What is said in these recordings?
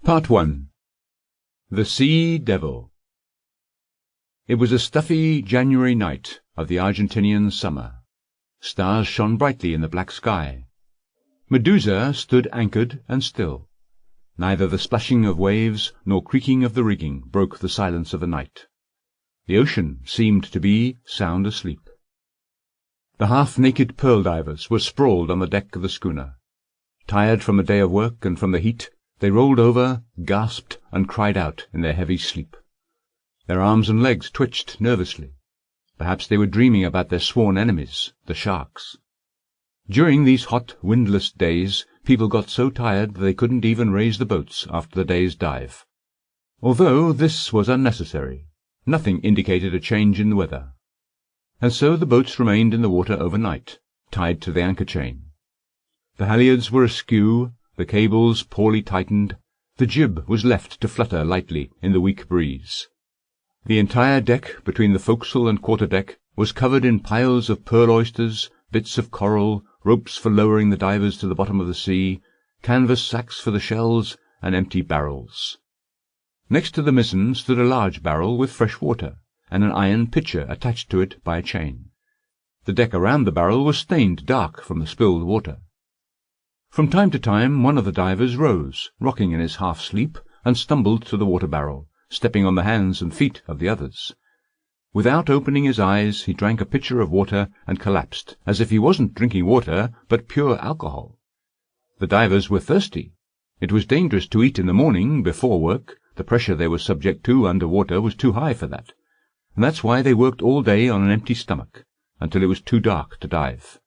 Part 1. The Sea Devil. It was a stuffy January night of the Argentinian summer. Stars shone brightly in the black sky. Medusa stood anchored and still. Neither the splashing of waves nor creaking of the rigging broke the silence of the night. The ocean seemed to be sound asleep. The half-naked pearl divers were sprawled on the deck of the schooner. Tired from a day of work and from the heat, they rolled over, gasped, and cried out in their heavy sleep. Their arms and legs twitched nervously. Perhaps they were dreaming about their sworn enemies, the sharks. During these hot, windless days, people got so tired that they couldn't even raise the boats after the day's dive. Although this was unnecessary, nothing indicated a change in the weather. And so the boats remained in the water overnight, tied to the anchor chain. The halyards were askew, the cables poorly tightened, the jib was left to flutter lightly in the weak breeze. The entire deck, between the forecastle and quarter-deck, was covered in piles of pearl oysters, bits of coral, ropes for lowering the divers to the bottom of the sea, canvas sacks for the shells, and empty barrels. Next to the mizzen stood a large barrel with fresh water, and an iron pitcher attached to it by a chain. The deck around the barrel was stained dark from the spilled water. From time to time one of the divers rose, rocking in his half-sleep, and stumbled to the water-barrel, stepping on the hands and feet of the others. Without opening his eyes, he drank a pitcher of water and collapsed, as if he wasn't drinking water, but pure alcohol. The divers were thirsty. It was dangerous to eat in the morning, before work. The pressure they were subject to under water was too high for that. And that's why they worked all day on an empty stomach, until it was too dark to dive.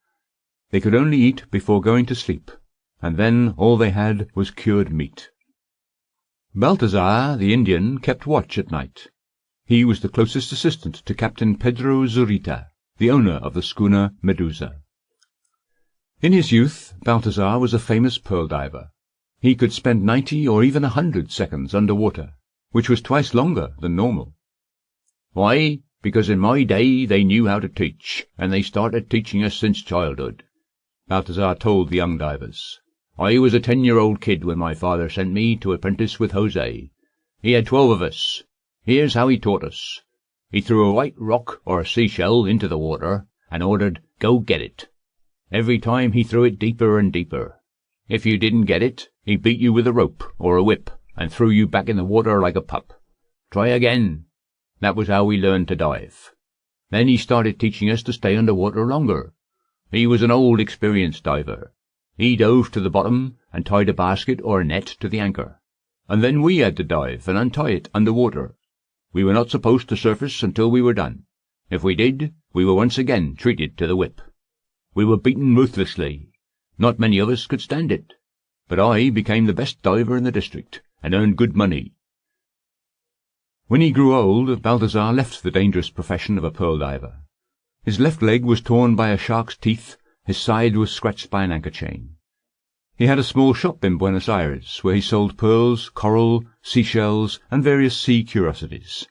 They could only eat before going to sleep, and then all they had was cured meat. Balthazar, the Indian, kept watch at night. He was the closest assistant to Captain Pedro Zurita, the owner of the schooner Medusa. In his youth, Balthazar was a famous pearl diver. He could spend 90 or even 100 seconds under water, which was twice longer than normal. Why? Because in my day they knew how to teach, and they started teaching us since childhood, Balthazar told the young divers. I was a 10-year-old kid when my father sent me to apprentice with Jose. He had 12 of us. Here's how he taught us. He threw a white rock or a seashell into the water and ordered, "Go get it." Every time he threw it deeper and deeper. If you didn't get it, he beat you with a rope or a whip and threw you back in the water like a pup. Try again. That was how we learned to dive. Then he started teaching us to stay under water longer. He was an old, experienced diver. He dove to the bottom and tied a basket or a net to the anchor. And then we had to dive and untie it under water. We were not supposed to surface until we were done. If we did, we were once again treated to the whip. We were beaten ruthlessly. Not many of us could stand it. But I became the best diver in the district and earned good money. When he grew old, Balthazar left the dangerous profession of a pearl diver. His left leg was torn by a shark's teeth, his side was scratched by an anchor chain. He had a small shop in Buenos Aires, where he sold pearls, coral, seashells, and various sea curiosities.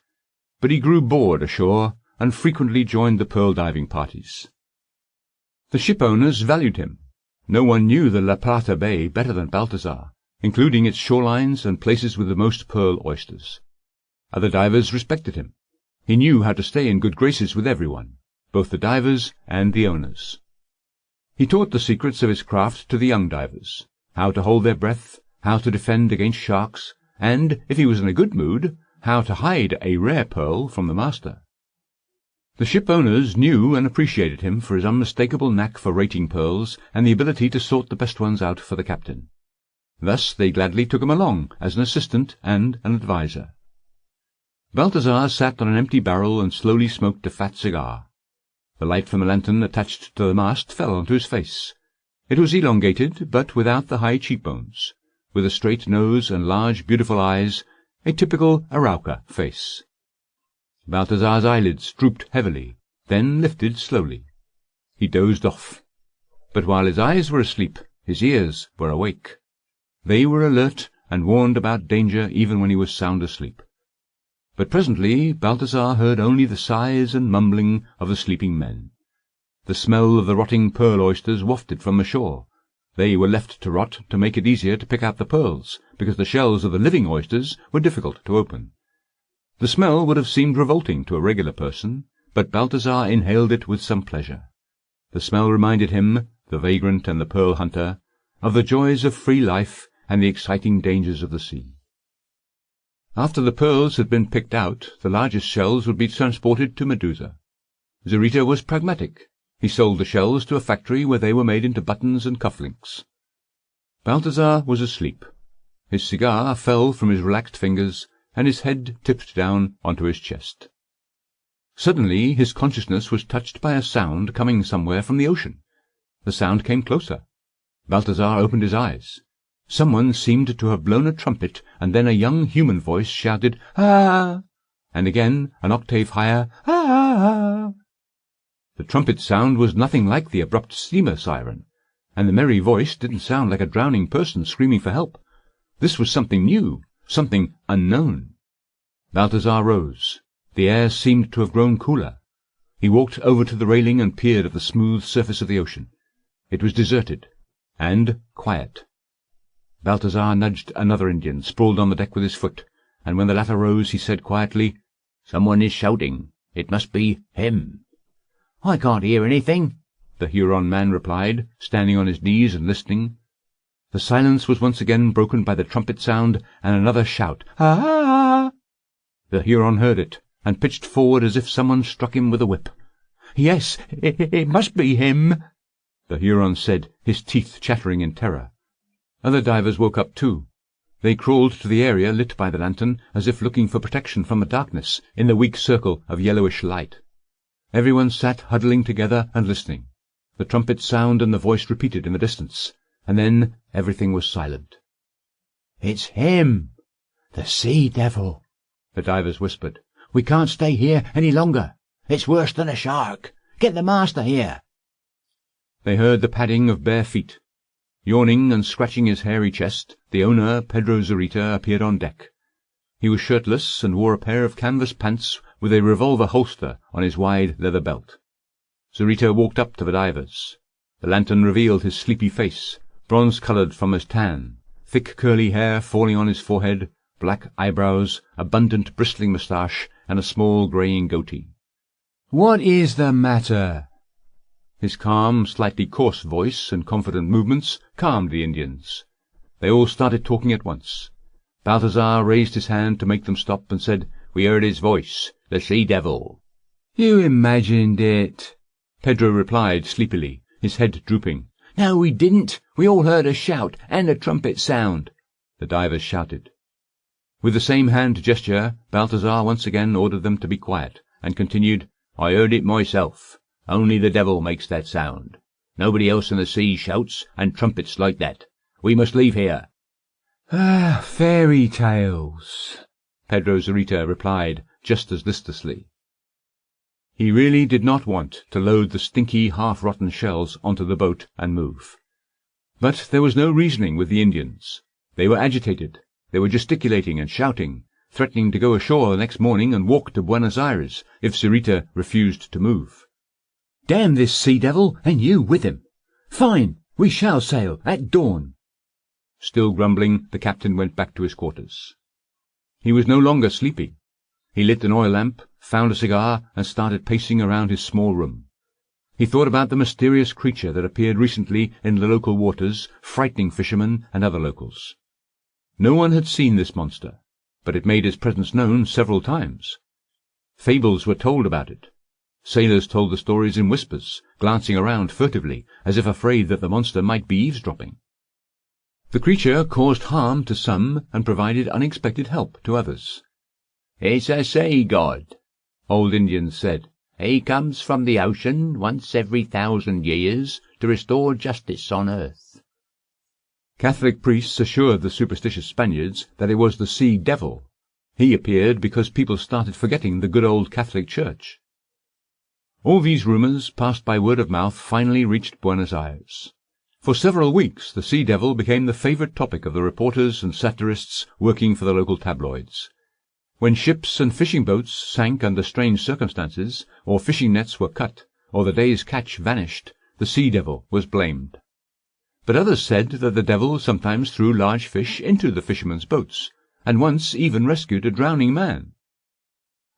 But he grew bored ashore, and frequently joined the pearl diving parties. The ship owners valued him. No one knew the La Plata Bay better than Balthazar, including its shorelines and places with the most pearl oysters. Other divers respected him. He knew how to stay in good graces with everyone, both the divers and the owners. He taught the secrets of his craft to the young divers, how to hold their breath, how to defend against sharks, and, if he was in a good mood, how to hide a rare pearl from the master. The ship owners knew and appreciated him for his unmistakable knack for rating pearls and the ability to sort the best ones out for the captain. Thus they gladly took him along as an assistant and an adviser. Balthazar sat on an empty barrel and slowly smoked a fat cigar. The light from the lantern attached to the mast fell onto his face. It was elongated, but without the high cheekbones, with a straight nose and large, beautiful eyes, a typical Arauca face. Balthazar's eyelids drooped heavily, then lifted slowly. He dozed off. But while his eyes were asleep, his ears were awake. They were alert and warned about danger even when he was sound asleep. But presently Balthazar heard only the sighs and mumbling of the sleeping men. The smell of the rotting pearl oysters wafted from the shore. They were left to rot to make it easier to pick out the pearls, because the shells of the living oysters were difficult to open. The smell would have seemed revolting to a regular person, but Balthazar inhaled it with some pleasure. The smell reminded him, the vagrant and the pearl hunter, of the joys of free life and the exciting dangers of the sea. After the pearls had been picked out, the largest shells would be transported to Medusa. Zarita was pragmatic. He sold the shells to a factory where they were made into buttons and cufflinks. Balthazar was asleep. His cigar fell from his relaxed fingers, and his head tipped down onto his chest. Suddenly his consciousness was touched by a sound coming somewhere from the ocean. The sound came closer. Balthazar opened his eyes. Someone seemed to have blown a trumpet, and then a young human voice shouted, "Ah!" and again, an octave higher, "Ah!" The trumpet sound was nothing like the abrupt steamer siren, and the merry voice didn't sound like a drowning person screaming for help. This was something new, something unknown. Balthazar rose. The air seemed to have grown cooler. He walked over to the railing and peered at the smooth surface of the ocean. It was deserted and quiet. Balthazar nudged another Indian, sprawled on the deck with his foot, and when the latter rose he said quietly, "Someone is shouting. It must be him." "I can't hear anything," the Huron man replied, standing on his knees and listening. The silence was once again broken by the trumpet sound and another shout, "Ah!" The Huron heard it, and pitched forward as if someone struck him with a whip. "Yes, it must be him," the Huron said, his teeth chattering in terror. Other divers woke up too. They crawled to the area lit by the lantern, as if looking for protection from the darkness in the weak circle of yellowish light. Everyone sat huddling together and listening. The trumpet sound and the voice repeated in the distance, and then everything was silent. "It's him, the sea devil," the divers whispered. "We can't stay here any longer. It's worse than a shark. Get the master here." They heard the padding of bare feet. Yawning and scratching his hairy chest, the owner, Pedro Zarita, appeared on deck. He was shirtless and wore a pair of canvas pants with a revolver holster on his wide leather belt. Zarita walked up to the divers. The lantern revealed his sleepy face, bronze-coloured from his tan, thick curly hair falling on his forehead, black eyebrows, abundant bristling moustache, and a small greying goatee. "What is the matter?" His calm, slightly coarse voice and confident movements calmed the Indians. They all started talking at once. Balthazar raised his hand to make them stop and said, "We heard his voice, the sea devil." "You imagined it," Pedro replied sleepily, his head drooping. "No, we didn't. We all heard a shout and a trumpet sound," the divers shouted. With the same hand gesture, Balthazar once again ordered them to be quiet, and continued, "I heard it myself. Only the devil makes that sound. Nobody else in the sea shouts and trumpets like that. We must leave here." "Ah, fairy tales," Pedro Zarita replied just as listlessly. He really did not want to load the stinky, half-rotten shells onto the boat and move. But there was no reasoning with the Indians. They were agitated. They were gesticulating and shouting, threatening to go ashore the next morning and walk to Buenos Aires if Zarita refused to move. "Damn this sea devil, and you with him. Fine, we shall sail at dawn." Still grumbling, the captain went back to his quarters. He was no longer sleepy. He lit an oil lamp, found a cigar, and started pacing around his small room. He thought about the mysterious creature that appeared recently in the local waters, frightening fishermen and other locals. No one had seen this monster, but it made its presence known several times. Fables were told about it. Sailors told the stories in whispers, glancing around furtively, as if afraid that the monster might be eavesdropping. The creature caused harm to some and provided unexpected help to others. "It's a sea god," old Indians said. "He comes from the ocean once every 1,000 years to restore justice on earth." Catholic priests assured the superstitious Spaniards that it was the sea devil. He appeared because people started forgetting the good old Catholic Church. All these rumours, passed by word of mouth, finally reached Buenos Aires. For several weeks the sea devil became the favourite topic of the reporters and satirists working for the local tabloids. When ships and fishing boats sank under strange circumstances, or fishing nets were cut, or the day's catch vanished, the sea devil was blamed. but others said that the devil sometimes threw large fish into the fishermen's boats, and once even rescued a drowning man.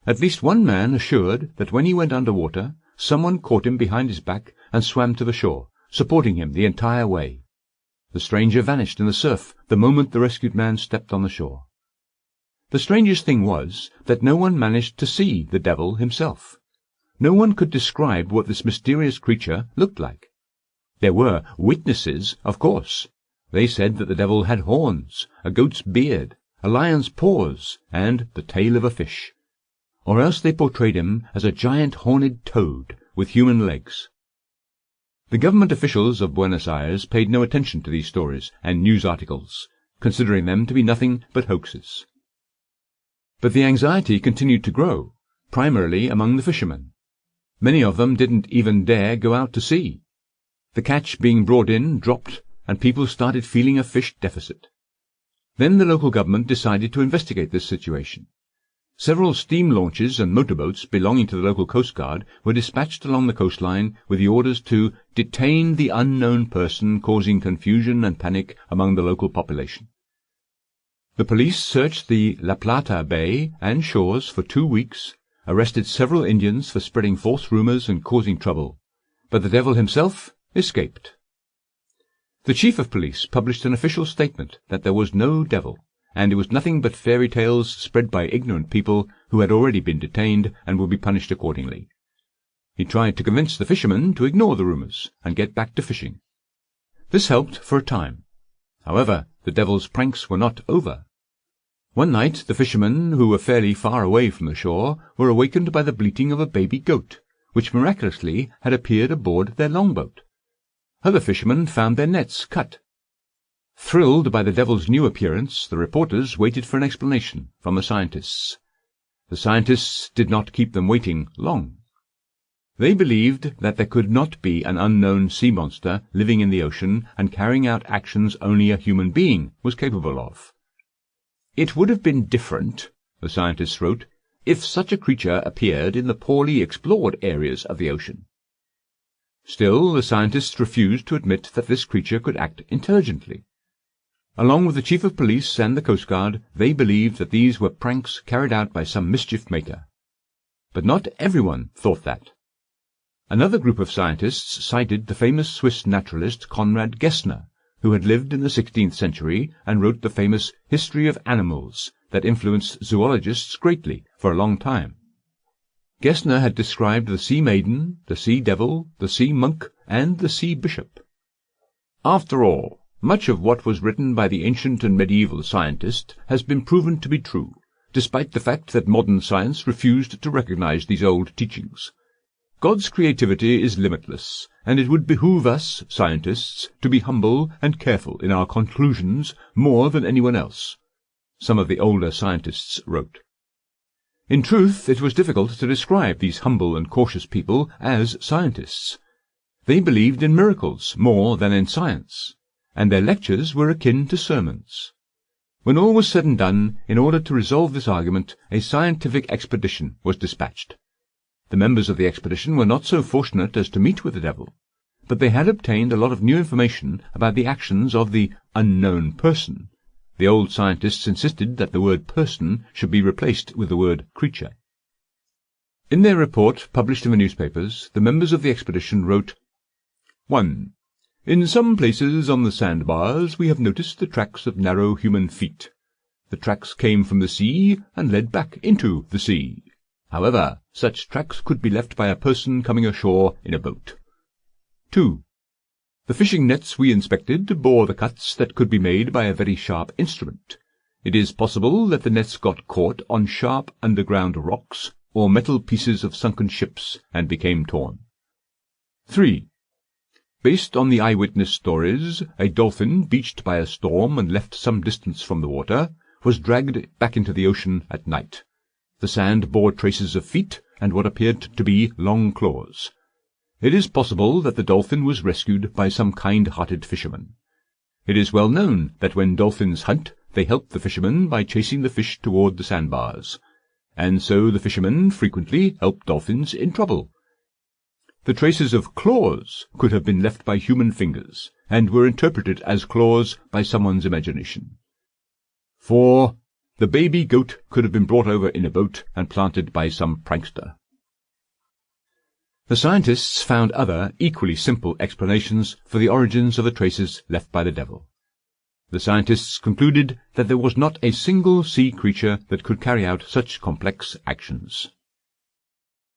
At least one man assured that when he went under water, someone caught him behind his back and swam to the shore, supporting him the entire way. The stranger vanished in the surf the moment the rescued man stepped on the shore. The strangest thing was that no one managed to see the devil himself. No one could describe what this mysterious creature looked like. There were witnesses, of course. They said that the devil had horns, a goat's beard, a lion's paws, and the tail of a fish. Or else they portrayed him as a giant horned toad with human legs. The government officials of Buenos Aires paid no attention to these stories and news articles, considering them to be nothing but hoaxes. But the anxiety continued to grow, primarily among the fishermen. Many of them didn't even dare go out to sea. The catch being brought in dropped, and people started feeling a fish deficit. Then the local government decided to investigate this situation. Several steam launches and motorboats belonging to the local Coast Guard were dispatched along the coastline with the orders to detain the unknown person causing confusion and panic among the local population. The police searched the La Plata Bay and shores for 2 weeks, arrested several Indians for spreading false rumors and causing trouble, but the devil himself escaped. The chief of police published an official statement that there was no devil, and it was nothing but fairy tales spread by ignorant people who had already been detained and would be punished accordingly. He tried to convince the fishermen to ignore the rumors and get back to fishing. This helped for a time. However, the devil's pranks were not over. One night the fishermen, who were fairly far away from the shore, were awakened by the bleating of a baby goat, which miraculously had appeared aboard their longboat. Other fishermen found their nets cut. Thrilled by the devil's new appearance, the reporters waited for an explanation from the scientists. The scientists did not keep them waiting long. They believed that there could not be an unknown sea monster living in the ocean and carrying out actions only a human being was capable of. It would have been different, the scientists wrote, if such a creature appeared in the poorly explored areas of the ocean. Still, the scientists refused to admit that this creature could act intelligently. Along with the chief of police and the Coast Guard, they believed that these were pranks carried out by some mischief maker. But not everyone thought that. Another group of scientists cited the famous Swiss naturalist Conrad Gessner, who had lived in the 16th century and wrote the famous History of Animals that influenced zoologists greatly for a long time. Gessner had described the sea maiden, the sea devil, the sea monk, and the sea bishop. After all, much of what was written by the ancient and medieval scientist has been proven to be true, despite the fact that modern science refused to recognize these old teachings. God's creativity is limitless, and it would behoove us, scientists, to be humble and careful in our conclusions more than anyone else, some of the older scientists wrote. In truth, it was difficult to describe these humble and cautious people as scientists. They believed in miracles more than in science, and their lectures were akin to sermons. When all was said and done, in order to resolve this argument, a scientific expedition was dispatched. The members of the expedition were not so fortunate as to meet with the devil, but they had obtained a lot of new information about the actions of the unknown person. The old scientists insisted that the word person should be replaced with the word creature. In their report, published in the newspapers, the members of the expedition wrote, 1. In some places on the sandbars we have noticed the tracks of narrow human feet. The tracks came from the sea and led back into the sea. However, such tracks could be left by a person coming ashore in a boat. 2. The fishing nets we inspected bore the cuts that could be made by a very sharp instrument. It is possible that the nets got caught on sharp underground rocks or metal pieces of sunken ships and became torn. 3. Based on the eyewitness stories, a dolphin, beached by a storm and left some distance from the water, was dragged back into the ocean at night. The sand bore traces of feet and what appeared to be long claws. It is possible that the dolphin was rescued by some kind-hearted fisherman. It is well known that when dolphins hunt, they help the fishermen by chasing the fish toward the sandbars, and so the fishermen frequently help dolphins in trouble. The traces of claws could have been left by human fingers, and were interpreted as claws by someone's imagination. 4. The baby goat could have been brought over in a boat and planted by some prankster. The scientists found other, equally simple explanations for the origins of the traces left by the devil. The scientists concluded that there was not a single sea creature that could carry out such complex actions.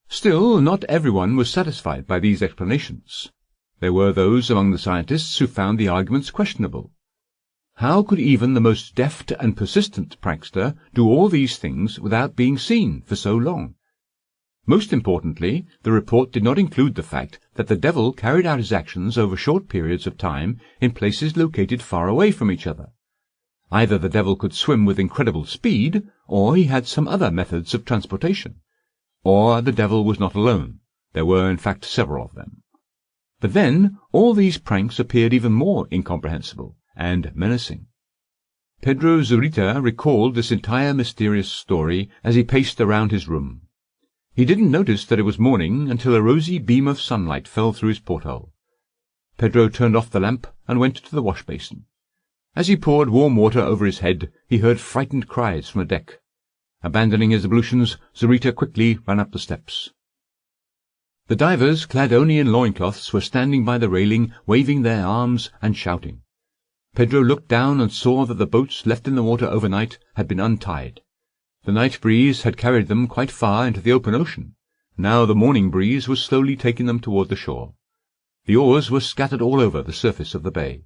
Still, not everyone was satisfied by these explanations. There were those among the scientists who found the arguments questionable. How could even the most deft and persistent prankster do all these things without being seen for so long? Most importantly, the report did not include the fact that the devil carried out his actions over short periods of time in places located far away from each other. Either the devil could swim with incredible speed, or he had some other methods of transportation. Or the devil was not alone. There were, in fact, several of them. But then, all these pranks appeared even more incomprehensible and menacing. Pedro Zurita recalled this entire mysterious story as he paced around his room. He didn't notice that it was morning until a rosy beam of sunlight fell through his porthole. Pedro turned off the lamp and went to the wash-basin. As he poured warm water over his head, he heard frightened cries from the deck. Abandoning his ablutions, Zurita quickly ran up the steps. The divers, clad only in loincloths, were standing by the railing, waving their arms and shouting. Pedro looked down and saw that the boats left in the water overnight had been untied. The night breeze had carried them quite far into the open ocean. Now the morning breeze was slowly taking them toward the shore. The oars were scattered all over the surface of the bay.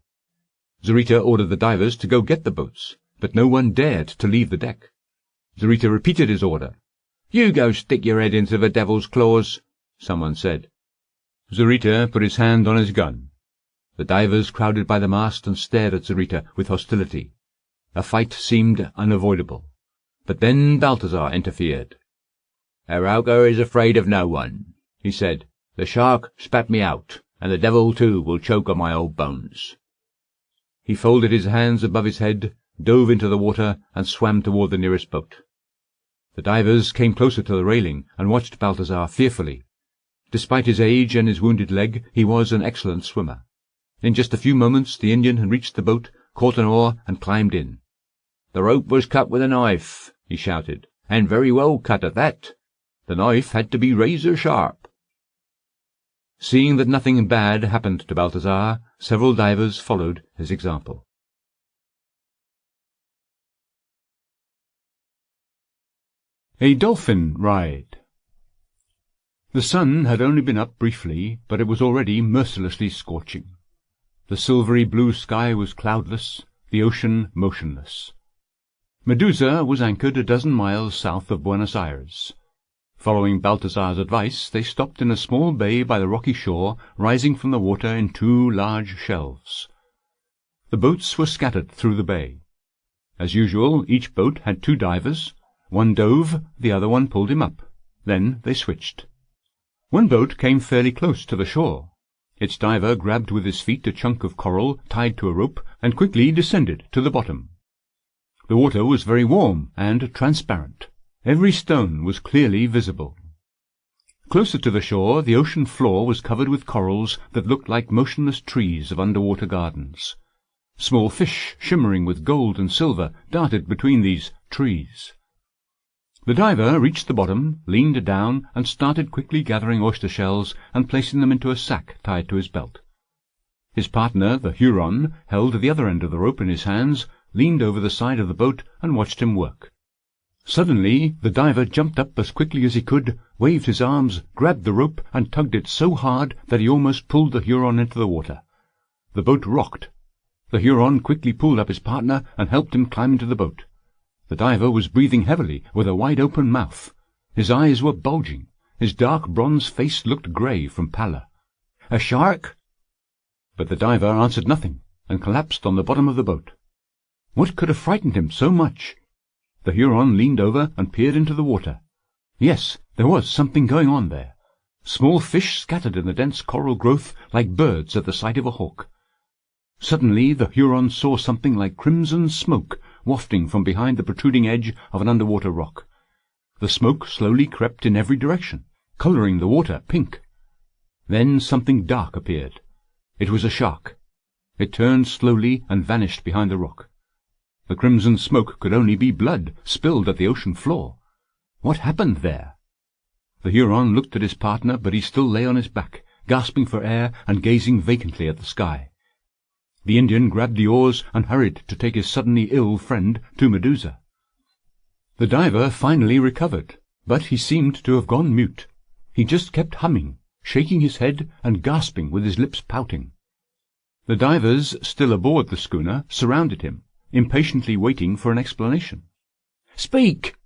Zurita ordered the divers to go get the boats, but no one dared to leave the deck. Zurita repeated his order. "You go stick your head into the devil's claws," someone said. Zurita put his hand on his gun. The divers crowded by the mast and stared at Zurita with hostility. A fight seemed unavoidable. But then Balthazar interfered. "Arauca is afraid of no one," he said. "The shark spat me out, and the devil too will choke on my old bones." He folded his hands above his head, dove into the water, and swam toward the nearest boat. The divers came closer to the railing and watched Balthazar fearfully. Despite his age and his wounded leg, he was an excellent swimmer. In just a few moments the Indian had reached the boat, caught an oar, and climbed in. "The rope was cut with a knife," he shouted, "and very well cut at that. The knife had to be razor-sharp." Seeing that nothing bad happened to Balthazar, several divers followed his example. A dolphin ride. The sun had only been up briefly, but it was already mercilessly scorching. The silvery blue sky was cloudless, the ocean motionless. Medusa was anchored a dozen miles south of Buenos Aires. Following Balthazar's advice, they stopped in a small bay by the rocky shore, rising from the water in two large shelves. The boats were scattered through the bay. As usual, each boat had two divers. One dove, the other one pulled him up. Then they switched. One boat came fairly close to the shore. Its diver grabbed with his feet a chunk of coral tied to a rope and quickly descended to the bottom. The water was very warm and transparent. Every stone was clearly visible. Closer to the shore, the ocean floor was covered with corals that looked like motionless trees of underwater gardens. Small fish, shimmering with gold and silver, darted between these trees. The diver reached the bottom, leaned down, and started quickly gathering oyster shells and placing them into a sack tied to his belt. His partner, the Huron, held the other end of the rope in his hands, leaned over the side of the boat, and watched him work. Suddenly the diver jumped up as quickly as he could, waved his arms, grabbed the rope, and tugged it so hard that he almost pulled the Huron into the water. The boat rocked. The Huron quickly pulled up his partner and helped him climb into the boat. The diver was breathing heavily, with a wide-open mouth. His eyes were bulging. His dark bronze face looked grey from pallor. "A shark?" But the diver answered nothing, and collapsed on the bottom of the boat. What could have frightened him so much? The Huron leaned over and peered into the water. Yes, there was something going on there. Small fish scattered in the dense coral growth like birds at the sight of a hawk. Suddenly the Huron saw something like crimson smoke wafting from behind the protruding edge of an underwater rock. The smoke slowly crept in every direction, colouring the water pink. Then something dark appeared. It was a shark. It turned slowly and vanished behind the rock. The crimson smoke could only be blood spilled at the ocean floor. What happened there? The Huron looked at his partner, but he still lay on his back, gasping for air and gazing vacantly at the sky. The Indian grabbed the oars and hurried to take his suddenly ill friend to Medusa. The diver finally recovered, but he seemed to have gone mute. He just kept humming, shaking his head and gasping with his lips pouting. The divers, still aboard the schooner, surrounded him, impatiently waiting for an explanation. "Speak!"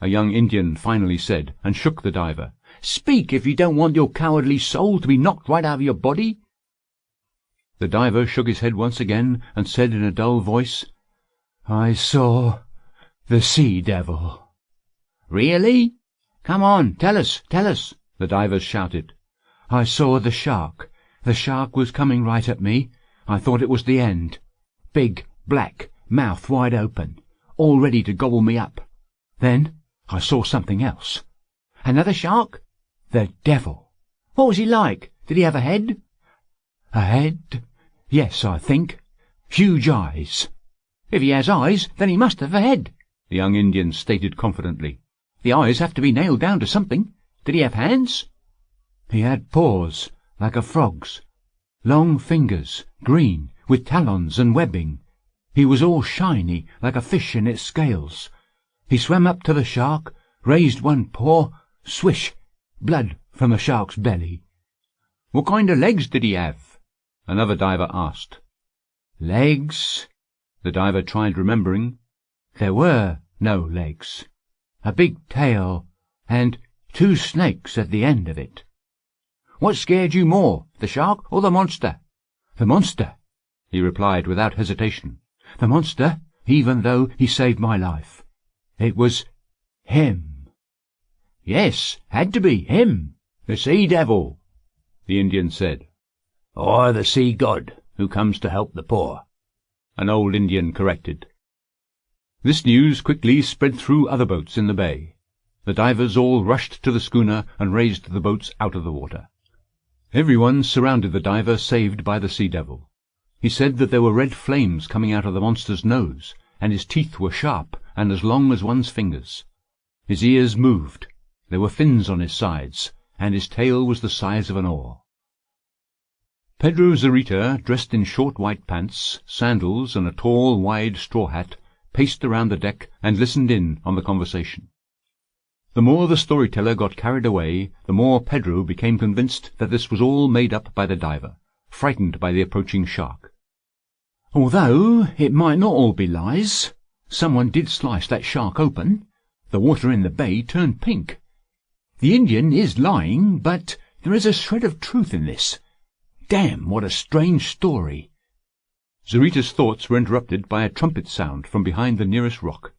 a young Indian finally said, and shook the diver. "Speak, if you don't want your cowardly soul to be knocked right out of your body." The diver shook his head once again and said in a dull voice, "I saw the sea-devil." "Really? Come on, tell us, the divers shouted. "I saw the shark. The shark was coming right at me. I thought it was the end. Big, black, mouth wide open, all ready to gobble me up. Then I saw something else." "Another shark?" "The devil." "What was he like? Did he have a head?" "A head? Yes, I think. Huge eyes." "If he has eyes, then he must have a head," the young Indian stated confidently. "The eyes have to be nailed down to something. Did he have hands?" "He had paws, like a frog's. Long fingers, green, with talons and webbing. He was all shiny, like a fish in its scales. He swam up to the shark, raised one paw, swish, blood from the shark's belly." "What kind of legs did he have?" another diver asked. "Legs?" The diver tried remembering. There were no legs. A big tail, and 2 snakes at the end of it. "What scared you more, the shark or the monster?" "The monster," he replied without hesitation. "The monster, even though he saved my life. It was him." "Yes, had to be him. The sea-devil," the Indian said. "Or the sea-god, who comes to help the poor," an old Indian corrected. This news quickly spread through other boats in the bay. The divers all rushed to the schooner and raised the boats out of the water. Everyone surrounded the diver saved by the sea-devil. He said that there were red flames coming out of the monster's nose, and his teeth were sharp and as long as one's fingers. His ears moved. There were fins on his sides, and his tail was the size of an oar. Pedro Zurita, dressed in short white pants, sandals, and a tall, wide straw hat, paced around the deck and listened in on the conversation. The more the storyteller got carried away, the more Pedro became convinced that this was all made up by the diver, frightened by the approaching shark. "Although it might not all be lies, someone did slice that shark open. The water in the bay turned pink. The Indian is lying, but there is a shred of truth in this. Damn, what a strange story." Zurita's thoughts were interrupted by a trumpet sound from behind the nearest rock.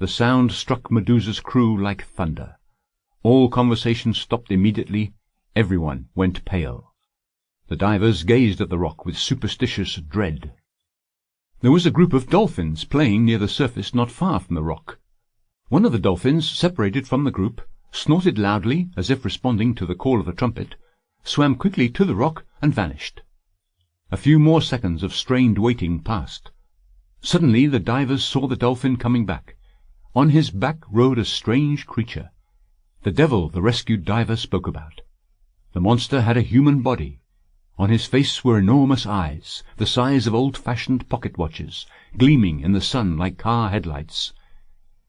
The sound struck Medusa's crew like thunder. All conversation stopped immediately. Everyone went pale. The divers gazed at the rock with superstitious dread. There was a group of dolphins playing near the surface not far from the rock. One of the dolphins, separated from the group, snorted loudly, as if responding to the call of the trumpet, swam quickly to the rock, and vanished. A few more seconds of strained waiting passed. Suddenly the divers saw the dolphin coming back. On his back rode a strange creature, the devil the rescued diver spoke about. The monster had a human body. On his face were enormous eyes, the size of old-fashioned pocket-watches, gleaming in the sun like car headlights.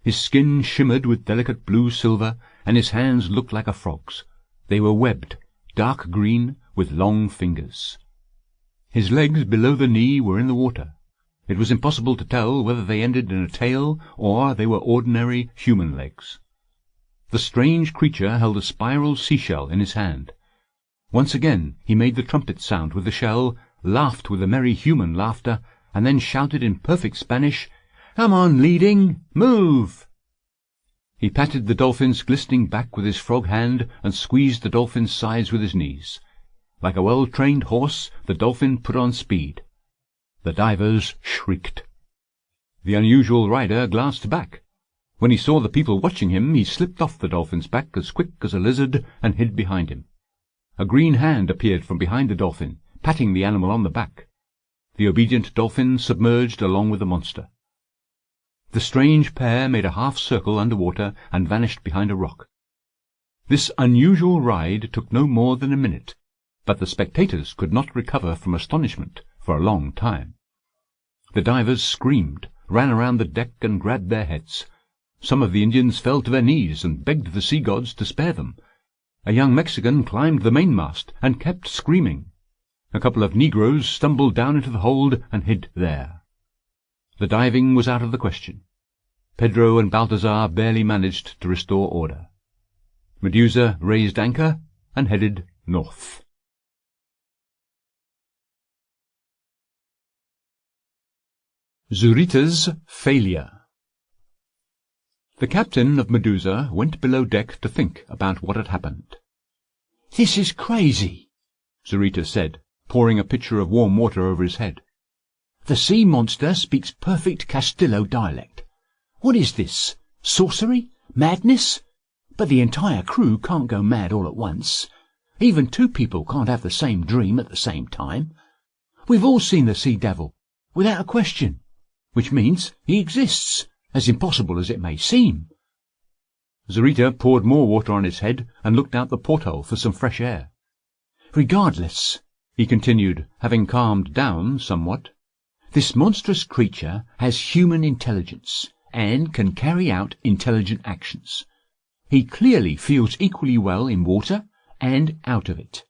His skin shimmered with delicate blue-silver, and his hands looked like a frog's. They were webbed, dark green, with long fingers. His legs below the knee were in the water. It was impossible to tell whether they ended in a tail or they were ordinary human legs. The strange creature held a spiral seashell in his hand. Once again he made the trumpet sound with the shell, laughed with a merry human laughter, and then shouted in perfect Spanish, "Come on, leading! Move!" He patted the dolphin's glistening back with his frog hand and squeezed the dolphin's sides with his knees. Like a well-trained horse, the dolphin put on speed. The divers shrieked. The unusual rider glanced back. When he saw the people watching him, he slipped off the dolphin's back as quick as a lizard and hid behind him. A green hand appeared from behind the dolphin, patting the animal on the back. The obedient dolphin submerged along with the monster. The strange pair made a half-circle under water and vanished behind a rock. This unusual ride took no more than a minute, but the spectators could not recover from astonishment for a long time. The divers screamed, ran around the deck and grabbed their heads. Some of the Indians fell to their knees and begged the sea gods to spare them. A young Mexican climbed the mainmast and kept screaming. A couple of Negroes stumbled down into the hold and hid there. The diving was out of the question. Pedro and Balthazar barely managed to restore order. Medusa raised anchor and headed north. Zurita's failure. The captain of Medusa went below deck to think about what had happened. "This is crazy," Zurita said, pouring a pitcher of warm water over his head. "The sea monster speaks perfect Castillo dialect. What is this? Sorcery? Madness? But the entire crew can't go mad all at once. Even two people can't have the same dream at the same time. We've all seen the sea devil, without a question, which means he exists, as impossible as it may seem." Zurita poured more water on his head and looked out the porthole for some fresh air. "Regardless," he continued, having calmed down somewhat, "this monstrous creature has human intelligence and can carry out intelligent actions. He clearly feels equally well in water and out of it.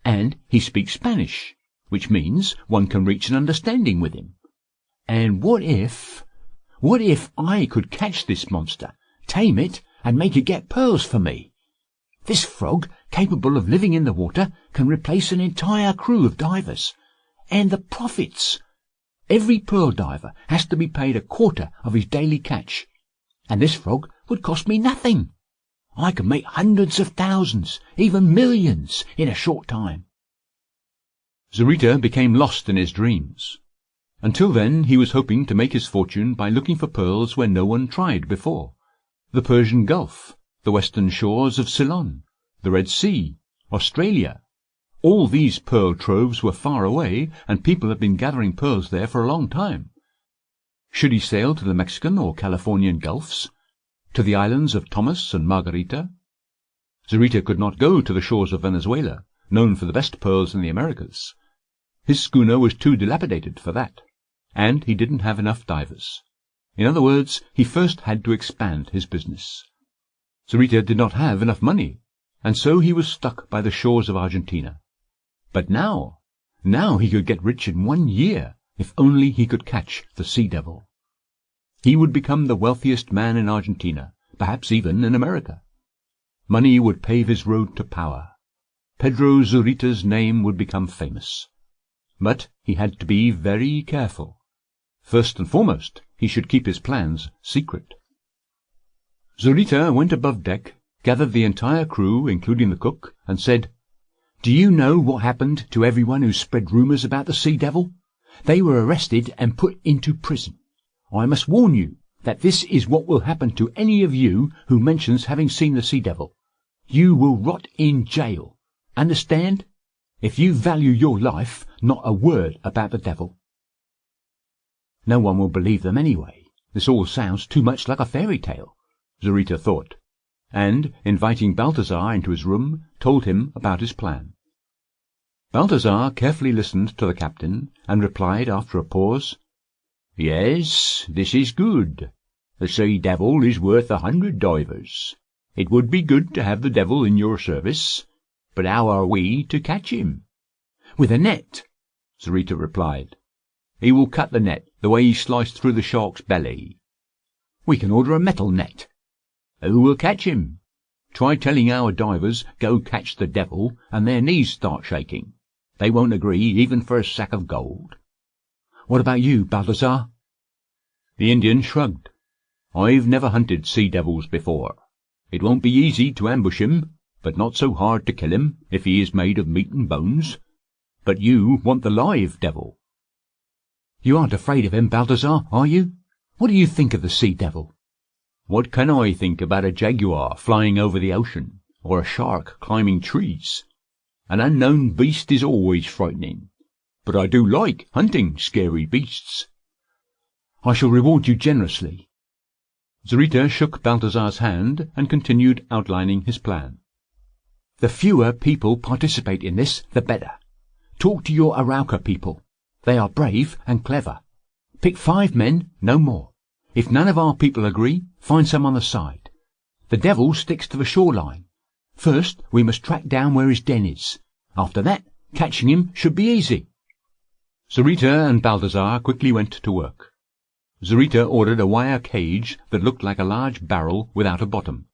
And he speaks Spanish, which means one can reach an understanding with him. And what if I could catch this monster, tame it, and make it get pearls for me? This frog, capable of living in the water, can replace an entire crew of divers. And the profits! Every pearl diver has to be paid a quarter of his daily catch. And this frog would cost me nothing. I can make hundreds of thousands, even millions, in a short time." Zurita became lost in his dreams. Until then he was hoping to make his fortune by looking for pearls where no one tried before. The Persian Gulf, the western shores of Ceylon, the Red Sea, Australia. All these pearl troves were far away, and people had been gathering pearls there for a long time. Should he sail to the Mexican or Californian Gulfs? To the islands of Thomas and Margarita? Zurita could not go to the shores of Venezuela, known for the best pearls in the Americas. His schooner was too dilapidated for that, and he didn't have enough divers. In other words, he first had to expand his business. Zurita did not have enough money, and so he was stuck by the shores of Argentina. But now he could get rich in 1 year, if only he could catch the sea devil. He would become the wealthiest man in Argentina, perhaps even in America. Money would pave his road to power. Pedro Zurita's name would become famous. But he had to be very careful. First and foremost, he should keep his plans secret. Zurita went above deck, gathered the entire crew, including the cook, and said, "Do you know what happened to everyone who spread rumours about the sea devil? They were arrested and put into prison. I must warn you that this is what will happen to any of you who mentions having seen the sea devil. You will rot in jail. Understand? If you value your life, not a word about the devil." No one will believe them anyway. This all sounds too much like a fairy tale, Zurita thought, and, inviting Balthazar into his room, told him about his plan. Balthazar carefully listened to the captain, and replied after a pause, "Yes, this is good. The sea devil is worth 100 divers. It would be good to have the devil in your service. But how are we to catch him?" "With a net," Zurita replied. "He will cut the net the way he sliced through the shark's belly." "We can order a metal net." "Who will catch him? Try telling our divers, 'Go catch the devil,' and their knees start shaking. They won't agree even for a sack of gold." "What about you, Balthazar?" The Indian shrugged. "I've never hunted sea devils before. It won't be easy to ambush him, but not so hard to kill him if he is made of meat and bones. But you want the live devil." "You aren't afraid of him, Balthazar, are you? What do you think of the sea devil?" "What can I think about a jaguar flying over the ocean, or a shark climbing trees? An unknown beast is always frightening, but I do like hunting scary beasts. I shall reward you generously. Zarita shook Balthazar's hand and continued outlining his plan. The fewer people participate in this, the better. Talk to your Arauca people. They are brave and clever. Pick 5 men, no more. If none of our people agree, find some on the side. The devil sticks to the shoreline. First, we must track down where his den is. After that, catching him should be easy. Zarita and Balthazar quickly went to work. Zarita ordered a wire cage that looked like a large barrel without a bottom.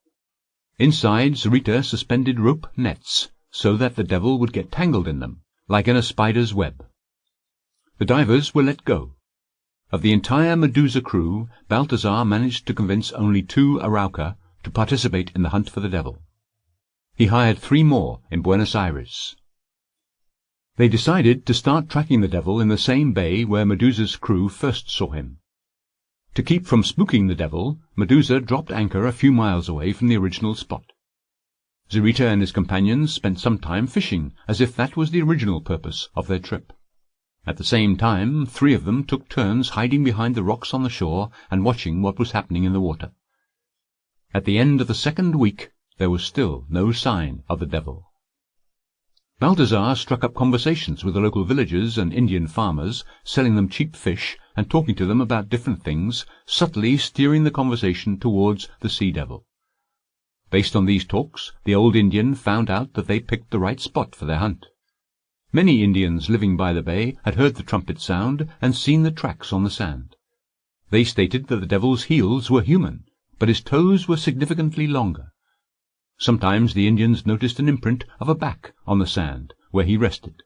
Inside, Zarita suspended rope nets so that the devil would get tangled in them, like in a spider's web. The divers were let go. Of the entire Medusa crew, Balthazar managed to convince only 2 Arauca to participate in the hunt for the devil. He hired 3 more in Buenos Aires. They decided to start tracking the devil in the same bay where Medusa's crew first saw him. To keep from spooking the devil, Medusa dropped anchor a few miles away from the original spot. Zarita and his companions spent some time fishing, as if that was the original purpose of their trip. At the same time, 3 of them took turns hiding behind the rocks on the shore and watching what was happening in the water. At the end of the 2nd week, there was still no sign of the devil. Balthazar struck up conversations with the local villagers and Indian farmers, selling them cheap fish and talking to them about different things, subtly steering the conversation towards the sea-devil. Based on these talks, the old Indian found out that they picked the right spot for their hunt. Many Indians living by the bay had heard the trumpet sound and seen the tracks on the sand. They stated that the devil's heels were human, but his toes were significantly longer. Sometimes the Indians noticed an imprint of a back on the sand where he rested.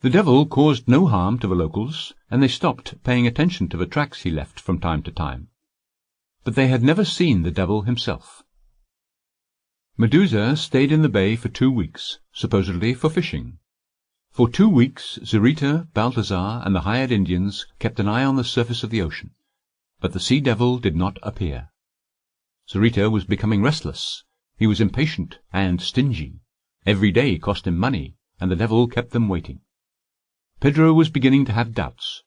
The devil caused no harm to the locals, and they stopped paying attention to the tracks he left from time to time. But they had never seen the devil himself. Medusa stayed in the bay for 2 weeks, supposedly for fishing. For 2 weeks, Zarita, Balthazar, and the hired Indians kept an eye on the surface of the ocean, but the sea-devil did not appear. Zarita was becoming restless. He was impatient and stingy. Every day cost him money, and the devil kept them waiting. Pedro was beginning to have doubts.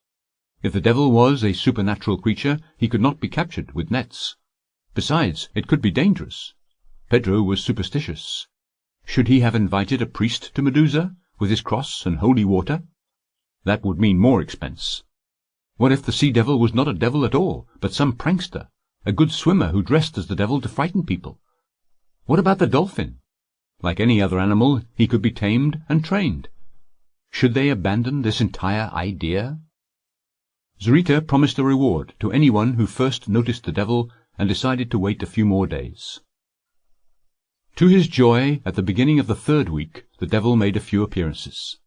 If the devil was a supernatural creature, he could not be captured with nets. Besides, it could be dangerous. Pedro was superstitious. Should he have invited a priest to Medusa, with his cross and holy water? That would mean more expense. What if the sea-devil was not a devil at all, but some prankster, a good swimmer who dressed as the devil to frighten people? What about the dolphin? Like any other animal, he could be tamed and trained. Should they abandon this entire idea? Zarita promised a reward to anyone who first noticed the devil and decided to wait a few more days. To his joy, at the beginning of the 3rd week, the devil made a few appearances.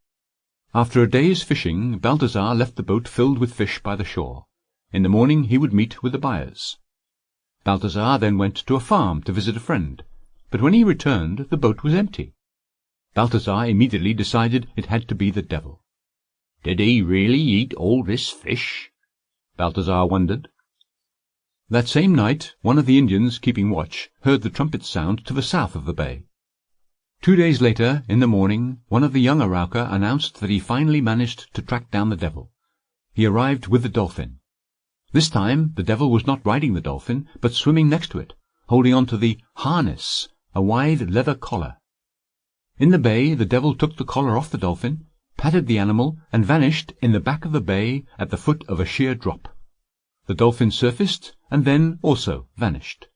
After a day's fishing, Balthazar left the boat filled with fish by the shore. In the morning he would meet with the buyers. Balthazar then went to a farm to visit a friend, but when he returned, the boat was empty. Balthazar immediately decided it had to be the devil. Did he really eat all this fish? Balthazar wondered. That same night, one of the Indians keeping watch heard the trumpet sound to the south of the bay. 2 days later, in the morning, one of the young Arauca announced that he finally managed to track down the devil. He arrived with the dolphin. This time, the devil was not riding the dolphin, but swimming next to it, holding on to the harness, a wide leather collar. In the bay, the devil took the collar off the dolphin, patted the animal, and vanished in the back of the bay at the foot of a sheer drop. The dolphin surfaced, and then also vanished.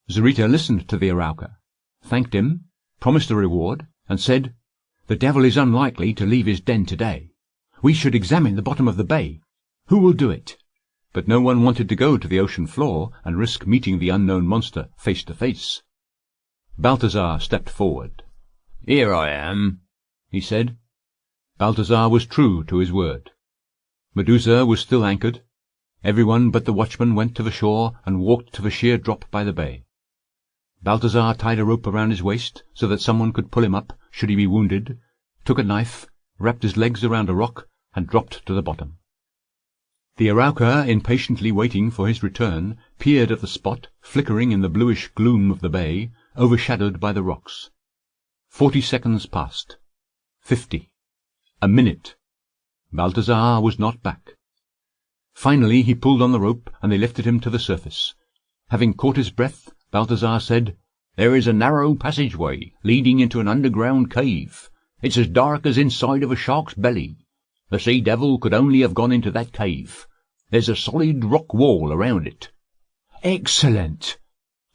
Zarita listened to the Arauca, thanked him, promised a reward, and said, "The devil is unlikely to leave his den today. We should examine the bottom of the bay. Who will do it?" But no one wanted to go to the ocean floor and risk meeting the unknown monster face to face. Balthazar stepped forward. "Here I am," he said. Balthazar was true to his word. Medusa was still anchored. Everyone but the watchman went to the shore and walked to the sheer drop by the bay. Balthazar tied a rope around his waist so that someone could pull him up should he be wounded, took a knife, wrapped his legs around a rock, and dropped to the bottom. The Arauca, impatiently waiting for his return, peered at the spot, flickering in the bluish gloom of the bay, overshadowed by the rocks. 40 seconds passed. 50. A minute. Balthazar was not back. Finally he pulled on the rope, and they lifted him to the surface. Having caught his breath, Balthazar said, "There is a narrow passageway leading into an underground cave. It's as dark as inside of a shark's belly. The sea devil could only have gone into that cave. There's a solid rock wall around it." "Excellent!"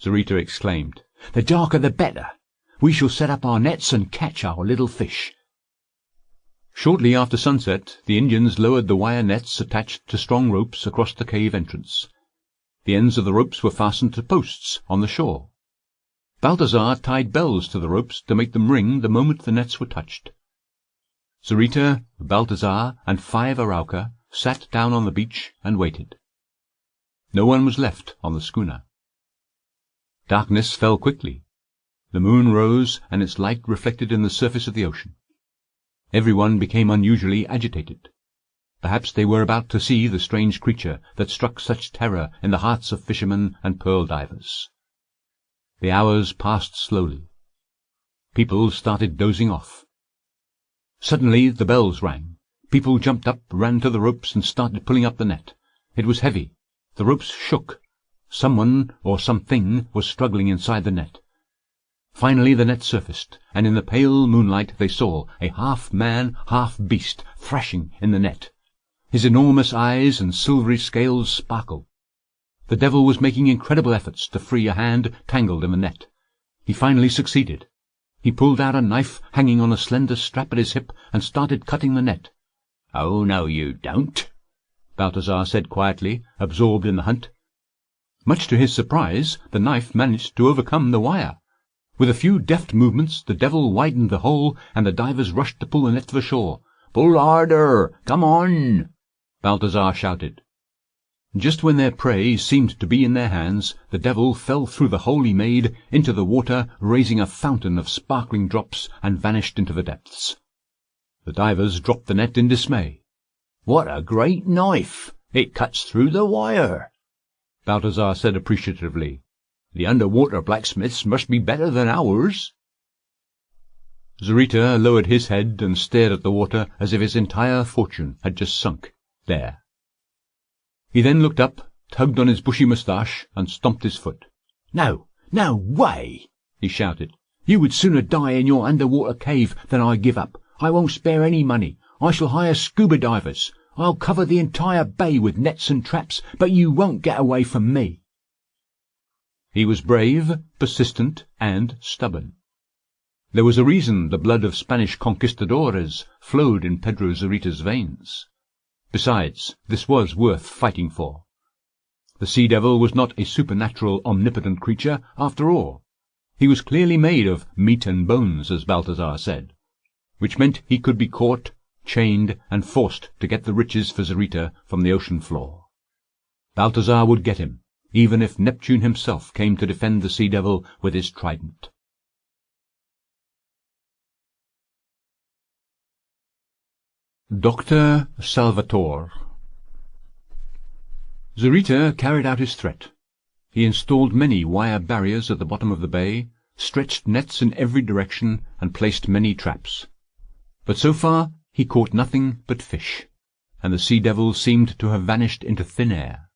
Zarita exclaimed. "The darker the better. We shall set up our nets and catch our little fish." Shortly after sunset, the Indians lowered the wire nets attached to strong ropes across the cave entrance. The ends of the ropes were fastened to posts on the shore. Balthazar tied bells to the ropes to make them ring the moment the nets were touched. Zarita, Balthazar, and 5 Arauca sat down on the beach and waited. No one was left on the schooner. Darkness fell quickly. The moon rose, and its light reflected in the surface of the ocean. Everyone became unusually agitated. Perhaps they were about to see the strange creature that struck such terror in the hearts of fishermen and pearl divers. The hours passed slowly. People started dozing off. Suddenly the bells rang. People jumped up, ran to the ropes, and started pulling up the net. It was heavy. The ropes shook. Someone or something was struggling inside the net. Finally the net surfaced, and in the pale moonlight they saw a half-man, half-beast thrashing in the net. His enormous eyes and silvery scales sparkled. The devil was making incredible efforts to free a hand tangled in the net. He finally succeeded. He pulled out a knife hanging on a slender strap at his hip and started cutting the net. "Oh, no, you don't," Balthazar said quietly, absorbed in the hunt. Much to his surprise, the knife managed to overcome the wire. With a few deft movements, the devil widened the hole, and the divers rushed to pull the net to the shore. "Pull harder! Come on!" Balthazar shouted. Just when their prey seemed to be in their hands, the devil fell through the hole he made into the water, raising a fountain of sparkling drops, and vanished into the depths. The divers dropped the net in dismay. "What a great knife! It cuts through the wire," Balthazar said appreciatively. "The underwater blacksmiths must be better than ours." Zarita lowered his head and stared at the water as if his entire fortune had just sunk there. He then looked up, tugged on his bushy moustache, and stomped his foot. "No, no way!" he shouted. "You would sooner die in your underwater cave than I give up. I won't spare any money. I shall hire scuba divers. I'll cover the entire bay with nets and traps, but you won't get away from me." He was brave, persistent, and stubborn. There was a reason the blood of Spanish conquistadores flowed in Pedro Zarita's veins. Besides, this was worth fighting for. The sea-devil was not a supernatural, omnipotent creature, after all. He was clearly made of meat and bones, as Balthazar said, which meant he could be caught, chained, and forced to get the riches for Zarita from the ocean floor. Balthazar would get him, even if Neptune himself came to defend the sea-devil with his trident. Dr. Salvatore. Zarita carried out his threat. He installed many wire barriers at the bottom of the bay, stretched nets in every direction, and placed many traps. But so far he caught nothing but fish, and the sea-devil seemed to have vanished into thin air.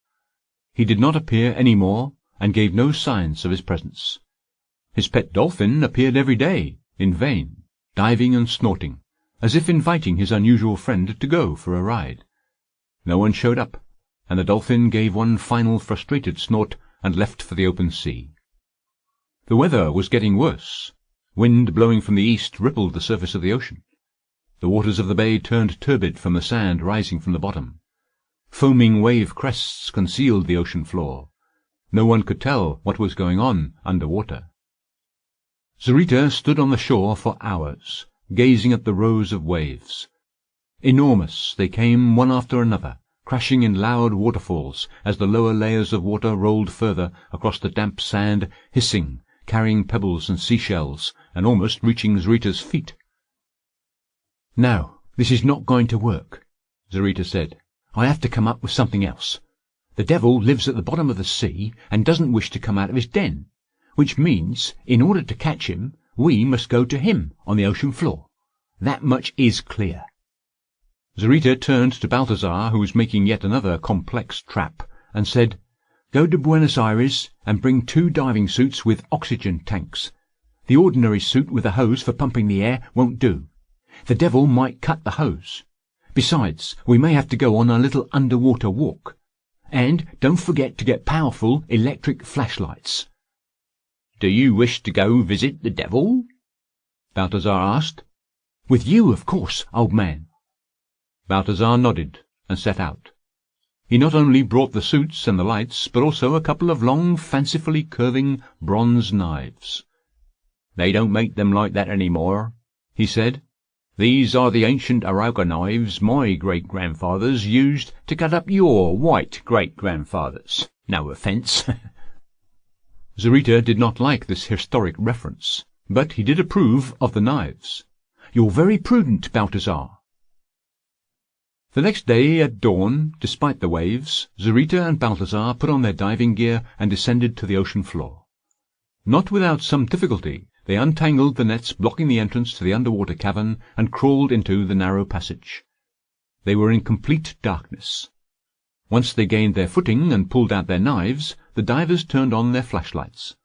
He did not appear any more, and gave no signs of his presence. His pet dolphin appeared every day, in vain, diving and snorting, as if inviting his unusual friend to go for a ride. No one showed up, and the dolphin gave one final frustrated snort and left for the open sea. The weather was getting worse. Wind blowing from the east rippled the surface of the ocean. The waters of the bay turned turbid from the sand rising from the bottom. Foaming wave crests concealed the ocean floor. No one could tell what was going on under water. Zarita stood on the shore for hours, gazing at the rows of waves. Enormous they came one after another, crashing in loud waterfalls as the lower layers of water rolled further across the damp sand, hissing, carrying pebbles and seashells, and almost reaching Zarita's feet. "Now, this is not going to work," Zarita said. "I have to come up with something else. The devil lives at the bottom of the sea and doesn't wish to come out of his den, which means, in order to catch him, we must go to him on the ocean floor. That much is clear." Zarita turned to Balthazar, who was making yet another complex trap, and said, "Go to Buenos Aires and bring 2 diving suits with oxygen tanks. The ordinary suit with a hose for pumping the air won't do. The devil might cut the hose. Besides, we may have to go on a little underwater walk. And don't forget to get powerful electric flashlights." "Do you wish to go visit the devil?" Balthazar asked. "With you, of course, old man." Balthazar nodded and set out. He not only brought the suits and the lights, but also a couple of long, fancifully curving bronze knives. "They don't make them like that any more," he said. "These are the ancient Arauca knives my great-grandfathers used to cut up your white great-grandfathers. No offence." Zarita did not like this historic reference, but he did approve of the knives. "You're very prudent, Balthazar." The next day at dawn, despite the waves, Zarita and Balthazar put on their diving gear and descended to the ocean floor. Not without some difficulty, they untangled the nets blocking the entrance to the underwater cavern and crawled into the narrow passage. They were in complete darkness. Once they gained their footing and pulled out their knives, the divers turned on their flashlights.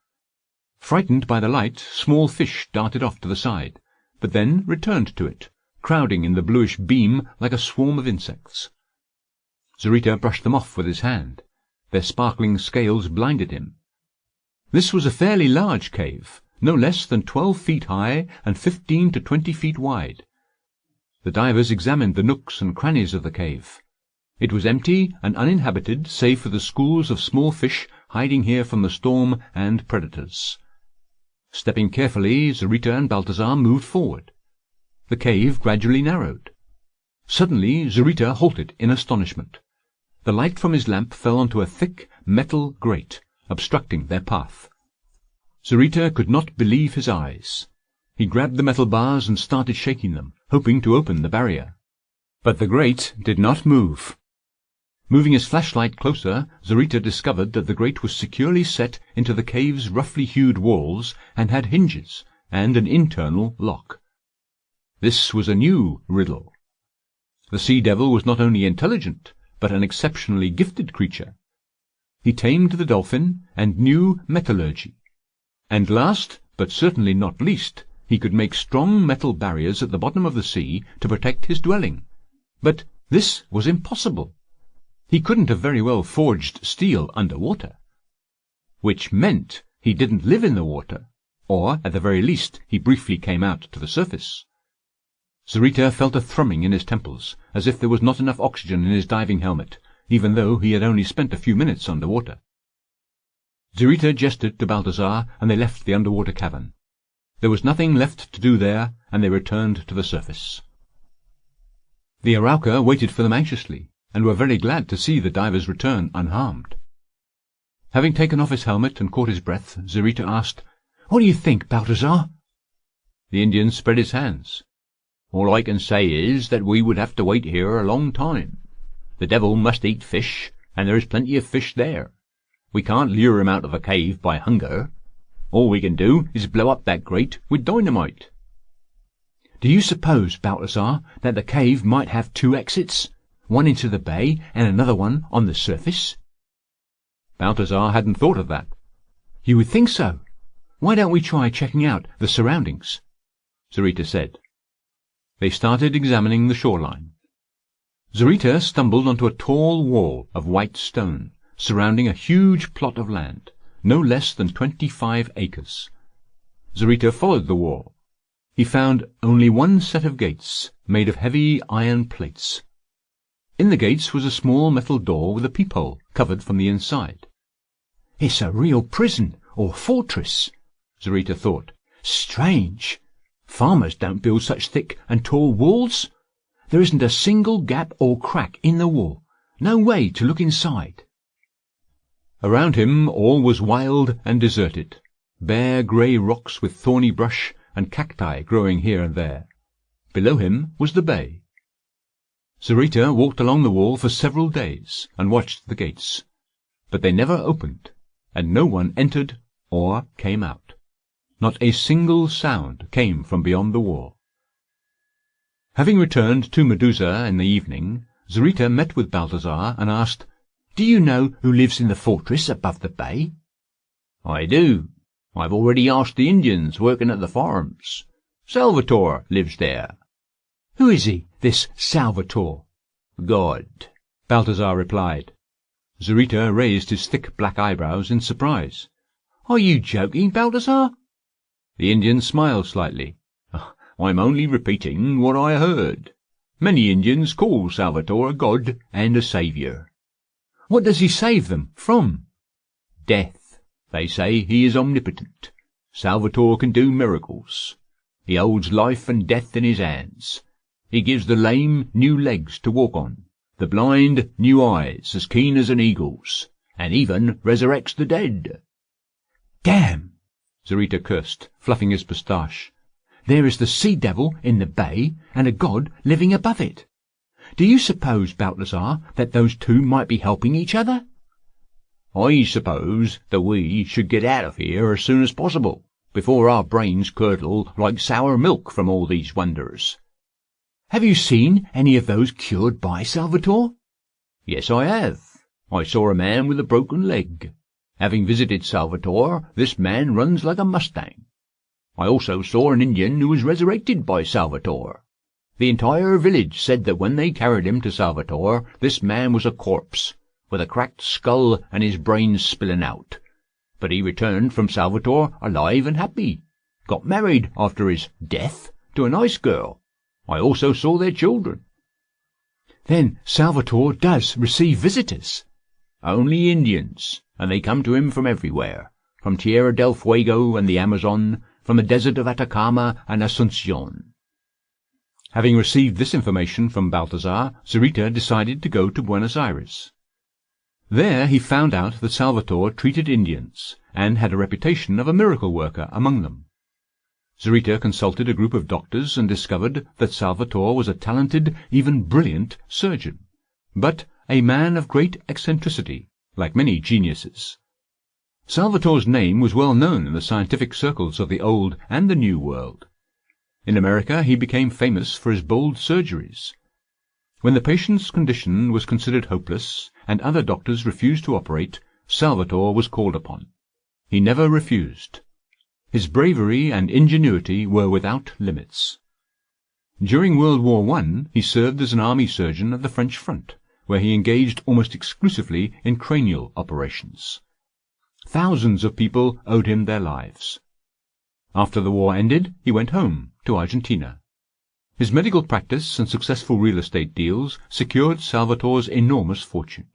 Frightened by the light, small fish darted off to the side, but then returned to it, crowding in the bluish beam like a swarm of insects. Zarita brushed them off with his hand. Their sparkling scales blinded him. This was a fairly large cave, no less than 12 feet high and 15 to 20 feet wide. The divers examined the nooks and crannies of the cave. It was empty and uninhabited save for the schools of small fish hiding here from the storm and predators. Stepping carefully, Zarita and Balthazar moved forward. The cave gradually narrowed. Suddenly Zarita halted in astonishment. The light from his lamp fell onto a thick metal grate, obstructing their path. Zarita could not believe his eyes. He grabbed the metal bars and started shaking them, hoping to open the barrier. But the grate did not move. Moving his flashlight closer, Zarita discovered that the grate was securely set into the cave's roughly hewed walls and had hinges and an internal lock. This was a new riddle. The sea devil was not only intelligent, but an exceptionally gifted creature. He tamed the dolphin and knew metallurgy. And last, but certainly not least, he could make strong metal barriers at the bottom of the sea to protect his dwelling. But this was impossible. He couldn't have very well forged steel underwater. Which meant he didn't live in the water, or, at the very least, he briefly came out to the surface. Zarita felt a thrumming in his temples, as if there was not enough oxygen in his diving helmet, even though he had only spent a few minutes underwater. Zarita gestured to Balthazar, and they left the underwater cavern. There was nothing left to do there, and they returned to the surface. The Arauca waited for them anxiously, and were very glad to see the divers return unharmed. Having taken off his helmet and caught his breath, Zarita asked, "What do you think, Balthazar?" The Indian spread his hands. "All I can say is that we would have to wait here a long time. The devil must eat fish, and there is plenty of fish there. We can't lure him out of a cave by hunger. All we can do is blow up that grate with dynamite." "Do you suppose, Balthazar, that the cave might have 2 exits? One into the bay and another one on the surface?" Balthazar hadn't thought of that. "You would think so. Why don't we try checking out the surroundings?" Zarita said. They started examining the shoreline. Zarita stumbled onto a tall wall of white stone, surrounding a huge plot of land, no less than 25 acres. Zarita followed the wall. He found only one set of gates, made of heavy iron plates. In the gates was a small metal door with a peephole covered from the inside. "It's a real prison or fortress," Zarita thought. "Strange. Farmers don't build such thick and tall walls. There isn't a single gap or crack in the wall. No way to look inside." Around him all was wild and deserted, bare grey rocks with thorny brush and cacti growing here and there. Below him was the bay. Zarita walked along the wall for several days and watched the gates, but they never opened, and no one entered or came out. Not a single sound came from beyond the wall. Having returned to Medusa in the evening, Zarita met with Balthazar and asked, "Do you know who lives in the fortress above the bay?" "I do. I've already asked the Indians working at the farms. Salvatore lives there." "Who is he, this Salvatore?" "God," Balthazar replied. Zarita raised his thick black eyebrows in surprise. "Are you joking, Balthazar?" The Indian smiled slightly. "I'm only repeating what I heard. Many Indians call Salvatore a god and a saviour." "What does he save them from?" "Death. They say he is omnipotent. Salvatore can do miracles. He holds life and death in his hands. He gives the lame new legs to walk on, the blind new eyes as keen as an eagle's, and even resurrects the dead." "Damn!" Zarita cursed, fluffing his moustache. "There is the sea devil in the bay, and a god living above it. Do you suppose, Balthazar, that those two might be helping each other?" "I suppose that we should get out of here as soon as possible, before our brains curdle like sour milk from all these wonders." "Have you seen any of those cured by Salvatore?" "Yes, I have. I saw a man with a broken leg. Having visited Salvatore, this man runs like a mustang. I also saw an Indian who was resurrected by Salvatore. The entire village said that when they carried him to Salvatore, this man was a corpse, with a cracked skull and his brains spilling out. But he returned from Salvatore alive and happy, got married after his death to a nice girl. I also saw their children." "Then Salvatore does receive visitors?" "Only Indians, and they come to him from everywhere, from Tierra del Fuego and the Amazon, from the desert of Atacama and Asuncion." Having received this information from Balthazar, Zarita decided to go to Buenos Aires. There he found out that Salvatore treated Indians, and had a reputation of a miracle worker among them. Zarita consulted a group of doctors and discovered that Salvatore was a talented, even brilliant surgeon, but a man of great eccentricity, like many geniuses. Salvatore's name was well known in the scientific circles of the Old and the New World. In America he became famous for his bold surgeries. When the patient's condition was considered hopeless, and other doctors refused to operate, Salvatore was called upon. He never refused. His bravery and ingenuity were without limits. During World War I, he served as an army surgeon at the French front, where he engaged almost exclusively in cranial operations. Thousands of people owed him their lives. After the war ended, he went home to Argentina. His medical practice and successful real estate deals secured Salvatore's enormous fortune.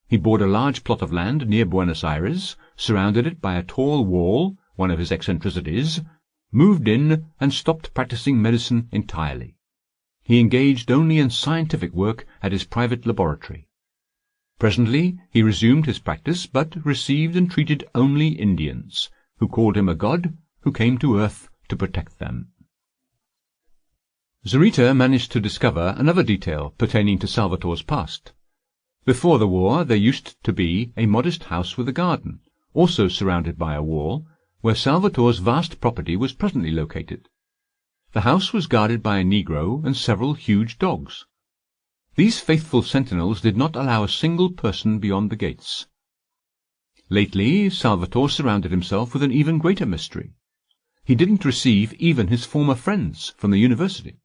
He bought a large plot of land near Buenos Aires, surrounded it by a tall wall, one of his eccentricities, moved in, and stopped practicing medicine entirely. He engaged only in scientific work at his private laboratory. Presently he resumed his practice, but received and treated only Indians, who called him a god who came to earth to protect them. Zarita managed to discover another detail pertaining to Salvatore's past. Before the war there used to be a modest house with a garden, also surrounded by a wall, where Salvatore's vast property was presently located. The house was guarded by a Negro and several huge dogs. These faithful sentinels did not allow a single person beyond the gates. Lately, Salvatore surrounded himself with an even greater mystery. He didn't receive even his former friends from the university.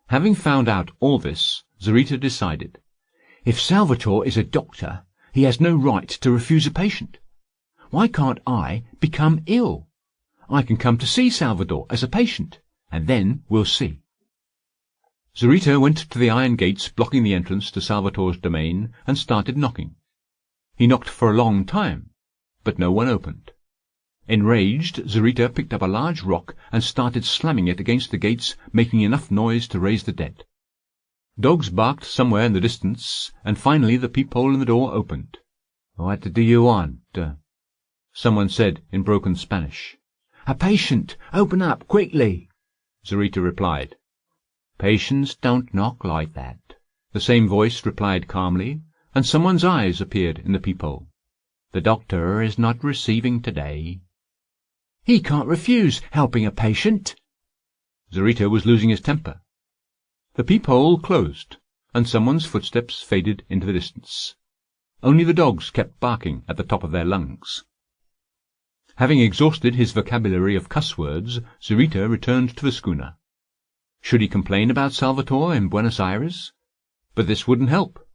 Having found out all this, Zarita decided, if Salvatore is a doctor, he has no right to refuse a patient. Why can't I become ill? I can come to see Salvatore as a patient, and then we'll see. Zarita went to the iron gates blocking the entrance to Salvatore's domain and started knocking. He knocked for a long time, but no one opened. Enraged, Zarita picked up a large rock and started slamming it against the gates, making enough noise to raise the dead. Dogs barked somewhere in the distance, and finally the peephole in the door opened. "What do you want?" someone said in broken Spanish. "A patient! Open up, quickly!" Zarita replied. "Patients don't knock like that," the same voice replied calmly, and someone's eyes appeared in the peephole. "The doctor is not receiving today." He can't refuse helping a patient." Zarita was losing his temper. The peephole closed, and someone's footsteps faded into the distance. Only the dogs kept barking at the top of their lungs. Having exhausted his vocabulary of cuss-words, Zarita returned to the schooner. Should he complain about Salvatore in Buenos Aires? But this wouldn't help.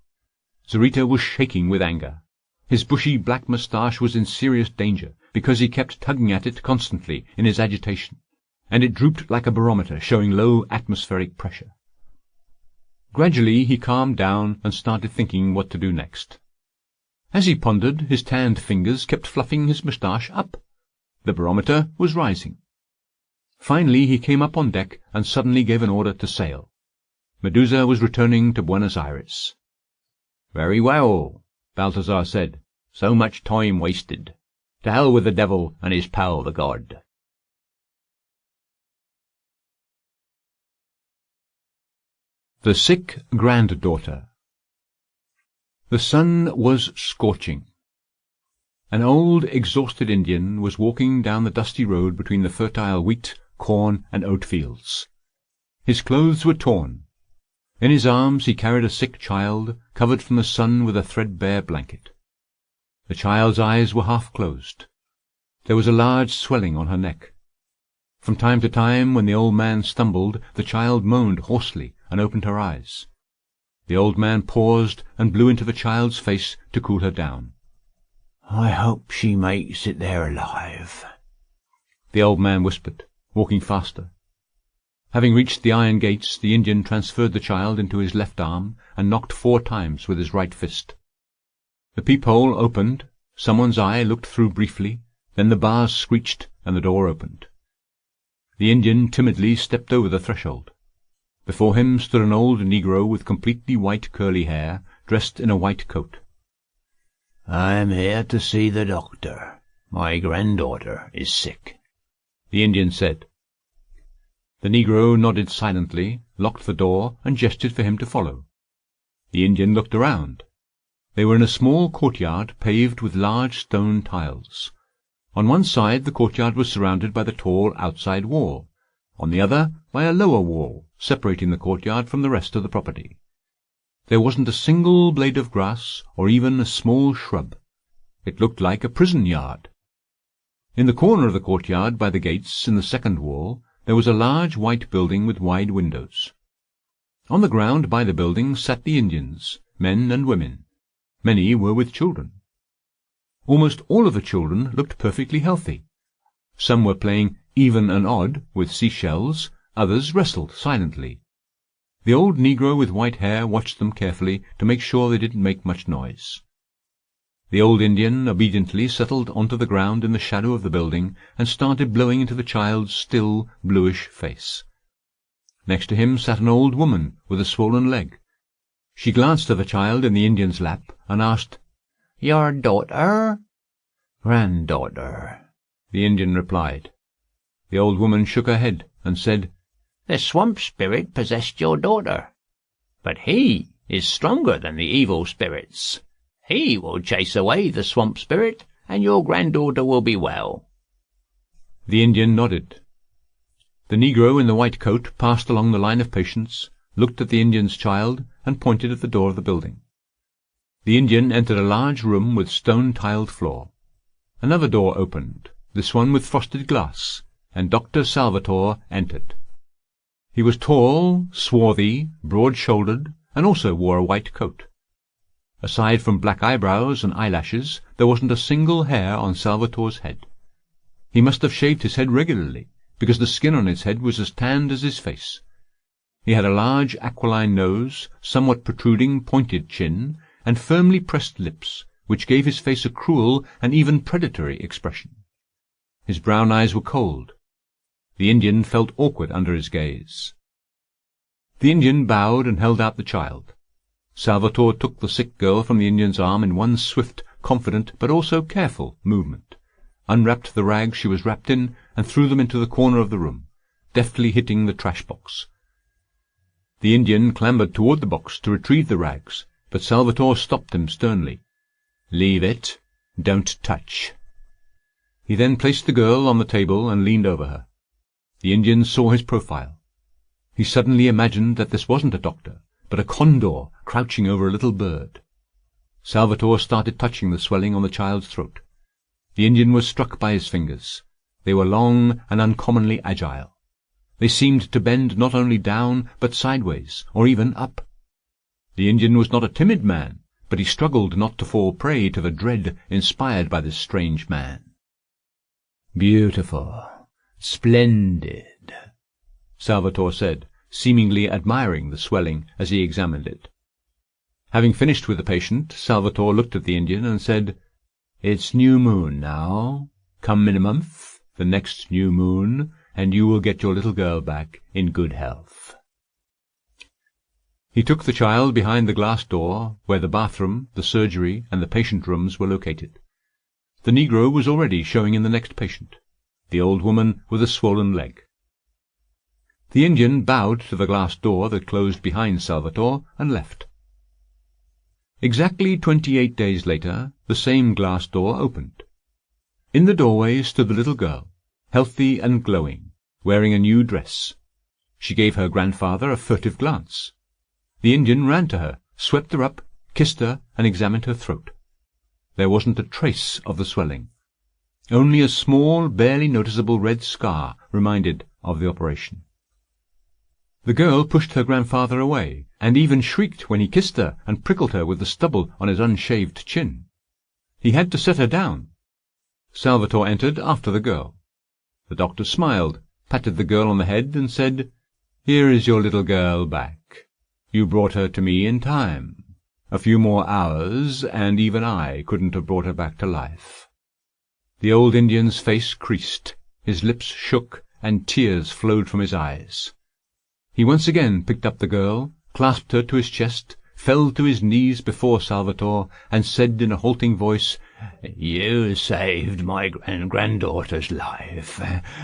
Zarita was shaking with anger. His bushy black moustache was in serious danger, because he kept tugging at it constantly in his agitation, and it drooped like a barometer showing low atmospheric pressure. Gradually he calmed down and started thinking what to do next. As he pondered, his tanned fingers kept fluffing his moustache up. The barometer was rising. Finally he came up on deck and suddenly gave an order to sail. Medusa was returning to Buenos Aires. "Very well," Balthazar said. "So much time wasted. To hell with the devil and his pal the god." The sick granddaughter. The sun was scorching. An old, exhausted Indian was walking down the dusty road between the fertile wheat, corn, and oat fields. His clothes were torn. In his arms he carried a sick child, covered from the sun with a threadbare blanket. The child's eyes were half closed. There was a large swelling on her neck. From time to time, when the old man stumbled, the child moaned hoarsely and opened her eyes. The old man paused and blew into the child's face to cool her down. "I hope she makes it there alive," the old man whispered, walking faster. Having reached the iron gates, the Indian transferred the child into his left arm and knocked 4 times with his right fist. The peephole opened, someone's eye looked through briefly, then the bars screeched and the door opened. The Indian timidly stepped over the threshold. Before him stood an old negro with completely white curly hair, dressed in a white coat. "I am here to see the doctor. My granddaughter is sick," the Indian said. The negro nodded silently, locked the door, and gestured for him to follow. The Indian looked around. They were in a small courtyard paved with large stone tiles. On one side the courtyard was surrounded by the tall outside wall, on the other by a lower wall, separating the courtyard from the rest of the property. There wasn't a single blade of grass, or even a small shrub. It looked like a prison yard. In the corner of the courtyard, by the gates in the second wall, there was a large white building with wide windows. On the ground by the building sat the Indians, men and women. Many were with children. Almost all of the children looked perfectly healthy. Some were playing even and odd with seashells, others wrestled silently. The old negro with white hair watched them carefully to make sure they didn't make much noise. The old Indian obediently settled onto the ground in the shadow of the building and started blowing into the child's still, bluish face. Next to him sat an old woman with a swollen leg. She glanced at the child in the Indian's lap and asked, "Your daughter?" "Granddaughter," the Indian replied. The old woman shook her head and said, "The swamp spirit possessed your daughter, but he is stronger than the evil spirits. He will chase away the swamp spirit, and your granddaughter will be well." The Indian nodded. The negro in the white coat passed along the line of patients, looked at the Indian's child, and pointed at the door of the building. The Indian entered a large room with stone-tiled floor. Another door opened, this one with frosted glass, and Dr. Salvatore entered. He was tall, swarthy, broad-shouldered, and also wore a white coat. Aside from black eyebrows and eyelashes, there wasn't a single hair on Salvatore's head. He must have shaved his head regularly, because the skin on his head was as tanned as his face. He had a large aquiline nose, somewhat protruding pointed chin, and firmly pressed lips, which gave his face a cruel and even predatory expression. His brown eyes were cold. The Indian felt awkward under his gaze. The Indian bowed and held out the child. Salvatore took the sick girl from the Indian's arm in one swift, confident, but also careful movement, unwrapped the rags she was wrapped in, and threw them into the corner of the room, deftly hitting the trash box. The Indian clambered toward the box to retrieve the rags, but Salvatore stopped him sternly. "Leave it. Don't touch." He then placed the girl on the table and leaned over her. The Indian saw his profile. He suddenly imagined that this wasn't a doctor, but a condor crouching over a little bird. Salvatore started touching the swelling on the child's throat. The Indian was struck by his fingers. They were long and uncommonly agile. They seemed to bend not only down, but sideways, or even up. The Indian was not a timid man, but he struggled not to fall prey to the dread inspired by this strange man. "Beautiful, splendid," Salvatore said, seemingly admiring the swelling as he examined it. Having finished with the patient, Salvatore looked at the Indian and said, "It's new moon now. Come in a month, the next new moon, and you will get your little girl back in good health." He took the child behind the glass door, where the bathroom, the surgery, and the patient rooms were located. The Negro was already showing in the next patient, the old woman with a swollen leg. The Indian bowed to the glass door that closed behind Salvatore and left. Exactly 28 days later, the same glass door opened. In the doorway stood the little girl, healthy and glowing, wearing a new dress. She gave her grandfather a furtive glance. The Indian ran to her, swept her up, kissed her, and examined her throat. There wasn't a trace of the swelling. Only a small, barely noticeable red scar reminded of the operation. The girl pushed her grandfather away, and even shrieked when he kissed her and prickled her with the stubble on his unshaved chin. He had to set her down. Salvatore entered after the girl. The doctor smiled, patted the girl on the head, and said, "Here is your little girl back. You brought her to me in time. A few more hours, and even I couldn't have brought her back to life." The old Indian's face creased, his lips shook, and tears flowed from his eyes. He once again picked up the girl, clasped her to his chest, fell to his knees before Salvatore, and said in a halting voice, "You saved my granddaughter's life.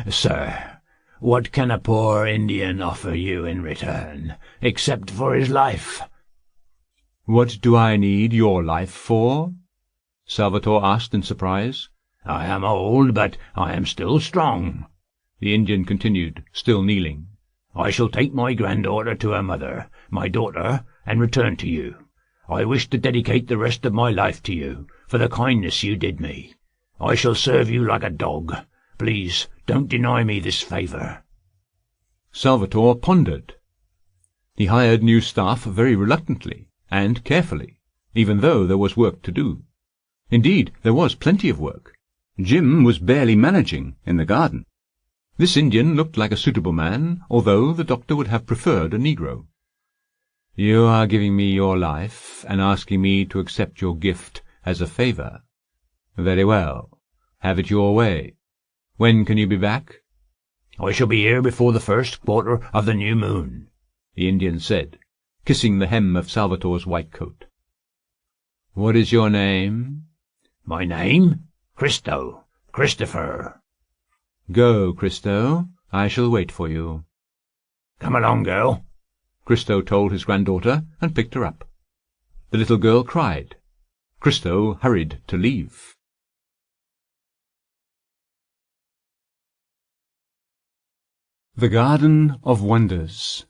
Sir, what can a poor Indian offer you in return, except for his life?" "What do I need your life for?" Salvatore asked in surprise. "I am old, but I am still strong," the Indian continued, still kneeling. "I shall take my granddaughter to her mother, my daughter, and return to you. I wish to dedicate the rest of my life to you, for the kindness you did me. I shall serve you like a dog. Please, don't deny me this favour." Salvatore pondered. He hired new staff very reluctantly and carefully, even though there was work to do. Indeed, there was plenty of work. Jim was barely managing in the garden. This Indian looked like a suitable man, although the doctor would have preferred a Negro. "You are giving me your life and asking me to accept your gift as a favour. Very well. Have it your way. When can you be back?" "I shall be here before the first quarter of the new moon," the Indian said, kissing the hem of Salvatore's white coat. "What is your name?" "My name? Christopher." "Go, Christo. I shall wait for you." "Come along, girl," Christo told his granddaughter, and picked her up. The little girl cried. Christo hurried to leave. The Garden of Wonders.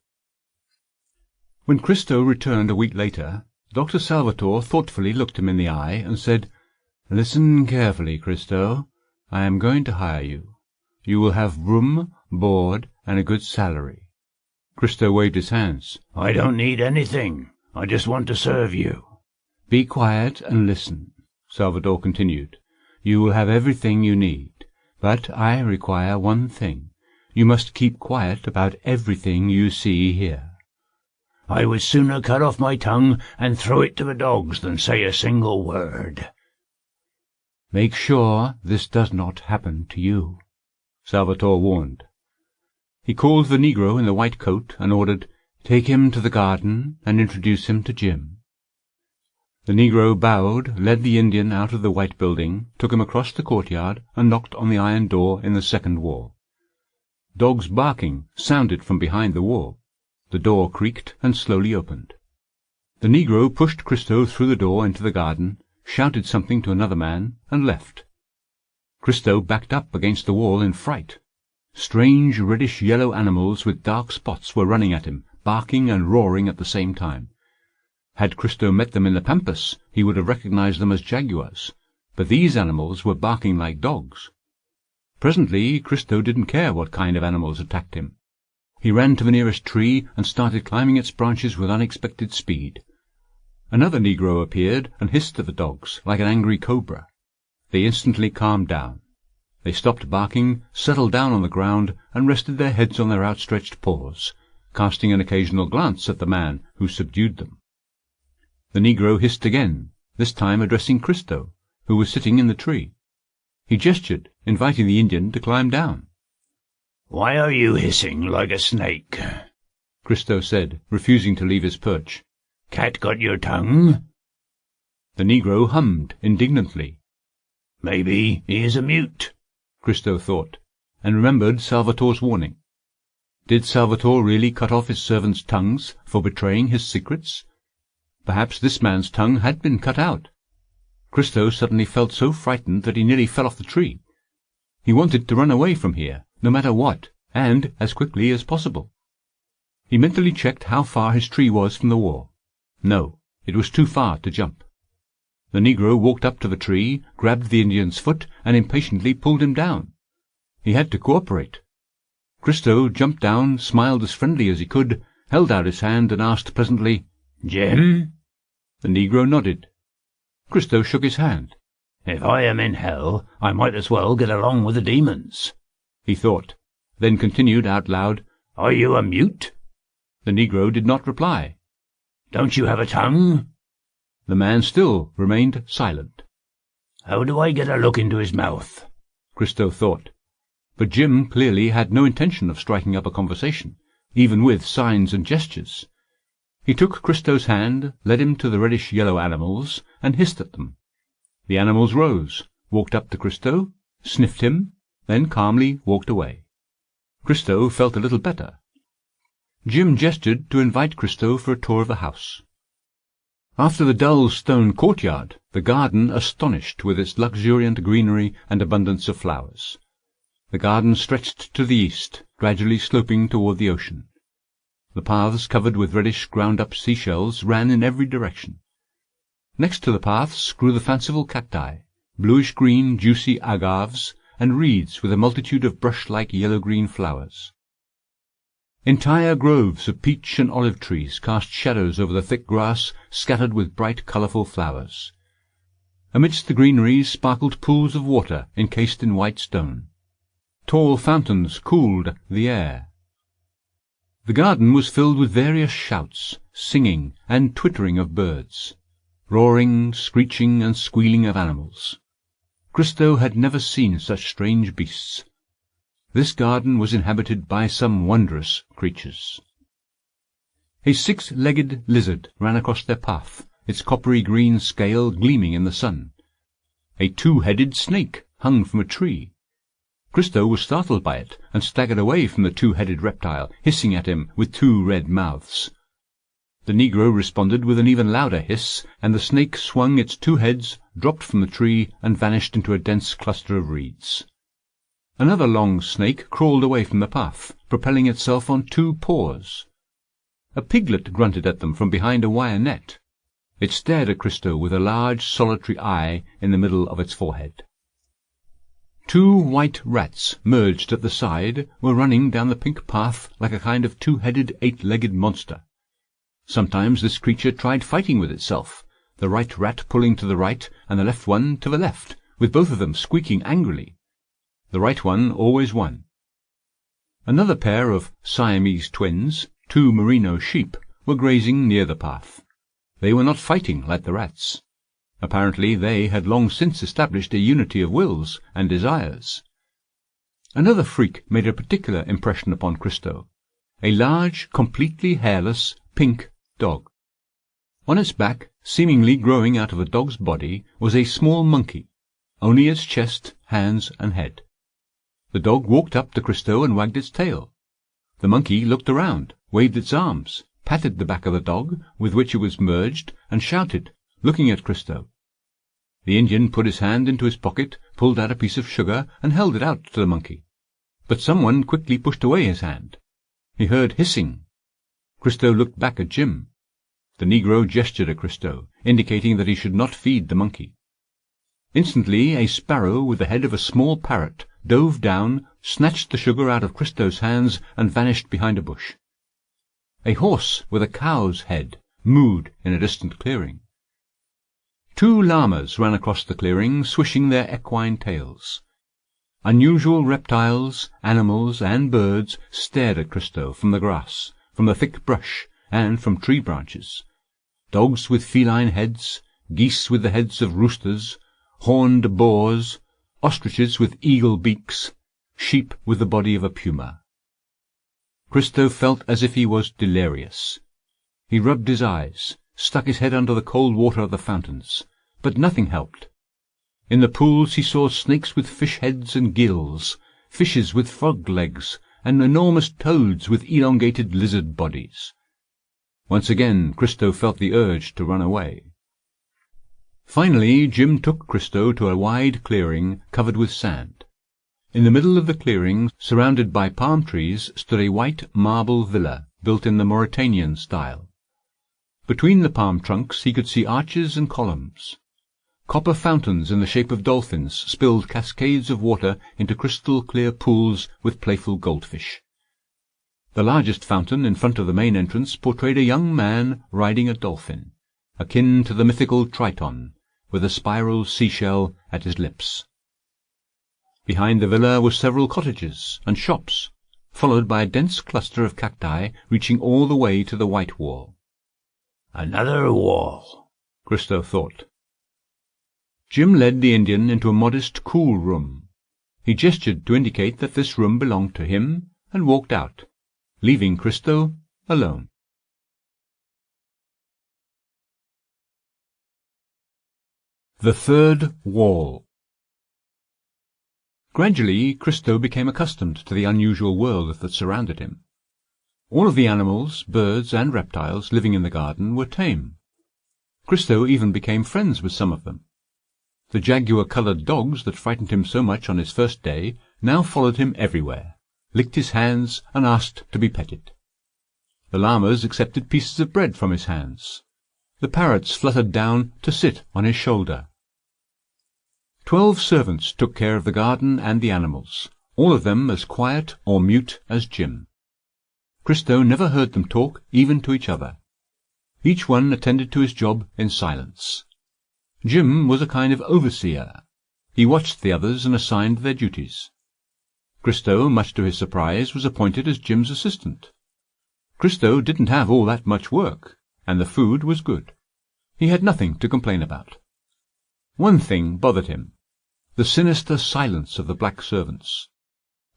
When Christo returned a week later, Dr. Salvatore thoughtfully looked him in the eye and said, "Listen carefully, Christo. I am going to hire you. You will have room, board, and a good salary." Christo waved his hands. "I don't need anything. I just want to serve you." "Be quiet and listen," Salvatore continued. "You will have everything you need, but I require one thing. You must keep quiet about everything you see here." "I would sooner cut off my tongue and throw it to the dogs than say a single word." "Make sure this does not happen to you," Salvatore warned. He called the Negro in the white coat and ordered, "Take him to the garden and introduce him to Jim." The Negro bowed, led the Indian out of the white building, took him across the courtyard, and knocked on the iron door in the second wall. Dogs barking sounded from behind the wall. The door creaked and slowly opened. The Negro pushed Christo through the door into the garden, shouted something to another man, and left. Christo backed up against the wall in fright. Strange reddish-yellow animals with dark spots were running at him, barking and roaring at the same time. Had Christo met them in the pampas, he would have recognized them as jaguars, but these animals were barking like dogs. Presently Christo didn't care what kind of animals attacked him. He ran to the nearest tree and started climbing its branches with unexpected speed. Another negro appeared and hissed at the dogs like an angry cobra. They instantly calmed down. They stopped barking, settled down on the ground, and rested their heads on their outstretched paws, casting an occasional glance at the man who subdued them. The negro hissed again, this time addressing Christo, who was sitting in the tree. He gestured, inviting the Indian to climb down. "Why are you hissing like a snake?" Christo said, refusing to leave his perch. "Cat got your tongue?" The negro hummed indignantly. "Maybe he is a mute," Christo thought, and remembered Salvatore's warning. Did Salvatore really cut off his servants' tongues for betraying his secrets? Perhaps this man's tongue had been cut out. Christo suddenly felt so frightened that he nearly fell off the tree. He wanted to run away from here, no matter what, and as quickly as possible. He mentally checked how far his tree was from the wall. No, it was too far to jump. The negro walked up to the tree, grabbed the Indian's foot, and impatiently pulled him down. He had to cooperate. Christo jumped down, smiled as friendly as he could, held out his hand, and asked pleasantly, "Jim?" The negro nodded. Christo shook his hand. "If I am in hell, I might as well get along with the demons," he thought, then continued out loud, "Are you a mute?" The negro did not reply. "Don't you have a tongue?" The man still remained silent. "How do I get a look into his mouth?" Christo thought. But Jim clearly had no intention of striking up a conversation, even with signs and gestures. He took Christo's hand, led him to the reddish-yellow animals, and hissed at them. The animals rose, walked up to Christo, sniffed him, then calmly walked away. Christo felt a little better. Jim gestured to invite Christo for a tour of the house. After the dull stone courtyard, the garden astonished with its luxuriant greenery and abundance of flowers. The garden stretched to the east, gradually sloping toward the ocean. The paths covered with reddish ground-up seashells ran in every direction. Next to the paths grew the fanciful cacti, bluish-green juicy agaves, and reeds with a multitude of brush-like yellow-green flowers. Entire groves of peach and olive trees cast shadows over the thick grass scattered with bright, colourful flowers. Amidst the greeneries sparkled pools of water encased in white stone. Tall fountains cooled the air. The garden was filled with various shouts, singing, and twittering of birds, roaring, screeching, and squealing of animals. Christo had never seen such strange beasts. This garden was inhabited by some wondrous creatures. A 6-legged lizard ran across their path, its coppery green scale gleaming in the sun. A 2-headed snake hung from a tree. Christo was startled by it, and staggered away from the 2-headed reptile, hissing at him with 2 red mouths. The negro responded with an even louder hiss, and the snake swung its 2 heads, dropped from the tree, and vanished into a dense cluster of reeds. Another long snake crawled away from the path, propelling itself on 2 paws. A piglet grunted at them from behind a wire net. It stared at Christo with a large solitary eye in the middle of its forehead. 2 white rats, merged at the side, were running down the pink path like a kind of 2-headed, 8-legged monster. Sometimes this creature tried fighting with itself, the right rat pulling to the right and the left one to the left, with both of them squeaking angrily. The right one always won. Another pair of Siamese twins, 2 merino sheep, were grazing near the path. They were not fighting like the rats. Apparently they had long since established a unity of wills and desires. Another freak made a particular impression upon Christo, a large, completely hairless, pink dog. On its back, seemingly growing out of the dog's body, was a small monkey, only its chest, hands, and head. The dog walked up to Christo and wagged its tail. The monkey looked around, waved its arms, patted the back of the dog, with which it was merged, and shouted, looking at Christo. The Indian put his hand into his pocket, pulled out a piece of sugar, and held it out to the monkey. But someone quickly pushed away his hand. He heard hissing. Christo looked back at Jim. The Negro gestured at Christo, indicating that he should not feed the monkey. Instantly a sparrow with the head of a small parrot dove down, snatched the sugar out of Christo's hands, and vanished behind a bush. A horse with a cow's head mooed in a distant clearing. 2 llamas ran across the clearing, swishing their equine tails. Unusual reptiles, animals, and birds stared at Christo from the grass, from the thick brush, and from tree branches. Dogs with feline heads, geese with the heads of roosters, horned boars, ostriches with eagle beaks, sheep with the body of a puma. Christo felt as if he was delirious. He rubbed his eyes, stuck his head under the cold water of the fountains, but nothing helped. In the pools he saw snakes with fish heads and gills, fishes with frog legs, and enormous toads with elongated lizard bodies. Once again Christo felt the urge to run away. Finally Jim took Christo to a wide clearing covered with sand. In the middle of the clearing, surrounded by palm trees, stood a white marble villa built in the Mauritanian style. Between the palm trunks he could see arches and columns. Copper fountains in the shape of dolphins spilled cascades of water into crystal-clear pools with playful goldfish. The largest fountain in front of the main entrance portrayed a young man riding a dolphin, akin to the mythical Triton, with a spiral seashell at his lips. Behind the villa were several cottages and shops, followed by a dense cluster of cacti reaching all the way to the white wall. "Another wall," Christo thought. Jim led the Indian into a modest, cool room. He gestured to indicate that this room belonged to him, and walked out, leaving Christo alone. The Third Wall. Gradually Christo became accustomed to the unusual world that surrounded him. All of the animals, birds, and reptiles living in the garden were tame. Christo even became friends with some of them. The jaguar-coloured dogs that frightened him so much on his first day now followed him everywhere, licked his hands, and asked to be petted. The llamas accepted pieces of bread from his hands. The parrots fluttered down to sit on his shoulder. 12 servants took care of the garden and the animals, all of them as quiet or mute as Jim. Christo never heard them talk, even to each other. Each one attended to his job in silence. Jim was a kind of overseer. He watched the others and assigned their duties. Christo, much to his surprise, was appointed as Jim's assistant. Christo didn't have all that much work, and the food was good. He had nothing to complain about. One thing bothered him: the sinister silence of the black servants.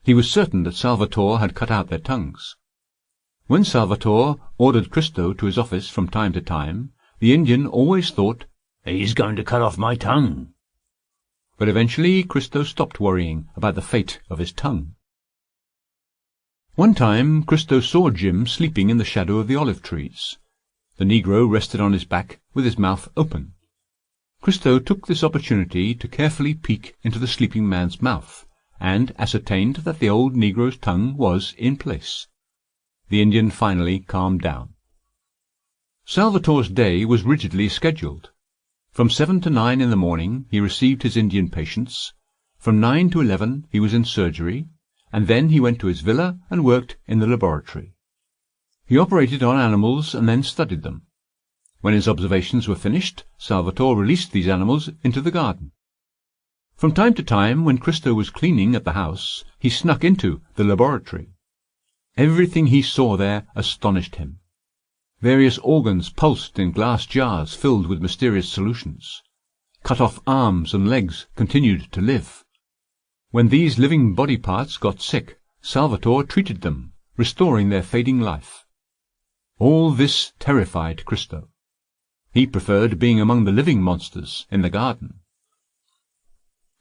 He was certain that Salvatore had cut out their tongues. When Salvatore ordered Christo to his office from time to time, the Indian always thought, "He's going to cut off my tongue." But eventually Christo stopped worrying about the fate of his tongue. One time Christo saw Jim sleeping in the shadow of the olive trees. The Negro rested on his back with his mouth open. Christo took this opportunity to carefully peek into the sleeping man's mouth, and ascertained that the old Negro's tongue was in place. The Indian finally calmed down. Salvatore's day was rigidly scheduled. From 7 to 9 in the morning he received his Indian patients. From 9 to 11 he was in surgery, and then he went to his villa and worked in the laboratory. He operated on animals and then studied them. When his observations were finished, Salvatore released these animals into the garden. From time to time, when Christo was cleaning at the house, he snuck into the laboratory. Everything he saw there astonished him. Various organs pulsed in glass jars filled with mysterious solutions. Cut-off arms and legs continued to live. When these living body parts got sick, Salvatore treated them, restoring their fading life. All this terrified Christo. He preferred being among the living monsters in the garden.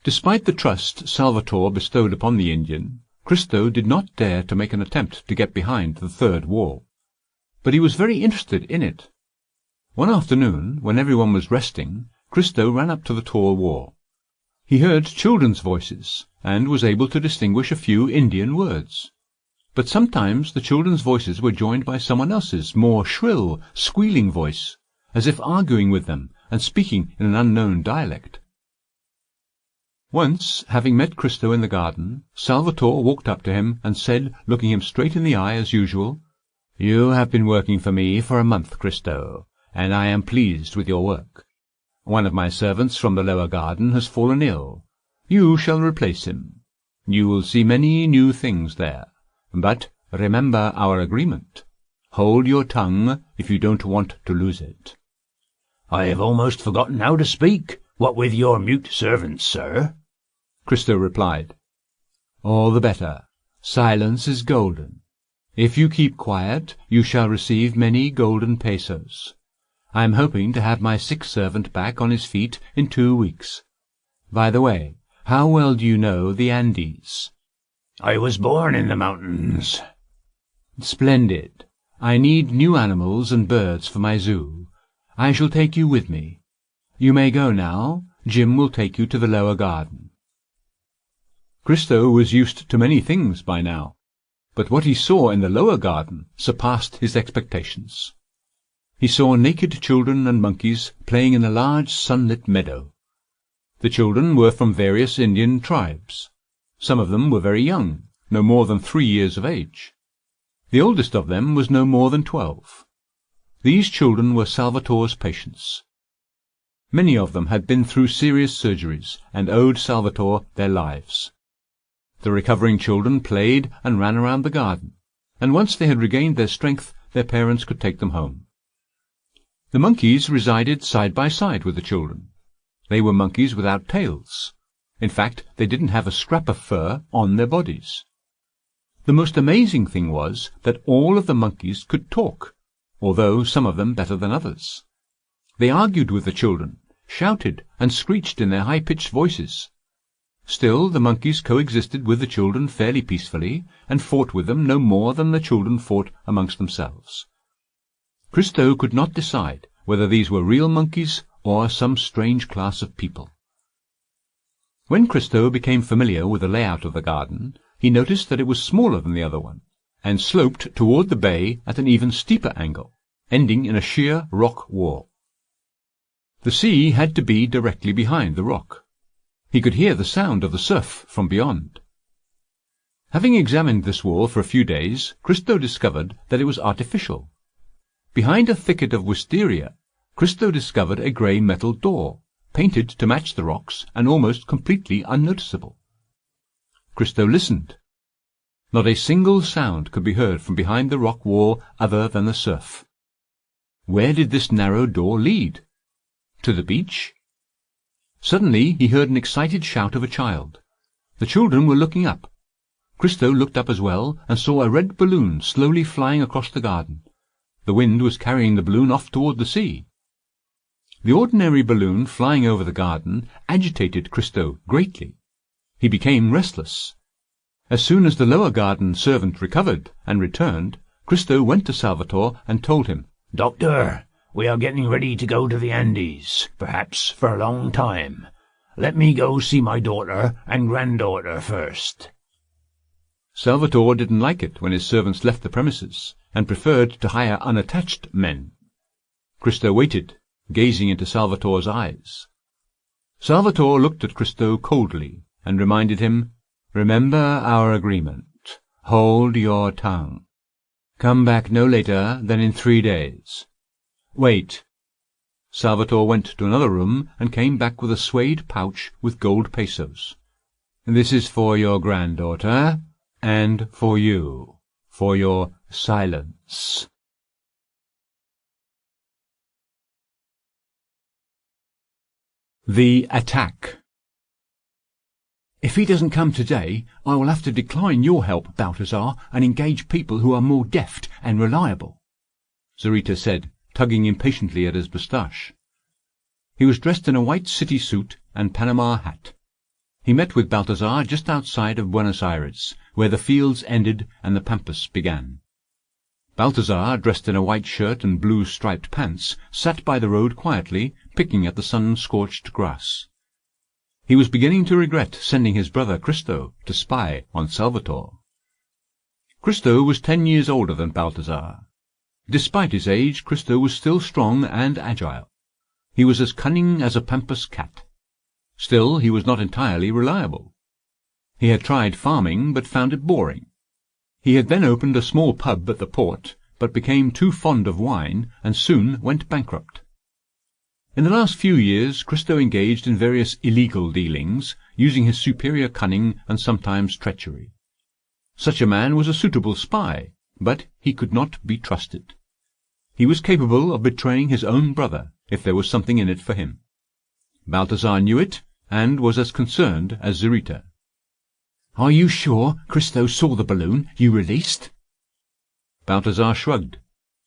Despite the trust Salvatore bestowed upon the Indian, Christo did not dare to make an attempt to get behind the third wall. But he was very interested in it. One afternoon, when everyone was resting, Christo ran up to the tall wall. He heard children's voices, and was able to distinguish a few Indian words. But sometimes the children's voices were joined by someone else's, more shrill, squealing voice, as if arguing with them and speaking in an unknown dialect. Once, having met Christo in the garden, Salvatore walked up to him and said, looking him straight in the eye as usual, "You have been working for me for a month, Christo, and I am pleased with your work. One of my servants from the lower garden has fallen ill. You shall replace him. You will see many new things there. But remember our agreement. Hold your tongue if you don't want to lose it." "I have almost forgotten how to speak, what with your mute servants, sir," Christo replied. "All the better. Silence is golden. If you keep quiet, you shall receive many golden pesos. I am hoping to have my sick servant back on his feet in 2 weeks. By the way, how well do you know the Andes?" "I was born in the mountains." "Splendid. I need new animals and birds for my zoo. I shall take you with me. You may go now. Jim will take you to the lower garden." Christo was used to many things by now, but what he saw in the lower garden surpassed his expectations. He saw naked children and monkeys playing in a large sunlit meadow. The children were from various Indian tribes. Some of them were very young, no more than 3 years of age. The oldest of them was no more than 12. These children were Salvatore's patients. Many of them had been through serious surgeries and owed Salvatore their lives. The recovering children played and ran around the garden, and once they had regained their strength, their parents could take them home. The monkeys resided side by side with the children. They were monkeys without tails. In fact, they didn't have a scrap of fur on their bodies. The most amazing thing was that all of the monkeys could talk, although some of them better than others. They argued with the children, shouted and screeched in their high-pitched voices. Still, the monkeys coexisted with the children fairly peacefully, and fought with them no more than the children fought amongst themselves. Christo could not decide whether these were real monkeys or some strange class of people. When Christo became familiar with the layout of the garden, he noticed that it was smaller than the other one, and sloped toward the bay at an even steeper angle, ending in a sheer rock wall. The sea had to be directly behind the rock. He could hear the sound of the surf from beyond. Having examined this wall for a few days, Christo discovered that it was artificial. Behind a thicket of wisteria, Christo discovered a grey metal door, painted to match the rocks and almost completely unnoticeable. Christo listened. Not a single sound could be heard from behind the rock wall other than the surf. Where did this narrow door lead? To the beach? Suddenly he heard an excited shout of a child. The children were looking up. Christo looked up as well and saw a red balloon slowly flying across the garden. The wind was carrying the balloon off toward the sea. The ordinary balloon flying over the garden agitated Christo greatly. He became restless. As soon as the lower garden servant recovered and returned, Christo went to Salvatore and told him, "Doctor, we are getting ready to go to the Andes, perhaps for a long time. Let me go see my daughter and granddaughter first." Salvatore didn't like it when his servants left the premises, and preferred to hire unattached men. Christo waited, gazing into Salvatore's eyes. Salvatore looked at Christo coldly, and reminded him, "Remember our agreement. Hold your tongue. Come back no later than in 3 days. Wait." Salvatore went to another room and came back with a suede pouch with gold pesos. "This is for your granddaughter, and for you, for your silence." The Attack. "If he doesn't come today, I will have to decline your help, Balthazar, and engage people who are more deft and reliable," Zarita said, tugging impatiently at his moustache. He was dressed in a white city suit and Panama hat. He met with Balthazar just outside of Buenos Aires, where the fields ended and the pampas began. Balthazar, dressed in a white shirt and blue striped pants, sat by the road quietly, picking at the sun-scorched grass. He was beginning to regret sending his brother Cristo to spy on Salvatore. Cristo was 10 years older than Balthasar. Despite his age, Cristo was still strong and agile. He was as cunning as a pampas cat. Still, he was not entirely reliable. He had tried farming, but found it boring. He had then opened a small pub at the port, but became too fond of wine and soon went bankrupt. In the last few years, Cristo engaged in various illegal dealings, using his superior cunning and sometimes treachery. Such a man was a suitable spy, but he could not be trusted. He was capable of betraying his own brother if there was something in it for him. Balthasar knew it, and was as concerned as Zurita. "Are you sure Cristo saw the balloon you released?" Balthasar shrugged.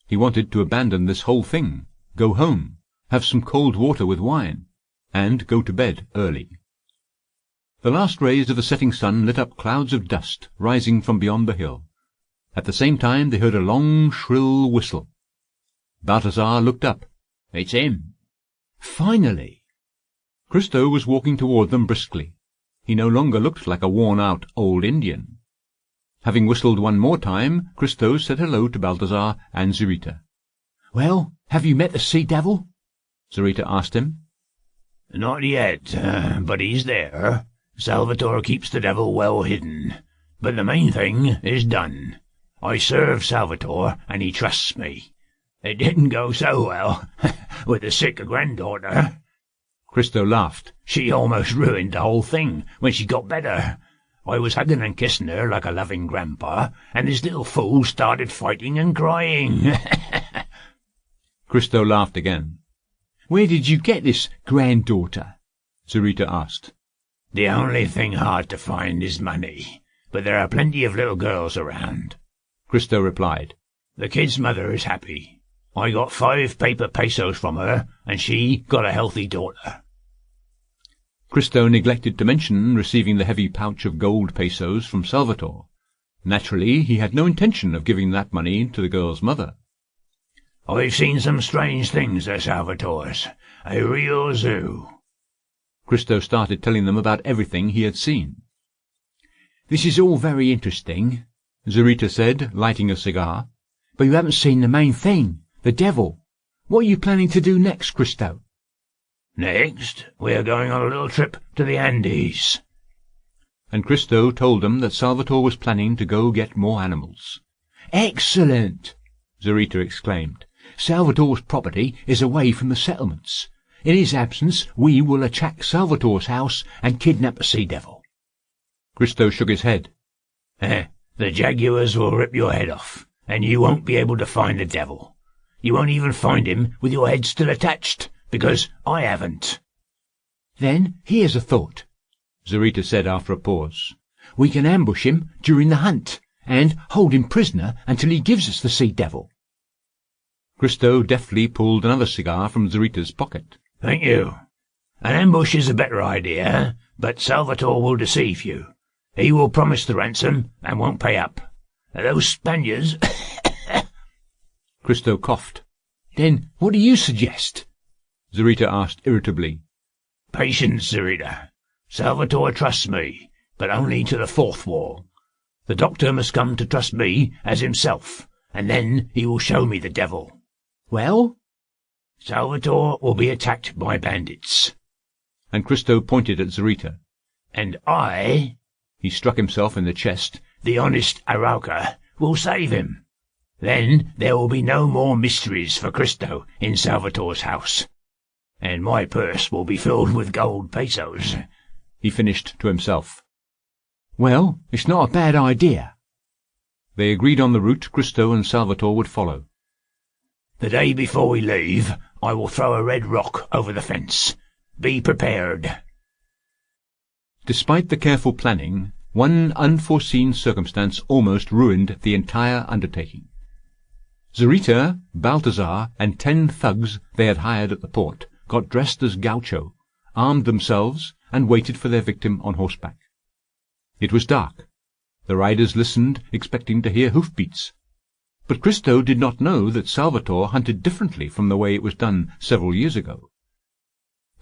He wanted to abandon this whole thing, go home, have some cold water with wine, and go to bed early. The last rays of the setting sun lit up clouds of dust rising from beyond the hill. At the same time they heard a long, shrill whistle. Balthasar looked up. "It's him." "Finally!" Cristo was walking toward them briskly. He no longer looked like a worn-out old Indian. Having whistled one more time, Cristo said hello to Balthasar and Zurita. "Well, have you met the sea-devil?" Zurita asked him. "Not yet, but he's there. Salvatore keeps the devil well hidden. But the main thing is done. I serve Salvatore, and he trusts me. It didn't go so well with the sick granddaughter." Cristo laughed. "She almost ruined the whole thing when she got better. I was hugging and kissing her like a loving grandpa, and this little fool started fighting and crying." Cristo laughed again. "Where did you get this granddaughter?" Zurita asked. "The only thing hard to find is money, but there are plenty of little girls around," Cristo replied. "The kid's mother is happy. I got 5 paper pesos from her, and she got a healthy daughter." Cristo neglected to mention receiving the heavy pouch of gold pesos from Salvatore. Naturally, he had no intention of giving that money to the girl's mother. "I've seen some strange things at Salvatore's. A real zoo." Cristo started telling them about everything he had seen. "This is all very interesting," Zurita said, lighting a cigar. "But you haven't seen the main thing, the devil. What are you planning to do next, Cristo?" "Next, we are going on a little trip to the Andes." And Cristo told them that Salvatore was planning to go get more animals. "Excellent!" Zurita exclaimed. "Salvatore's property is away from the settlements. In his absence, we will attack Salvatore's house and kidnap the sea-devil." Cristo shook his head. The jaguars will rip your head off, and you won't be able to find the devil. You won't even find him with your head still attached, because I haven't." "Then here's a thought," Zurita said after a pause. "We can ambush him during the hunt, and hold him prisoner until he gives us the sea-devil." Cristo deftly pulled another cigar from Zurita's pocket. "Thank you. An ambush is a better idea, but Salvatore will deceive you. He will promise the ransom and won't pay up. Those Spaniards—" Cristo coughed. "Then what do you suggest?" Zurita asked irritably. "Patience, Zurita. Salvatore trusts me, but only to the 4th wall. The doctor must come to trust me as himself, and then he will show me the devil." "Well?" "Salvatore will be attacked by bandits." And Cristo pointed at Zurita. "And I," he struck himself in the chest, "the honest Arauca, will save him. Then there will be no more mysteries for Cristo in Salvatore's house. And my purse will be filled with gold pesos," he finished to himself. "Well, it's not a bad idea." They agreed on the route Cristo and Salvatore would follow. "The day before we leave, I will throw a red rock over the fence. Be prepared." Despite the careful planning, one unforeseen circumstance almost ruined the entire undertaking. Zurita, Balthasar, and 10 thugs they had hired at the port got dressed as gaucho, armed themselves, and waited for their victim on horseback. It was dark. The riders listened, expecting to hear hoofbeats. But Cristo did not know that Salvatore hunted differently from the way it was done several years ago.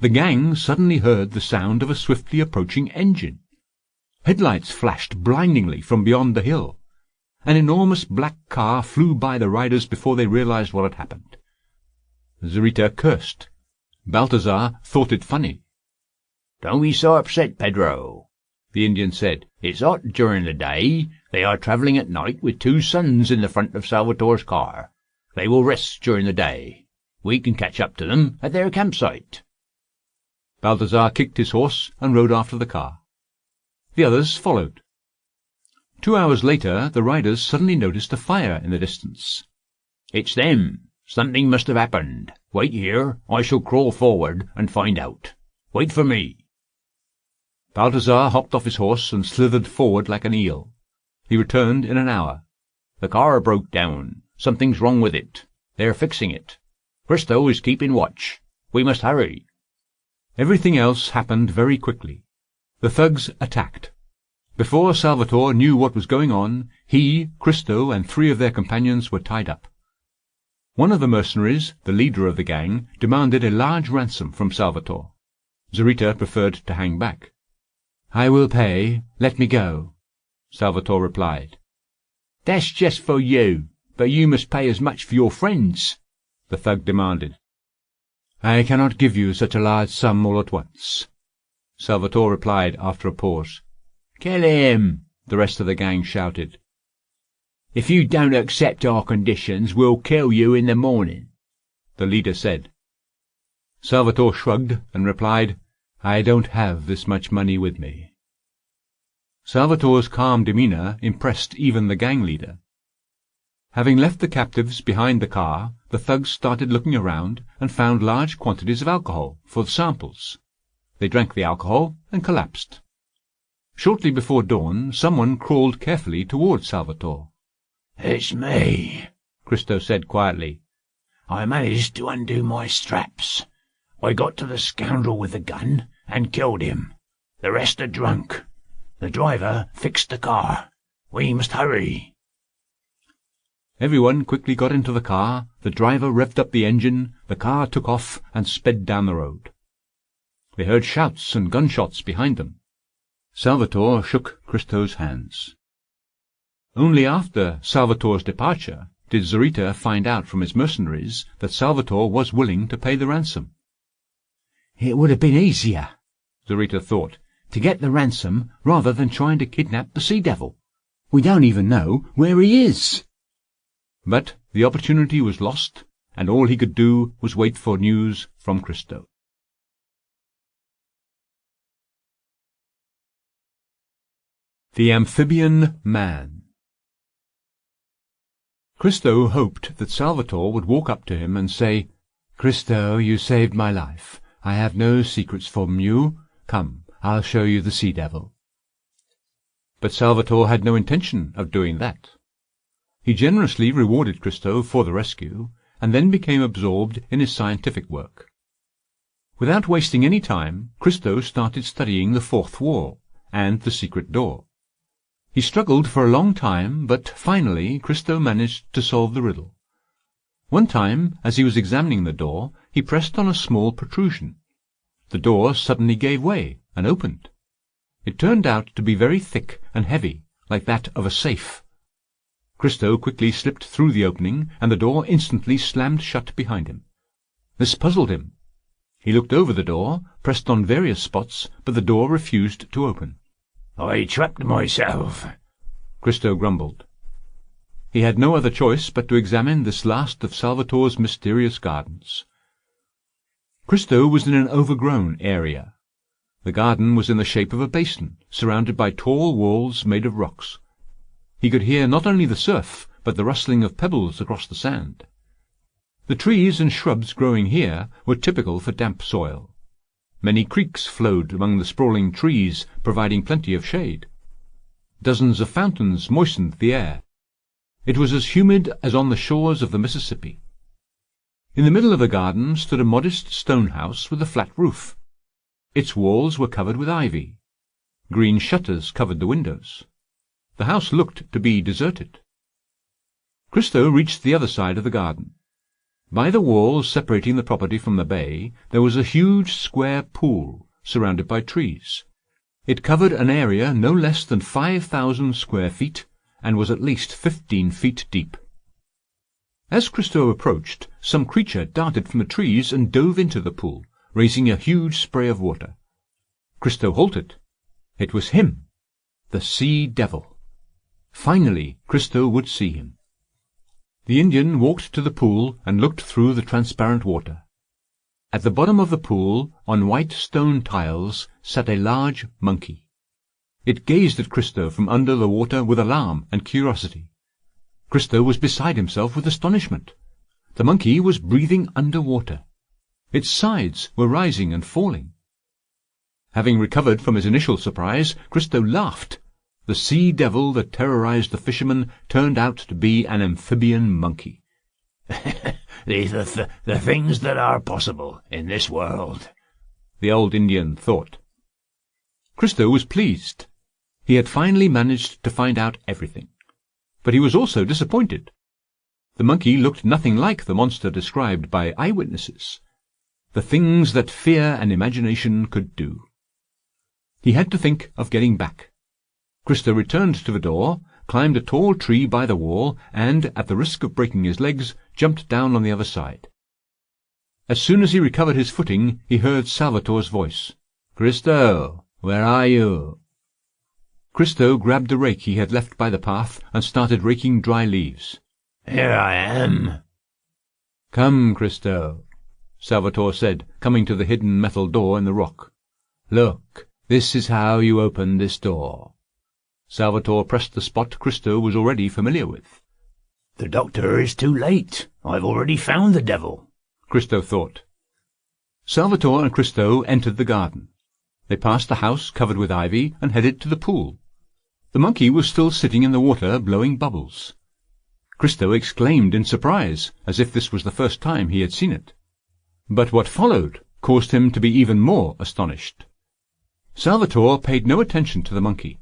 the gang suddenly heard the sound of a swiftly approaching engine. Headlights flashed blindingly from beyond the hill. An enormous black car flew by the riders before they realized what had happened. Zarita cursed. Balthazar thought it funny. "Don't be so upset, Pedro," the Indian said. "It's hot during the day. They are travelling at night with 2 suns in the front of Salvatore's car. They will rest during the day. We can catch up to them at their campsite." Balthazar kicked his horse and rode after the car. The others followed. 2 hours later, the riders suddenly noticed a fire in the distance. "It's them. Something must have happened. Wait here. I shall crawl forward and find out. Wait for me." Balthazar hopped off his horse and slithered forward like an eel. He returned in an hour. "The car broke down. Something's wrong with it. They're fixing it. Cristo is keeping watch. We must hurry." Everything else happened very quickly. The thugs attacked. Before Salvatore knew what was going on, he, Cristo, and 3 of their companions were tied up. One of the mercenaries, the leader of the gang, demanded a large ransom from Salvatore. Zarita preferred to hang back. "I will pay. Let me go," Salvatore replied. "That's just for you, but you must pay as much for your friends," the thug demanded. "I cannot give you such a large sum all at once," Salvatore replied after a pause. "Kill him!" the rest of the gang shouted. "If you don't accept our conditions, we'll kill you in the morning," the leader said. Salvatore shrugged and replied, "I don't have this much money with me." Salvatore's calm demeanour impressed even the gang leader. Having left the captives behind the car, the thugs started looking around and found large quantities of alcohol for the samples. They drank the alcohol and collapsed. Shortly before dawn, someone crawled carefully toward Salvatore. "It's me," Cristo said quietly. "I managed to undo my straps. I got to the scoundrel with the gun and killed him. The rest are drunk. The driver fixed the car. We must hurry." Everyone quickly got into the car, the driver revved up the engine, the car took off and sped down the road. They heard shouts and gunshots behind them. Salvatore shook Cristo's hands. Only after Salvatore's departure did Zarita find out from his mercenaries that Salvatore was willing to pay the ransom. "It would have been easier," Zarita thought, "to get the ransom rather than trying to kidnap the Sea Devil. We don't even know where he is." But the opportunity was lost, and all he could do was wait for news from Cristo. The Amphibian Man. Cristo hoped that Salvatore would walk up to him and say, "Cristo, you saved my life. I have no secrets from you. Come, I'll show you the Sea Devil." But Salvatore had no intention of doing that. He generously rewarded Cristo for the rescue, and then became absorbed in his scientific work. Without wasting any time, Cristo started studying the 4th wall and the secret door. He struggled for a long time, but finally Cristo managed to solve the riddle. One time, as he was examining the door, he pressed on a small protrusion. The door suddenly gave way and opened. It turned out to be very thick and heavy, like that of a safe. Cristo quickly slipped through the opening, and the door instantly slammed shut behind him. This puzzled him. He looked over the door, pressed on various spots, but the door refused to open. "I trapped myself," Cristo grumbled. He had no other choice but to examine this last of Salvatore's mysterious gardens. Cristo was in an overgrown area. The garden was in the shape of a basin, surrounded by tall walls made of rocks. He could hear not only the surf, but the rustling of pebbles across the sand. The trees and shrubs growing here were typical for damp soil. Many creeks flowed among the sprawling trees, providing plenty of shade. Dozens of fountains moistened the air. It was as humid as on the shores of the Mississippi. In the middle of the garden stood a modest stone house with a flat roof. Its walls were covered with ivy. Green shutters covered the windows. The house looked to be deserted. Cristo reached the other side of the garden. By the wall separating the property from the bay, there was a huge square pool, surrounded by trees. It covered an area no less than 5,000 square feet, and was at least 15 feet deep. As Christo approached, some creature darted from the trees and dove into the pool, raising a huge spray of water. Christo halted. It was him, the Sea Devil. Finally, Christo would see him. The Indian walked to the pool and looked through the transparent water. At the bottom of the pool, on white stone tiles, sat a large monkey. It gazed at Christo from under the water with alarm and curiosity. Christo was beside himself with astonishment. The monkey was breathing under water. Its sides were rising and falling. Having recovered from his initial surprise, Christo laughed. The sea devil that terrorized the fishermen turned out to be an amphibian monkey. These are the things that are possible in this world, the old Indian thought. Christo was pleased. He had finally managed to find out everything. But he was also disappointed. The monkey looked nothing like the monster described by eyewitnesses. The things that fear and imagination could do. He had to think of getting back. Christo returned to the door, climbed a tall tree by the wall, and, at the risk of breaking his legs, jumped down on the other side. As soon as he recovered his footing, he heard Salvatore's voice. "Christo, where are you?" Christo grabbed the rake he had left by the path and started raking dry leaves. "Here I am." "Come, Christo," Salvatore said, coming to the hidden metal door in the rock. "Look, this is how you open this door." Salvatore pressed the spot Christo was already familiar with. "The doctor is too late. I've already found the devil," Christo thought. Salvatore and Christo entered the garden. They passed the house covered with ivy and headed to the pool. The monkey was still sitting in the water, blowing bubbles. Christo exclaimed in surprise, as if this was the first time he had seen it. But what followed caused him to be even more astonished. Salvatore paid no attention to the monkey.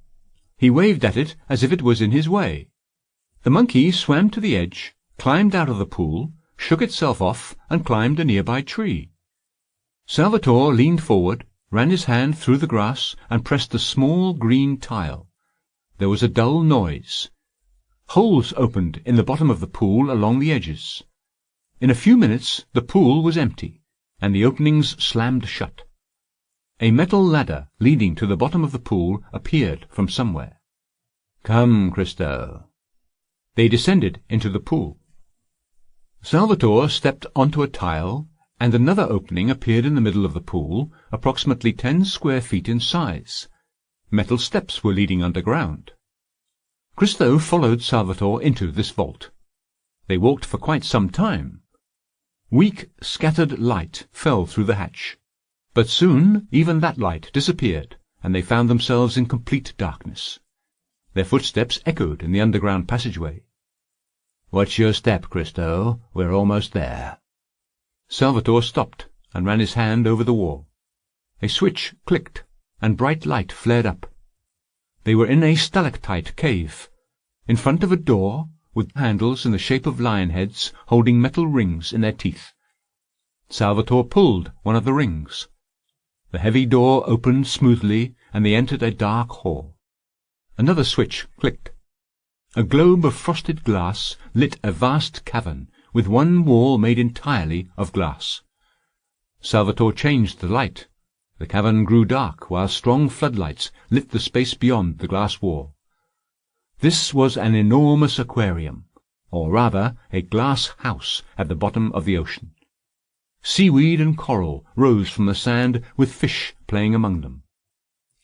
He waved at it as if it was in his way. The monkey swam to the edge, climbed out of the pool, shook itself off, and climbed a nearby tree. Salvatore leaned forward, ran his hand through the grass, and pressed the small green tile. There was a dull noise. Holes opened in the bottom of the pool along the edges. In a few minutes the pool was empty, and the openings slammed shut. A metal ladder leading to the bottom of the pool appeared from somewhere. "Come, Christo." They descended into the pool. Salvatore stepped onto a tile, and another opening appeared in the middle of the pool, approximately 10 square feet in size. Metal steps were leading underground. Christo followed Salvatore into this vault. They walked for quite some time. Weak, scattered light fell through the hatch. But soon even that light disappeared, and they found themselves in complete darkness. Their footsteps echoed in the underground passageway. "Watch your step, Christo. We're almost there." Salvatore stopped and ran his hand over the wall. A switch clicked, and bright light flared up. They were in a stalactite cave, in front of a door with handles in the shape of lion heads holding metal rings in their teeth. Salvatore pulled one of the rings. The heavy door opened smoothly, and they entered a dark hall. Another switch clicked. A globe of frosted glass lit a vast cavern, with one wall made entirely of glass. Salvatore changed the light. The cavern grew dark, while strong floodlights lit the space beyond the glass wall. This was an enormous aquarium, or rather a glass house at the bottom of the ocean. Seaweed and coral rose from the sand, with fish playing among them.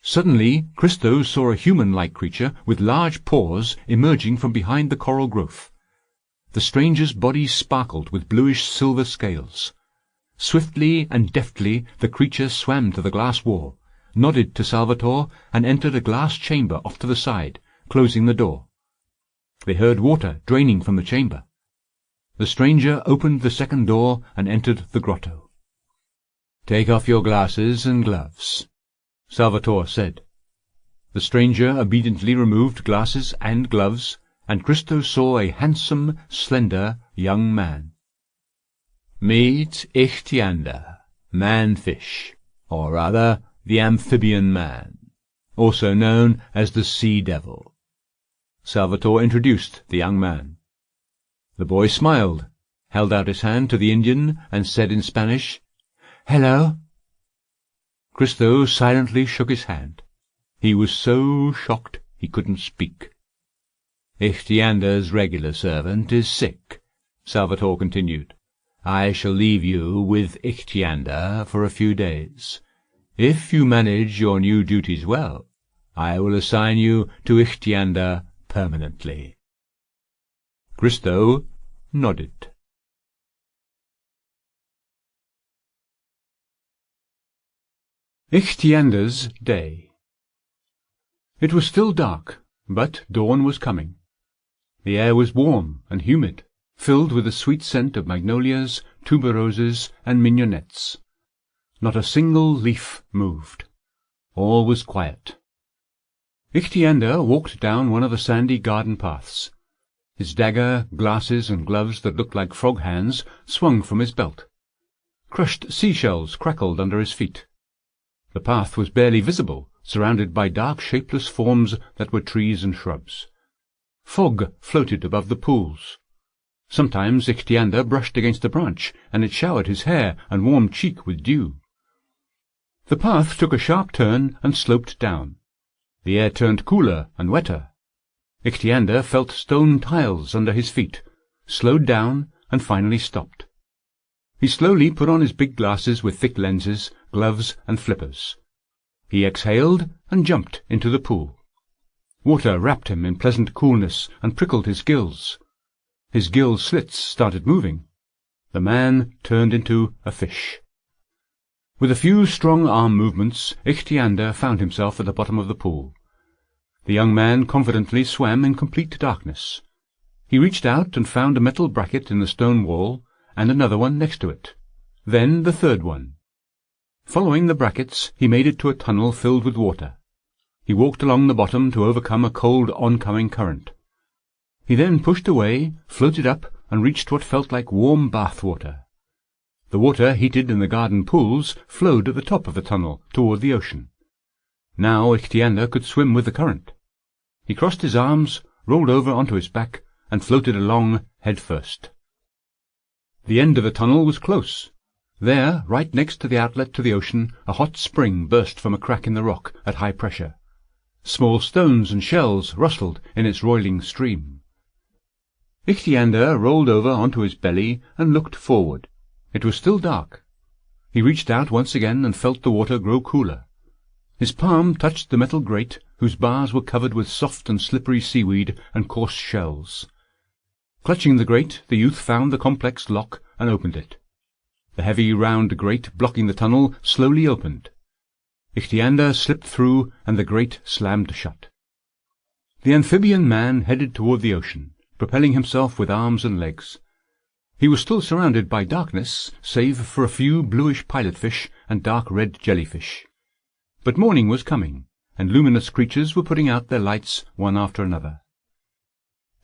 Suddenly Christo saw a human-like creature with large paws emerging from behind the coral growth. The stranger's body sparkled with bluish-silver scales. Swiftly and deftly the creature swam to the glass wall, nodded to Salvatore, and entered a glass chamber off to the side, closing the door. They heard water draining from the chamber. The stranger opened the second door and entered the grotto. "Take off your glasses and gloves," Salvatore said. The stranger obediently removed glasses and gloves, and Christo saw a handsome, slender young man. Meet Ichthyander, man-fish, or rather the Amphibian Man, also known as the Sea Devil. Salvatore introduced the young man. The boy smiled, held out his hand to the Indian, and said in Spanish, "Hello." Christo silently shook his hand. He was so shocked he couldn't speak. "Ichtyander's regular servant is sick," Salvatore continued. "I shall leave you with Ichthyander for a few days. If you manage your new duties well, I will assign you to Ichthyander permanently." Christo nodded. Ichthyander's Day. It was still dark, but dawn was coming. The air was warm and humid, filled with the sweet scent of magnolias, tuberoses, and mignonettes. Not a single leaf moved. All was quiet. Ichthyander walked down one of the sandy garden paths. His dagger, glasses, and gloves that looked like frog hands swung from his belt. Crushed seashells crackled under his feet. The path was barely visible, surrounded by dark, shapeless forms that were trees and shrubs. Fog floated above the pools. Sometimes Ichthyander brushed against a branch, and it showered his hair and warm cheek with dew. The path took a sharp turn and sloped down. The air turned cooler and wetter. Ichthyander felt stone tiles under his feet, slowed down, and finally stopped. He slowly put on his big glasses with thick lenses, gloves, and flippers. He exhaled and jumped into the pool. Water wrapped him in pleasant coolness and prickled his gills. His gill slits started moving. The man turned into a fish. With a few strong arm movements, Ichthyander found himself at the bottom of the pool. The young man confidently swam in complete darkness. He reached out and found a metal bracket in the stone wall, and another one next to it. Then the third one. Following the brackets, he made it to a tunnel filled with water. He walked along the bottom to overcome a cold oncoming current. He then pushed away, floated up, and reached what felt like warm bath water. The water, heated in the garden pools, flowed at the top of the tunnel toward the ocean. Now Ichthyander could swim with the current. He crossed his arms, rolled over onto his back, and floated along head first. The end of the tunnel was close. There, right next to the outlet to the ocean, a hot spring burst from a crack in the rock at high pressure. Small stones and shells rustled in its roiling stream. Ichthyander rolled over onto his belly and looked forward. It was still dark. He reached out once again and felt the water grow cooler. His palm touched the metal grate, whose bars were covered with soft and slippery seaweed and coarse shells. Clutching the grate, the youth found the complex lock and opened it. The heavy round grate blocking the tunnel slowly opened. Ichthyander slipped through, and the grate slammed shut. The amphibian man headed toward the ocean, propelling himself with arms and legs. He was still surrounded by darkness, save for a few bluish pilotfish and dark red jellyfish. But morning was coming, and luminous creatures were putting out their lights one after another.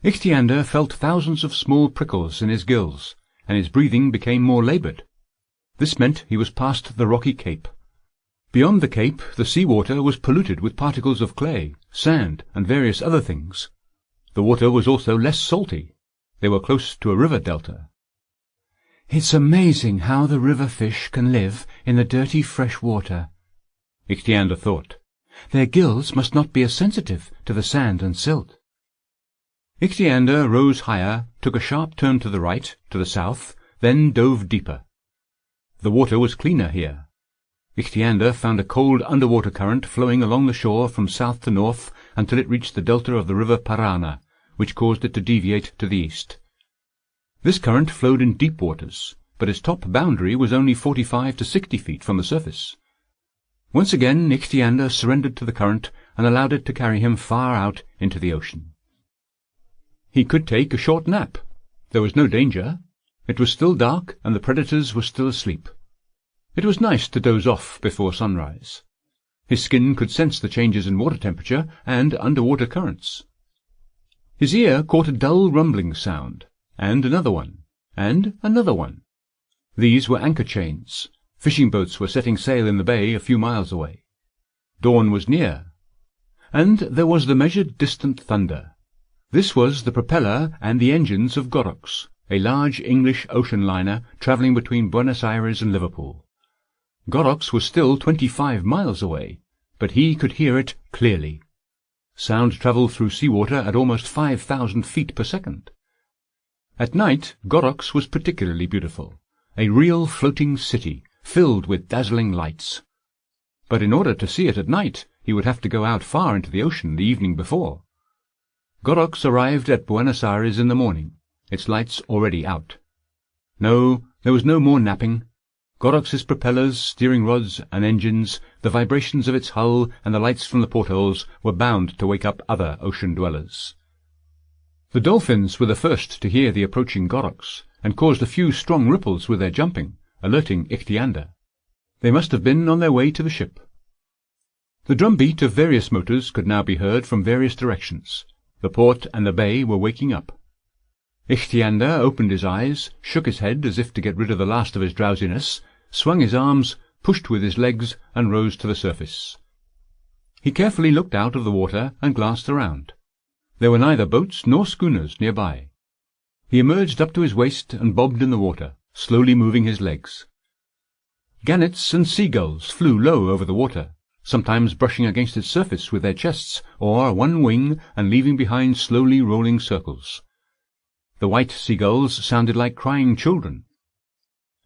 Ichthyander felt thousands of small prickles in his gills, and his breathing became more laboured. This meant he was past the rocky cape. Beyond the cape, the sea-water was polluted with particles of clay, sand, and various other things. The water was also less salty. They were close to a river delta. "It's amazing how the river fish can live in the dirty fresh water," Ichthyander thought. "Their gills must not be as sensitive to the sand and silt." Ichthyander rose higher, took a sharp turn to the right, to the south, then dove deeper. The water was cleaner here. Ichthyander found a cold underwater current flowing along the shore from south to north until it reached the delta of the river Parana, which caused it to deviate to the east. This current flowed in deep waters, but its top boundary was only 45 to 60 feet from the surface. Once again Ichthyander surrendered to the current and allowed it to carry him far out into the ocean. He could take a short nap. There was no danger. It was still dark, and the predators were still asleep. It was nice to doze off before sunrise. His skin could sense the changes in water temperature and underwater currents. His ear caught a dull rumbling sound, and another one, and another one. These were anchor chains. Fishing boats were setting sail in the bay a few miles away. Dawn was near. And there was the measured distant thunder. This was the propeller and the engines of Gorox, a large English ocean liner travelling between Buenos Aires and Liverpool. Gorox was still 25 miles away, but he could hear it clearly. Sound travelled through seawater at almost 5,000 feet per second. At night, Gorox was particularly beautiful, a real floating city, filled with dazzling lights. But in order to see it at night, he would have to go out far into the ocean the evening before. Gorox arrived at Buenos Aires in the morning, its lights already out. No, there was no more napping. Gorox's propellers, steering rods, and engines, the vibrations of its hull, and the lights from the portholes were bound to wake up other ocean dwellers. The dolphins were the first to hear the approaching Gorox, and caused a few strong ripples with their jumping, alerting Ichthyander. They must have been on their way to the ship. The drumbeat of various motors could now be heard from various directions. The port and the bay were waking up. Ichthyander opened his eyes, shook his head as if to get rid of the last of his drowsiness, swung his arms, pushed with his legs, and rose to the surface. He carefully looked out of the water and glanced around. There were neither boats nor schooners nearby. He emerged up to his waist and bobbed in the water, slowly moving his legs. Gannets and seagulls flew low over the water, sometimes brushing against its surface with their chests, or one wing and leaving behind slowly rolling circles. The white seagulls sounded like crying children.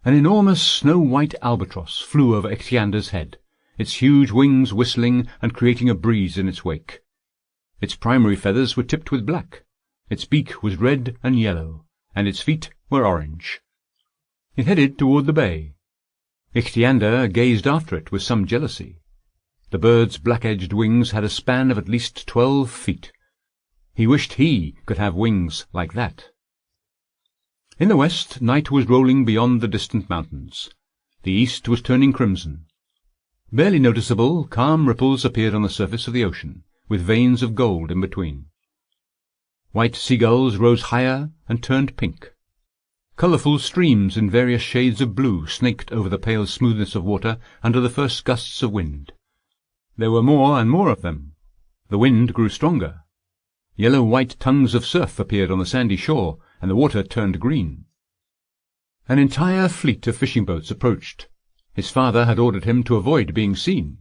An enormous snow-white albatross flew over Ichthyander's head, its huge wings whistling and creating a breeze in its wake. Its primary feathers were tipped with black, its beak was red and yellow, and its feet were orange. It headed toward the bay. Ichthyander gazed after it with some jealousy. The bird's black-edged wings had a span of at least 12 feet. He wished he could have wings like that. In the west, night was rolling beyond the distant mountains. The east was turning crimson. Barely noticeable, calm ripples appeared on the surface of the ocean, with veins of gold in between. White seagulls rose higher and turned pink. Colourful streams in various shades of blue snaked over the pale smoothness of water under the first gusts of wind. There were more and more of them. The wind grew stronger. Yellow-white tongues of surf appeared on the sandy shore, and the water turned green. An entire fleet of fishing boats approached. His father had ordered him to avoid being seen.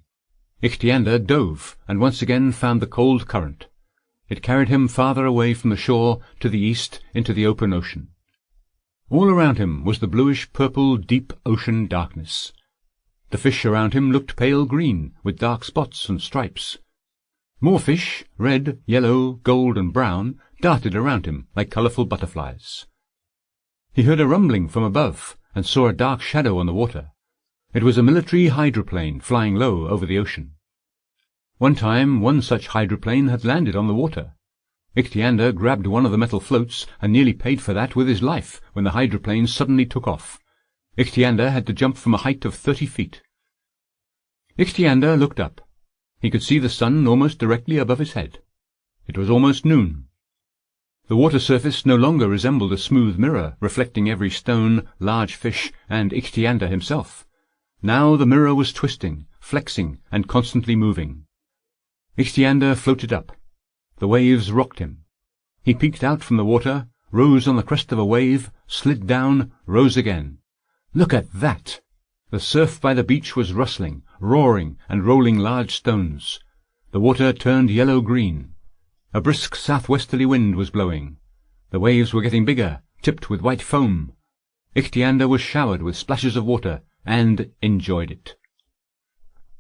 Ichthyander dove, and once again found the cold current. It carried him farther away from the shore, to the east, into the open ocean. All around him was the bluish-purple deep ocean darkness. The fish around him looked pale green, with dark spots and stripes. More fish, red, yellow, gold, and brown, darted around him like colourful butterflies. He heard a rumbling from above, and saw a dark shadow on the water. It was a military hydroplane flying low over the ocean. One time one such hydroplane had landed on the water. Ichthyander grabbed one of the metal floats and nearly paid for that with his life when the hydroplane suddenly took off. Ichthyander had to jump from a height of 30 feet. Ichthyander looked up. He could see the sun almost directly above his head. It was almost noon. The water surface no longer resembled a smooth mirror reflecting every stone, large fish, and Ichthyander himself. Now the mirror was twisting, flexing, and constantly moving. Ichthyander floated up. The waves rocked him. He peeked out from the water, rose on the crest of a wave, slid down, rose again. Look at that! The surf by the beach was rustling, roaring, and rolling large stones. The water turned yellow-green. A brisk southwesterly wind was blowing. The waves were getting bigger, tipped with white foam. Ichthyander was showered with splashes of water, and enjoyed it.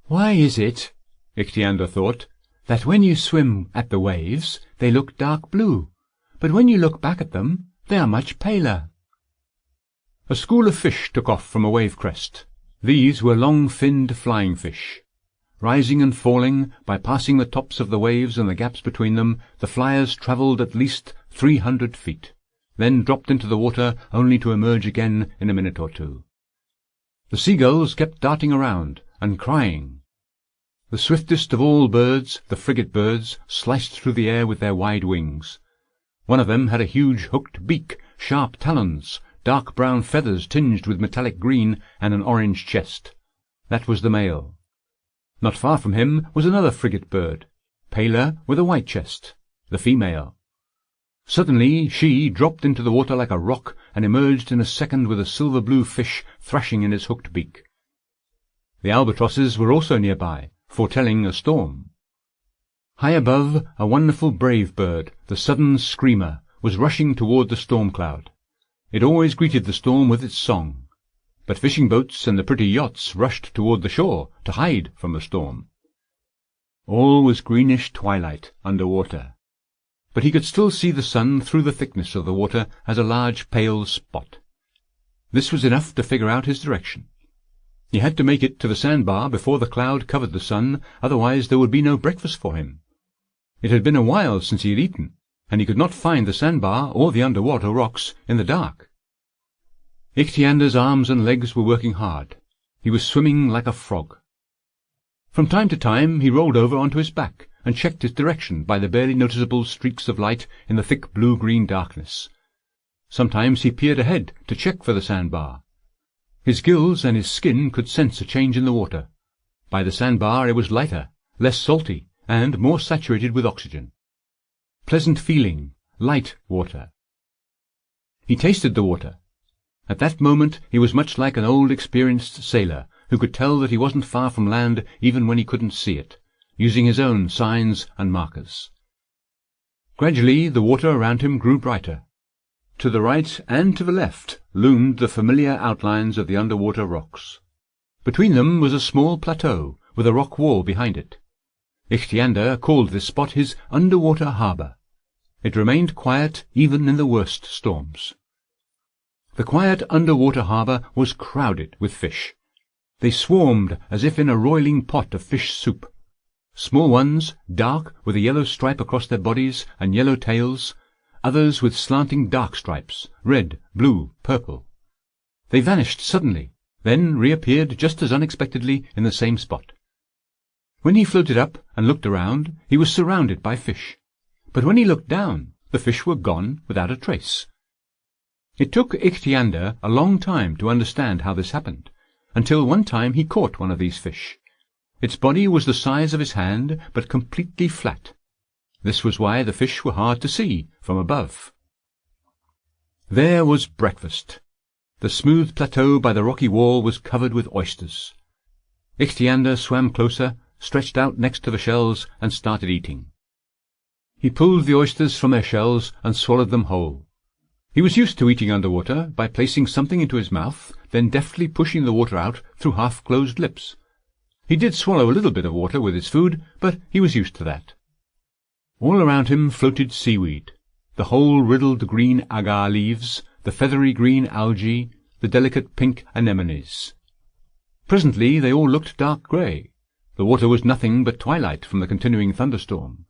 "Why is it," Ichthyander thought, "that when you swim at the waves, they look dark blue, but when you look back at them, they are much paler?" A school of fish took off from a wave crest. These were long-finned flying fish. Rising and falling, by passing the tops of the waves and the gaps between them, the flyers travelled at least 300 feet, then dropped into the water only to emerge again in a minute or two. The seagulls kept darting around and crying. The swiftest of all birds, the frigate birds, sliced through the air with their wide wings. One of them had a huge hooked beak, sharp talons, dark brown feathers tinged with metallic green, and an orange chest. That was the male. Not far from him was another frigate bird, paler, with a white chest, the female. Suddenly she dropped into the water like a rock, and emerged in a second with a silver-blue fish thrashing in its hooked beak. The albatrosses were also nearby, foretelling a storm. High above, a wonderful brave bird, the southern screamer, was rushing toward the storm cloud. It always greeted the storm with its song. But fishing boats and the pretty yachts rushed toward the shore to hide from the storm. All was greenish twilight under water, but he could still see the sun through the thickness of the water as a large pale spot. This was enough to figure out his direction. He had to make it to the sandbar before the cloud covered the sun, otherwise there would be no breakfast for him. It had been a while since he had eaten, and he could not find the sandbar or the underwater rocks in the dark. Ichthyander's arms and legs were working hard. He was swimming like a frog. From time to time he rolled over onto his back and checked his direction by the barely noticeable streaks of light in the thick blue-green darkness. Sometimes he peered ahead to check for the sandbar. His gills and his skin could sense a change in the water. By the sandbar it was lighter, less salty, and more saturated with oxygen. Pleasant feeling, light water. He tasted the water. At that moment he was much like an old experienced sailor, who could tell that he wasn't far from land even when he couldn't see it, using his own signs and markers. Gradually the water around him grew brighter. To the right and to the left loomed the familiar outlines of the underwater rocks. Between them was a small plateau, with a rock wall behind it. Ichthyander called this spot his underwater harbour. It remained quiet even in the worst storms. The quiet underwater harbour was crowded with fish. They swarmed as if in a roiling pot of fish soup. Small ones, dark, with a yellow stripe across their bodies and yellow tails, others with slanting dark stripes, red, blue, purple. They vanished suddenly, then reappeared just as unexpectedly in the same spot. When he floated up and looked around, he was surrounded by fish. But when he looked down, the fish were gone without a trace. It took Ichthyander a long time to understand how this happened, until one time he caught one of these fish. Its body was the size of his hand, but completely flat. This was why the fish were hard to see from above. There was breakfast. The smooth plateau by the rocky wall was covered with oysters. Ichthyander swam closer, stretched out next to the shells, and started eating. He pulled the oysters from their shells and swallowed them whole. He was used to eating underwater by placing something into his mouth, then deftly pushing the water out through half-closed lips. He did swallow a little bit of water with his food, but he was used to that. All around him floated seaweed, the whole riddled green agar leaves, the feathery green algae, the delicate pink anemones. Presently they all looked dark grey. The water was nothing but twilight from the continuing thunderstorm.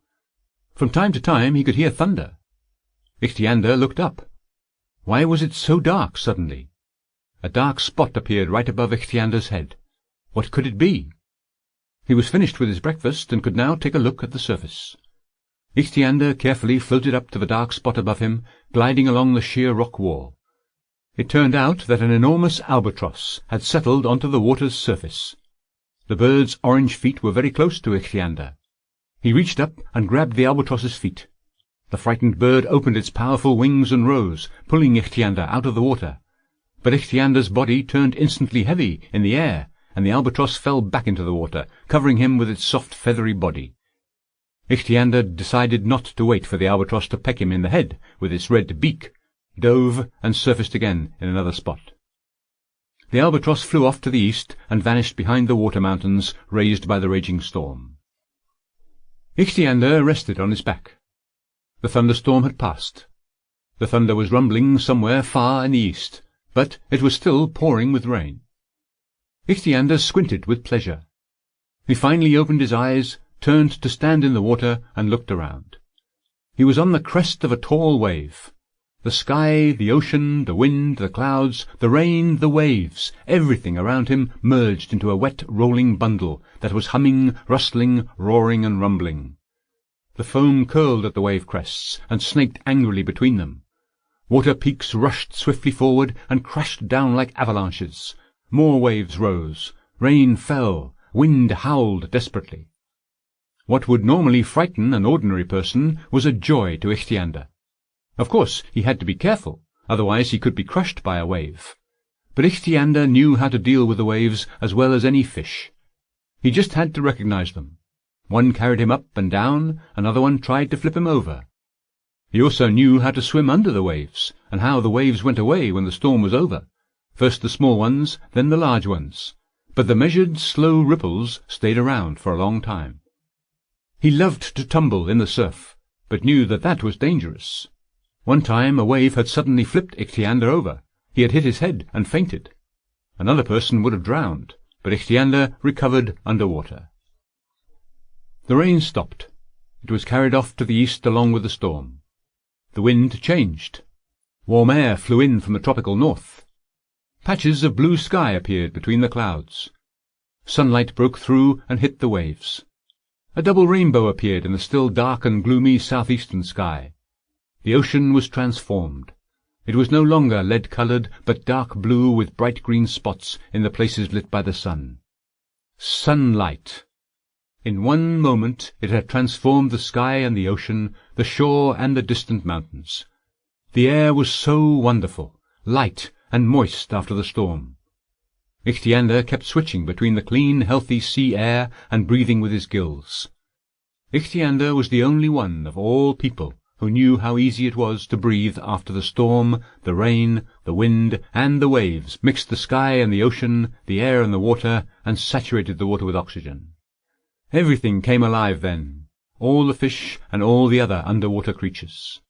From time to time he could hear thunder. Ichthyander looked up. Why was it so dark suddenly? A dark spot appeared right above Ichthyander's head. What could it be? He was finished with his breakfast and could now take a look at the surface. Ichthyander carefully floated up to the dark spot above him, gliding along the sheer rock wall. It turned out that an enormous albatross had settled onto the water's surface. The bird's orange feet were very close to Ichthyander. He reached up and grabbed the albatross's feet. The frightened bird opened its powerful wings and rose, pulling Ichthyander out of the water. But Ichthyander's body turned instantly heavy in the air, and the albatross fell back into the water, covering him with its soft feathery body. Ichthyander decided not to wait for the albatross to peck him in the head with its red beak, dove, and surfaced again in another spot. The albatross flew off to the east and vanished behind the water mountains raised by the raging storm. Ichthyander rested on his back. The thunderstorm had passed. The thunder was rumbling somewhere far in the east, but it was still pouring with rain. Ichthyander squinted with pleasure. He finally opened his eyes, turned to stand in the water, and looked around. He was on the crest of a tall wave. The sky, the ocean, the wind, the clouds, the rain, the waves, everything around him merged into a wet, rolling bundle that was humming, rustling, roaring, and rumbling. The foam curled at the wave crests and snaked angrily between them. Water peaks rushed swiftly forward and crashed down like avalanches. More waves rose. Rain fell. Wind howled desperately. What would normally frighten an ordinary person was a joy to Ichthyander. Of course, he had to be careful, otherwise he could be crushed by a wave. But Ichthyander knew how to deal with the waves as well as any fish. He just had to recognize them. One carried him up and down, another one tried to flip him over. He also knew how to swim under the waves, and how the waves went away when the storm was over. First the small ones, then the large ones. But the measured, slow ripples stayed around for a long time. He loved to tumble in the surf, but knew that that was dangerous. One time a wave had suddenly flipped Ichthyander over. He had hit his head and fainted. Another person would have drowned, but Ichthyander recovered underwater. The rain stopped. It was carried off to the east along with the storm. The wind changed. Warm air flew in from the tropical north. Patches of blue sky appeared between the clouds. Sunlight broke through and hit the waves. A double rainbow appeared in the still dark and gloomy southeastern sky. The ocean was transformed. It was no longer lead-coloured, but dark blue with bright green spots in the places lit by the sun. Sunlight! In one moment it had transformed the sky and the ocean, the shore and the distant mountains. The air was so wonderful, light and moist after the storm. Ichthyander kept switching between the clean, healthy sea air and breathing with his gills. Ichthyander was the only one of all people who knew how easy it was to breathe after the storm, the rain, the wind, and the waves mixed the sky and the ocean, the air and the water, and saturated the water with oxygen. Everything came alive then, all the fish and all the other underwater creatures.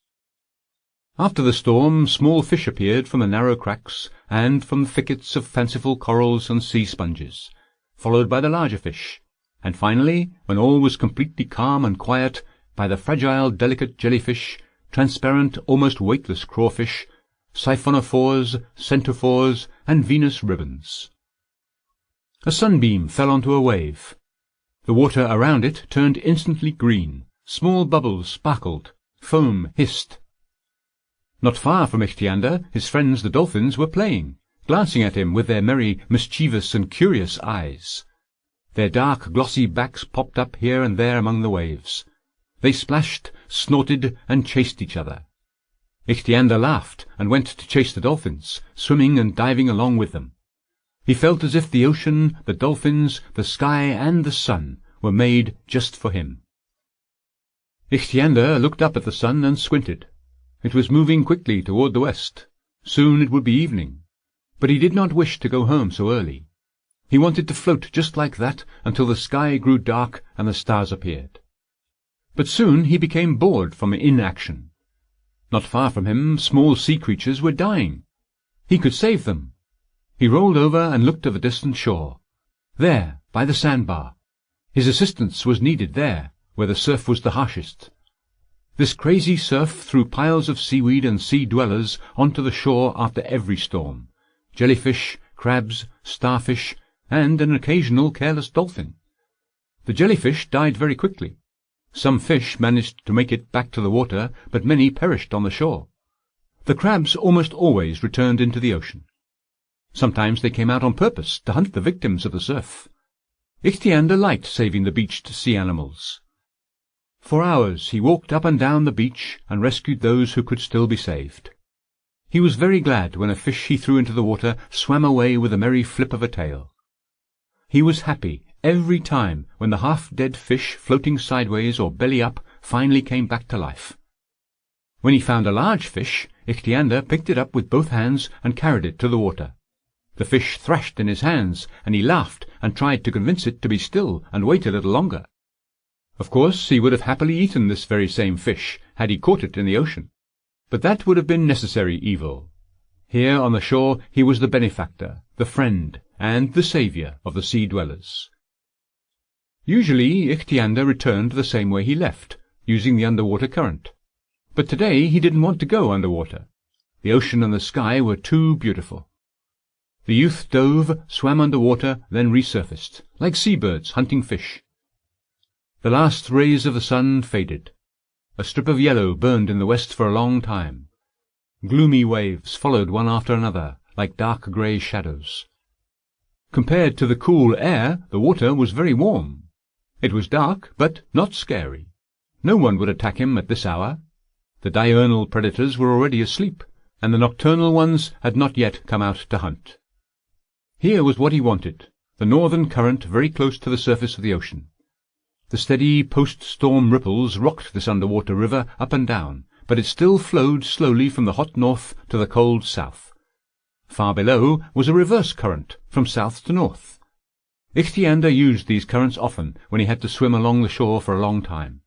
After the storm, small fish appeared from the narrow cracks and from the thickets of fanciful corals and sea sponges, followed by the larger fish, and finally, when all was completely calm and quiet, by the fragile, delicate jellyfish, transparent, almost weightless crawfish, siphonophores, centrophores, and Venus ribbons. A sunbeam fell onto a wave. The water around it turned instantly green. Small bubbles sparkled. Foam hissed. Not far from Ichthyander, his friends the dolphins were playing, glancing at him with their merry, mischievous and curious eyes. Their dark, glossy backs popped up here and there among the waves. They splashed, snorted, and chased each other. Ichthyander laughed and went to chase the dolphins, swimming and diving along with them. He felt as if the ocean, the dolphins, the sky, and the sun were made just for him. Ichthyander looked up at the sun and squinted. It was moving quickly toward the west. Soon it would be evening. But he did not wish to go home so early. He wanted to float just like that until the sky grew dark and the stars appeared. But soon he became bored from inaction. Not far from him, small sea creatures were dying. He could save them. He rolled over and looked at the distant shore. There, by the sandbar. His assistance was needed there, where the surf was the harshest. This crazy surf threw piles of seaweed and sea-dwellers onto the shore after every storm. Jellyfish, crabs, starfish, and an occasional careless dolphin. The jellyfish died very quickly. Some fish managed to make it back to the water, but many perished on the shore. The crabs almost always returned into the ocean. Sometimes they came out on purpose to hunt the victims of the surf. Ichthyander liked saving the beached sea animals. For hours he walked up and down the beach and rescued those who could still be saved. He was very glad when a fish he threw into the water swam away with a merry flip of a tail. He was happy every time when the half-dead fish floating sideways or belly up finally came back to life. When he found a large fish, Ichthyander picked it up with both hands and carried it to the water. The fish thrashed in his hands, and he laughed and tried to convince it to be still and wait a little longer. Of course, he would have happily eaten this very same fish had he caught it in the ocean. But that would have been necessary evil. Here on the shore he was the benefactor, the friend, and the saviour of the sea-dwellers. Usually Ichthyander returned the same way he left, using the underwater current. But today he didn't want to go underwater. The ocean and the sky were too beautiful. The youth dove, swam underwater, then resurfaced, like seabirds hunting fish. The last rays of the sun faded. A strip of yellow burned in the west for a long time. Gloomy waves followed one after another, like dark grey shadows. Compared to the cool air, the water was very warm. It was dark, but not scary. No one would attack him at this hour. The diurnal predators were already asleep, and the nocturnal ones had not yet come out to hunt. Here was what he wanted, the northern current very close to the surface of the ocean. The steady post-storm ripples rocked this underwater river up and down, but it still flowed slowly from the hot north to the cold south. Far below was a reverse current, from south to north. Ichthyander used these currents often when he had to swim along the shore for a long time.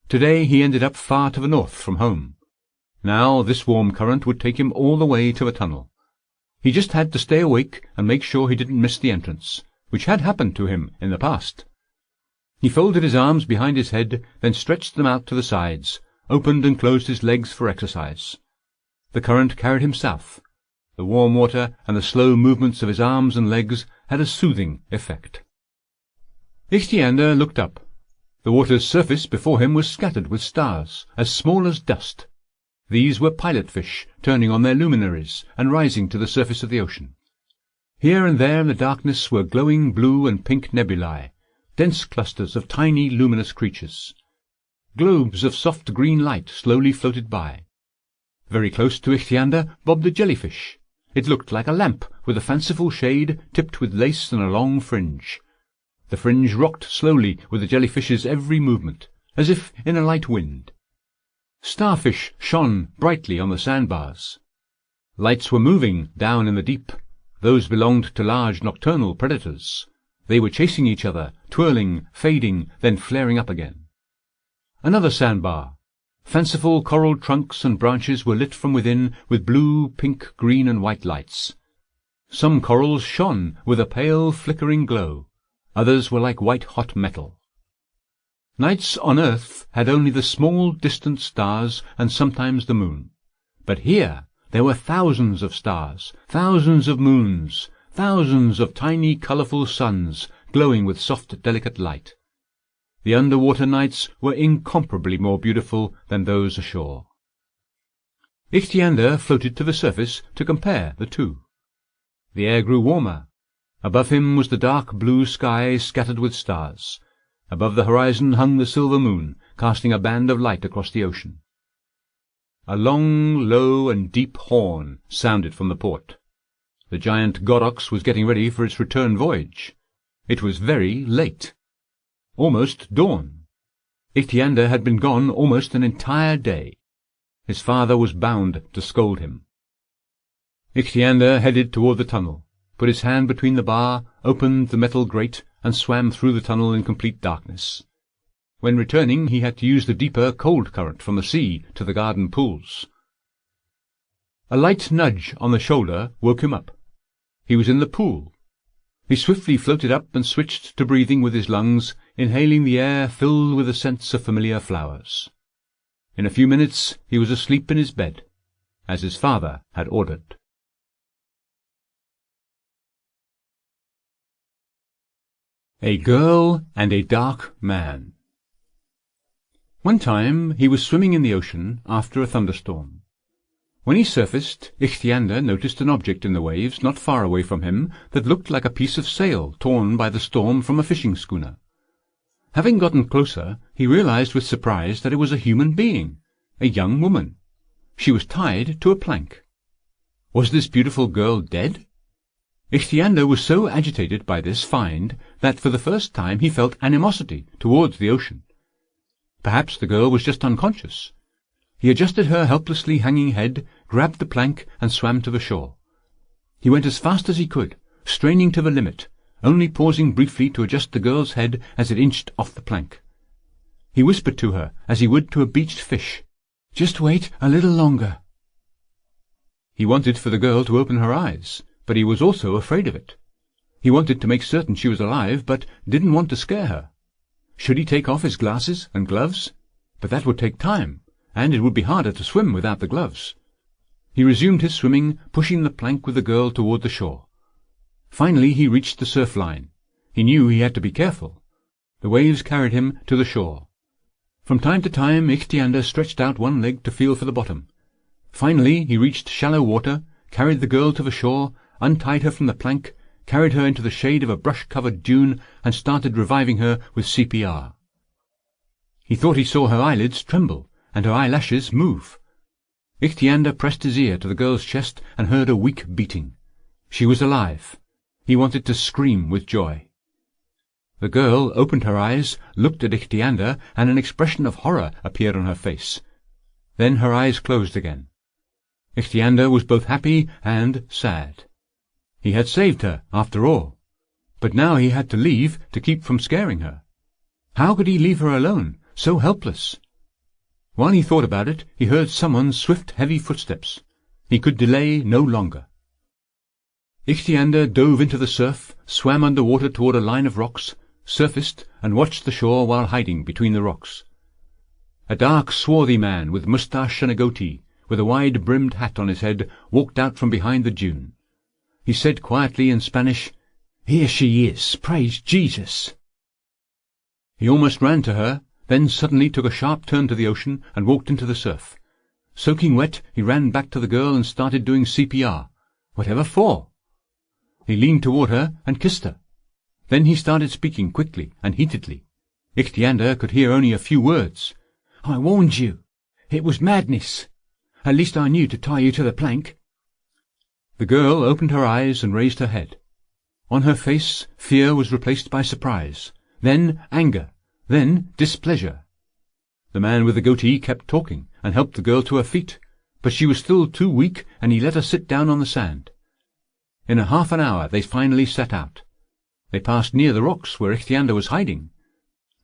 Today he ended up far to the north from home. Now this warm current would take him all the way to the tunnel. He just had to stay awake and make sure he didn't miss the entrance, which had happened to him in the past. He folded his arms behind his head, then stretched them out to the sides, opened and closed his legs for exercise. The current carried him south. The warm water and the slow movements of his arms and legs had a soothing effect. Ichthyander looked up. The water's surface before him was scattered with stars, as small as dust. These were pilot-fish, turning on their luminaries and rising to the surface of the ocean. Here and there in the darkness were glowing blue and pink nebulae, dense clusters of tiny luminous creatures. Globes of soft green light slowly floated by. Very close to Ichthyander bobbed a jellyfish. It looked like a lamp with a fanciful shade tipped with lace and a long fringe. The fringe rocked slowly with the jellyfish's every movement, as if in a light wind. Starfish shone brightly on the sandbars. Lights were moving down in the deep. Those belonged to large nocturnal predators. They were chasing each other, twirling, fading, then flaring up again. Another sandbar. Fanciful coral trunks and branches were lit from within with blue, pink, green, and white lights. Some corals shone with a pale, flickering glow. Others were like white-hot metal. Nights on earth had only the small, distant stars and sometimes the moon. But here there were thousands of stars, thousands of moons, thousands of tiny, colourful suns glowing with soft, delicate light. The underwater nights were incomparably more beautiful than those ashore. Ichthyander floated to the surface to compare the two. The air grew warmer. Above him was the dark blue sky scattered with stars. Above the horizon hung the silver moon, casting a band of light across the ocean. A long, low, and deep horn sounded from the port. The giant Gorox was getting ready for its return voyage. It was very late. Almost dawn. Ichthyander had been gone almost an entire day. His father was bound to scold him. Ichthyander headed toward the tunnel, put his hand between the bar, opened the metal grate, and swam through the tunnel in complete darkness. When returning, he had to use the deeper, cold current from the sea to the garden pools. A light nudge on the shoulder woke him up. He was in the pool. He swiftly floated up and switched to breathing with his lungs, inhaling the air filled with the scents of familiar flowers. In a few minutes he was asleep in his bed, as his father had ordered. A Girl and a Dark Man. One time he was swimming in the ocean after a thunderstorm. When he surfaced, Ichthyander noticed an object in the waves not far away from him that looked like a piece of sail torn by the storm from a fishing schooner. Having gotten closer, he realized with surprise that it was a human being, a young woman. She was tied to a plank. Was this beautiful girl dead? Ichthyander was so agitated by this find that for the first time he felt animosity towards the ocean. Perhaps the girl was just unconscious. He adjusted her helplessly hanging head, grabbed the plank, and swam to the shore. He went as fast as he could, straining to the limit, only pausing briefly to adjust the girl's head as it inched off the plank. He whispered to her, as he would to a beached fish, "Just wait a little longer." He wanted for the girl to open her eyes, but he was also afraid of it. He wanted to make certain she was alive, but didn't want to scare her. Should he take off his glasses and gloves? But that would take time, and it would be harder to swim without the gloves. He resumed his swimming, pushing the plank with the girl toward the shore. Finally he reached the surf line. He knew he had to be careful. The waves carried him to the shore. From time to time Ichthyander stretched out one leg to feel for the bottom. Finally he reached shallow water, carried the girl to the shore, untied her from the plank, carried her into the shade of a brush-covered dune, and started reviving her with CPR. He thought he saw her eyelids tremble and her eyelashes move. Ichthyander pressed his ear to the girl's chest and heard a weak beating. She was alive. He wanted to scream with joy. The girl opened her eyes, looked at Ichthyander, and an expression of horror appeared on her face. Then her eyes closed again. Ichthyander was both happy and sad. He had saved her, after all. But now he had to leave to keep from scaring her. How could he leave her alone, so helpless? While he thought about it, he heard someone's swift, heavy footsteps. He could delay no longer. Ichthyander dove into the surf, swam under water toward a line of rocks, surfaced, and watched the shore while hiding between the rocks. A dark, swarthy man with moustache and a goatee, with a wide-brimmed hat on his head, walked out from behind the dune. He said quietly in Spanish, "Here she is, praise Jesus!" He almost ran to her, then suddenly took a sharp turn to the ocean and walked into the surf. Soaking wet, he ran back to the girl and started doing CPR. Whatever for? He leaned toward her and kissed her. Then he started speaking quickly and heatedly. Ichthyander could hear only a few words. "I warned you. It was madness. At least I knew to tie you to the plank." The girl opened her eyes and raised her head. On her face, fear was replaced by surprise, then anger, then displeasure. The man with the goatee kept talking and helped the girl to her feet, but she was still too weak, and he let her sit down on the sand. In a half an hour they finally set out. They passed near the rocks where Ichthyander was hiding.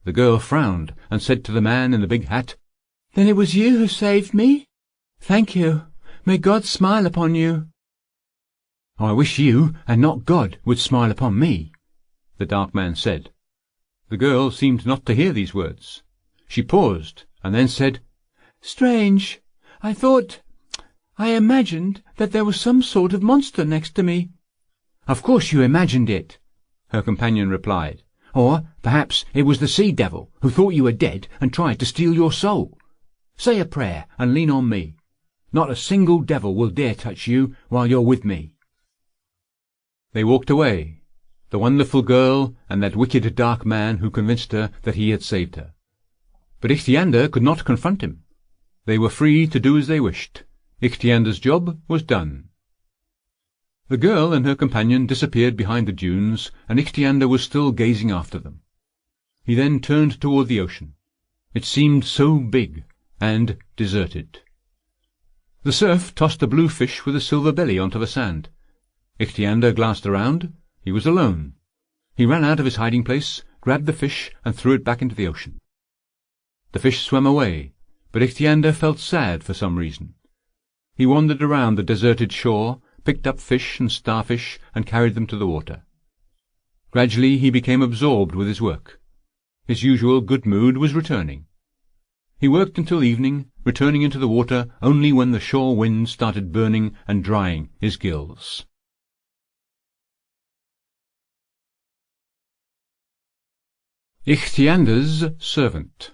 The girl frowned and said to the man in the big hat, "Then it was you who saved me? Thank you. May God smile upon you." "I wish you, and not God, would smile upon me," the dark man said. The girl seemed not to hear these words. She paused, and then said, "Strange. I imagined that there was some sort of monster next to me." "Of course you imagined it," her companion replied. "Or perhaps it was the sea devil who thought you were dead and tried to steal your soul. Say a prayer and lean on me. Not a single devil will dare touch you while you're with me." They walked away, the wonderful girl and that wicked dark man who convinced her that he had saved her. But Ichthyander could not confront him. They were free to do as they wished. Ichthyander's job was done. The girl and her companion disappeared behind the dunes, and Ichthyander was still gazing after them. He then turned toward the ocean. It seemed so big and deserted. The surf tossed a blue fish with a silver belly onto the sand. Ichthyander glanced around. He was alone. He ran out of his hiding place, grabbed the fish, and threw it back into the ocean. The fish swam away, but Ichthyander felt sad for some reason. He wandered around the deserted shore, picked up fish and starfish, and carried them to the water. Gradually he became absorbed with his work. His usual good mood was returning. He worked until evening, returning into the water only when the shore wind started burning and drying his gills. Ichthyander's servant.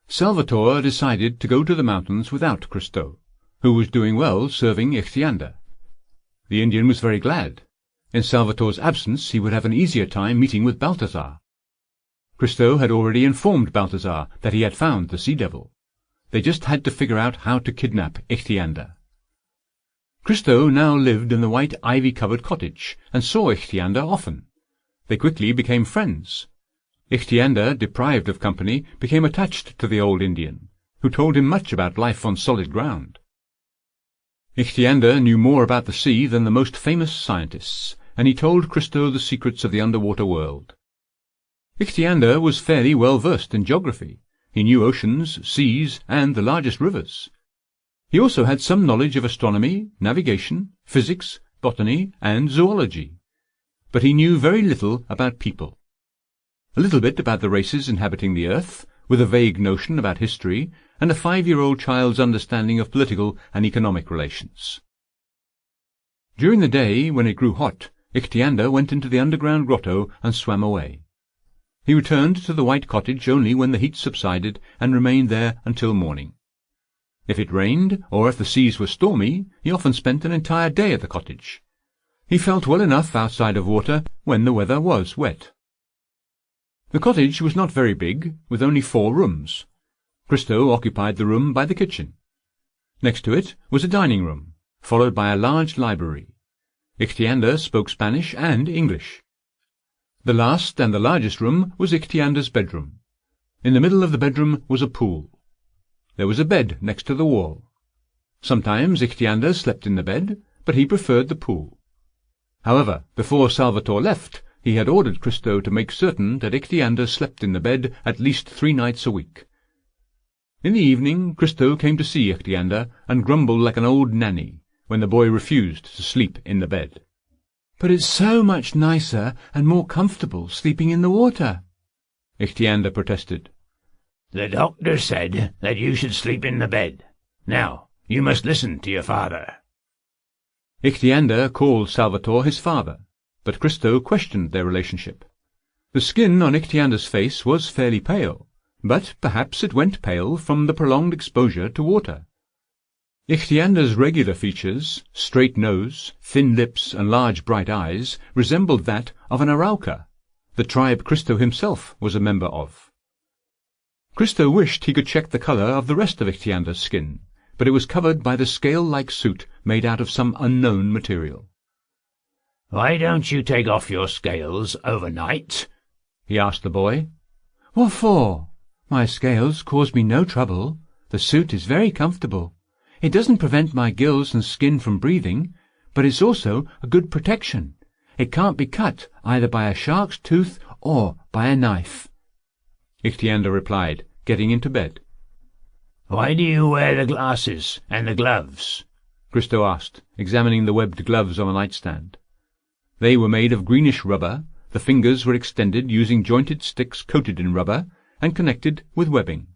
Salvatore decided to go to the mountains without Christo, who was doing well serving Ichthyander. The Indian was very glad. In Salvatore's absence he would have an easier time meeting with Balthazar. Christo had already informed Balthazar that he had found the sea-devil. They just had to figure out how to kidnap Ichthyander. Christo now lived in the white ivy-covered cottage, and saw Ichthyander often. They quickly became friends. Ichthyander, deprived of company, became attached to the old Indian, who told him much about life on solid ground. Ichthyander knew more about the sea than the most famous scientists, and he told Christo the secrets of the underwater world. Ichthyander was fairly well versed in geography. He knew oceans, seas, and the largest rivers. He also had some knowledge of astronomy, navigation, physics, botany, and zoology. But he knew very little about people. A little bit about the races inhabiting the earth, with a vague notion about history, and a 5-year-old child's understanding of political and economic relations. During the day, when it grew hot, Ichthyander went into the underground grotto and swam away. He returned to the white cottage only when the heat subsided, and remained there until morning. If it rained, or if the seas were stormy, he often spent an entire day at the cottage. He felt well enough outside of water when the weather was wet. The cottage was not very big, with only 4 rooms. Christo occupied the room by the kitchen. Next to it was a dining room, followed by a large library. Ichthyander spoke Spanish and English. The last and the largest room was Ichthyander's bedroom. In the middle of the bedroom was a pool. There was a bed next to the wall. Sometimes Ichthyander slept in the bed, but he preferred the pool. However, before Salvatore left, he had ordered Christo to make certain that Ichthyander slept in the bed at least 3 nights a week. In the evening, Christo came to see Ichthyander and grumbled like an old nanny when the boy refused to sleep in the bed. "But it's so much nicer and more comfortable sleeping in the water," Ichthyander protested. "The doctor said that you should sleep in the bed. Now, you must listen to your father." Ichthyander called Salvatore his father, but Christo questioned their relationship. The skin on Ichthyander's face was fairly pale, but perhaps it went pale from the prolonged exposure to water. Ichthyander's regular features, straight nose, thin lips, and large bright eyes, resembled that of an Arauca, the tribe Christo himself was a member of. Christo wished he could check the colour of the rest of Ichthyander's skin, but it was covered by the scale-like suit made out of some unknown material. "Why don't you take off your scales overnight?" he asked the boy. "What for? My scales cause me no trouble. The suit is very comfortable. It doesn't prevent my gills and skin from breathing, but it's also a good protection. It can't be cut either by a shark's tooth or by a knife," Ichthyander replied, getting into bed. "Why do you wear the glasses and the gloves?" Christo asked, examining the webbed gloves on the nightstand. They were made of greenish rubber. The fingers were extended using jointed sticks coated in rubber and connected with webbing.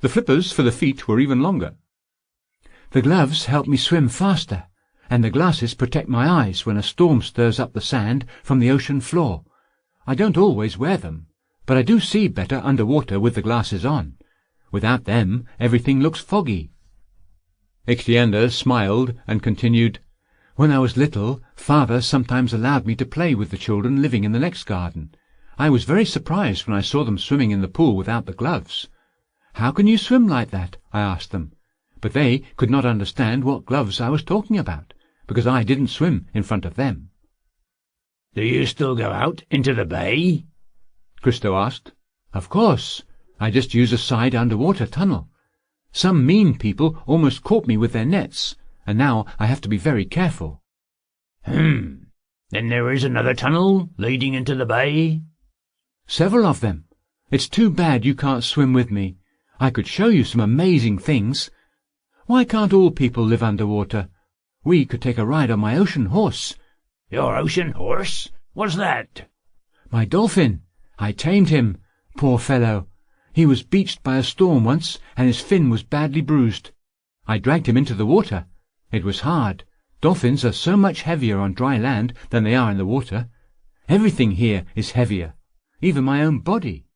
The flippers for the feet were even longer. "The gloves help me swim faster, and the glasses protect my eyes when a storm stirs up the sand from the ocean floor. I don't always wear them, but I do see better under water with the glasses on. Without them, everything looks foggy." Ichthyander smiled and continued, "When I was little, Father sometimes allowed me to play with the children living in the next garden. I was very surprised when I saw them swimming in the pool without the gloves. 'How can you swim like that?' I asked them. But they could not understand what gloves I was talking about, because I didn't swim in front of them." "Do you still go out into the bay?" Christo asked. "Of course. I just use a side underwater tunnel. Some mean people almost caught me with their nets, and now I have to be very careful." Then there is another tunnel leading into the bay?" "Several of them. It's too bad you can't swim with me. I could show you some amazing things. Why can't all people live underwater? We could take a ride on my ocean horse." "Your ocean horse? What's that?" "My dolphin. I tamed him. Poor fellow. He was beached by a storm once, and his fin was badly bruised. I dragged him into the water. It was hard. Dolphins are so much heavier on dry land than they are in the water. Everything here is heavier, even my own body.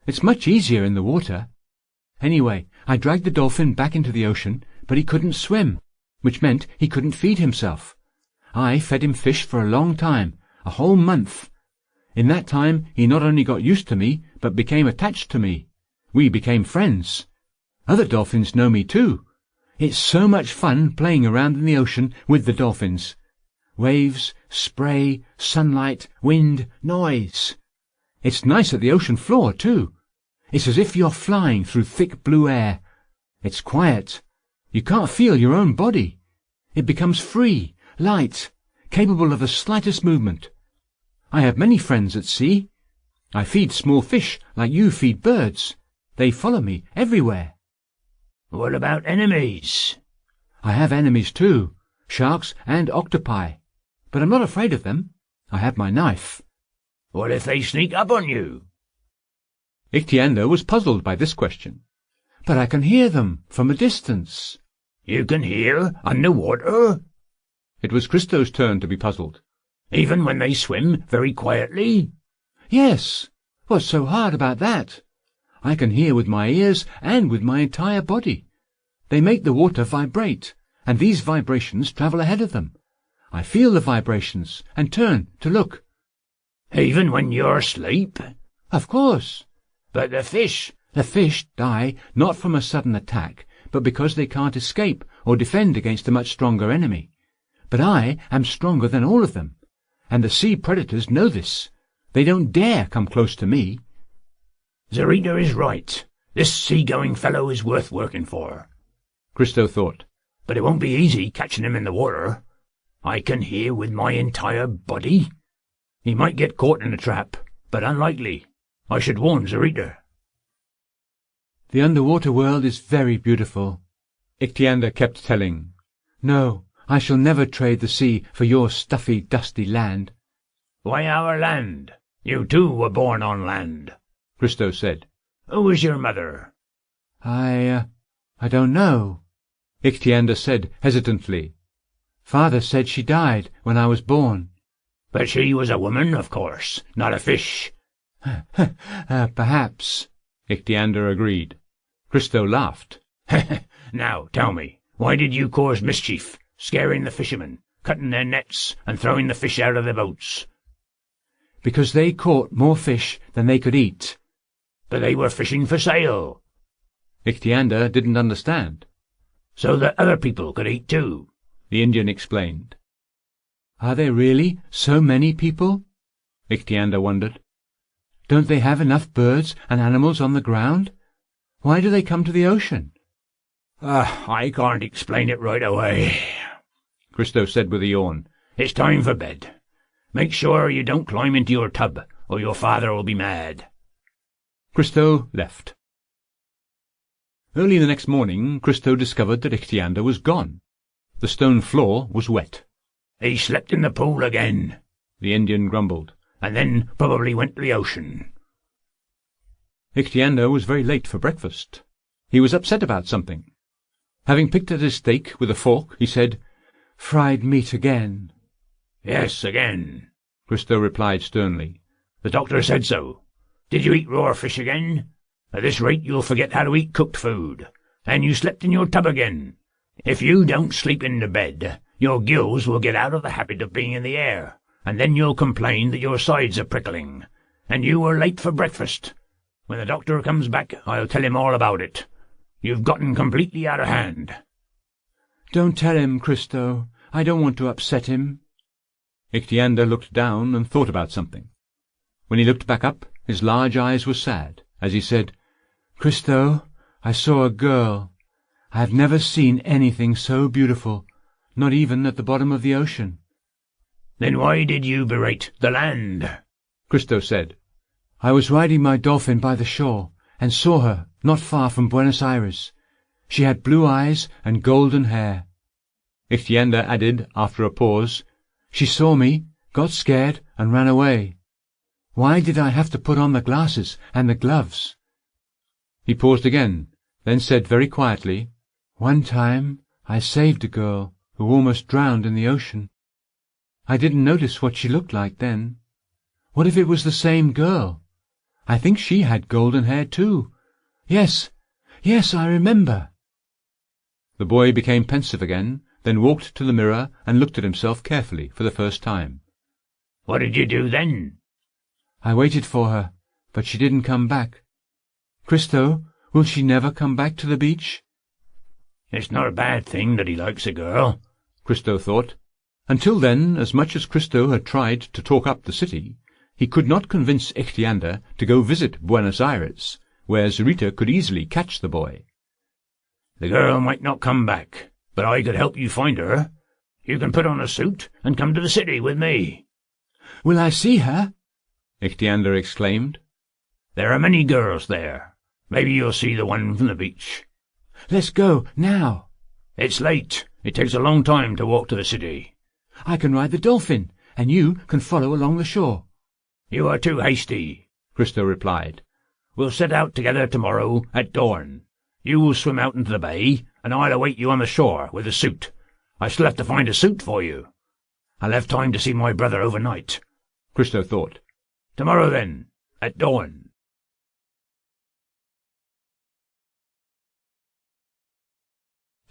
It's much easier in the water. Anyway, I dragged the dolphin back into the ocean, but he couldn't swim, which meant he couldn't feed himself. I fed him fish for a long time, a whole month. In that time he not only got used to me, but became attached to me. We became friends. Other dolphins know me too. It's so much fun playing around in the ocean with the dolphins. Waves, spray, sunlight, wind, noise. It's nice at the ocean floor too. It's as if you're flying through thick blue air. It's quiet. You can't feel your own body. It becomes free, light, capable of the slightest movement. I have many friends at sea. I feed small fish like you feed birds. They follow me everywhere." "What about enemies?" "I have enemies too, sharks and octopi. But I'm not afraid of them. I have my knife." "What if they sneak up on you?" Ichthyander was puzzled by this question. "But I can hear them from a distance." "You can hear underwater?" It was Christo's turn to be puzzled. "Even when they swim very quietly?" "Yes. What's so hard about that? I can hear with my ears and with my entire body. They make the water vibrate, and these vibrations travel ahead of them. I feel the vibrations and turn to look. Even when you're asleep? Of course. But the fish... The fish die not from a sudden attack, but because they can't escape or defend against a much stronger enemy. But I am stronger than all of them, and the sea predators know this. They don't dare come close to me. Zarita is right. This sea-going fellow is worth working for. Christo thought. But it won't be easy catching him in the water. I can hear with my entire body. He might get caught in a trap, but unlikely. I should warn Zarita. The underwater world is very beautiful, Ichthyander kept telling. No, I shall never trade the sea for your stuffy, dusty land. Why our land? You too were born on land, Christo said. Who was your mother? I don't know, Ichthyander said hesitantly. Father said she died when I was born. But she was a woman, of course, not a fish. Perhaps, Ichthyander agreed. Christo laughed. Now, tell me, why did you cause mischief, scaring the fishermen, cutting their nets, and throwing the fish out of their boats? Because they caught more fish than they could eat. But they were fishing for sale. Ichthyander didn't understand. So that other people could eat too, the Indian explained. Are there really so many people? Ichthyander wondered. Don't they have enough birds and animals on the ground? Why do they come to the ocean? I can't explain it right away, Christo said with a yawn. It's time for bed. Make sure you don't climb into your tub, or your father will be mad. Christo left. Early the next morning, Christo discovered that Ichthyander was gone. The stone floor was wet. He slept in the pool again, the Indian grumbled, and then probably went to the ocean. Ichthyander was very late for breakfast. He was upset about something. Having picked at his steak with a fork, he said, "Fried meat again." "Yes, again," Christo replied sternly. "The doctor said so. Did you eat raw fish again? At this rate you'll forget how to eat cooked food. And you slept in your tub again. If you don't sleep in the bed, your gills will get out of the habit of being in the air, and then you'll complain that your sides are prickling. And you were late for breakfast. When the doctor comes back, I'll tell him all about it. You've gotten completely out of hand." "Don't tell him, Christo. I don't want to upset him." Ichthyander looked down and thought about something. When he looked back up, his large eyes were sad, as he said, "Christo, I saw a girl. I have never seen anything so beautiful, not even at the bottom of the ocean." "Then why did you berate the land?" Christo said. "I was riding my dolphin by the shore, and saw her not far from Buenos Aires. She had blue eyes and golden hair." Ichthyander added, after a pause, "She saw me, got scared, and ran away. Why did I have to put on the glasses and the gloves?" He paused again, then said very quietly, "One time I saved a girl who almost drowned in the ocean. I didn't notice what she looked like then. What if it was the same girl? I think she had golden hair too. Yes, I remember." The boy became pensive again, then walked to the mirror and looked at himself carefully for the first time. "What did you do then?" "I waited for her, but she didn't come back. Christo, will she never come back to the beach?" "It's not a bad thing that he likes a girl," Christo thought. Until then, as much as Christo had tried to talk up the city, he could not convince Ichthyander to go visit Buenos Aires, where Zarita could easily catch the boy. "The girl might not come back, but I could help you find her. You can put on a suit and come to the city with me." "Will I see her?" Ichthyander exclaimed. "There are many girls there. Maybe you'll see the one from the beach." "Let's go, now." "It's late. It takes a long time to walk to the city." "I can ride the dolphin, and you can follow along the shore." "You are too hasty," Christo replied. "We'll set out together tomorrow at dawn. You will swim out into the bay, and I'll await you on the shore with a suit. I still have to find a suit for you. I'll have time to see my brother overnight." Christo thought. "Tomorrow, then, at dawn."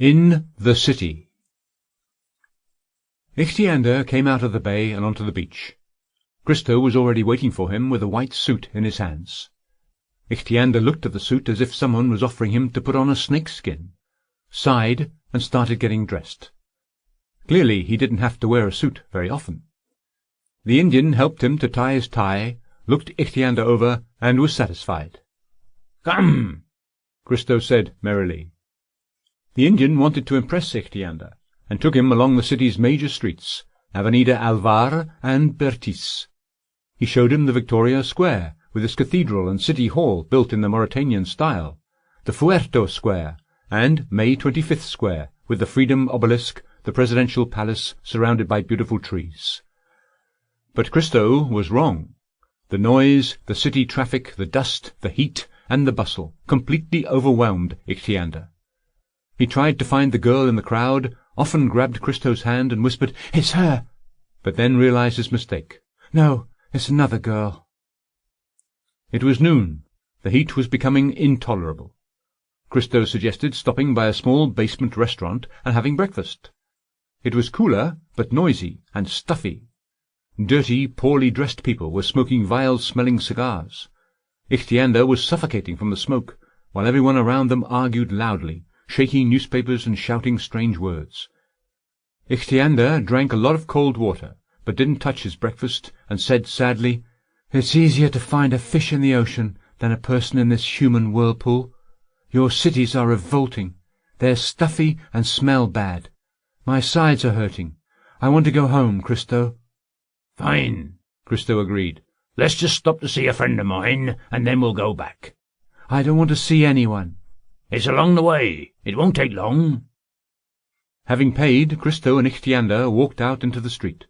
In the City. Ichthyander came out of the bay and onto the beach. Christo was already waiting for him with a white suit in his hands. Ichthyander looked at the suit as if someone was offering him to put on a snakeskin, sighed, and started getting dressed. Clearly he didn't have to wear a suit very often. The Indian helped him to tie his tie, looked Ichthyander over, and was satisfied. "Come," Christo said merrily. The Indian wanted to impress Ichthyander, and took him along the city's major streets, Avenida Alvar and Bertis. He showed him the Victoria Square, with its cathedral and city hall built in the Mauritanian style, the Fuerto Square, and May 25th Square, with the Freedom Obelisk, the Presidential Palace, surrounded by beautiful trees. But Christo was wrong. The noise, the city traffic, the dust, the heat, and the bustle completely overwhelmed Ichthyander. He tried to find the girl in the crowd, often grabbed Christo's hand and whispered, "It's her!" but then realized his mistake. "No, it's another girl." It was noon. The heat was becoming intolerable. Christo suggested stopping by a small basement restaurant and having breakfast. It was cooler, but noisy and stuffy. Dirty, poorly dressed people were smoking vile-smelling cigars. Ichthyander was suffocating from the smoke, while everyone around them argued loudly, shaking newspapers and shouting strange words. Ichthyander drank a lot of cold water, but didn't touch his breakfast, and said sadly, "It's easier to find a fish in the ocean than a person in this human whirlpool. Your cities are revolting. They're stuffy and smell bad. My sides are hurting. I want to go home, Christo." "Fine," Christo agreed. "Let's just stop to see a friend of mine, and then we'll go back." "I don't want to see anyone." "It's along the way. It won't take long." Having paid, Christo and Ichthyander walked out into the street.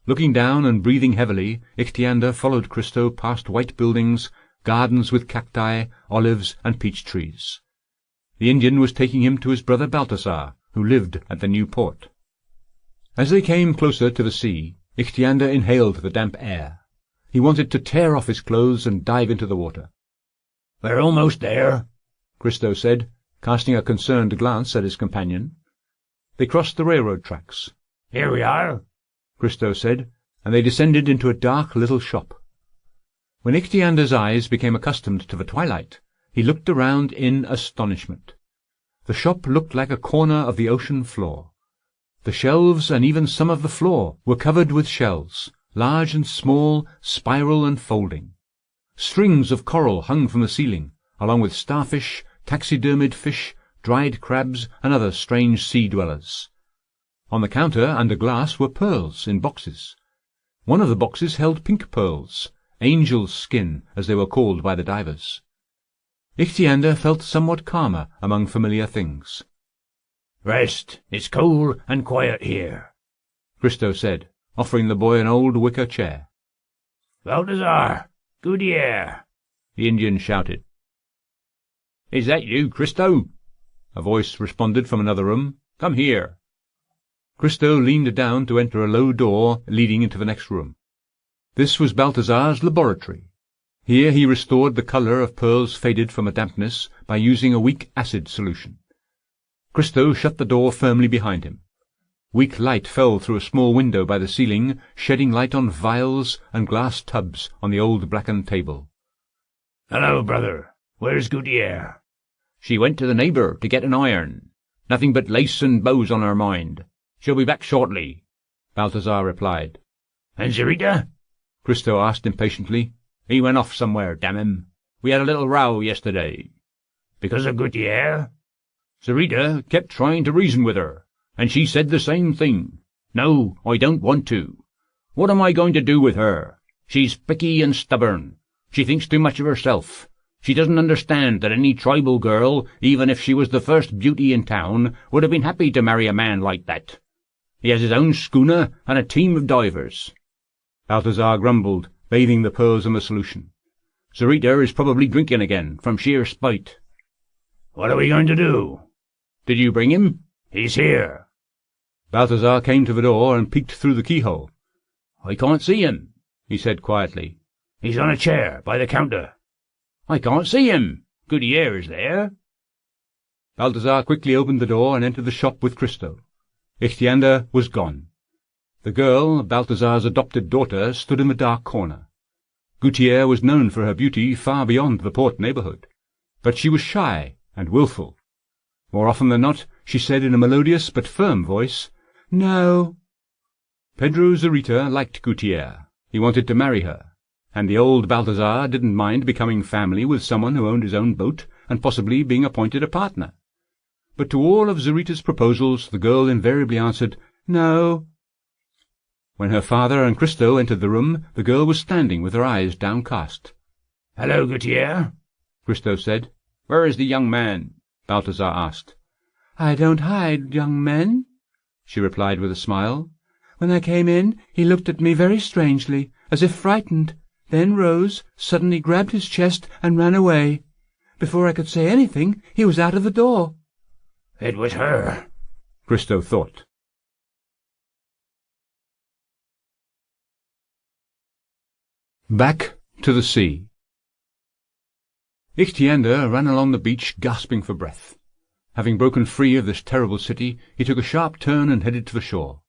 Looking down and breathing heavily, Ichthyander followed Christo past white buildings, gardens with cacti, olives, and peach trees. The Indian was taking him to his brother Balthasar, who lived at the new port. As they came closer to the sea, Ichthyander inhaled the damp air. He wanted to tear off his clothes and dive into the water. "We're almost there," Christo said, casting a concerned glance at his companion. They crossed the railroad tracks. "Here we are," Christo said, and they descended into a dark little shop. When Ichthyander's eyes became accustomed to the twilight, he looked around in astonishment. The shop looked like a corner of the ocean floor. The shelves and even some of the floor were covered with shells, large and small, spiral and folding. Strings of coral hung from the ceiling, along with starfish, taxidermied fish, dried crabs, and other strange sea-dwellers. On the counter under glass were pearls in boxes. One of the boxes held pink pearls, angel's skin, as they were called by the divers. Ichthyander felt somewhat calmer among familiar things. "Rest. It's cool and quiet here," Christo said, offering the boy an old wicker chair. "Balthasar! Guttiere!" the Indian shouted. "Is that you, Christo?" A voice responded from another room. "Come here." Christo leaned down to enter a low door leading into the next room. This was Balthasar's laboratory. Here he restored the colour of pearls faded from a dampness by using a weak acid solution. Christo shut the door firmly behind him. Weak light fell through a small window by the ceiling, shedding light on vials and glass tubs on the old blackened table. "Hello, brother. Where's Guttiere?" "She went to the neighbour to get an iron. Nothing but lace and bows on her mind. She'll be back shortly," Balthasar replied. "And Zarita?" Christo asked impatiently. "He went off somewhere, damn him. We had a little row yesterday." "Because of Guttiere?" "Zarita kept trying to reason with her, and she said the same thing. No, I don't want to. What am I going to do with her? She's picky and stubborn. She thinks too much of herself. She doesn't understand that any tribal girl, even if she was the first beauty in town, would have been happy to marry a man like that. He has his own schooner and a team of divers." Balthasar grumbled, bathing the pearls in the solution. "Zarita is probably drinking again, from sheer spite." "What are we going to do?" "Did you bring him?" "He's here." Balthasar came to the door and peeked through the keyhole. "I can't see him," he said quietly. "He's on a chair by the counter." "I can't see him. Guttiere is there." Balthazar quickly opened the door and entered the shop with Christo. Ichthyander was gone. The girl, Balthazar's adopted daughter, stood in the dark corner. Guttiere was known for her beauty far beyond the port neighbourhood, but she was shy and wilful. More often than not, she said in a melodious but firm voice, "No." Pedro Zurita liked Guttiere. He wanted to marry her, and the old Balthazar didn't mind becoming family with someone who owned his own boat and possibly being appointed a partner. But to all of Zurita's proposals the girl invariably answered, "No." When her father and Christo entered the room, the girl was standing with her eyes downcast. "Hello, Guttiere," Christo said. "Where is the young man?" Balthazar asked. "I don't hide young men," she replied with a smile. "When I came in, he looked at me very strangely, as if frightened, then rose, suddenly grabbed his chest, and ran away. Before I could say anything, he was out of the door." "It was her," Christo thought. Back to the sea. Ichthyander ran along the beach gasping for breath. Having broken free of this terrible city, he took a sharp turn and headed to the shore.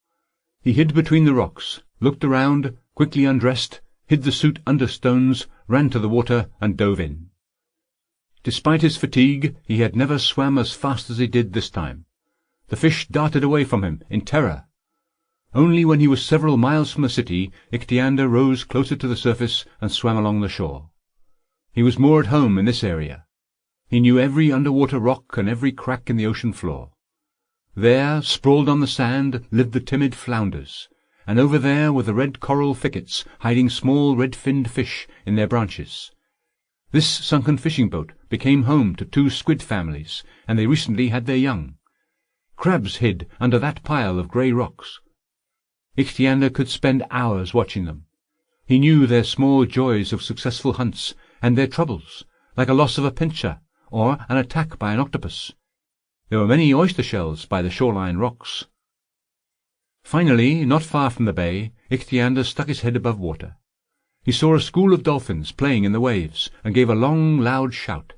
He hid between the rocks, looked around, quickly undressed, hid the suit under stones, ran to the water, and dove in. Despite his fatigue, he had never swam as fast as he did this time. The fish darted away from him in terror. Only when he was several miles from the city, Ichthyander rose closer to the surface and swam along the shore. He was more at home in this area. He knew every underwater rock and every crack in the ocean floor. There, sprawled on the sand, lived the timid flounders, and over there were the red coral thickets hiding small red-finned fish in their branches. This sunken fishing boat became home to 2 squid families, and they recently had their young. Crabs hid under that pile of grey rocks. Ichthyander could spend hours watching them. He knew their small joys of successful hunts, and their troubles, like a loss of a pincher, or an attack by an octopus. There were many oyster shells by the shoreline rocks. Finally, not far from the bay, Ichthyander stuck his head above water. He saw a school of dolphins playing in the waves, and gave a long, loud shout.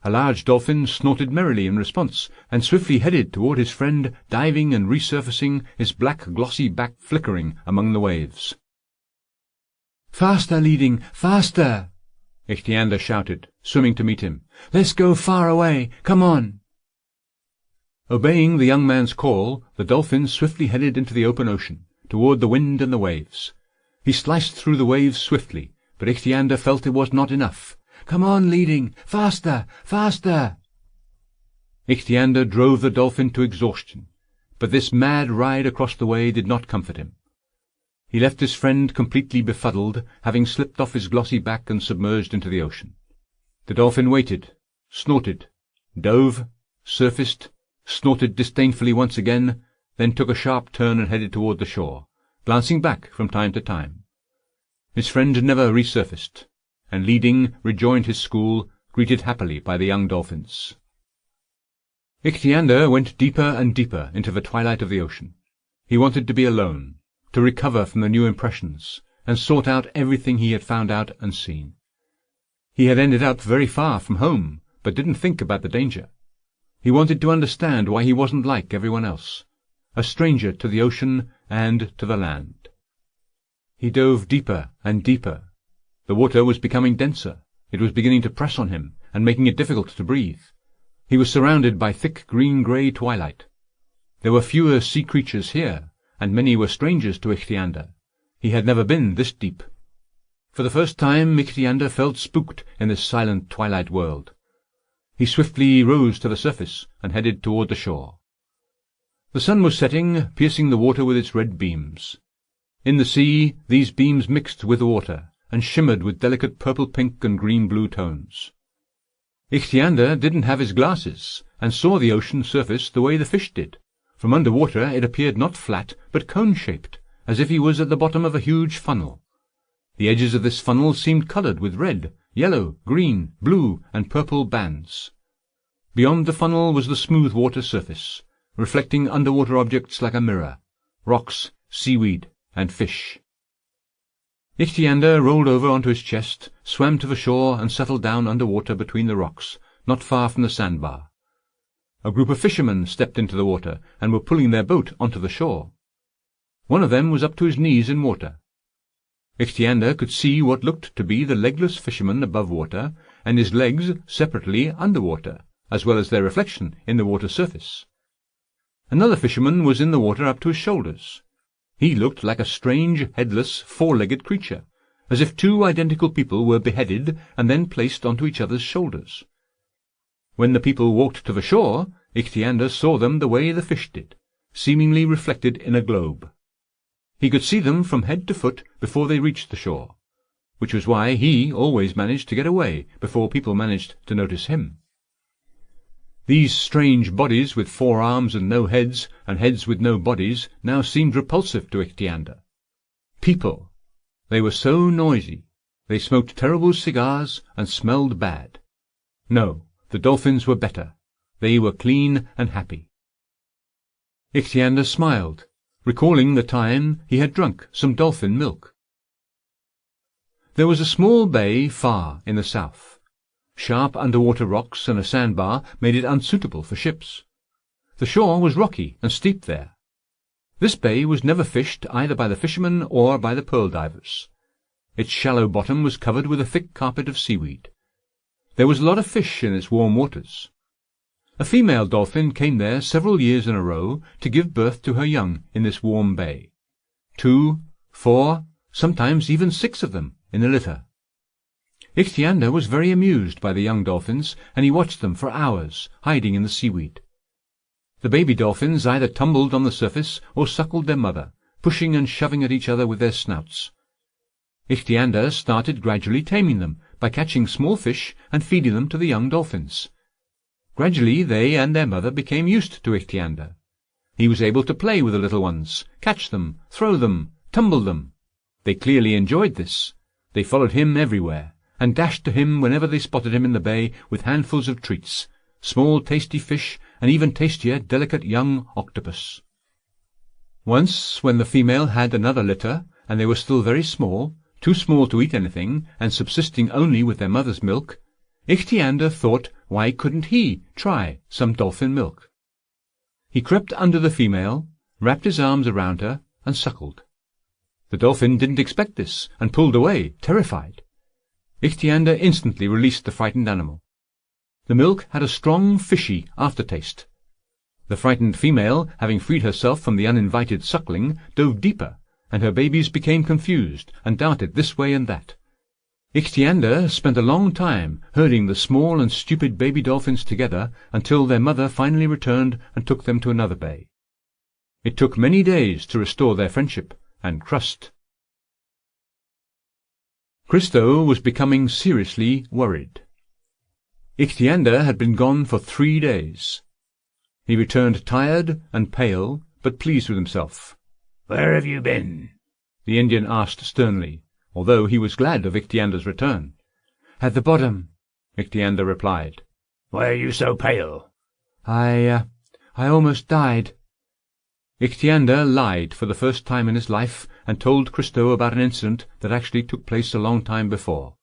A large dolphin snorted merrily in response, and swiftly headed toward his friend, diving and resurfacing, his black glossy back flickering among the waves. "Faster, leading, faster!" Ichthyander shouted, swimming to meet him. "Let's go far away, come on!" Obeying the young man's call, the dolphin swiftly headed into the open ocean, toward the wind and the waves. He sliced through the waves swiftly, but Ichthyander felt it was not enough. "Come on, leading, faster, faster!" Ichthyander drove the dolphin to exhaustion, but this mad ride across the way did not comfort him. He left his friend completely befuddled, having slipped off his glossy back and submerged into the ocean. The dolphin waited, snorted, dove, surfaced, snorted disdainfully once again, then took a sharp turn and headed toward the shore, glancing back from time to time. His friend never resurfaced, and leading rejoined his school, greeted happily by the young dolphins. Ichthyander went deeper and deeper into the twilight of the ocean. He wanted to be alone, to recover from the new impressions, and sort out everything he had found out and seen. He had ended up very far from home, but didn't think about the danger. He wanted to understand why he wasn't like everyone else, a stranger to the ocean and to the land. He dove deeper and deeper. The water was becoming denser. It was beginning to press on him, and making it difficult to breathe. He was surrounded by thick green-grey twilight. There were fewer sea creatures here, and many were strangers to Ichthyander. He had never been this deep. For the first time Ichthyander felt spooked in this silent twilight world. He swiftly rose to the surface and headed toward the shore. The sun was setting, piercing the water with its red beams. In the sea these beams mixed with the water, and shimmered with delicate purple-pink and green-blue tones. Ichthyander didn't have his glasses, and saw the ocean surface the way the fish did. From under water it appeared not flat, but cone-shaped, as if he was at the bottom of a huge funnel. The edges of this funnel seemed coloured with red, yellow, green, blue, and purple bands. Beyond the funnel was the smooth water surface, reflecting underwater objects like a mirror, rocks, seaweed, and fish. Ichthyander rolled over onto his chest, swam to the shore, and settled down under water between the rocks, not far from the sandbar. a group of fishermen stepped into the water and were pulling their boat onto the shore. One of them was up to his knees in water. Ichthyander could see what looked to be the legless fisherman above water, and his legs separately under water, as well as their reflection in the water surface. Another fisherman was in the water up to his shoulders. He looked like a strange, headless, four-legged creature, as if two identical people were beheaded and then placed onto each other's shoulders. When the people walked to the shore, Ichthyander saw them the way the fish did, seemingly reflected in a globe. He could see them from head to foot before they reached the shore, which was why he always managed to get away before people managed to notice him. These strange bodies with 4 arms and no heads, and heads with no bodies, now seemed repulsive to Ichthyander. People! They were so noisy. They smoked terrible cigars and smelled bad. No, the dolphins were better. They were clean and happy. Ichthyander smiled, recalling the time he had drunk some dolphin milk. There was a small bay far in the south. Sharp underwater rocks and a sandbar made it unsuitable for ships. The shore was rocky and steep there. This bay was never fished either by the fishermen or by the pearl divers. Its shallow bottom was covered with a thick carpet of seaweed. There was a lot of fish in its warm waters. A female dolphin came there several years in a row to give birth to her young in this warm bay. 2, 4, sometimes even 6 of them in a litter. Ichthyander was very amused by the young dolphins, and he watched them for hours, hiding in the seaweed. The baby dolphins either tumbled on the surface or suckled their mother, pushing and shoving at each other with their snouts. Ichthyander started gradually taming them by catching small fish and feeding them to the young dolphins. Gradually they and their mother became used to Ichthyander. He was able to play with the little ones, catch them, throw them, tumble them. They clearly enjoyed this. They followed him everywhere, and dashed to him whenever they spotted him in the bay with handfuls of treats, small tasty fish, and even tastier delicate young octopus. Once, when the female had another litter, and they were still very small, too small to eat anything, and subsisting only with their mother's milk, Ichthyander thought why couldn't he try some dolphin milk? He crept under the female, wrapped his arms around her, and suckled. The dolphin didn't expect this, and pulled away, terrified. Ichthyander instantly released the frightened animal. The milk had a strong, fishy aftertaste. The frightened female, having freed herself from the uninvited suckling, dove deeper, and her babies became confused and darted this way and that. Ichthyander spent a long time herding the small and stupid baby dolphins together until their mother finally returned and took them to another bay. It took many days to restore their friendship and trust. Christo was becoming seriously worried. Ichthyander had been gone for 3 days. He returned tired and pale, but pleased with himself. "Where have you been?" the Indian asked sternly, although he was glad of Ichthyander's return. "At the bottom," Ichthyander replied. "Why are you so pale?" I almost died." Ichthyander lied for the first time in his life and told Christo about an incident that actually took place a long time before.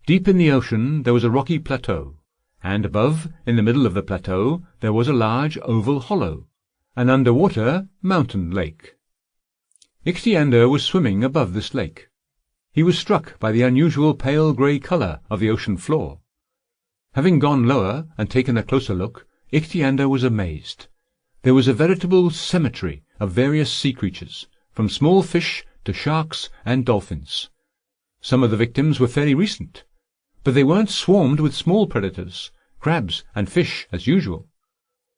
Deep in the ocean there was a rocky plateau, and above, in the middle of the plateau, there was a large oval hollow, an underwater mountain lake. Ichthyander was swimming above this lake. He was struck by the unusual pale grey colour of the ocean floor. Having gone lower and taken a closer look, Ichthyander was amazed. There was a veritable cemetery of various sea creatures, from small fish to sharks and dolphins. Some of the victims were fairly recent, but they weren't swarmed with small predators, crabs and fish as usual.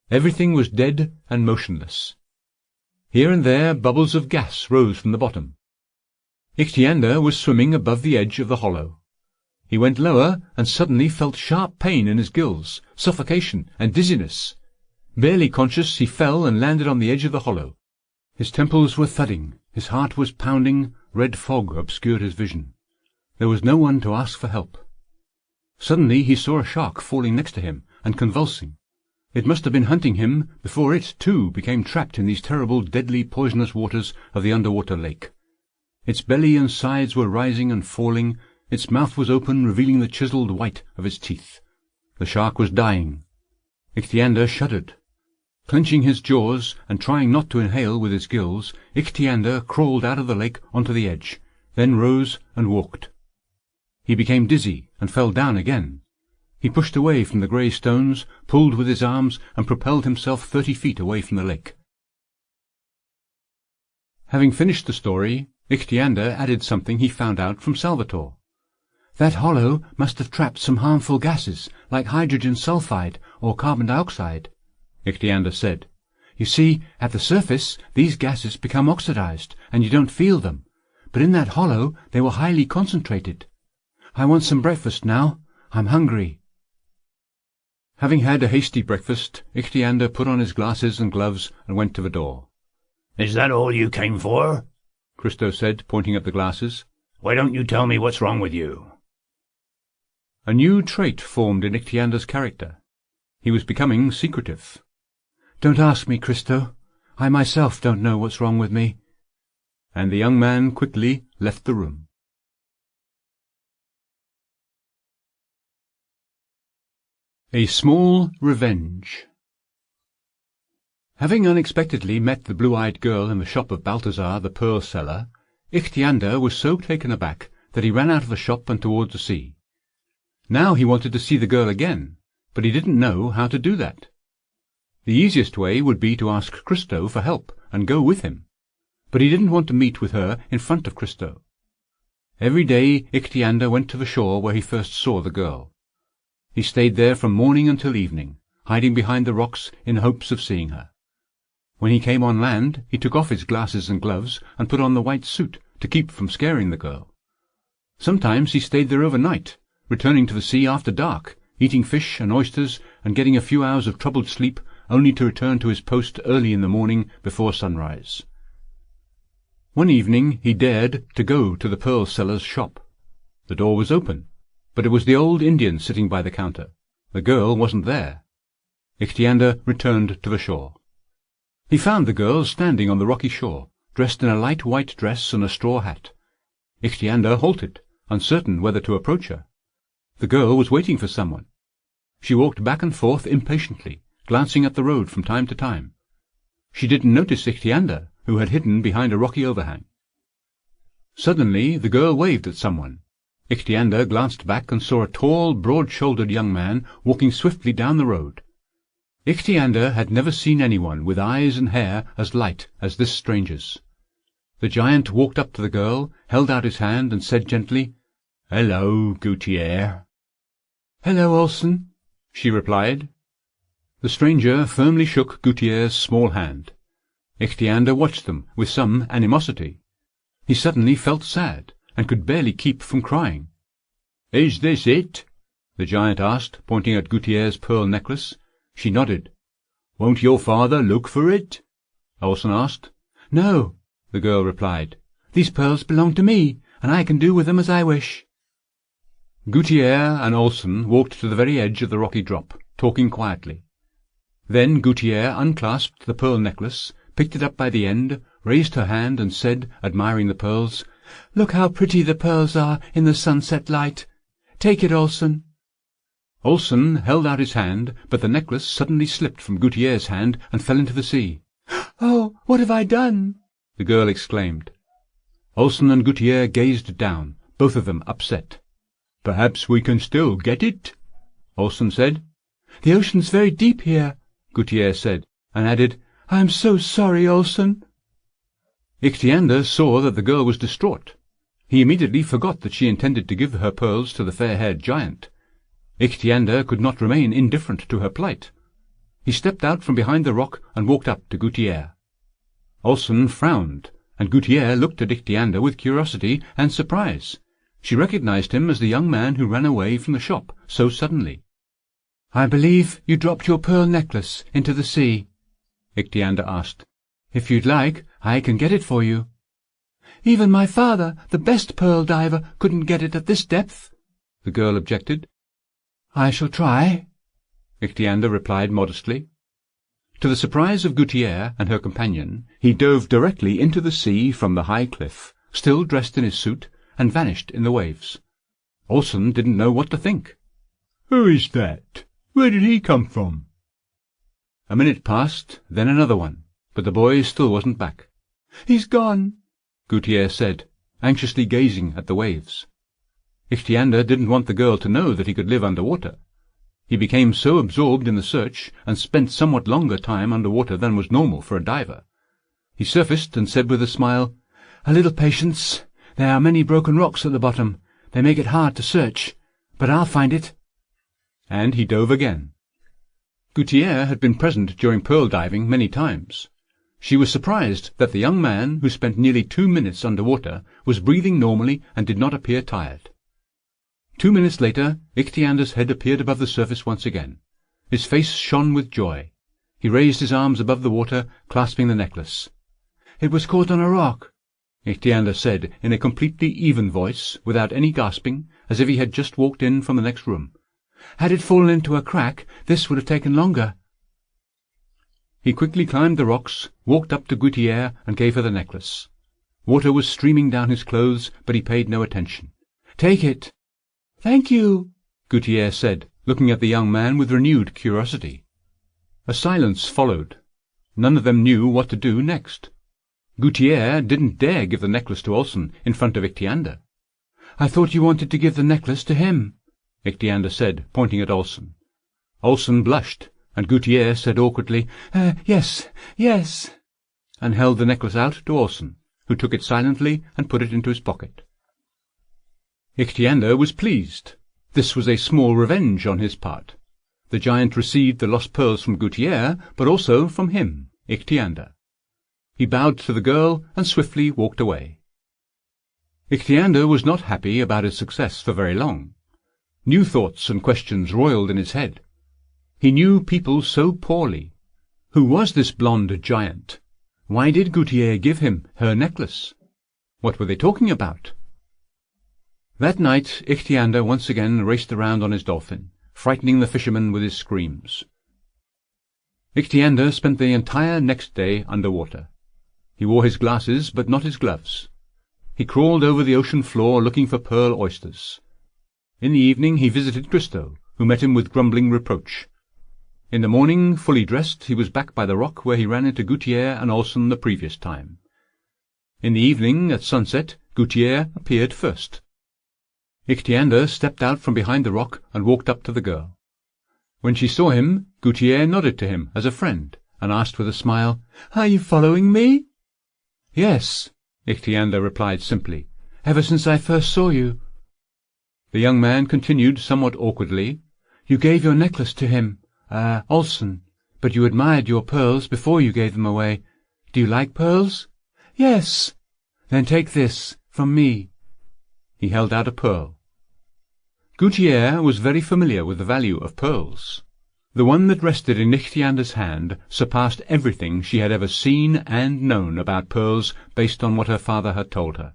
Everything was dead and motionless. Here and there bubbles of gas rose from the bottom. Ichthyander was swimming above the edge of the hollow. He went lower and suddenly felt sharp pain in his gills, suffocation and dizziness. Barely conscious, he fell and landed on the edge of the hollow. His temples were thudding, his heart was pounding, red fog obscured his vision. There was no one to ask for help. Suddenly he saw a shark falling next to him and convulsing. It must have been hunting him before it, too, became trapped in these terrible, deadly, poisonous waters of the underwater lake. Its belly and sides were rising and falling, its mouth was open, revealing the chiselled white of its teeth. The shark was dying. Ichthyander shuddered. Clenching his jaws and trying not to inhale with his gills, Ichthyander crawled out of the lake onto the edge, then rose and walked. He became dizzy and fell down again. He pushed away from the grey stones, pulled with his arms, and propelled himself 30 feet away from the lake. Having finished the story, Ichthyander added something he found out from Salvatore. That hollow must have trapped some harmful gases, like hydrogen sulfide or carbon dioxide, Ichthyander said. You see, at the surface, these gases become oxidized, and you don't feel them. But in that hollow, they were highly concentrated. I want some breakfast now. I'm hungry. Having had a hasty breakfast, Ichthyander put on his glasses and gloves and went to the door. "Is that all you came for?" Christo said, pointing at the glasses. "Why don't you tell me what's wrong with you?" A new trait formed in Ichthyander's character. He was becoming secretive. Don't ask me, Christo. I myself don't know what's wrong with me. And the young man quickly left the room. A Small Revenge. Having unexpectedly met the blue-eyed girl in the shop of Balthazar the pearl seller, Ichthyander was so taken aback that he ran out of the shop and toward the sea. Now he wanted to see the girl again, but he didn't know how to do that. The easiest way would be to ask Christo for help and go with him, but he didn't want to meet with her in front of Christo. Every day Ichthyander went to the shore where he first saw the girl. He stayed there from morning until evening, hiding behind the rocks in hopes of seeing her. When he came on land, he took off his glasses and gloves and put on the white suit to keep from scaring the girl. Sometimes he stayed there overnight, returning to the sea after dark, eating fish and oysters and getting a few hours of troubled sleep, only to return to his post early in the morning before sunrise. One evening he dared to go to the pearl seller's shop. The door was open, but it was the old Indian sitting by the counter. The girl wasn't there. Ichthyander returned to the shore. He found the girl standing on the rocky shore, dressed in a light white dress and a straw hat. Ichthyander halted, uncertain whether to approach her. The girl was waiting for someone. She walked back and forth impatiently, glancing at the road from time to time. She didn't notice Ichthyander, who had hidden behind a rocky overhang. Suddenly the girl waved at someone. Ichthyander glanced back and saw a tall, broad-shouldered young man walking swiftly down the road. Ichthyander had never seen anyone with eyes and hair as light as this stranger's. The giant walked up to the girl, held out his hand, and said gently, "Hello, Guttiere." "Hello, Olsen," she replied. The stranger firmly shook Guttiere's small hand. Ichthyander watched them with some animosity. He suddenly felt sad, and could barely keep from crying. "Is this it?" the giant asked, pointing at Guttiere's pearl necklace. She nodded. "Won't your father look for it?" Olsen asked. "No," the girl replied. "These pearls belong to me, and I can do with them as I wish." Guttiere and Olsen walked to the very edge of the rocky drop, talking quietly. Then Guttiere unclasped the pearl necklace, picked it up by the end, raised her hand, and said, admiring the pearls, "Look how pretty the pearls are in the sunset light. Take it, Olsen." Olsen held out his hand, but the necklace suddenly slipped from Guttiere's hand and fell into the sea. "Oh, what have I done?" the girl exclaimed. Olsen and Guttiere gazed down, both of them upset. "Perhaps we can still get it," Olsen said. "The ocean's very deep here," Guttiere said, and added, "I am so sorry, Olsen." Ichthyander saw that the girl was distraught. He immediately forgot that she intended to give her pearls to the fair-haired giant. Ichthyander could not remain indifferent to her plight. He stepped out from behind the rock and walked up to Guttiere. Olsen frowned, and Guttiere looked at Ichthyander with curiosity and surprise. She recognized him as the young man who ran away from the shop so suddenly. "I believe you dropped your pearl necklace into the sea," Ichthyander asked. "If you'd like, I can get it for you." "Even my father, the best pearl diver, couldn't get it at this depth," the girl objected. "I shall try," Ichthyander replied modestly. To the surprise of Guttiere and her companion, he dove directly into the sea from the high cliff, still dressed in his suit, and vanished in the waves. Olsen didn't know what to think. "Who is that? Where did he come from?" A minute passed, then another one, but the boy still wasn't back. "He's gone," Guttiere said, anxiously gazing at the waves. Ichthyander didn't want the girl to know that he could live under water. He became so absorbed in the search, and spent somewhat longer time under water than was normal for a diver. He surfaced and said with a smile, "A little patience. There are many broken rocks at the bottom. They make it hard to search, but I'll find it." And he dove again. Guttiere had been present during pearl diving many times. She was surprised that the young man, who spent nearly 2 minutes under water, was breathing normally and did not appear tired. 2 minutes later, Ichthyander's head appeared above the surface once again. His face shone with joy. He raised his arms above the water, clasping the necklace. "It was caught on a rock," Ichthyander said in a completely even voice, without any gasping, as if he had just walked in from the next room. "Had it fallen into a crack, this would have taken longer." He quickly climbed the rocks, walked up to Guttiere, and gave her the necklace. Water was streaming down his clothes, but he paid no attention. "Take it." "Thank you," Guttiere said, looking at the young man with renewed curiosity. A silence followed. None of them knew what to do next. Guttiere didn't dare give the necklace to Olsen in front of Ichthyander. "I thought you wanted to give the necklace to him," Ichthyander said, pointing at Olsen. Olsen blushed, and Guttiere said awkwardly, Yes, yes," and held the necklace out to Olsen, who took it silently and put it into his pocket. Ichthyander was pleased. This was a small revenge on his part. The giant received the lost pearls from Guttiere, but also from him, Ichthyander. He bowed to the girl and swiftly walked away. Ichthyander was not happy about his success for very long. New thoughts and questions roiled in his head. He knew people so poorly. Who was this blonde giant? Why did Guttiere give him her necklace? What were they talking about? That night Ichthyander once again raced around on his dolphin, frightening the fishermen with his screams. Ichthyander spent the entire next day under water. He wore his glasses, but not his gloves. He crawled over the ocean floor looking for pearl oysters. In the evening he visited Christo, who met him with grumbling reproach. In the morning, fully dressed, he was back by the rock where he ran into Guttiere and Olsen the previous time. In the evening, at sunset, Guttiere appeared first. Ichthyander stepped out from behind the rock and walked up to the girl. When she saw him, Guttiere nodded to him as a friend, and asked with a smile, "Are you following me?" "Yes," Ichthyander replied simply, "ever since I first saw you." The young man continued somewhat awkwardly, "You gave your necklace to him, Olsen, but you admired your pearls before you gave them away. Do you like pearls?" "Yes." "Then take this, from me." He held out a pearl. Guttiere was very familiar with the value of pearls. The one that rested in Ichthyander's hand surpassed everything she had ever seen and known about pearls based on what her father had told her.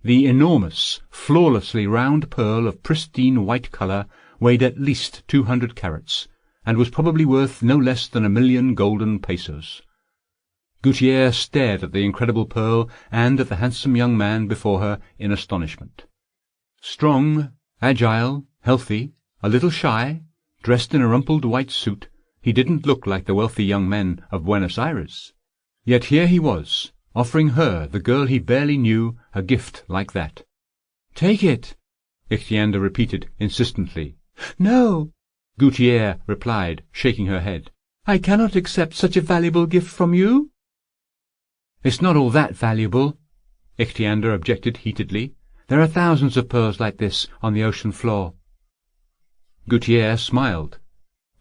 The enormous, flawlessly round pearl of pristine white colour weighed at least 200 carats, and was probably worth no less than 1,000,000 golden pesos. Guttiere stared at the incredible pearl and at the handsome young man before her in astonishment. Strong, agile, healthy, a little shy, dressed in a rumpled white suit, he didn't look like the wealthy young men of Buenos Aires. Yet here he was, offering her, the girl he barely knew, a gift like that. "Take it," Ichthyander repeated insistently. "No," Guttiere replied, shaking her head. "I cannot accept such a valuable gift from you." "It's not all that valuable," Ichthyander objected heatedly. "There are thousands of pearls like this on the ocean floor." Guttiere smiled.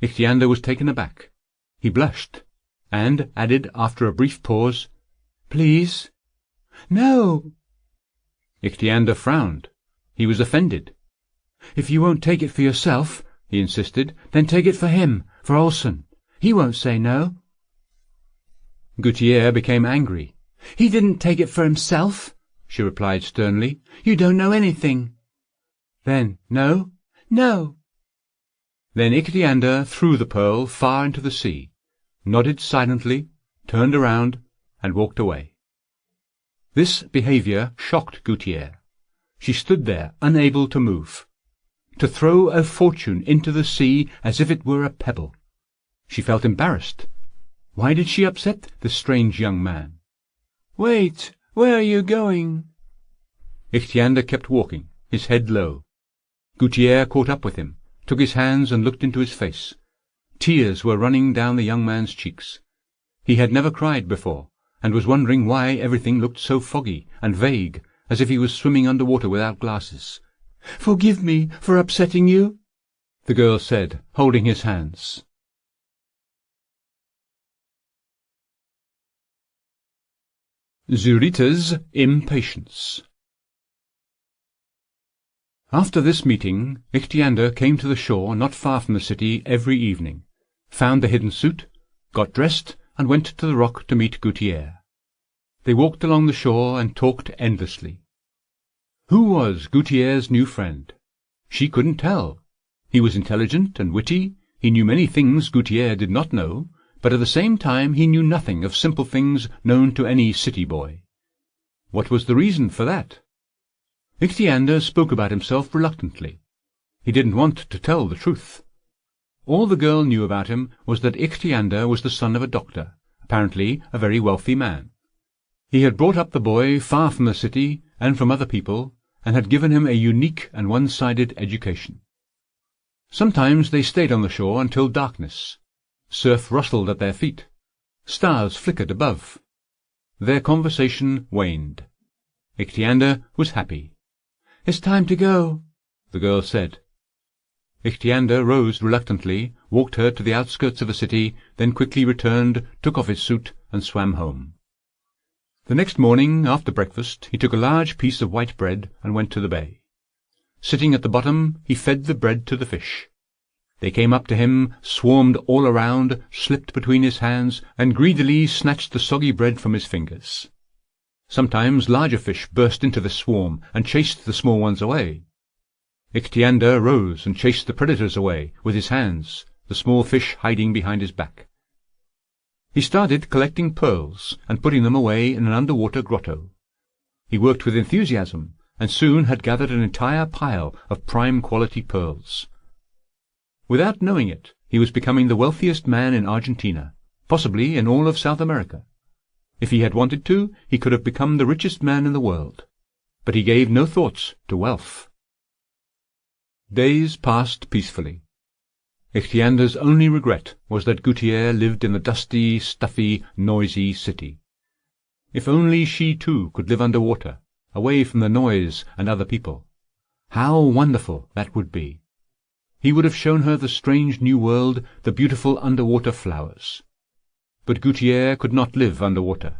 Ichthyander was taken aback. He blushed, and added after a brief pause, "Please." "No." Ichthyander frowned. He was offended. "If you won't take it for yourself," he insisted, "then take it for him, for Olsen. He won't say no." Guttiere became angry. "He didn't take it for himself," she replied sternly. "You don't know anything." "Then no?" "No." Then Ichthyander threw the pearl far into the sea, nodded silently, turned around, and walked away. This behaviour shocked Guttiere. She stood there, unable to move. To throw a fortune into the sea as if it were a pebble. She felt embarrassed. Why did she upset this strange young man? "Wait! Where are you going?" Ichthyander kept walking, his head low. Guttiere caught up with him, took his hands and looked into his face. Tears were running down the young man's cheeks. He had never cried before, and was wondering why everything looked so foggy and vague, as if he was swimming under water without glasses. "Forgive me for upsetting you," the girl said, holding his hands. Zurita's impatience. After this meeting, Ichthyander came to the shore not far from the city every evening, found the hidden suit, got dressed, and went to the rock to meet Guttiere. They walked along the shore and talked endlessly. Who was Guttiere's new friend? She couldn't tell. He was intelligent and witty, he knew many things Guttiere did not know, but at the same time he knew nothing of simple things known to any city boy. What was the reason for that? Ichthyander spoke about himself reluctantly. He didn't want to tell the truth. All the girl knew about him was that Ichthyander was the son of a doctor, apparently a very wealthy man. He had brought up the boy far from the city and from other people, and had given him a unique and one-sided education. Sometimes they stayed on the shore until darkness. Surf rustled at their feet. Stars flickered above. Their conversation waned. Ichthyander was happy. "It's time to go," the girl said. Ichthyander rose reluctantly, walked her to the outskirts of the city, then quickly returned, took off his suit, and swam home. The next morning, after breakfast, he took a large piece of white bread and went to the bay. Sitting at the bottom, he fed the bread to the fish. They came up to him, swarmed all around, slipped between his hands, and greedily snatched the soggy bread from his fingers. Sometimes larger fish burst into the swarm and chased the small ones away. Ichthyander rose and chased the predators away with his hands, the small fish hiding behind his back. He started collecting pearls and putting them away in an underwater grotto. He worked with enthusiasm, and soon had gathered an entire pile of prime-quality pearls. Without knowing it, he was becoming the wealthiest man in Argentina, possibly in all of South America. If he had wanted to, he could have become the richest man in the world. But he gave no thoughts to wealth. Days passed peacefully. Ichthyander's only regret was that Guttiere lived in the dusty, stuffy, noisy city. If only she too could live under water, away from the noise and other people. How wonderful that would be! He would have shown her the strange new world, the beautiful underwater flowers. But Guttiere could not live under water,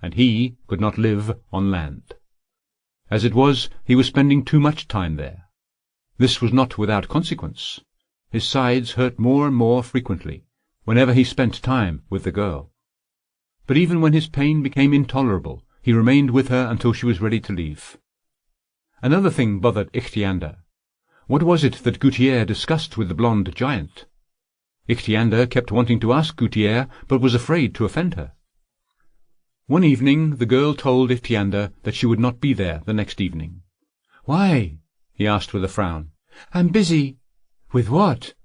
and he could not live on land. As it was, he was spending too much time there. This was not without consequence. His sides hurt more and more frequently, whenever he spent time with the girl. But even when his pain became intolerable, he remained with her until she was ready to leave. Another thing bothered Ichthyander. What was it that Guttiere discussed with the blonde giant? Ichthyander kept wanting to ask Guttiere, but was afraid to offend her. One evening the girl told Ichthyander that she would not be there the next evening. "Why?" he asked with a frown. "I'm busy." "With what?"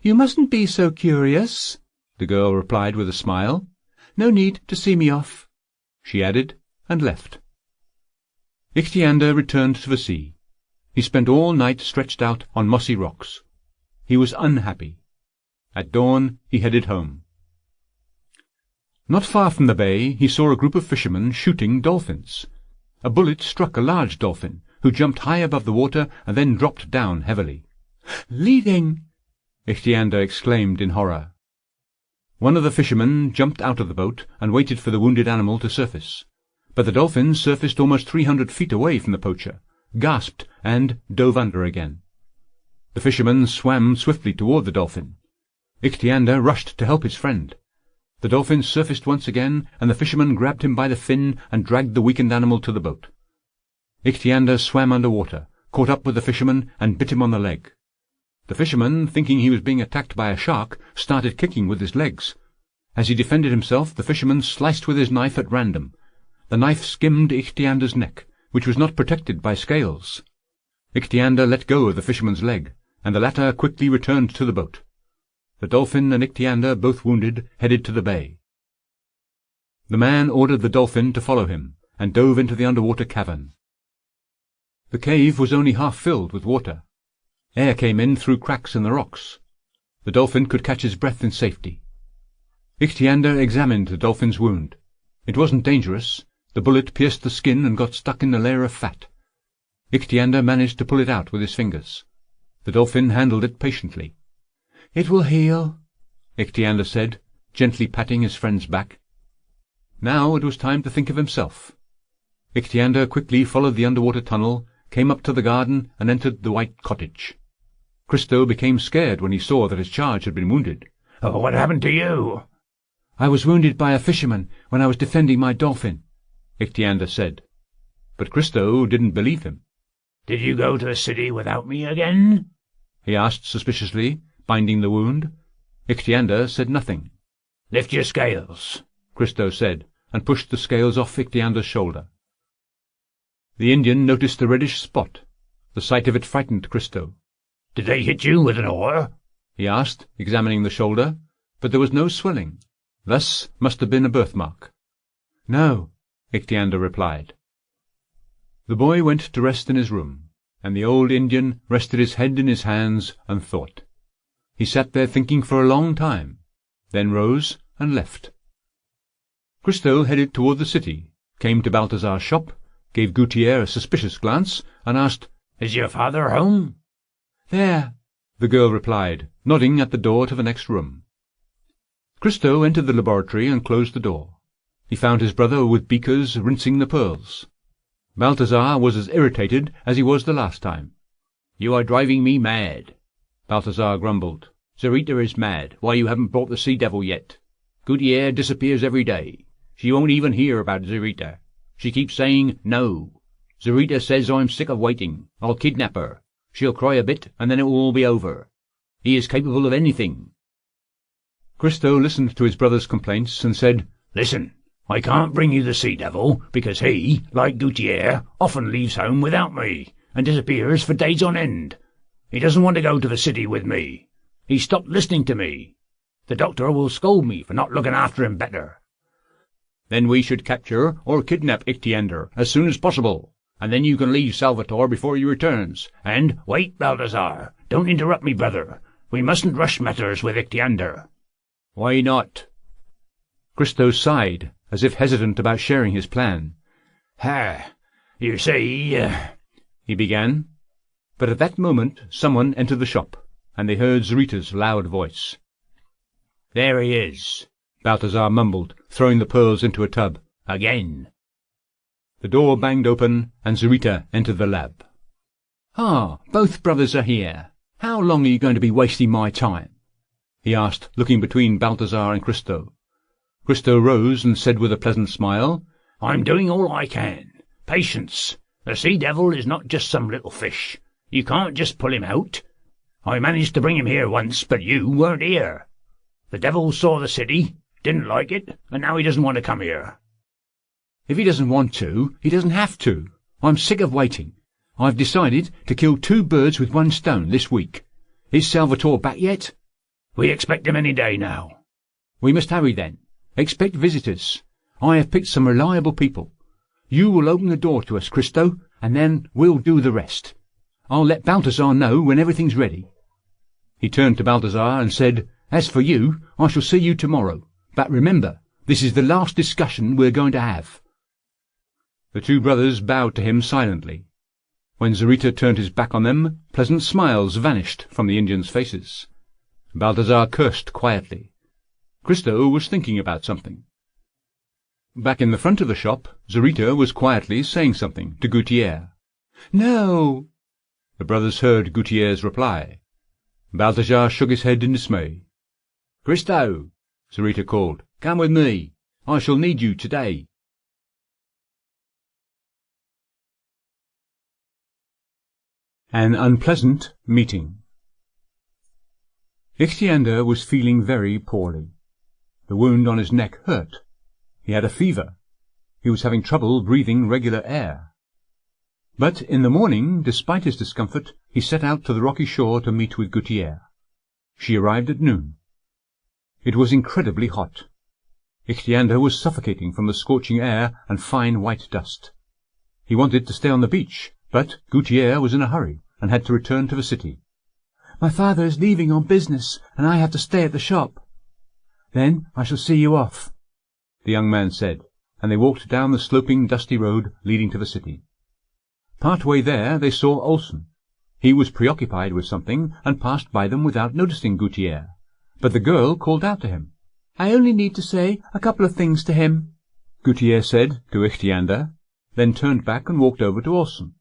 "You mustn't be so curious," the girl replied with a smile. "No need to see me off," she added, and left. Ichthyander returned to the sea. He spent all night stretched out on mossy rocks. He was unhappy. At dawn he headed home. Not far from the bay he saw a group of fishermen shooting dolphins. A bullet struck a large dolphin, who jumped high above the water and then dropped down heavily. "Leading!" Ichthyander exclaimed in horror. One of the fishermen jumped out of the boat and waited for the wounded animal to surface. But the dolphin surfaced almost 300 feet away from the poacher, gasped, and dove under again. The fisherman swam swiftly toward the dolphin. Ichthyander rushed to help his friend. The dolphin surfaced once again, and the fisherman grabbed him by the fin and dragged the weakened animal to the boat. Ichthyander swam under water, caught up with the fisherman, and bit him on the leg. The fisherman, thinking he was being attacked by a shark, started kicking with his legs. As he defended himself, the fisherman sliced with his knife at random. The knife skimmed Ichthyander's neck, which was not protected by scales. Ichthyander let go of the fisherman's leg, and the latter quickly returned to the boat. The Dolphin and Ichthyander, both wounded, headed to the bay. The man ordered the Dolphin to follow him, and dove into the underwater cavern. The cave was only half filled with water. Air came in through cracks in the rocks. The Dolphin could catch his breath in safety. Ichthyander examined the Dolphin's wound. It wasn't dangerous. The bullet pierced the skin and got stuck in a layer of fat. Ichthyander managed to pull it out with his fingers. The Dolphin handled it patiently. "It will heal," Ichthyander said, gently patting his friend's back. Now it was time to think of himself. Ichthyander quickly followed the underwater tunnel, came up to the garden, and entered the white cottage. Christo became scared when he saw that his charge had been wounded. "Oh, what happened to you?" "I was wounded by a fisherman when I was defending my Dolphin," Ichthyander said. But Christo didn't believe him. "Did you go to the city without me again?" he asked suspiciously, binding the wound. Ichthyander said nothing. "Lift your scales," Christo said, and pushed the scales off Ichthyander's shoulder. The Indian noticed the reddish spot. The sight of it frightened Christo. "Did they hit you with an oar?" he asked, examining the shoulder, but there was no swelling. Thus must have been a birthmark. "No," Ichthyander replied. The boy went to rest in his room, and the old Indian rested his head in his hands and thought. He sat there thinking for a long time, then rose and left. Christo headed toward the city, came to Balthazar's shop, gave Guttiere a suspicious glance, and asked, "Is your father home?" "There," the girl replied, nodding at the door to the next room. Christo entered the laboratory and closed the door. He found his brother with beakers rinsing the pearls. Balthazar was as irritated as he was the last time. "You are driving me mad," Balthazar grumbled. "Zarita is mad. Why you haven't brought the sea devil yet? Guttiere disappears every day. She won't even hear about Zarita. She keeps saying no. Zarita says I'm sick of waiting. I'll kidnap her. She'll cry a bit, and then it will all be over. He is capable of anything." Christo listened to his brother's complaints and said, "Listen, I can't bring you the sea devil, because he, like Guttiere, often leaves home without me, and disappears for days on end. He doesn't want to go to the city with me. He stopped listening to me. The doctor will scold me for not looking after him better." "Then we should capture or kidnap Ichthyander as soon as possible, and then you can leave Salvatore before he returns. And wait, Balthazar, don't interrupt me, brother. We mustn't rush matters with Ichthyander." "Why not?" Christo sighed, as if hesitant about sharing his plan. You see, he began. But at that moment someone entered the shop, and they heard Zarita's loud voice. "There he is," Balthazar mumbled, throwing the pearls into a tub. "Again." The door banged open, and Zarita entered the lab. "Ah, both brothers are here. How long are you going to be wasting my time?" he asked, looking between Balthazar and Christo. Christo rose and said with a pleasant smile, "I'm doing all I can. Patience. The sea devil is not just some little fish. You can't just pull him out. I managed to bring him here once, but you weren't here. The devil saw the city, didn't like it, and now he doesn't want to come here." "If he doesn't want to, he doesn't have to. I'm sick of waiting. I've decided to kill 2 birds with 1 stone this week. Is Salvatore back yet?" "We expect him any day now." "We must hurry then. Expect visitors. I have picked some reliable people. You will open the door to us, Christo, and then we'll do the rest. I'll let Balthazar know when everything's ready." He turned to Balthazar and said, "As for you, I shall see you tomorrow. But remember, this is the last discussion we're going to have." The 2 brothers bowed to him silently. When Zarita turned his back on them, pleasant smiles vanished from the Indians' faces. Balthazar cursed quietly. Christo was thinking about something. Back in the front of the shop, Zarita was quietly saying something to Guttiere. "No!" The brothers heard Guttiere's reply. Balthazar shook his head in dismay. "Christo," Zarita called, "come with me. I shall need you today." An unpleasant meeting. Ichthyander was feeling very poorly. The wound on his neck hurt. He had a fever. He was having trouble breathing regular air. But in the morning, despite his discomfort, he set out to the rocky shore to meet with Guttiere. She arrived at noon. It was incredibly hot. Ichthyander was suffocating from the scorching air and fine white dust. He wanted to stay on the beach, but Guttiere was in a hurry and had to return to the city. "My father is leaving on business, and I have to stay at the shop." "Then I shall see you off," the young man said, and they walked down the sloping, dusty road leading to the city. Part way there they saw Olsen. He was preoccupied with something and passed by them without noticing Guttiere, but the girl called out to him. "I only need to say a couple of things to him," Guttiere said to Ichthyander, then turned back and walked over to Olsen.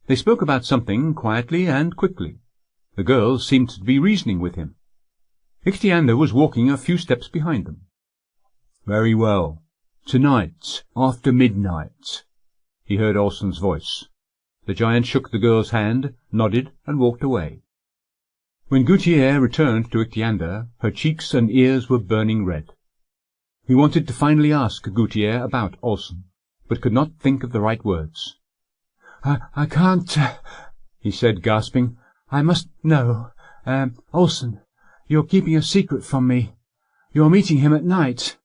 They spoke about something quietly and quickly. The girl seemed to be reasoning with him. Ichthyander was walking a few steps behind them. "Very well. Tonight, after midnight," he heard Olsen's voice. The giant shook the girl's hand, nodded, and walked away. When Guttiere returned to Ichthyander, her cheeks and ears were burning red. He wanted to finally ask Guttiere about Olsen, but could not think of the right words. I can't," he said, gasping. "I must know. Olsen, you're keeping a secret from me. You're meeting him at night.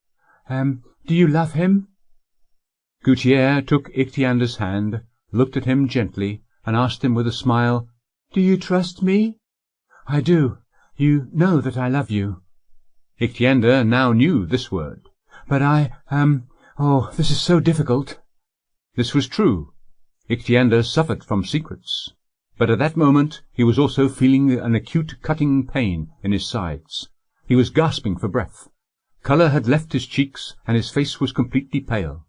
Do you love him?" Guttiere took Ichthyander's hand, looked at him gently, and asked him with a smile, "Do you trust me?" "I do. You know that I love you." Ichthyander now knew this word. "But oh, this is so difficult." This was true. Ichthyander suffered from secrets, but at that moment he was also feeling an acute cutting pain in his sides. He was gasping for breath. Colour had left his cheeks, and his face was completely pale.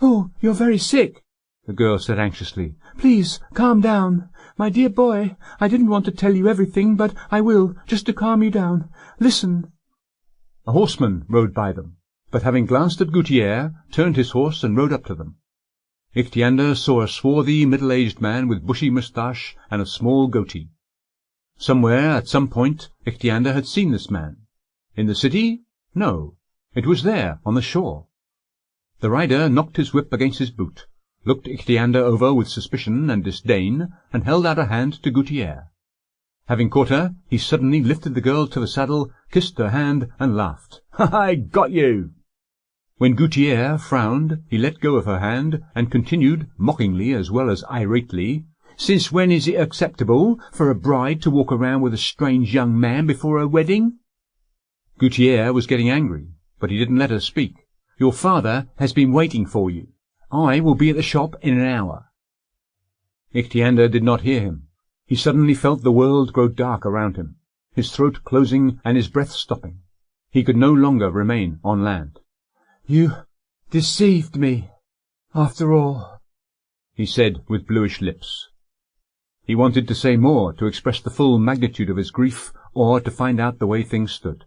"Oh, you're very sick," the girl said anxiously. "Please, calm down. My dear boy, I didn't want to tell you everything, but I will, just to calm you down. Listen." A horseman rode by them, but having glanced at Guttiere, turned his horse and rode up to them. Ichthyander saw a swarthy, middle-aged man with bushy moustache and a small goatee. Somewhere, at some point, Ichthyander had seen this man. In the city? No. It was there, on the shore. The rider knocked his whip against his boot, looked Ichthyander over with suspicion and disdain, and held out a hand to Guttiere. Having caught her, he suddenly lifted the girl to the saddle, kissed her hand, and laughed. "I got you!" When Guttiere frowned, he let go of her hand, and continued, mockingly as well as irately, "Since when is it acceptable for a bride to walk around with a strange young man before her wedding?" Guttiere was getting angry, but he didn't let her speak. "Your father has been waiting for you. I will be at the shop in an hour." Ichthyander did not hear him. He suddenly felt the world grow dark around him, his throat closing and his breath stopping. He could no longer remain on land. "You deceived me, after all," he said with bluish lips. He wanted to say more, to express the full magnitude of his grief, or to find out the way things stood.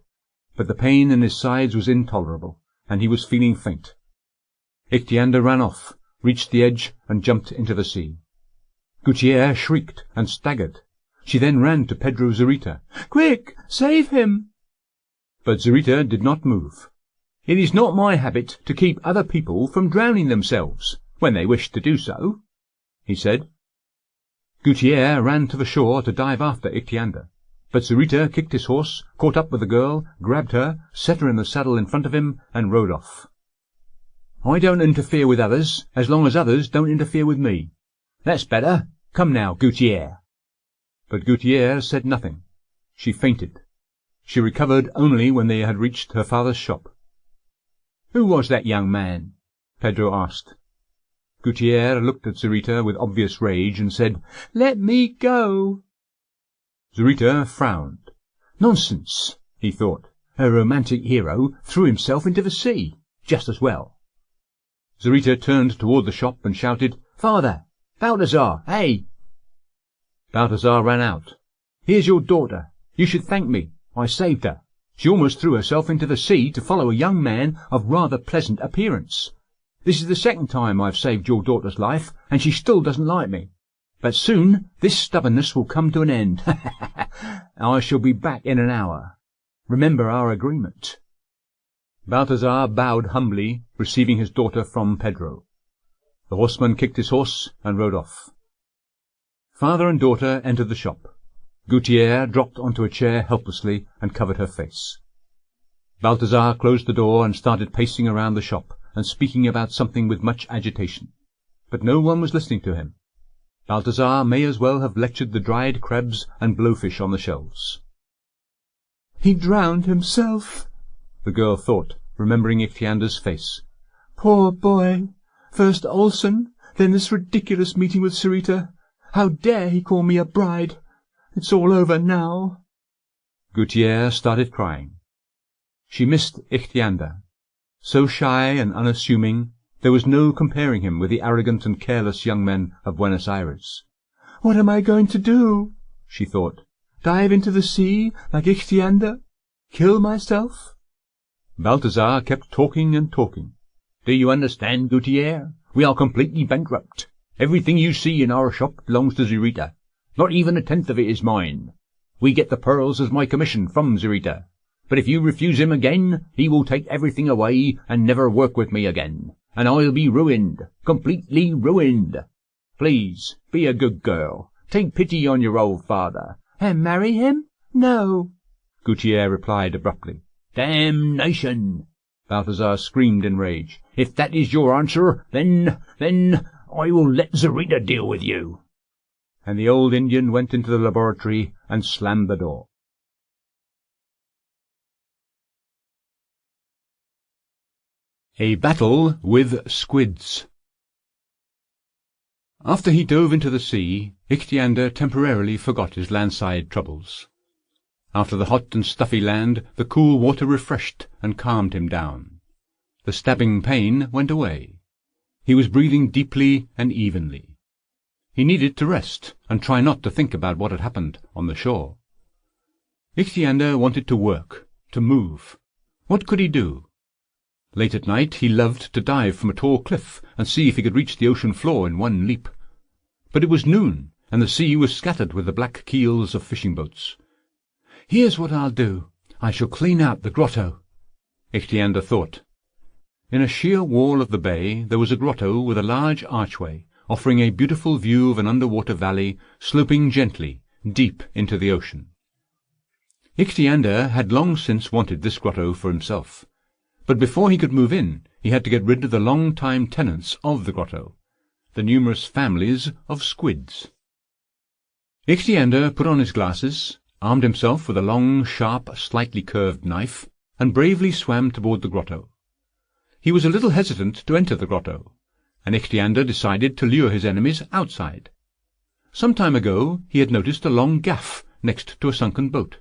But the pain in his sides was intolerable, and he was feeling faint. Ichthyander ran off, reached the edge, and jumped into the sea. Guttiere shrieked and staggered. She then ran to Pedro Zurita. "Quick, save him!" But Zurita did not move. "It is not my habit to keep other people from drowning themselves, when they wish to do so," he said. Guttiere ran to the shore to dive after Ichthyander, but Zurita kicked his horse, caught up with the girl, grabbed her, set her in the saddle in front of him, and rode off. "I don't interfere with others, as long as others don't interfere with me. That's better. Come now, Guttiere." But Guttiere said nothing. She fainted. She recovered only when they had reached her father's shop. "Who was that young man?" Pedro asked. Guttiere looked at Zurita with obvious rage and said, "Let me go." Zurita frowned. Nonsense, he thought. Her romantic hero threw himself into the sea. Just as well. Zurita turned toward the shop and shouted, "Father! Balthazar! Hey!" Balthazar ran out. "Here's your daughter. You should thank me. I saved her. She almost threw herself into the sea to follow a young man of rather pleasant appearance. This is the second time I've saved your daughter's life, and she still doesn't like me. But soon this stubbornness will come to an end. I shall be back in an hour. Remember our agreement." Balthazar bowed humbly, receiving his daughter from Pedro. The horseman kicked his horse and rode off. Father and daughter entered the shop. Guttiere dropped onto a chair helplessly and covered her face. Balthazar closed the door and started pacing around the shop and speaking about something with much agitation. But no one was listening to him. Balthazar may as well have lectured the dried crabs and blowfish on the shelves. "He drowned himself," the girl thought, remembering Ichthyander's face. "Poor boy! First Olsen, then this ridiculous meeting with Sarita. How dare he call me a bride? It's all over now." Guttiere started crying. She missed Ichthyander. So shy and unassuming, there was no comparing him with the arrogant and careless young men of Buenos Aires. "What am I going to do?" she thought. "Dive into the sea like Ichthyander? Kill myself?" Balthazar kept talking and talking. "Do you understand, Guttiere? We are completely bankrupt. Everything you see in our shop belongs to Sarita. Not even a tenth of it is mine. We get the pearls as my commission from Sarita. But if you refuse him again, he will take everything away and never work with me again. And I'll be ruined, completely ruined. Please, be a good girl. Take pity on your old father." "And marry him? No," Guttiere replied abruptly. "Damnation!" Balthazar screamed in rage. "If that is your answer, then I will let Sarita deal with you." And the old Indian went into the laboratory and slammed the door. A battle with squids. After he dove into the sea, Ichthyander temporarily forgot his landside troubles. After the hot and stuffy land, the cool water refreshed and calmed him down. The stabbing pain went away. He was breathing deeply and evenly. He needed to rest and try not to think about what had happened on the shore. Ichthyander wanted to work, to move. What could he do? Late at night he loved to dive from a tall cliff and see if he could reach the ocean floor in one leap. But it was noon, and the sea was scattered with the black keels of fishing boats. "Here's what I'll do. I shall clean out the grotto," Ichthyander thought. In a sheer wall of the bay there was a grotto with a large archway, offering a beautiful view of an underwater valley sloping gently deep into the ocean. Ichthyander had long since wanted this grotto for himself. But before he could move in, he had to get rid of the long-time tenants of the grotto, the numerous families of squids. Ichthyander put on his glasses, armed himself with a long, sharp, slightly curved knife, and bravely swam toward the grotto. He was a little hesitant to enter the grotto, and Ichthyander decided to lure his enemies outside. Some time ago he had noticed a long gaff next to a sunken boat.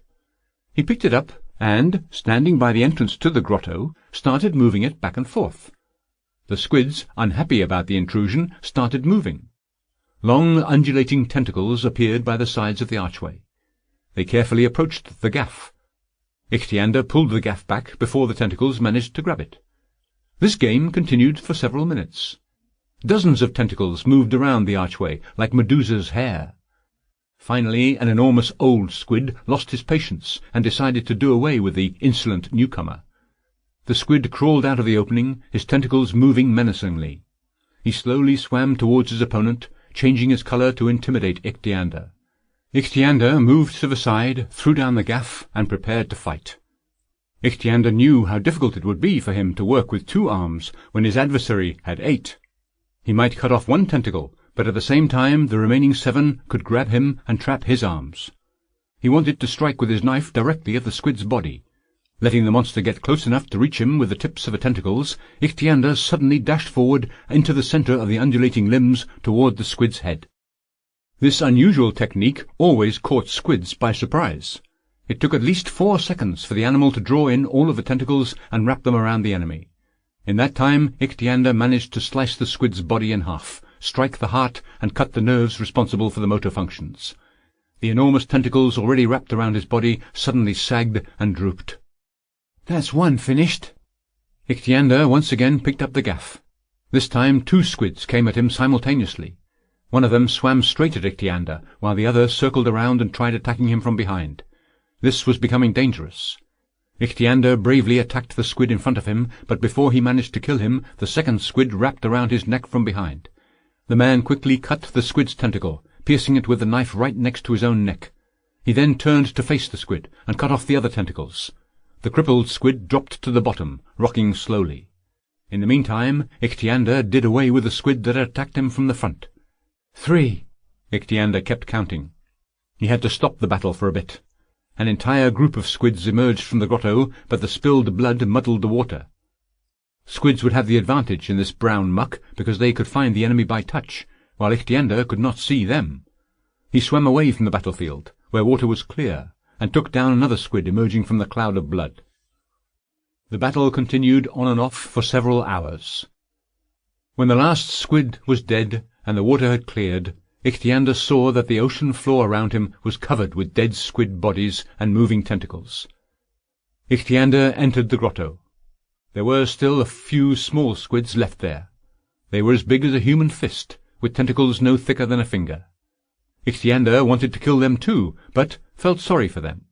He picked it up and, standing by the entrance to the grotto, started moving it back and forth. The squids, unhappy about the intrusion, started moving. Long, undulating tentacles appeared by the sides of the archway. They carefully approached the gaff. Ichthyander pulled the gaff back before the tentacles managed to grab it. This game continued for several minutes. Dozens of tentacles moved around the archway like Medusa's hair. Finally, an enormous old squid lost his patience and decided to do away with the insolent newcomer. The squid crawled out of the opening, his tentacles moving menacingly. He slowly swam towards his opponent, changing his color to intimidate Ichthyander. Ichthyander moved to the side, threw down the gaff, and prepared to fight. Ichthyander knew how difficult it would be for him to work with 2 arms when his adversary had 8. He might cut off 1 tentacle, but at the same time the remaining 7 could grab him and trap his arms. He wanted to strike with his knife directly at the squid's body. Letting the monster get close enough to reach him with the tips of the tentacles, Ichthyander suddenly dashed forward into the center of the undulating limbs toward the squid's head. This unusual technique always caught squids by surprise. It took at least 4 seconds for the animal to draw in all of the tentacles and wrap them around the enemy. In that time, Ichthyander managed to slice the squid's body in half, strike the heart, and cut the nerves responsible for the motor functions. The enormous tentacles already wrapped around his body suddenly sagged and drooped. "That's 1 finished." Ichthyander once again picked up the gaff. This time 2 squids came at him simultaneously. One of them swam straight at Ichthyander, while the other circled around and tried attacking him from behind. This was becoming dangerous. Ichthyander bravely attacked the squid in front of him, but before he managed to kill him, the second squid wrapped around his neck from behind. The man quickly cut the squid's tentacle, piercing it with the knife right next to his own neck. He then turned to face the squid and cut off the other tentacles. The crippled squid dropped to the bottom, rocking slowly. In the meantime, Ichthyander did away with the squid that had attacked him from the front. 3. Ichthyander kept counting. He had to stop the battle for a bit. An entire group of squids emerged from the grotto, but the spilled blood muddled the water. Squids would have the advantage in this brown muck because they could find the enemy by touch, while Ichthyander could not see them. He swam away from the battlefield, where water was clear, and took down another squid emerging from the cloud of blood. The battle continued on and off for several hours. When the last squid was dead and the water had cleared, Ichthyander saw that the ocean floor around him was covered with dead squid bodies and moving tentacles. Ichthyander entered the grotto. There were still a few small squids left there. They were as big as a human fist, with tentacles no thicker than a finger. Ichthyander wanted to kill them too, but felt sorry for them.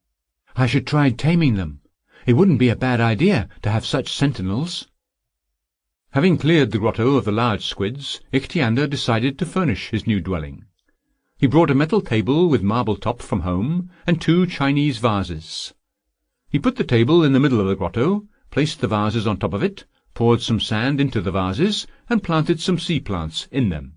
I should try taming them. It wouldn't be a bad idea to have such sentinels. Having cleared the grotto of the large squids, Ichthyander decided to furnish his new dwelling. He brought a metal table with marble top from home and 2 Chinese vases. He put the table in the middle of the grotto, placed the vases on top of it, poured some sand into the vases, and planted some sea plants in them.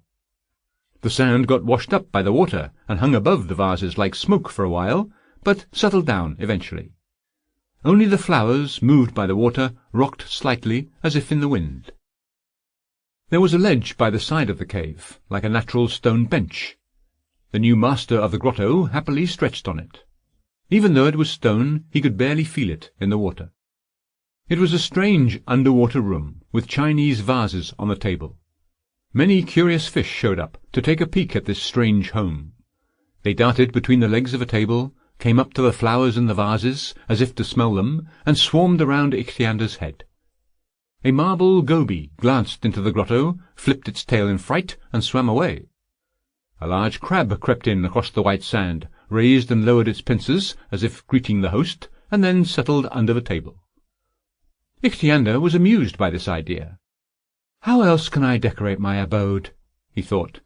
The sand got washed up by the water and hung above the vases like smoke for a while, but settled down eventually. Only the flowers, moved by the water, rocked slightly as if in the wind. There was a ledge by the side of the cave, like a natural stone bench. The new master of the grotto happily stretched on it. Even though it was stone, he could barely feel it in the water. It was a strange underwater room, with Chinese vases on the table. Many curious fish showed up to take a peek at this strange home. They darted between the legs of a table, came up to the flowers in the vases, as if to smell them, and swarmed around Ichthyander's head. A marble goby glanced into the grotto, flipped its tail in fright, and swam away. A large crab crept in across the white sand, raised and lowered its pincers, as if greeting the host, and then settled under the table. Ichthyander was amused by this idea. How else can I decorate my abode? He thought.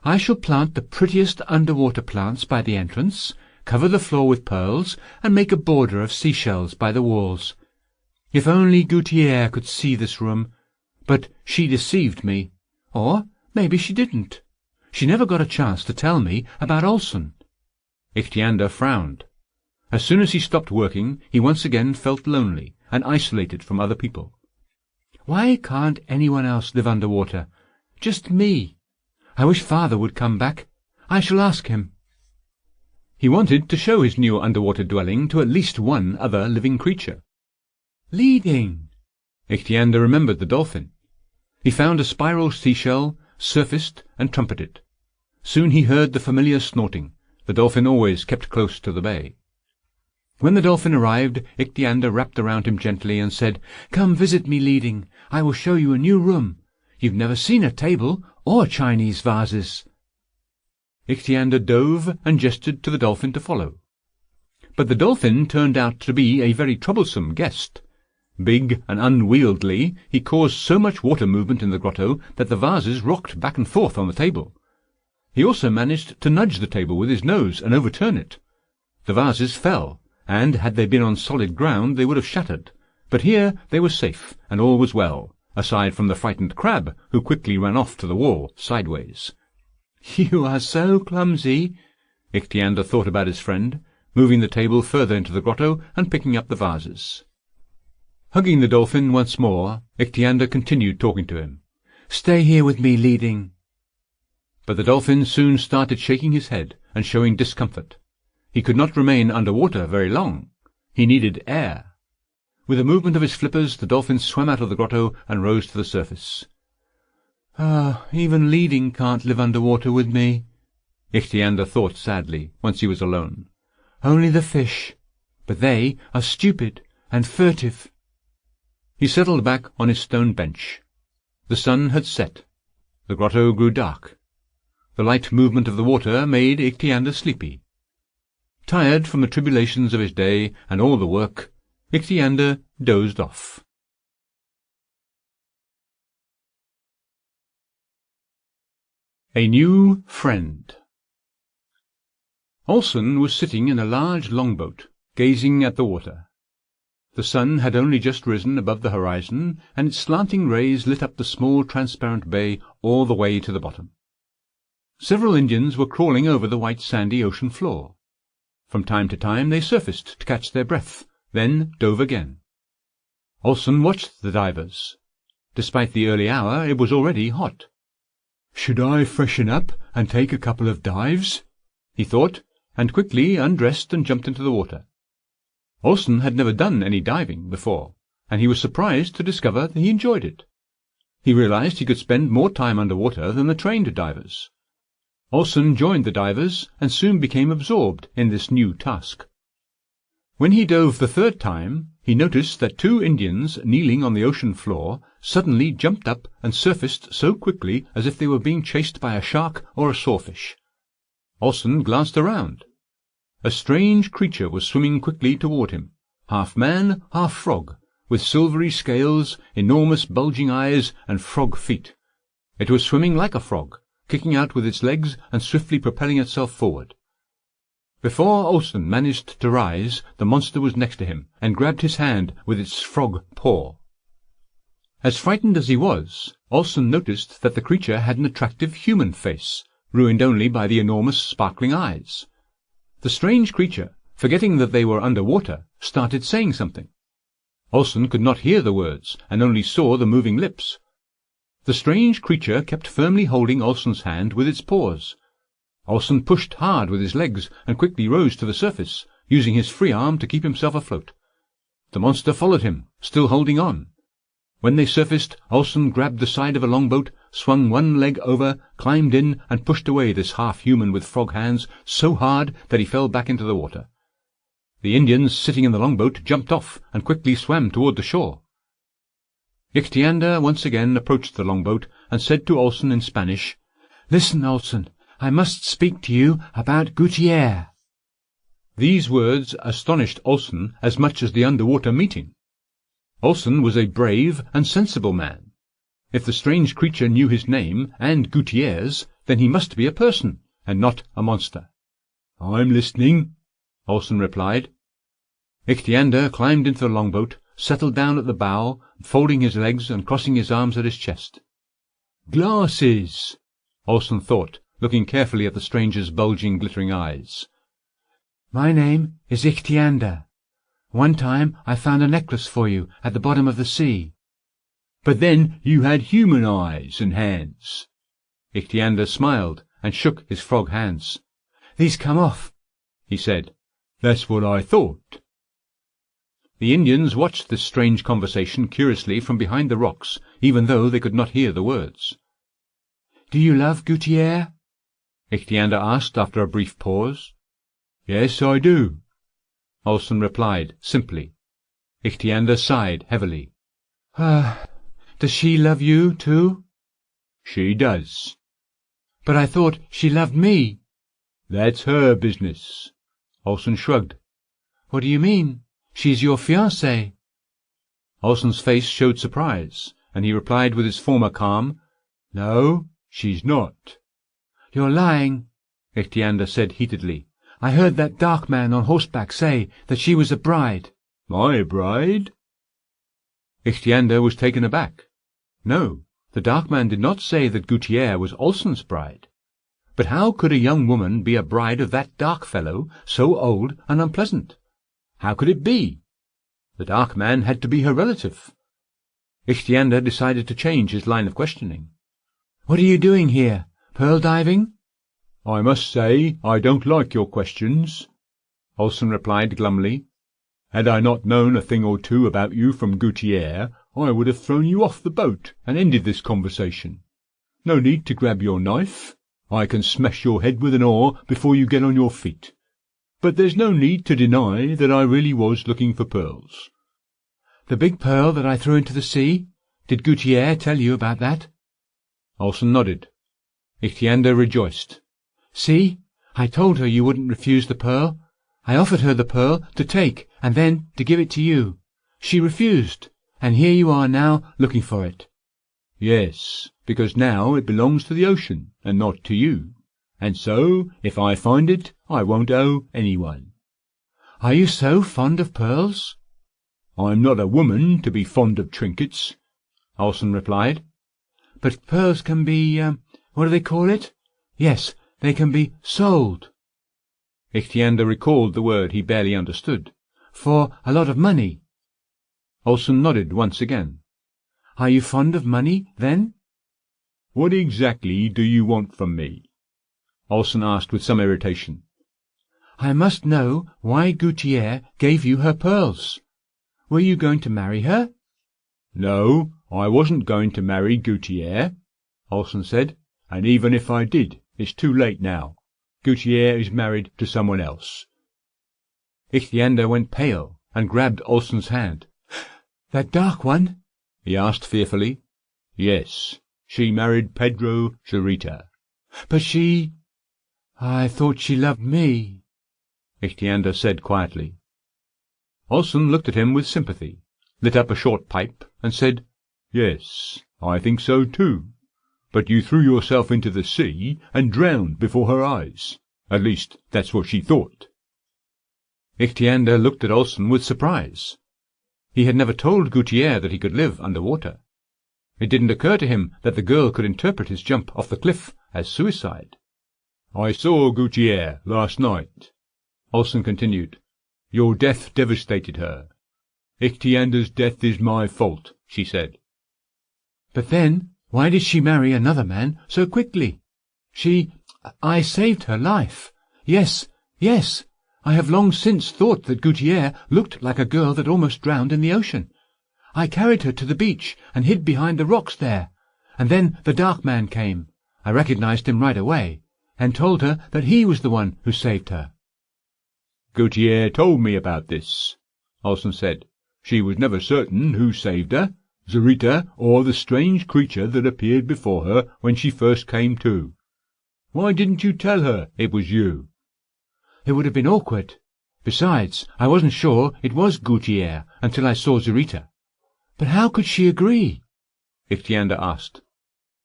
I shall plant the prettiest underwater plants by the entrance, cover the floor with pearls, and make a border of seashells by the walls. If only Guttiere could see this room. But she deceived me. Or maybe she didn't. She never got a chance to tell me about Olson. Ichthyander frowned. As soon as he stopped working, he once again felt lonely and isolated from other people. Why can't anyone else live underwater? Just me. I wish Father would come back. I shall ask him. He wanted to show his new underwater dwelling to at least one other living creature. Leading! Ichthyander remembered the dolphin. He found a spiral seashell, surfaced, and trumpeted. Soon he heard the familiar snorting. The dolphin always kept close to the bay. When the dolphin arrived, Ichthyander wrapped around him gently and said, "Come visit me, Leading. I will show you a new room. You've never seen a table or Chinese vases." Ichthyander dove and gestured to the dolphin to follow. But the dolphin turned out to be a very troublesome guest. Big and unwieldy, he caused so much water movement in the grotto that the vases rocked back and forth on the table. He also managed to nudge the table with his nose and overturn it. The vases fell, and had they been on solid ground they would have shattered. But here they were safe, and all was well, aside from the frightened crab, who quickly ran off to the wall, sideways. "You are so clumsy," Ichthyander thought about his friend, moving the table further into the grotto and picking up the vases. Hugging the dolphin once more, Ichthyander continued talking to him. "Stay here with me, Leading." But the dolphin soon started shaking his head and showing discomfort. He could not remain underwater very long. He needed air. With a movement of his flippers, the dolphin swam out of the grotto and rose to the surface. Even Leading can't live underwater with me," Ichthyander thought sadly, once he was alone. "Only the fish. But they are stupid and furtive." He settled back on his stone bench. The sun had set. The grotto grew dark. The light movement of the water made Ichthyander sleepy. Tired from the tribulations of his day and all the work, Ichthyander dozed off. A new friend. Olson was sitting in a large longboat, gazing at the water. The sun had only just risen above the horizon, and its slanting rays lit up the small transparent bay all the way to the bottom. Several Indians were crawling over the white sandy ocean floor. From time to time they surfaced to catch their breath, then dove again. Olsen watched the divers. Despite the early hour, it was already hot. "Should I freshen up and take a couple of dives?" he thought, and quickly undressed and jumped into the water. Olsen had never done any diving before, and he was surprised to discover that he enjoyed it. He realized he could spend more time under water than the trained divers. Olsen joined the divers and soon became absorbed in this new task. When he dove the third time, he noticed that 2 Indians kneeling on the ocean floor suddenly jumped up and surfaced so quickly as if they were being chased by a shark or a sawfish. Olsen glanced around. A strange creature was swimming quickly toward him, half man, half frog, with silvery scales, enormous bulging eyes, and frog feet. It was swimming like a frog, kicking out with its legs and swiftly propelling itself forward. Before Olsen managed to rise, the monster was next to him, and grabbed his hand with its frog paw. As frightened as he was, Olsen noticed that the creature had an attractive human face, ruined only by the enormous sparkling eyes. The strange creature, forgetting that they were under water, started saying something. Olsen could not hear the words, and only saw the moving lips. The strange creature kept firmly holding Olsen's hand with its paws. Olsen pushed hard with his legs and quickly rose to the surface, using his free arm to keep himself afloat. The monster followed him, still holding on. When they surfaced, Olsen grabbed the side of a longboat, swung one leg over, climbed in, and pushed away this half-human with frog hands so hard that he fell back into the water. The Indians sitting in the longboat jumped off and quickly swam toward the shore. Ichthyander once again approached the longboat and said to Olsen in Spanish, "Listen, Olsen, I must speak to you about Guttiere." These words astonished Olsen as much as the underwater meeting. Olsen was a brave and sensible man. If the strange creature knew his name and Guttiere's, then he must be a person, and not a monster. "I'm listening," Olsen replied. Ichthyander climbed into the longboat, settled down at the bow, folding his legs and crossing his arms at his chest. "Glasses," Olsen thought, looking carefully at the stranger's bulging, glittering eyes. "My name is Ichthyander. One time I found a necklace for you at the bottom of the sea." "But then you had human eyes and hands." Ichthyander smiled and shook his frog hands. "These come off," he said. "That's what I thought." The Indians watched this strange conversation curiously from behind the rocks, even though they could not hear the words. "Do you love Guttiere?" Ichthyander asked after a brief pause. "Yes, I do," Olsen replied simply. Ichthyander sighed heavily. Does she love you, too?" "She does." "But I thought she loved me." "That's her business." Olsen shrugged. "What do you mean? She's your fiancée." Olsen's face showed surprise, and he replied with his former calm, "No, she's not." "You're lying," Ichthyander said heatedly. "I heard that dark man on horseback say that she was a bride." "My bride?" Ichthyander was taken aback. No, the dark man did not say that Guttiere was Olsen's bride. But how could a young woman be a bride of that dark fellow, so old and unpleasant? How could it be? The dark man had to be her relative. Ichthyander decided to change his line of questioning. "What are you doing here? Pearl diving?" "I must say I don't like your questions," Olsen replied glumly. "Had I not known a thing or two about you from Guttiere, I would have thrown you off the boat and ended this conversation. No need to grab your knife. I can smash your head with an oar before you get on your feet. But there's no need to deny that I really was looking for pearls." "The big pearl that I threw into the sea? Did Guttiere tell you about that?" Olsen nodded. Ichthyander rejoiced. "See, I told her you wouldn't refuse the pearl. I offered her the pearl to take and then to give it to you. She refused, and here you are now looking for it." "Yes, because now it belongs to the ocean and not to you. And so, if I find it, I won't owe anyone." "Are you so fond of pearls?" I'm not a woman to be fond of trinkets, Olsen replied. But pearls can be, what do they call it? Yes, they can be sold. Ichthyander recalled the word he barely understood. For a lot of money. Olsen nodded once again. Are you fond of money, then? What exactly do you want from me? Olsen asked with some irritation. I must know why Guttiere gave you her pearls. Were you going to marry her? No, I wasn't going to marry Guttiere, Olsen said, and even if I did, it's too late now. Guttiere is married to someone else. Ichthyander went pale and grabbed Olsen's hand. That dark one? He asked fearfully. Yes, she married Pedro Zurita. But she... I thought she loved me, Ichthyander said quietly. Olsen looked at him with sympathy, lit up a short pipe, and said, Yes, I think so too. But you threw yourself into the sea and drowned before her eyes. At least, that's what she thought. Ichthyander looked at Olsen with surprise. He had never told Guttiere that he could live under water. It didn't occur to him that the girl could interpret his jump off the cliff as suicide. I saw Guttiere last night, Olsen continued. Your death devastated her. Ichthyander's death is my fault, she said. But then, why did she marry another man so quickly? I saved her life. Yes, yes. I have long since thought that Guttiere looked like a girl that almost drowned in the ocean. I carried her to the beach and hid behind the rocks there. And then the dark man came. I recognized him right away, and told her that he was the one who saved her. Guttiere told me about this, Olsen said. She was never certain who saved her, Zurita or the strange creature that appeared before her when she first came to. Why didn't you tell her it was you? It would have been awkward. Besides, I wasn't sure it was Guttiere until I saw Zurita. But how could she agree? Ichthyander asked.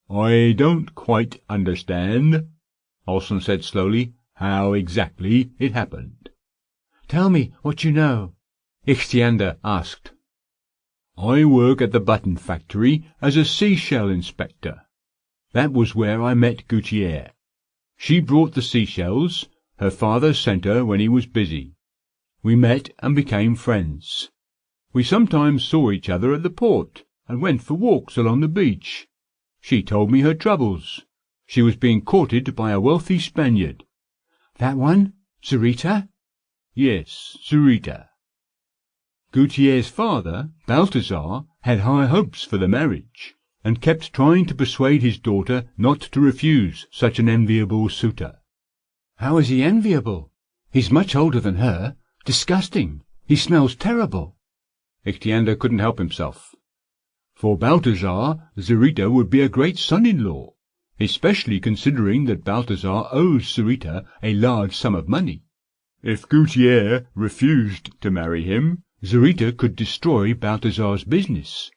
I don't quite understand, Olsen said slowly, how exactly it happened. Tell me what you know, Ichthyander asked. I work at the button factory as a seashell inspector. That was where I met Guttiere. She brought the seashells. Her father sent her when he was busy. We met and became friends. We sometimes saw each other at the port and went for walks along the beach. She told me her troubles. She was being courted by a wealthy Spaniard. That one? Zurita? Yes, Zurita. Guttiere's father, Balthazar, had high hopes for the marriage, and kept trying to persuade his daughter not to refuse such an enviable suitor. How is he enviable? He's much older than her. Disgusting. He smells terrible. Ichthyander couldn't help himself. For Balthazar, Zurita would be a great son-in-law, especially considering that Balthazar owes Zurita a large sum of money. If Guttiere refused to marry him, Zurita could destroy Balthazar's business.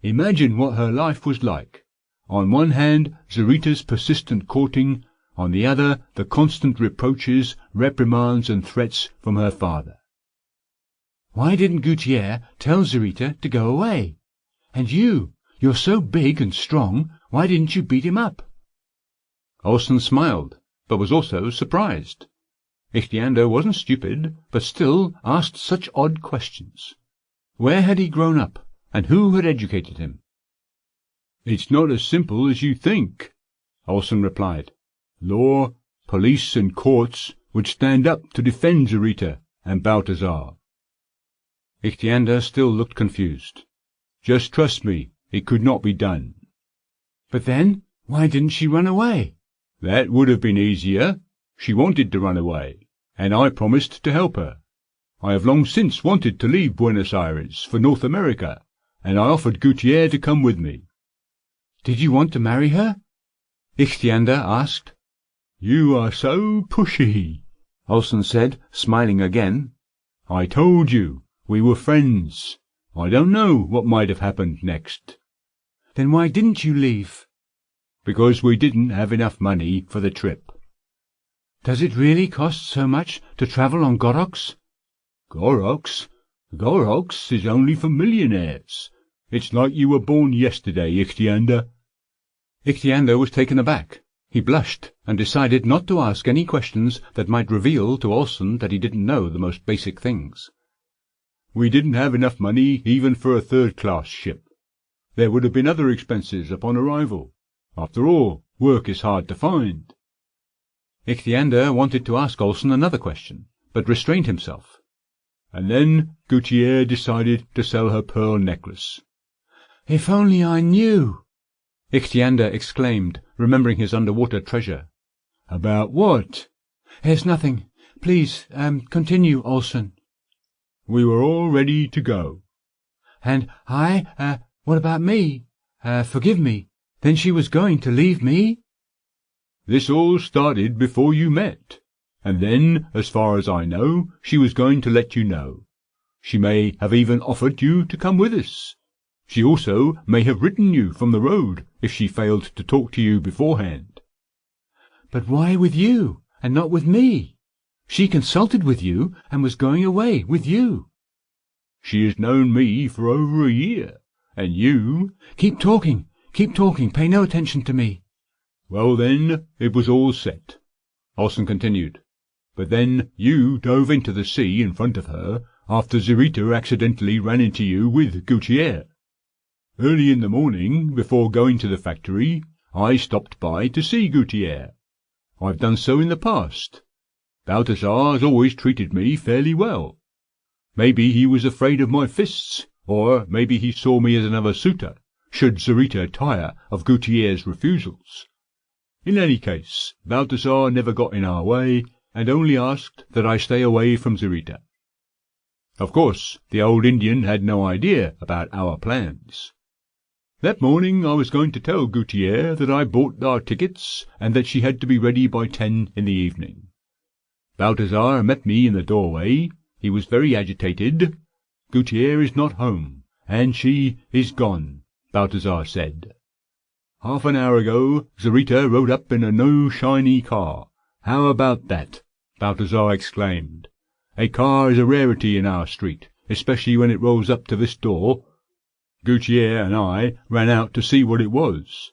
Imagine what her life was like. On one hand, Zurita's persistent courting, on the other, the constant reproaches, reprimands, and threats from her father. Why didn't Guttiere tell Zurita to go away? And you're so big and strong, why didn't you beat him up? Olsen smiled, but was also surprised. Ichthyander wasn't stupid, but still asked such odd questions. Where had he grown up, and who had educated him? It's not as simple as you think, Olsen replied. Law, police, and courts would stand up to defend Zurita and Balthazar. Ichthyander still looked confused. Just trust me, it could not be done. But then, why didn't she run away? That would have been easier. She wanted to run away, and I promised to help her. I have long since wanted to leave Buenos Aires for North America, and I offered Guttiere to come with me. Did you want to marry her? Ichthyander asked. You are so pushy, Olsen said, smiling again. I told you, we were friends. I don't know what might have happened next. Then why didn't you leave? Because we didn't have enough money for the trip. Does it really cost so much to travel on Goroks? Goroks? Gorox is only for millionaires. It's like you were born yesterday, Ichthyander. Ichthyander was taken aback. He blushed and decided not to ask any questions that might reveal to Olsen that he didn't know the most basic things. We didn't have enough money even for a third-class ship. There would have been other expenses upon arrival. After all, work is hard to find. Ichthyander wanted to ask Olsen another question, but restrained himself. And then Guttiere decided to sell her pearl necklace. If only I knew! Ichthyander exclaimed, remembering his underwater treasure. About what? There's nothing. Please, continue, Olsen. We were all ready to go. And what about me? Forgive me. Then she was going to leave me? This all started before you met. And then, as far as I know, she was going to let you know. She may have even offered you to come with us. She also may have written you from the road if she failed to talk to you beforehand. But why with you, and not with me? She consulted with you, and was going away with you. She has known me for over a year, and you— Keep talking, pay no attention to me. Well then, it was all set. Olsen continued. But then you dove into the sea in front of her after Zarita accidentally ran into you with Guttiere. Early in the morning, before going to the factory, I stopped by to see Guttiere. I've done so in the past. Balthazar has always treated me fairly well. Maybe he was afraid of my fists, or maybe he saw me as another suitor, should Zarita tire of Guttiere's refusals. In any case, Balthazar never got in our way, and only asked that I stay away from Zarita. Of course, the old Indian had no idea about our plans. That morning I was going to tell Guttiere that I bought our tickets and that she had to be ready by 10 in the evening. Balthazar met me in the doorway. He was very agitated. Guttiere is not home, and she is gone, Balthazar said. Half an hour ago, Zarita rode up in a new shiny car. How about that? Balthazar exclaimed. A car is a rarity in our street, especially when it rolls up to this door. Guttiere and I ran out to see what it was.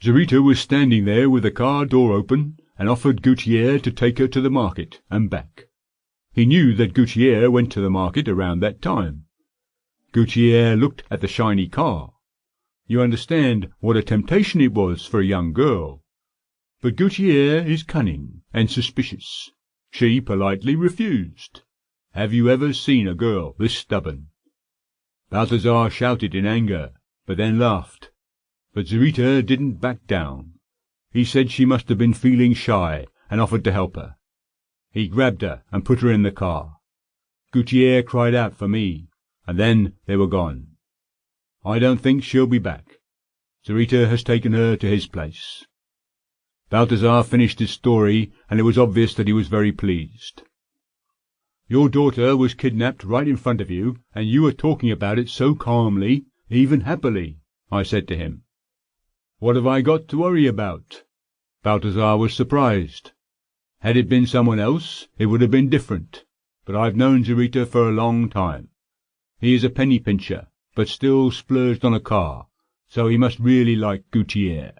Zarita was standing there with the car door open and offered Guttiere to take her to the market and back. He knew that Guttiere went to the market around that time. Guttiere looked at the shiny car. You understand what a temptation it was for a young girl. But Guttiere is cunning and suspicious. She politely refused. Have you ever seen a girl this stubborn? Balthazar shouted in anger, but then laughed. But Zarita didn't back down. He said she must have been feeling shy and offered to help her. He grabbed her and put her in the car. Guttiere cried out for me, and then they were gone. I don't think she'll be back. Zarita has taken her to his place. Balthazar finished his story, and it was obvious that he was very pleased. Your daughter was kidnapped right in front of you, and you were talking about it so calmly, even happily, I said to him. What have I got to worry about? Balthazar was surprised. Had it been someone else, it would have been different, but I've known Zarita for a long time. He is a penny pincher, but still splurged on a car, so he must really like Guttiere.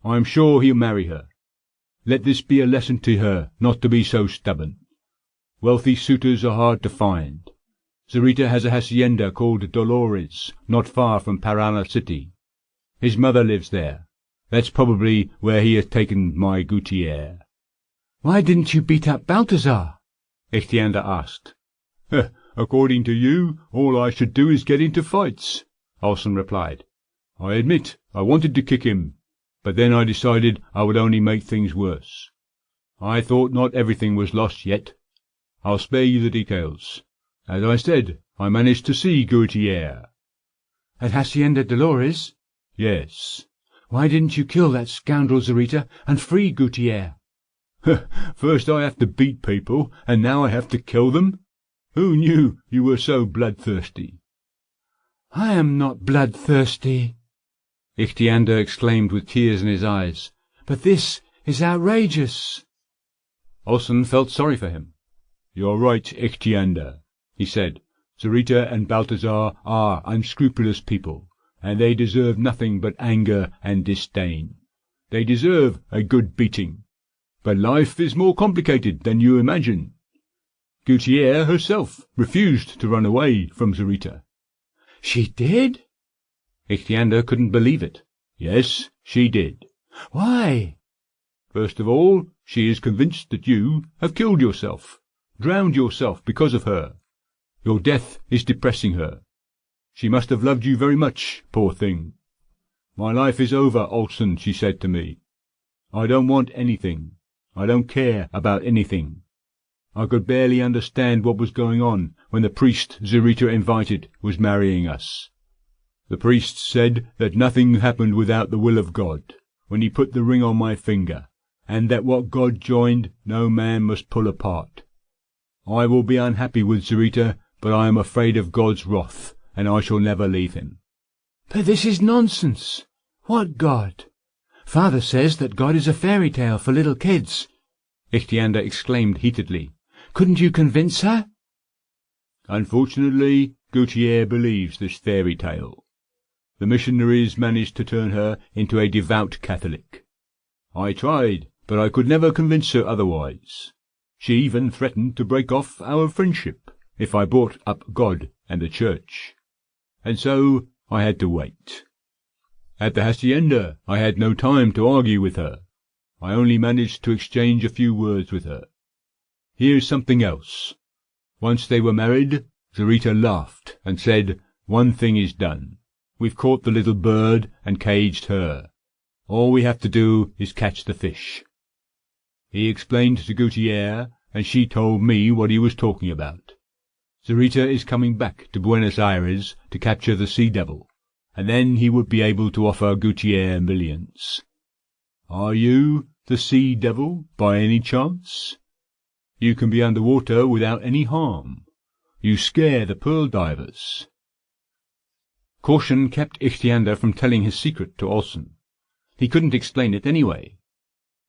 I'm sure he'll marry her. Let this be a lesson to her not to be so stubborn. Wealthy suitors are hard to find. Zarita has a hacienda called Dolores, not far from Parana City. His mother lives there. That's probably where he has taken my Guttiere. Why didn't you beat up Balthazar? Ichthyander asked. According to you, all I should do is get into fights, Olsen replied. I admit I wanted to kick him, but then I decided I would only make things worse. I thought not everything was lost yet. I'll spare you the details. As I said, I managed to see Guttiere. At Hacienda Dolores? Yes. Why didn't you kill that scoundrel Zarita and free Guttiere? First I have to beat people, and now I have to kill them? Who knew you were so bloodthirsty? I am not bloodthirsty, Ichthyander exclaimed with tears in his eyes. But this is outrageous. Olsen felt sorry for him. You're right, Ichthyander, he said. Zarita and Balthazar are unscrupulous people, and they deserve nothing but anger and disdain. They deserve a good beating. But life is more complicated than you imagine. Guttiere herself refused to run away from Zarita. She did? Ichthyander couldn't believe it. Yes, she did. Why? First of all, she is convinced that you have killed yourself, drowned yourself because of her. Your death is depressing her. She must have loved you very much, poor thing. My life is over, Olsen, she said to me. I don't want anything. I don't care about anything. I could barely understand what was going on when the priest Zarita invited was marrying us. The priest said that nothing happened without the will of God when he put the ring on my finger, and that what God joined no man must pull apart. I will be unhappy with Zarita, but I am afraid of God's wrath, and I shall never leave him. But this is nonsense. What God? Father says that God is a fairy tale for little kids. Ichthyander exclaimed heatedly. Couldn't you convince her? Unfortunately, Guttiere believes this fairy tale. The missionaries managed to turn her into a devout Catholic. I tried, but I could never convince her otherwise. She even threatened to break off our friendship if I brought up God and the Church. And so I had to wait. At the hacienda, I had no time to argue with her. I only managed to exchange a few words with her. Here's something else. Once they were married, Zarita laughed and said, "One thing is done. We've caught the little bird and caged her. All we have to do is catch the fish." He explained to Guttiere, and she told me what he was talking about. Zarita is coming back to Buenos Aires to capture the sea devil, and then he would be able to offer Guttiere millions. Are you the sea devil by any chance? You can be under water without any harm. You scare the pearl divers. Caution kept Ichthyander from telling his secret to Olsen. He couldn't explain it anyway.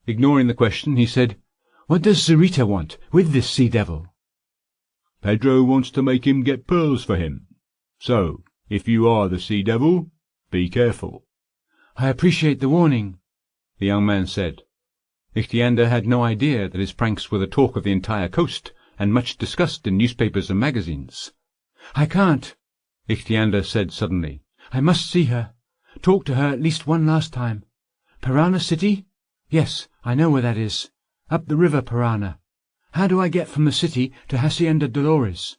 Ignoring the question, he said, "What does Zarita want with this sea devil?" "Pedro wants to make him get pearls for him. So, if you are the sea devil, be careful." "I appreciate the warning," the young man said. Ichthyander had no idea that his pranks were the talk of the entire coast, and much discussed in newspapers and magazines. "I can't," Ichthyander said suddenly. "I must see her. Talk to her at least one last time. Parana City? Yes, I know where that is. Up the river Parana. How do I get from the city to Hacienda Dolores?"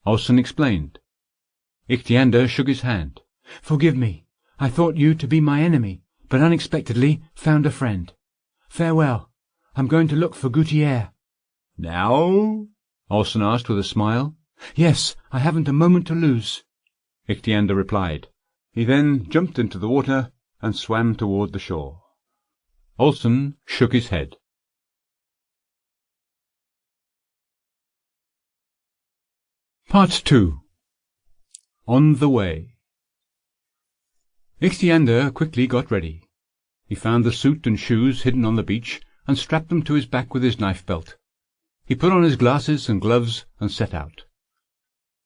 Olsen explained. Ichthyander shook his hand. "Forgive me. I thought you to be my enemy, but unexpectedly found a friend. Farewell. I'm going to look for Guttiere." "Now?" Olsen asked with a smile. "Yes, I haven't a moment to lose," Ichthyander replied. He then jumped into the water and swam toward the shore. Olsen shook his head. Part 2. On the Way. Ichthyander quickly got ready. He found the suit and shoes hidden on the beach, and strapped them to his back with his knife-belt. He put on his glasses and gloves and set out.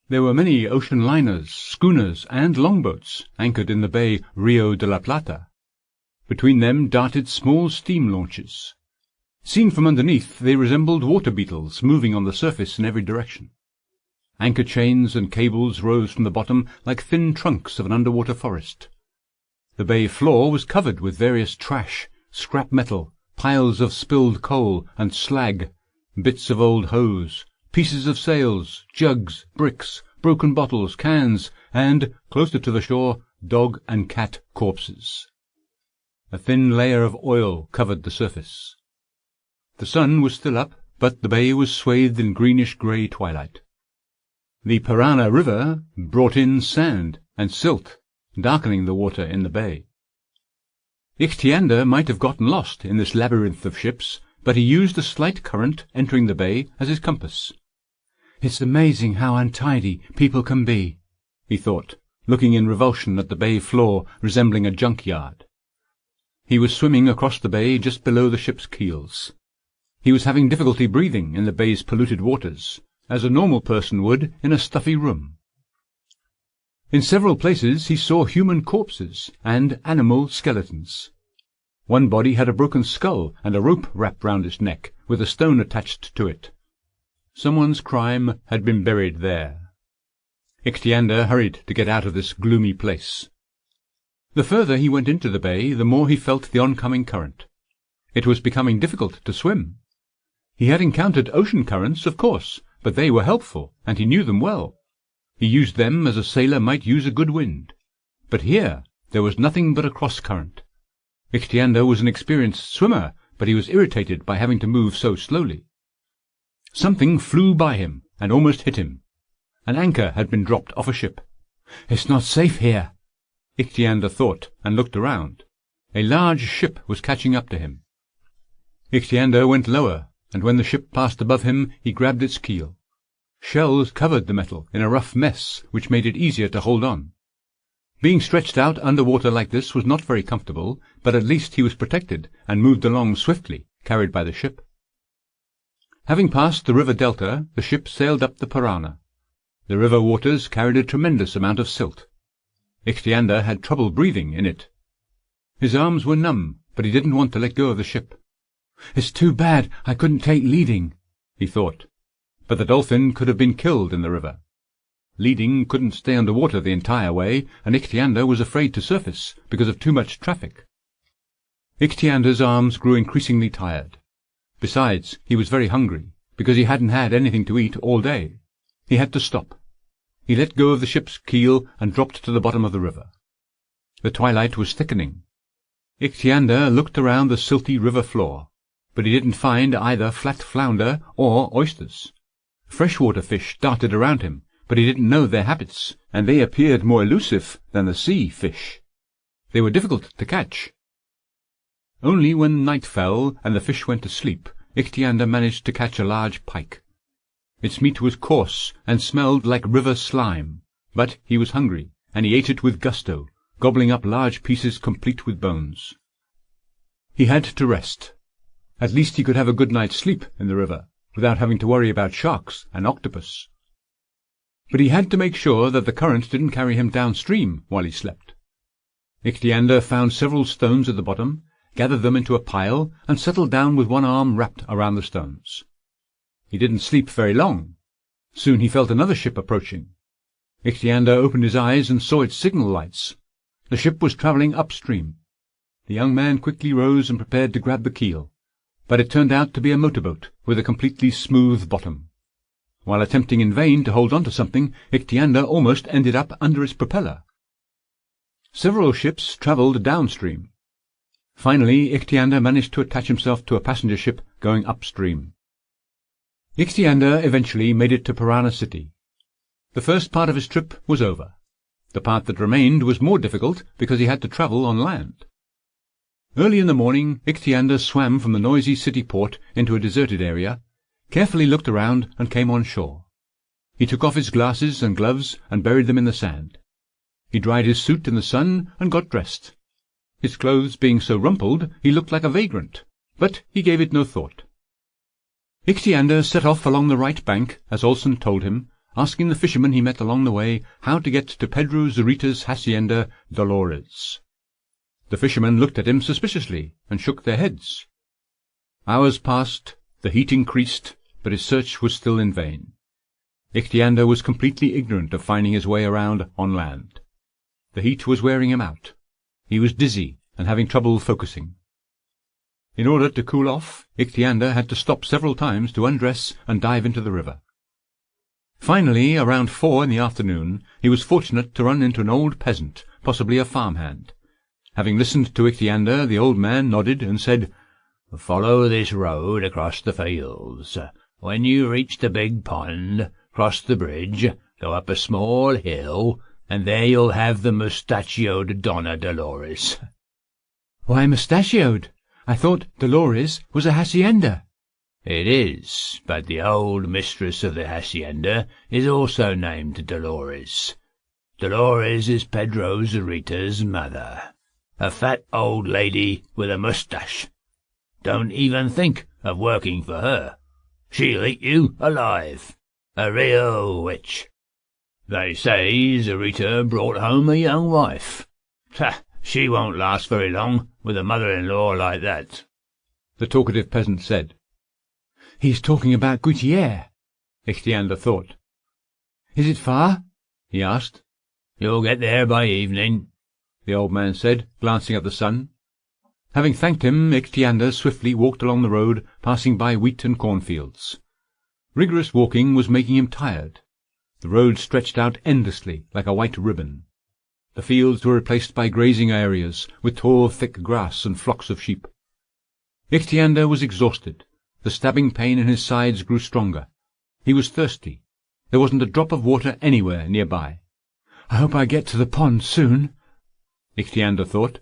There were many ocean liners, schooners, and longboats anchored in the bay Rio de la Plata. Between them darted small steam launches. Seen from underneath, they resembled water beetles moving on the surface in every direction. Anchor chains and cables rose from the bottom like thin trunks of an underwater forest. The bay floor was covered with various trash, scrap metal, piles of spilled coal and slag, bits of old hose, pieces of sails, jugs, bricks, broken bottles, cans, and, closer to the shore, dog and cat corpses. A thin layer of oil covered the surface. The sun was still up, but the bay was swathed in greenish-grey twilight. The Parana River brought in sand and silt, darkening the water in the bay. Ichthyander might have gotten lost in this labyrinth of ships, but he used the slight current entering the bay as his compass. "It's amazing how untidy people can be," he thought, looking in revulsion at the bay floor resembling a junkyard. He was swimming across the bay just below the ship's keels. He was having difficulty breathing in the bay's polluted waters, as a normal person would in a stuffy room. In several places he saw human corpses and animal skeletons. One body had a broken skull and a rope wrapped round its neck, with a stone attached to it. Someone's crime had been buried there. Ichthyander hurried to get out of this gloomy place. The further he went into the bay, the more he felt the oncoming current. It was becoming difficult to swim. He had encountered ocean currents, of course, but they were helpful, and he knew them well. He used them as a sailor might use a good wind. But here there was nothing but a cross-current. Ichthyander was an experienced swimmer, but he was irritated by having to move so slowly. Something flew by him and almost hit him. An anchor had been dropped off a ship. "It's not safe here," Ichthyander thought, and looked around. A large ship was catching up to him. Ichthyander went lower, and when the ship passed above him, he grabbed its keel. Shells covered the metal in a rough mess, which made it easier to hold on. Being stretched out under water like this was not very comfortable, but at least he was protected and moved along swiftly, carried by the ship. Having passed the river delta, the ship sailed up the Parana. The river waters carried a tremendous amount of silt. Ichthyander had trouble breathing in it. His arms were numb, but he didn't want to let go of the ship. "It's too bad I couldn't take leading," he thought. But the dolphin could have been killed in the river. Leading couldn't stay under water the entire way, and Ichthyander was afraid to surface because of too much traffic. Ichthyander's arms grew increasingly tired. Besides, he was very hungry, because he hadn't had anything to eat all day. He had to stop. He let go of the ship's keel and dropped to the bottom of the river. The twilight was thickening. Ichthyander looked around the silty river floor, but he didn't find either flat flounder or oysters. Freshwater fish darted around him, but he didn't know their habits, and they appeared more elusive than the sea fish. They were difficult to catch. Only when night fell and the fish went to sleep, Ichthyander managed to catch a large pike. Its meat was coarse and smelled like river slime, but he was hungry, and he ate it with gusto, gobbling up large pieces complete with bones. He had to rest. At least he could have a good night's sleep in the river, without having to worry about sharks and octopus. But he had to make sure that the current didn't carry him downstream while he slept. Ichthyander found several stones at the bottom, gathered them into a pile, and settled down with one arm wrapped around the stones. He didn't sleep very long. Soon he felt another ship approaching. Ichthyander opened his eyes and saw its signal lights. The ship was travelling upstream. The young man quickly rose and prepared to grab the keel, but it turned out to be a motorboat with a completely smooth bottom. While attempting in vain to hold on to something, Ichthyander almost ended up under its propeller. Several ships travelled downstream. Finally, Ichthyander managed to attach himself to a passenger ship going upstream. Ichthyander eventually made it to Parana City. The first part of his trip was over. The part that remained was more difficult because he had to travel on land. Early in the morning, Ichthyander swam from the noisy city port into a deserted area, carefully looked around, and came on shore. He took off his glasses and gloves and buried them in the sand. He dried his suit in the sun and got dressed. His clothes being so rumpled, he looked like a vagrant, but he gave it no thought. Ichthyander set off along the right bank, as Olsen told him, asking the fishermen he met along the way how to get to Pedro Zurita's hacienda, Dolores. The fishermen looked at him suspiciously and shook their heads. Hours passed, the heat increased, but his search was still in vain. Ichthyander was completely ignorant of finding his way around on land. The heat was wearing him out. He was dizzy and having trouble focusing. In order to cool off, Ichthyander had to stop several times to undress and dive into the river. Finally, around 4 in the afternoon, he was fortunate to run into an old peasant, possibly a farmhand. Having listened to Ichthyander, the old man nodded and said, "Follow this road across the fields. When you reach the big pond, cross the bridge, go up a small hill, and there you'll have the mustachioed Donna Dolores." "Why mustachioed? I thought Dolores was a hacienda." "It is, but the old mistress of the hacienda is also named Dolores. Dolores is Pedro Zurita's mother, a fat old lady with a moustache. Don't even think of working for her. She'll eat you alive." A real witch. They say Zarita brought home a young wife. Ha! She won't last very long with a mother-in-law like that," the talkative peasant said. "He's talking about Guttiere," Ichthyander thought. "Is it far?" he asked. "You'll get there by evening," the old man said, glancing at the sun. Having thanked him, Ichthyander swiftly walked along the road, passing by wheat and cornfields. Rigorous walking was making him tired. The road stretched out endlessly like a white ribbon. The fields were replaced by grazing areas, with tall, thick grass and flocks of sheep. Ichthyander was exhausted. The stabbing pain in his sides grew stronger. He was thirsty. There wasn't a drop of water anywhere nearby. "I hope I get to the pond soon," Ichthyander thought.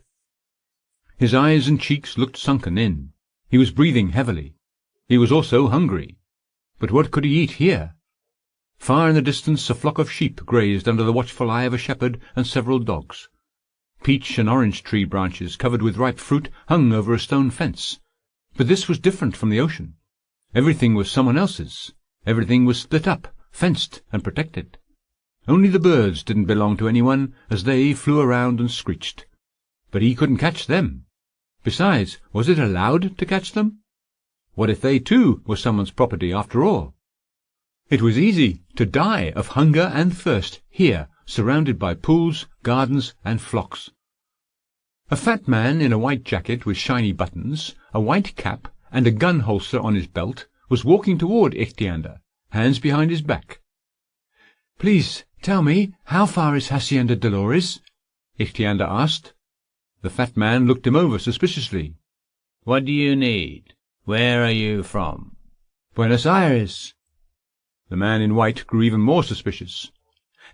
His eyes and cheeks looked sunken in. He was breathing heavily. He was also hungry. But what could he eat here? Far in the distance a flock of sheep grazed under the watchful eye of a shepherd and several dogs. Peach and orange tree branches covered with ripe fruit hung over a stone fence. But this was different from the ocean. Everything was someone else's. Everything was split up, fenced and protected. Only the birds didn't belong to anyone, as they flew around and screeched. But he couldn't catch them. Besides, was it allowed to catch them? What if they too were someone's property after all? It was easy to die of hunger and thirst here, surrounded by pools, gardens, and flocks. A fat man in a white jacket with shiny buttons, a white cap, and a gun holster on his belt was walking toward Ichthyander, hands behind his back. "Please tell me, how far is Hacienda Dolores?" Ichthyander asked. The fat man looked him over suspiciously. "What do you need? Where are you from?" "Buenos Aires." The man in white grew even more suspicious.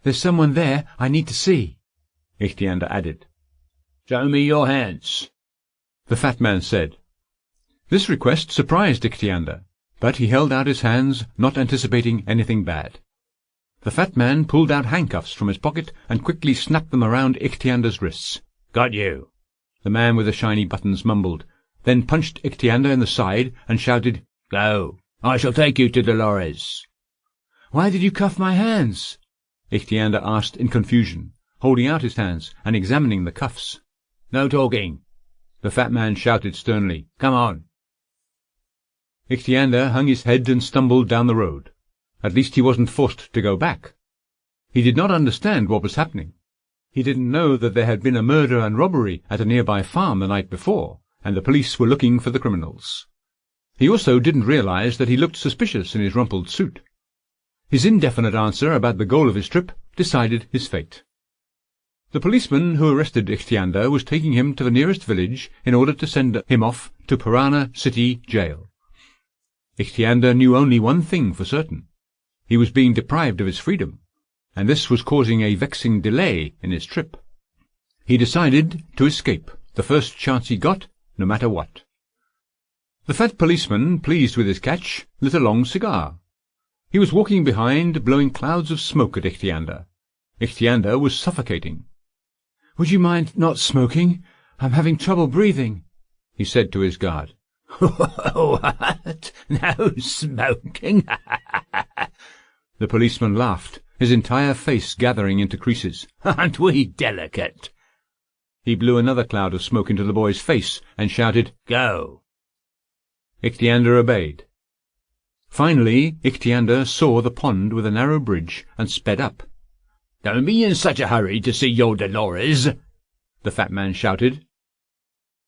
"There's someone there I need to see," Ichthyander added. "Show me your hands," the fat man said. This request surprised Ichthyander, but he held out his hands, not anticipating anything bad. The fat man pulled out handcuffs from his pocket and quickly snapped them around Ichthyander's wrists. "Got you," the man with the shiny buttons mumbled, then punched Ichthyander in the side and shouted, "Go. I shall take you to Dolores." "Why did you cuff my hands?" Ichthyander asked in confusion, holding out his hands and examining the cuffs. "No talking," the fat man shouted sternly. "Come on." Ichthyander hung his head and stumbled down the road. At least he wasn't forced to go back. He did not understand what was happening. He didn't know that there had been a murder and robbery at a nearby farm the night before, and the police were looking for the criminals. He also didn't realize that he looked suspicious in his rumpled suit. His indefinite answer about the goal of his trip decided his fate. The policeman who arrested Ichthyander was taking him to the nearest village in order to send him off to Parana City Jail. Ichthyander knew only one thing for certain. He was being deprived of his freedom, and this was causing a vexing delay in his trip. He decided to escape the first chance he got, no matter what. The fat policeman, pleased with his catch, lit a long cigar. He was walking behind, blowing clouds of smoke at Ichthyander. Ichthyander was suffocating. "Would you mind not smoking? I'm having trouble breathing," he said to his guard. "What? No smoking?" The policeman laughed, his entire face gathering into creases. "Aren't we delicate?" He blew another cloud of smoke into the boy's face and shouted, "Go." Ichthyander obeyed. Finally, Ichthyander saw the pond with a narrow bridge and sped up. "Don't be in such a hurry to see your Dolores," the fat man shouted.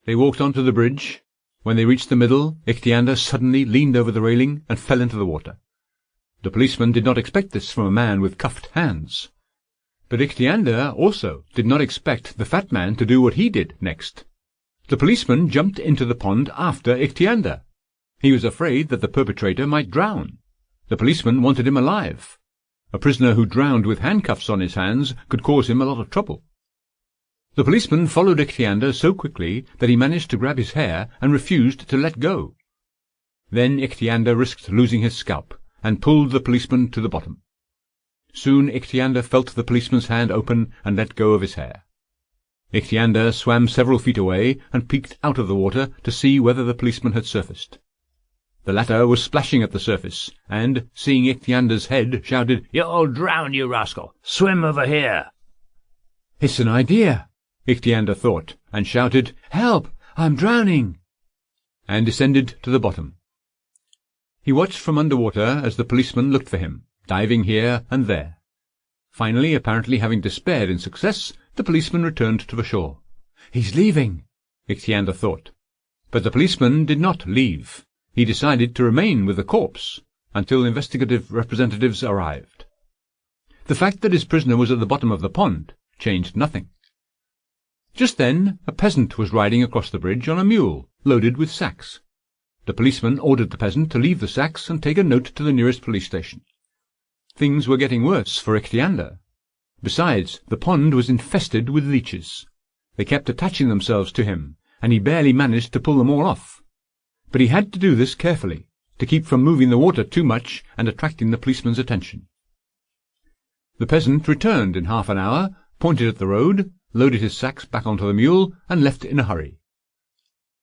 They walked onto the bridge. When they reached the middle, Ichthyander suddenly leaned over the railing and fell into the water. The policeman did not expect this from a man with cuffed hands. But Ichthyander also did not expect the fat man to do what he did next. The policeman jumped into the pond after Ichthyander. He was afraid that the perpetrator might drown. The policeman wanted him alive. A prisoner who drowned with handcuffs on his hands could cause him a lot of trouble. The policeman followed Ichthyander so quickly that he managed to grab his hair and refused to let go. Then Ichthyander risked losing his scalp and pulled the policeman to the bottom. Soon Ichthyander felt the policeman's hand open and let go of his hair. Ichthyander swam several feet away and peeked out of the water to see whether the policeman had surfaced. The latter was splashing at the surface, and, seeing Ichthyander's head, shouted, "You'll drown, you rascal! Swim over here!" "It's an idea," Ichthyander thought, and shouted, "Help! I'm drowning!" and descended to the bottom. He watched from underwater as the policeman looked for him, diving here and there. Finally, apparently having despaired in success, the policeman returned to the shore. "He's leaving," Ichthyander thought. But the policeman did not leave. He decided to remain with the corpse until investigative representatives arrived. The fact that his prisoner was at the bottom of the pond changed nothing. Just then a peasant was riding across the bridge on a mule, loaded with sacks. The policeman ordered the peasant to leave the sacks and take a note to the nearest police station. Things were getting worse for Ichthyander. Besides, the pond was infested with leeches. They kept attaching themselves to him, and he barely managed to pull them all off. But he had to do this carefully, to keep from moving the water too much and attracting the policeman's attention. The peasant returned in half an hour, pointed at the road, loaded his sacks back onto the mule, and left in a hurry.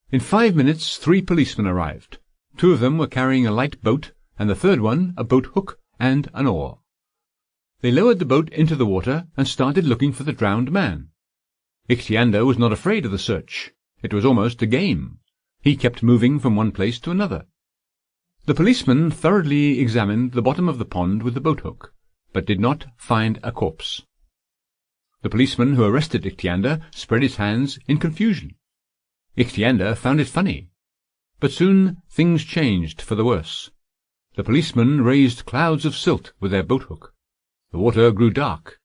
In 5 minutes 3 policemen arrived. 2 of them were carrying a light boat, and the third one a boat hook and an oar. They lowered the boat into the water and started looking for the drowned man. Ichthyander was not afraid of the search. It was almost a game. He kept moving from one place to another. The policeman thoroughly examined the bottom of the pond with the boat-hook, but did not find a corpse. The policeman who arrested Ichthyander spread his hands in confusion. Ichthyander found it funny. But soon things changed for the worse. The policemen raised clouds of silt with their boat-hook. The water grew dark.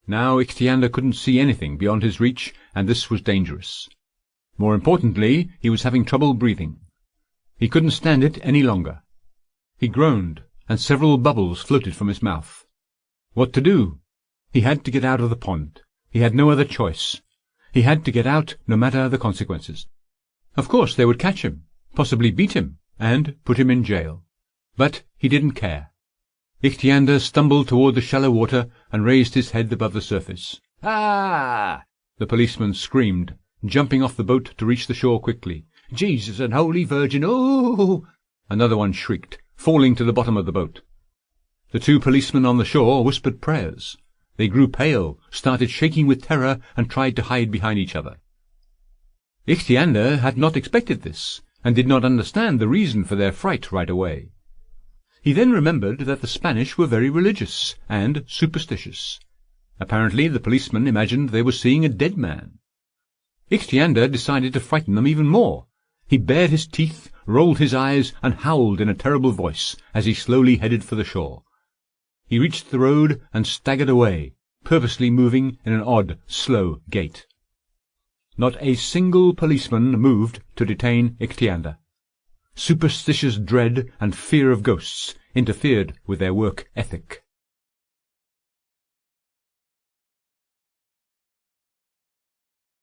Now Ichthyander couldn't see anything beyond his reach, and this was dangerous. More importantly, he was having trouble breathing. He couldn't stand it any longer. He groaned, and several bubbles floated from his mouth. What to do? He had to get out of the pond. He had no other choice. He had to get out, no matter the consequences. Of course they would catch him, possibly beat him, and put him in jail. But he didn't care. Ichthyander stumbled toward the shallow water and raised his head above the surface. "Ah!" the policeman screamed, jumping off the boat to reach the shore quickly. "Jesus and Holy Virgin, oh!" Another one shrieked, falling to the bottom of the boat. The 2 policemen on the shore whispered prayers. They grew pale, started shaking with terror, and tried to hide behind each other. Ichthyander had not expected this, and did not understand the reason for their fright right away. He then remembered that the Spanish were very religious and superstitious. Apparently the policemen imagined they were seeing a dead man. Ichthyander decided to frighten them even more. He bared his teeth, rolled his eyes, and howled in a terrible voice as he slowly headed for the shore. He reached the road and staggered away, purposely moving in an odd, slow gait. Not a single policeman moved to detain Ichthyander. Superstitious dread and fear of ghosts interfered with their work ethic.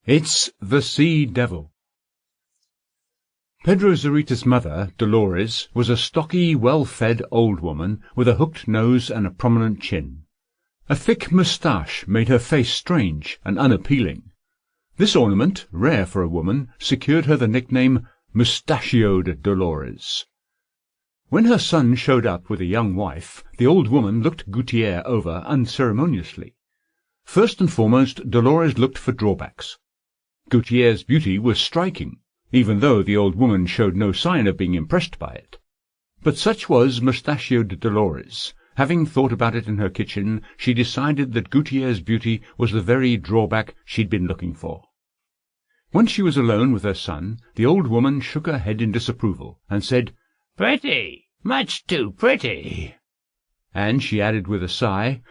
It's the Sea Devil. Pedro Zarita's mother, Dolores, was a stocky, well-fed old woman with a hooked nose and a prominent chin. A thick moustache made her face strange and unappealing. This ornament, rare for a woman, secured her the nickname Mustachioed Dolores. When her son showed up with a young wife, the old woman looked Guttiere over unceremoniously. First and foremost, Dolores looked for drawbacks. Guttiere's beauty was striking, even though the old woman showed no sign of being impressed by it. But such was Mustachioed Dolores. Having thought about it in her kitchen, she decided that Guttiere's beauty was the very drawback she'd been looking for. Once she was alone with her son, the old woman shook her head in disapproval and said, "Pretty, much too pretty." And she added with a sigh,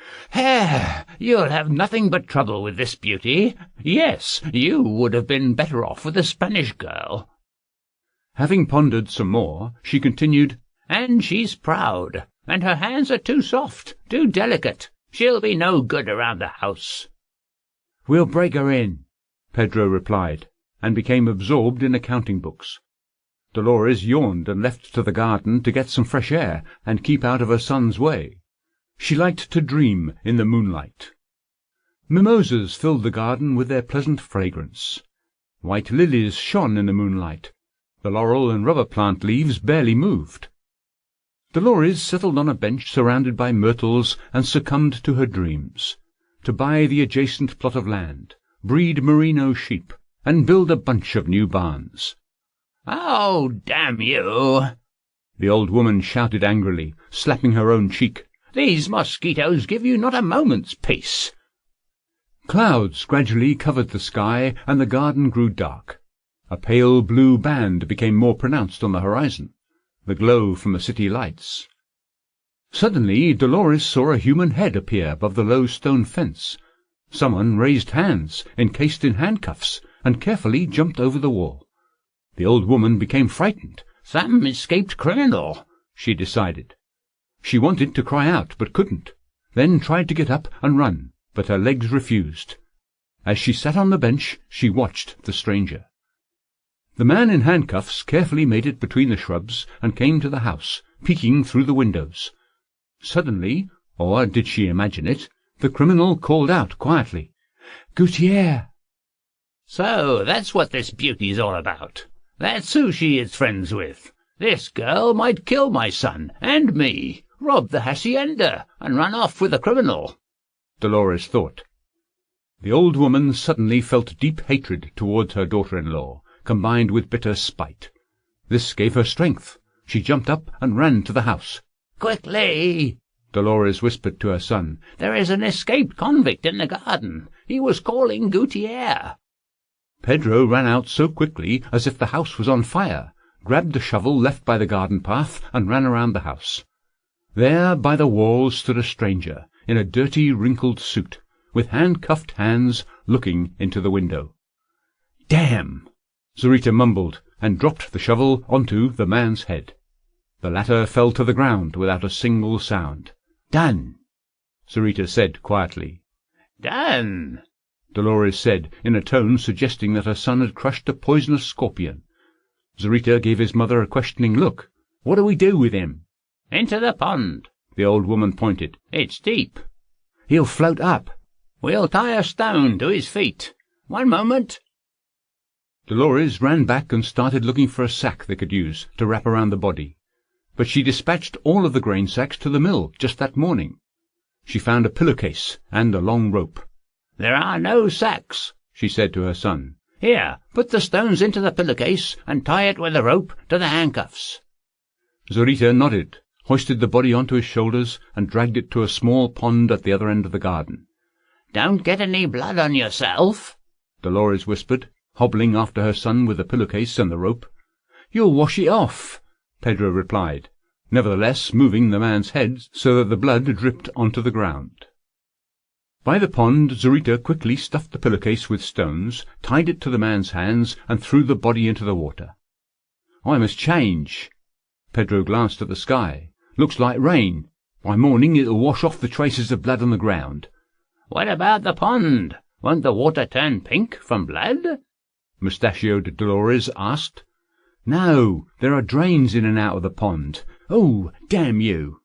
"You'll have nothing but trouble with this beauty. Yes, you would have been better off with a Spanish girl." Having pondered some more, she continued, "And she's proud, and her hands are too soft, too delicate. She'll be no good around the house." "We'll break her in," Pedro replied, and became absorbed in accounting books. Dolores yawned and left to the garden to get some fresh air and keep out of her son's way. She liked to dream in the moonlight. Mimosas filled the garden with their pleasant fragrance. White lilies shone in the moonlight. The laurel and rubber plant leaves barely moved. Dolores settled on a bench surrounded by myrtles and succumbed to her dreams. To buy the adjacent plot of land, breed merino sheep, and build a bunch of new barns. "Oh, damn you!" the old woman shouted angrily, slapping her own cheek. "These mosquitoes give you not a moment's peace." Clouds gradually covered the sky, and the garden grew dark. A pale blue band became more pronounced on the horizon, the glow from the city lights. Suddenly Dolores saw a human head appear above the low stone fence. Someone raised hands, encased in handcuffs, and carefully jumped over the wall. The old woman became frightened. "Some escaped criminal," she decided. She wanted to cry out, but couldn't, then tried to get up and run, but her legs refused. As she sat on the bench, she watched the stranger. The man in handcuffs carefully made it between the shrubs and came to the house, peeking through the windows. Suddenly, or did she imagine it, the criminal called out quietly, "Guttiere!" "So that's what this beauty's all about. That's who she is friends with. This girl might kill my son and me, rob the hacienda, and run off with a criminal," Dolores thought. The old woman suddenly felt deep hatred towards her daughter-in-law, combined with bitter spite. This gave her strength. She jumped up and ran to the house. "Quickly!" Dolores whispered to her son. "There is an escaped convict in the garden. He was calling Guttiere." Pedro ran out so quickly as if the house was on fire, grabbed a shovel left by the garden path, and ran around the house. There by the wall stood a stranger, in a dirty, wrinkled suit, with handcuffed hands, looking into the window. "Damn!" Zurita mumbled, and dropped the shovel onto the man's head. The latter fell to the ground without a single sound. "Done," Zurita said quietly. "Done," Dolores said, in a tone suggesting that her son had crushed a poisonous scorpion. Zurita gave his mother a questioning look. "What do we do with him?" "Into the pond," the old woman pointed. "It's deep. He'll float up." "We'll tie a stone to his feet. One moment." Dolores ran back and started looking for a sack they could use to wrap around the body. But she dispatched all of the grain sacks to the mill just that morning. She found a pillowcase and a long rope. "There are no sacks," she said to her son. "Here, put the stones into the pillowcase and tie it with a rope to the handcuffs." Zurita nodded, hoisted the body onto his shoulders, and dragged it to a small pond at the other end of the garden. "Don't get any blood on yourself," Dolores whispered, hobbling after her son with the pillowcase and the rope. "You'll wash it off," Pedro replied, nevertheless moving the man's head so that the blood dripped onto the ground. By the pond, Zurita quickly stuffed the pillowcase with stones, tied it to the man's hands, and threw the body into the water. "I must change." Pedro glanced at the sky. "Looks like rain. By morning it'll wash off the traces of blood on the ground." "What about the pond? Won't the water turn pink from blood?" Mustachioed Dolores asked. "No, there are drains in and out of the pond. Oh, damn you!"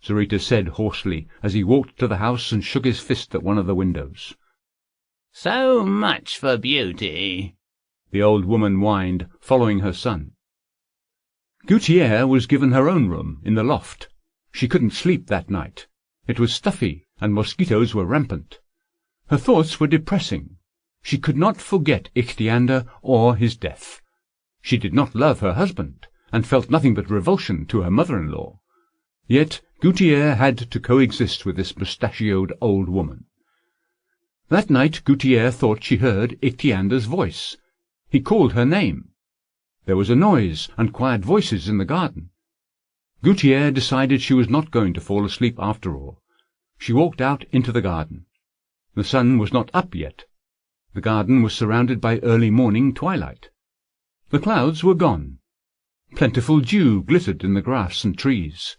Zurita said hoarsely as he walked to the house and shook his fist at one of the windows. "So much for beauty," the old woman whined, following her son. Guttiere was given her own room in the loft. She couldn't sleep that night. It was stuffy, and mosquitoes were rampant. Her thoughts were depressing. She could not forget Ichthyander or his death. She did not love her husband, and felt nothing but revulsion to her mother-in-law. Yet Guttiere had to coexist with this mustachioed old woman. That night Guttiere thought she heard Ichthyander's voice. He called her name. There was a noise and quiet voices in the garden. Guttiere decided she was not going to fall asleep after all. She walked out into the garden. The sun was not up yet. The garden was surrounded by early morning twilight. The clouds were gone. Plentiful dew glittered in the grass and trees.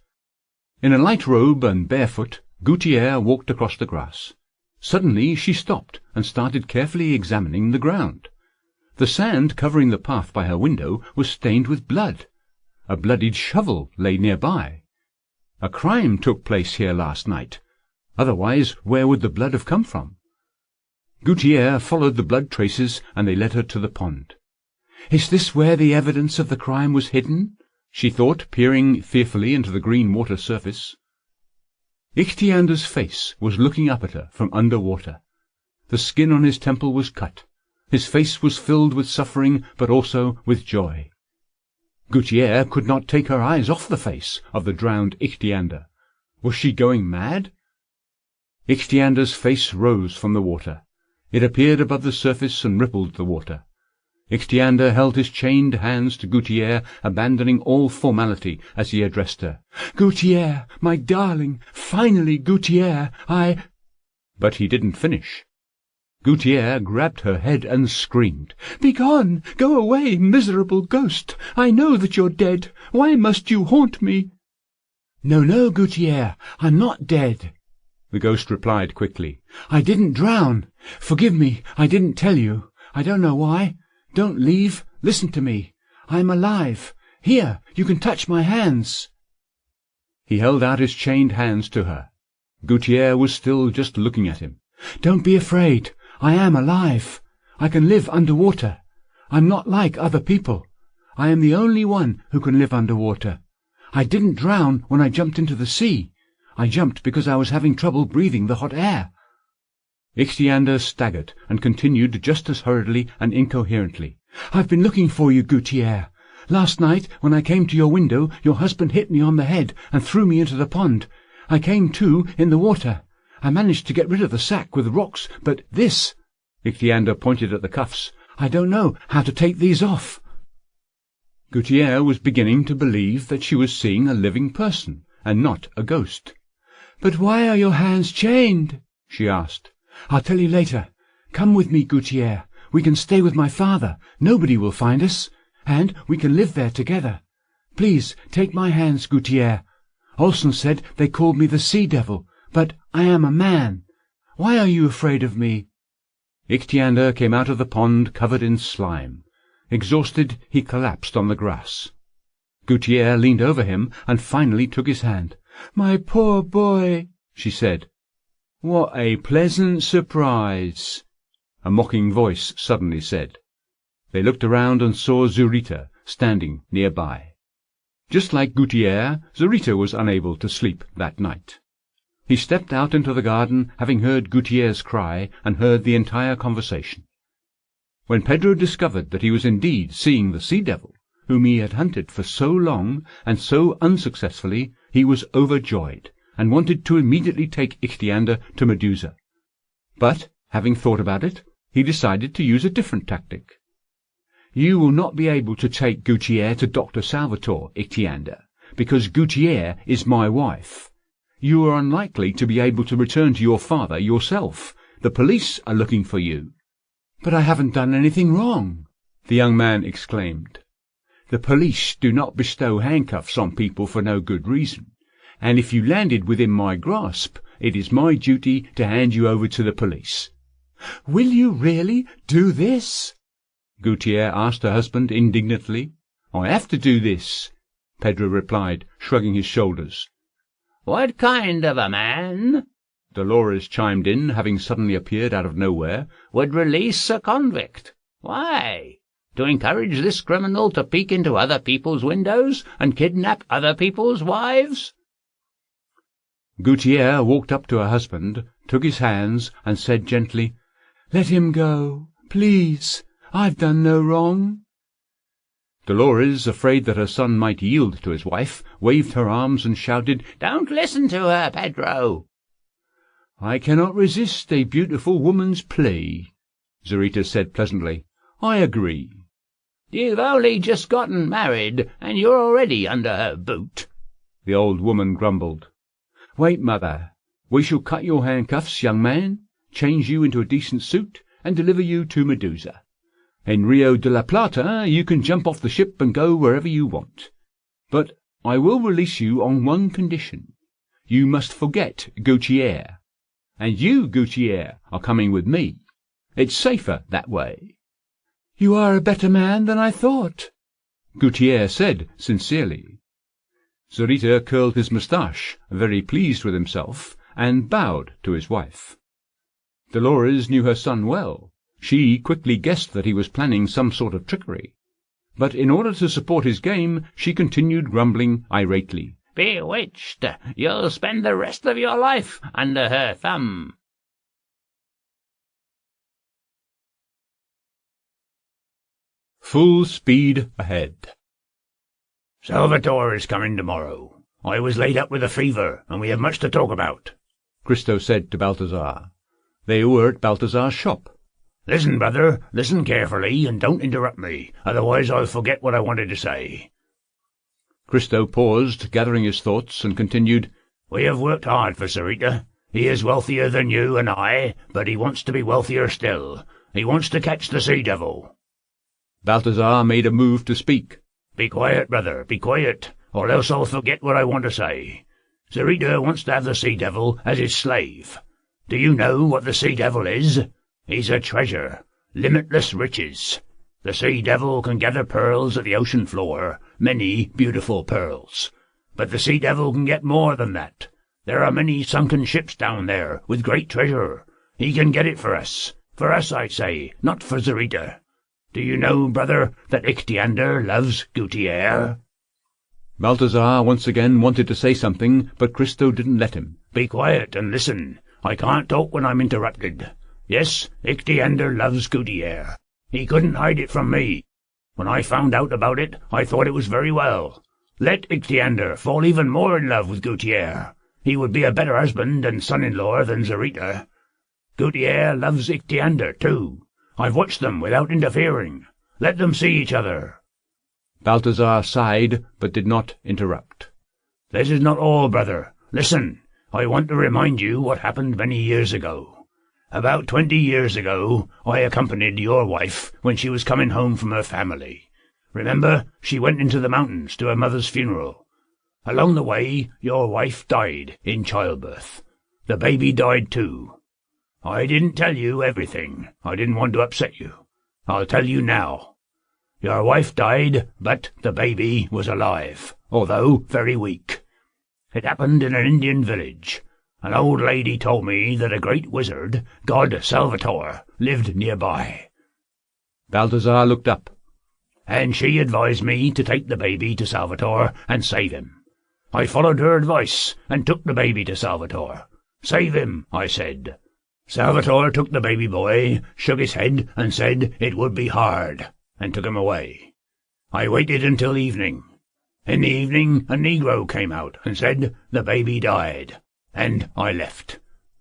In a light robe and barefoot, Guttiere walked across the grass. Suddenly she stopped and started carefully examining the ground. The sand covering the path by her window was stained with blood. A bloodied shovel lay nearby. A crime took place here last night. Otherwise, where would the blood have come from? Guttiere followed the blood traces, and they led her to the pond. Is this where the evidence of the crime was hidden? She thought, peering fearfully into the green water surface. Ichthyander's face was looking up at her from under water. The skin on his temple was cut. His face was filled with suffering, but also with joy. Guttiere could not take her eyes off the face of the drowned Ichthyander. Was she going mad? Ichthyander's face rose from the water. It appeared above the surface and rippled the water. Ichthyander held his chained hands to Guttiere, abandoning all formality as he addressed her. "Guttiere, my darling, finally, Guttiere, I—" But he didn't finish. Guttiere grabbed her head and screamed, "Begone! Go away, miserable ghost! I know that you're dead. Why must you haunt me?" "No, no, Guttiere, I'm not dead," the ghost replied quickly. "I didn't drown. Forgive me, I didn't tell you. I don't know why. Don't leave. Listen to me. I'm alive. Here, you can touch my hands." He held out his chained hands to her. Guttiere was still just looking at him. "Don't be afraid. I am alive. I can live under water. I'm not like other people. I am the only one who can live under water. I didn't drown when I jumped into the sea. I jumped because I was having trouble breathing the hot air." Ichthyander staggered and continued just as hurriedly and incoherently. "I've been looking for you, Guttiere. Last night, when I came to your window, your husband hit me on the head and threw me into the pond. I came to in the water. I managed to get rid of the sack with rocks, but this—" Ichthyander pointed at the cuffs. "I don't know how to take these off." Guttiere was beginning to believe that she was seeing a living person, and not a ghost. "But why are your hands chained?" she asked. "I'll tell you later. Come with me, Guttiere. We can stay with my father. Nobody will find us. And we can live there together. Please, take my hands, Guttiere. Olsen said they called me the Sea Devil, but I am a man. Why are you afraid of me?" Ichthyander came out of the pond covered in slime. Exhausted, he collapsed on the grass. Guttiere leaned over him and finally took his hand. "My poor boy," she said. "What a pleasant surprise," a mocking voice suddenly said. They looked around and saw Zurita standing nearby. Just like Guttiere, Zurita was unable to sleep that night. He stepped out into the garden, having heard Guttiere's cry and heard the entire conversation. When Pedro discovered that he was indeed seeing the Sea Devil, whom he had hunted for so long and so unsuccessfully, he was overjoyed, and wanted to immediately take Ichthyander to Medusa. But, having thought about it, he decided to use a different tactic. "You will not be able to take Guttiere to Dr. Salvatore, Ichthyander, because Guttiere is my wife. You are unlikely to be able to return to your father yourself. The police are looking for you." "But I haven't done anything wrong," the young man exclaimed. "The police do not bestow handcuffs on people for no good reason, and if you landed within my grasp, it is my duty to hand you over to the police." "Will you really do this?" Guttiere asked her husband indignantly. "I have to do this," Pedro replied, shrugging his shoulders. "What kind of a man," Dolores chimed in, having suddenly appeared out of nowhere, "would release a convict? Why? To encourage this criminal to peek into other people's windows and kidnap other people's wives?" Guttiere walked up to her husband, took his hands, and said gently, "Let him go, please. I've done no wrong." Dolores, afraid that her son might yield to his wife, waved her arms and shouted, "Don't listen to her, Pedro." "I cannot resist a beautiful woman's plea," Zurita said pleasantly. "I agree." "You've only just gotten married, and you're already under her boot," the old woman grumbled. "Wait, mother. We shall cut your handcuffs, young man, change you into a decent suit, and deliver you to Medusa. In Rio de la Plata you can jump off the ship and go wherever you want. But I will release you on one condition. You must forget Guttiere. And you, Guttiere, are coming with me. It's safer that way." "You are a better man than I thought," Guttiere said sincerely. Zurita curled his moustache, very pleased with himself, and bowed to his wife. Dolores knew her son well. She quickly guessed that he was planning some sort of trickery. But in order to support his game, she continued grumbling irately. "Bewitched! You'll spend the rest of your life under her thumb." Full speed ahead. "Salvatore is coming tomorrow. I was laid up with a fever, and we have much to talk about," Christo said to Balthazar. They were at Balthazar's shop. "Listen, brother, listen carefully, and don't interrupt me, otherwise I'll forget what I wanted to say." Christo paused, gathering his thoughts, and continued, "We have worked hard for Sarita. He is wealthier than you and I, but he wants to be wealthier still. He wants to catch the sea-devil." Balthazar made a move to speak. "Be quiet, brother, be quiet, or else I'll forget what I want to say. Sarita wants to have the sea-devil as his slave. Do you know what the sea-devil is? He's a treasure, limitless riches. The sea-devil can gather pearls at the ocean floor, many beautiful pearls. But the sea-devil can get more than that. There are many sunken ships down there with great treasure. He can get it for us, I say, not for Sarita. Do you know, brother, that Ichthyander loves Guttiere?" Balthazar once again wanted to say something, but Christo didn't let him. "Be quiet and listen. I can't talk when I'm interrupted. Yes, Ichthyander loves Guttiere. He couldn't hide it from me. When I found out about it, I thought it was very well. Let Ichthyander fall even more in love with Guttiere. He would be a better husband and son-in-law than Sarita. Guttiere loves Ichthyander, too. I've watched them without interfering. Let them see each other." Balthazar sighed, but did not interrupt. "This is not all, brother. Listen, I want to remind you what happened many years ago. About 20 years ago, I accompanied your wife when she was coming home from her family. Remember, she went into the mountains to her mother's funeral. Along the way, your wife died in childbirth. The baby died too. I didn't tell you everything. I didn't want to upset you. I'll tell you now. Your wife died, but the baby was alive, although very weak. It happened in an Indian village. An old lady told me that a great wizard, god Salvatore, lived nearby." Balthazar looked up. "And she advised me to take the baby to Salvatore and save him. I followed her advice and took the baby to Salvatore. 'Save him,' I said. Salvatore took the baby boy, shook his head, and said it would be hard, and took him away. I waited until evening. In the evening a negro came out and said the baby died, and I left.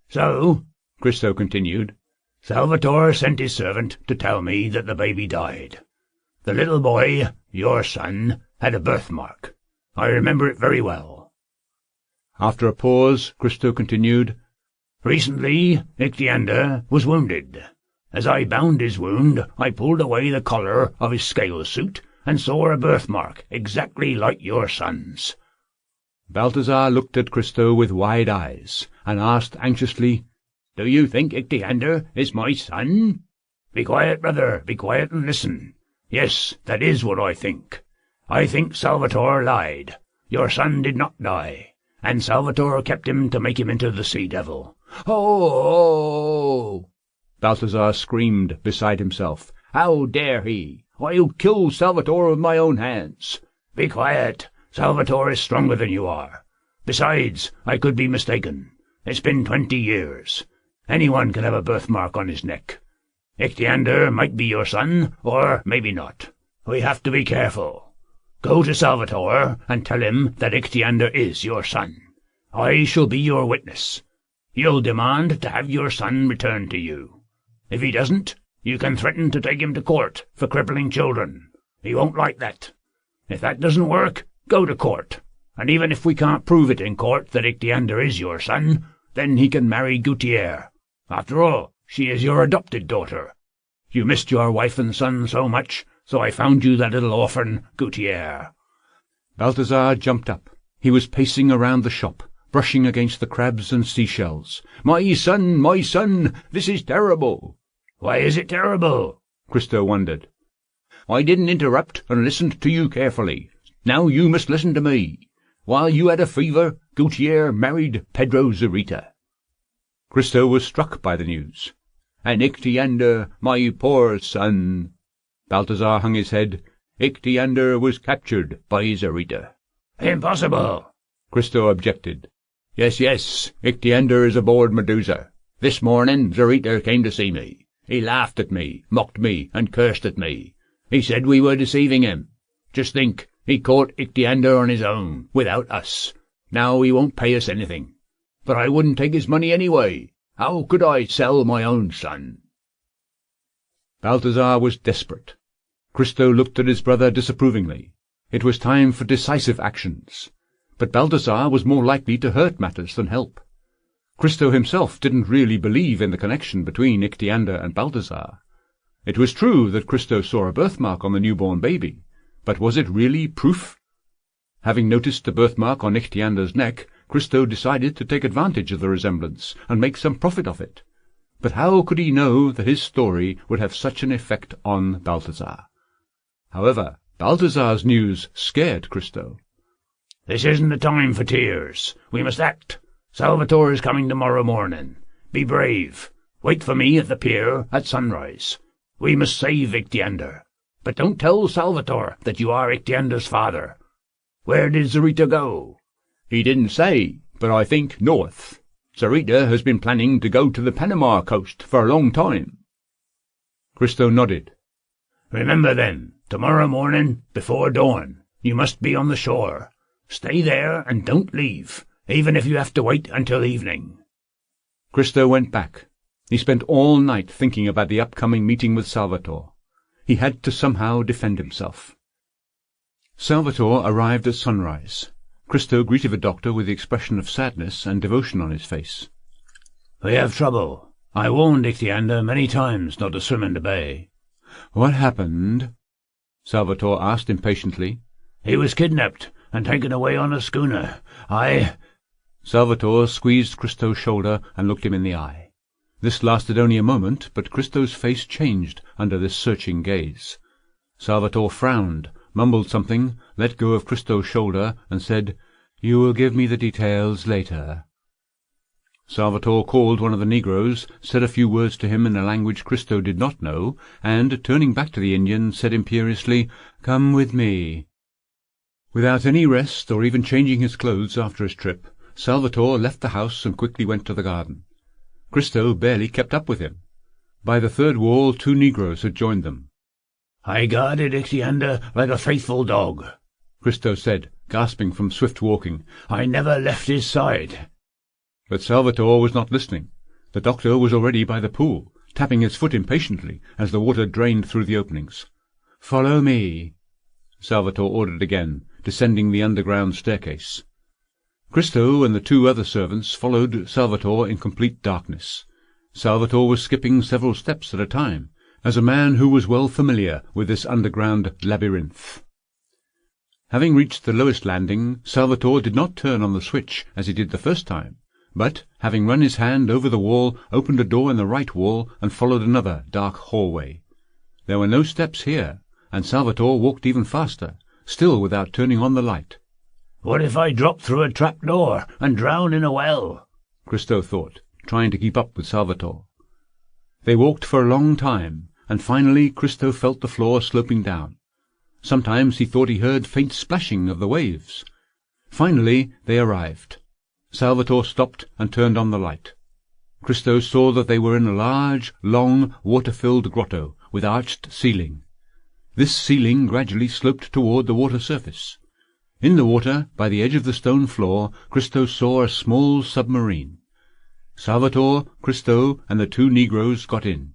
So," Christo continued, "Salvatore sent his servant to tell me that the baby died. The little boy, your son, had a birthmark. I remember it very well." After a pause, Christo continued, "Recently, Ichthyander was wounded. As I bound his wound, I pulled away the collar of his scale suit and saw a birthmark exactly like your son's." Balthazar looked at Christo with wide eyes, and asked anxiously, "Do you think Ichthyander is my son?" "Be quiet, brother, be quiet and listen. Yes, that is what I think. I think Salvatore lied. Your son did not die, and Salvatore kept him to make him into the sea-devil." "Oh!" Balthazar screamed, beside himself. "How dare he? I'll kill Salvatore with my own hands." "Be quiet. Salvatore is stronger than you are. Besides, I could be mistaken. It's been 20 years. Anyone can have a birthmark on his neck. Ichthyander might be your son, or maybe not. We have to be careful. Go to Salvatore and tell him that Ichthyander is your son. I shall be your witness. You'll demand to have your son returned to you. If he doesn't, you can threaten to take him to court for crippling children. He won't like that. If that doesn't work, go to court. And even if we can't prove it in court that Ichthyander is your son, then he can marry Guttiere. After all, she is your adopted daughter. You missed your wife and son so much, so I found you that little orphan, Guttiere." Balthazar jumped up. He was pacing around the shop, brushing against the crabs and seashells. My son, this is terrible." "Why is it terrible?" Christo wondered. "I didn't interrupt and listened to you carefully. Now you must listen to me. While you had a fever, Guttiere married Pedro Sarita." Christo was struck by the news. "And Ichthyander, my poor son." Balthazar hung his head. Ichthyander was captured by Zarita." "Impossible!" Christo objected. Yes, Ichthyander is aboard Medusa. This morning Zarita came to see me. He laughed at me, mocked me, and cursed at me. He said we were deceiving him. Just think, he caught Ichthyander on his own, without us. Now he won't pay us anything. But I wouldn't take his money anyway. How could I sell my own son?" Balthazar was desperate. Christo looked at his brother disapprovingly. It was time for decisive actions. But Balthazar was more likely to hurt matters than help. Christo himself didn't really believe in the connection between Ichthyander and Balthazar. It was true that Christo saw a birthmark on the newborn baby, but was it really proof? Having noticed the birthmark on Ichthyander's neck, Christo decided to take advantage of the resemblance and make some profit of it. But how could he know that his story would have such an effect on Balthazar? However, Balthazar's news scared Christo. "This isn't the time for tears. We must act. Salvatore is coming tomorrow morning. Be brave. Wait for me at the pier at sunrise. We must save Ichthyander. But don't tell Salvatore that you are Ichthyander's father. Where did Zarita go?" "He didn't say, but I think north. Zarita has been planning to go to the Panama coast for a long time." Christo nodded. "Remember then, tomorrow morning, before dawn, you must be on the shore. Stay there and don't leave, even if you have to wait until evening." Christo went back. He spent all night thinking about the upcoming meeting with Salvatore. He had to somehow defend himself. Salvatore arrived at sunrise. Christo greeted the doctor with the expression of sadness and devotion on his face. "We have trouble. I warned Ichthyander many times not to swim in the bay." "What happened?" Salvatore asked impatiently. "He was kidnapped and taken away on a schooner. Salvatore squeezed Christo's shoulder and looked him in the eye. This lasted only a moment, but Christo's face changed under this searching gaze. Salvatore frowned, mumbled something, let go of Christo's shoulder, and said, "You will give me the details later." Salvatore called one of the negroes, said a few words to him in a language Christo did not know, and, turning back to the Indian, said imperiously, "Come with me." Without any rest or even changing his clothes after his trip, Salvatore left the house and quickly went to the garden. Christo barely kept up with him. By the third wall 2 negroes had joined them. "I guarded Ichthyander like a faithful dog," Christo said, gasping from swift walking. "I never left his side." But Salvatore was not listening. The doctor was already by the pool, tapping his foot impatiently as the water drained through the openings. "Follow me," Salvatore ordered again, descending the underground staircase. Christo and the 2 other servants followed Salvatore in complete darkness. Salvatore was skipping several steps at a time, as a man who was well familiar with this underground labyrinth. Having reached the lowest landing, Salvatore did not turn on the switch as he did the first time, but, having run his hand over the wall, opened a door in the right wall and followed another dark hallway. There were no steps here, and Salvatore walked even faster, still without turning on the light. "What if I drop through a trap-door and drown in a well?" Christo thought, trying to keep up with Salvatore. They walked for a long time, and finally Christo felt the floor sloping down. Sometimes he thought he heard faint splashing of the waves. Finally they arrived. Salvatore stopped and turned on the light. Christo saw that they were in a large, long, water-filled grotto with arched ceiling. This ceiling gradually sloped toward the water surface. In the water, by the edge of the stone floor, Christo saw a small submarine. Salvatore, Christo, and the 2 negroes got in.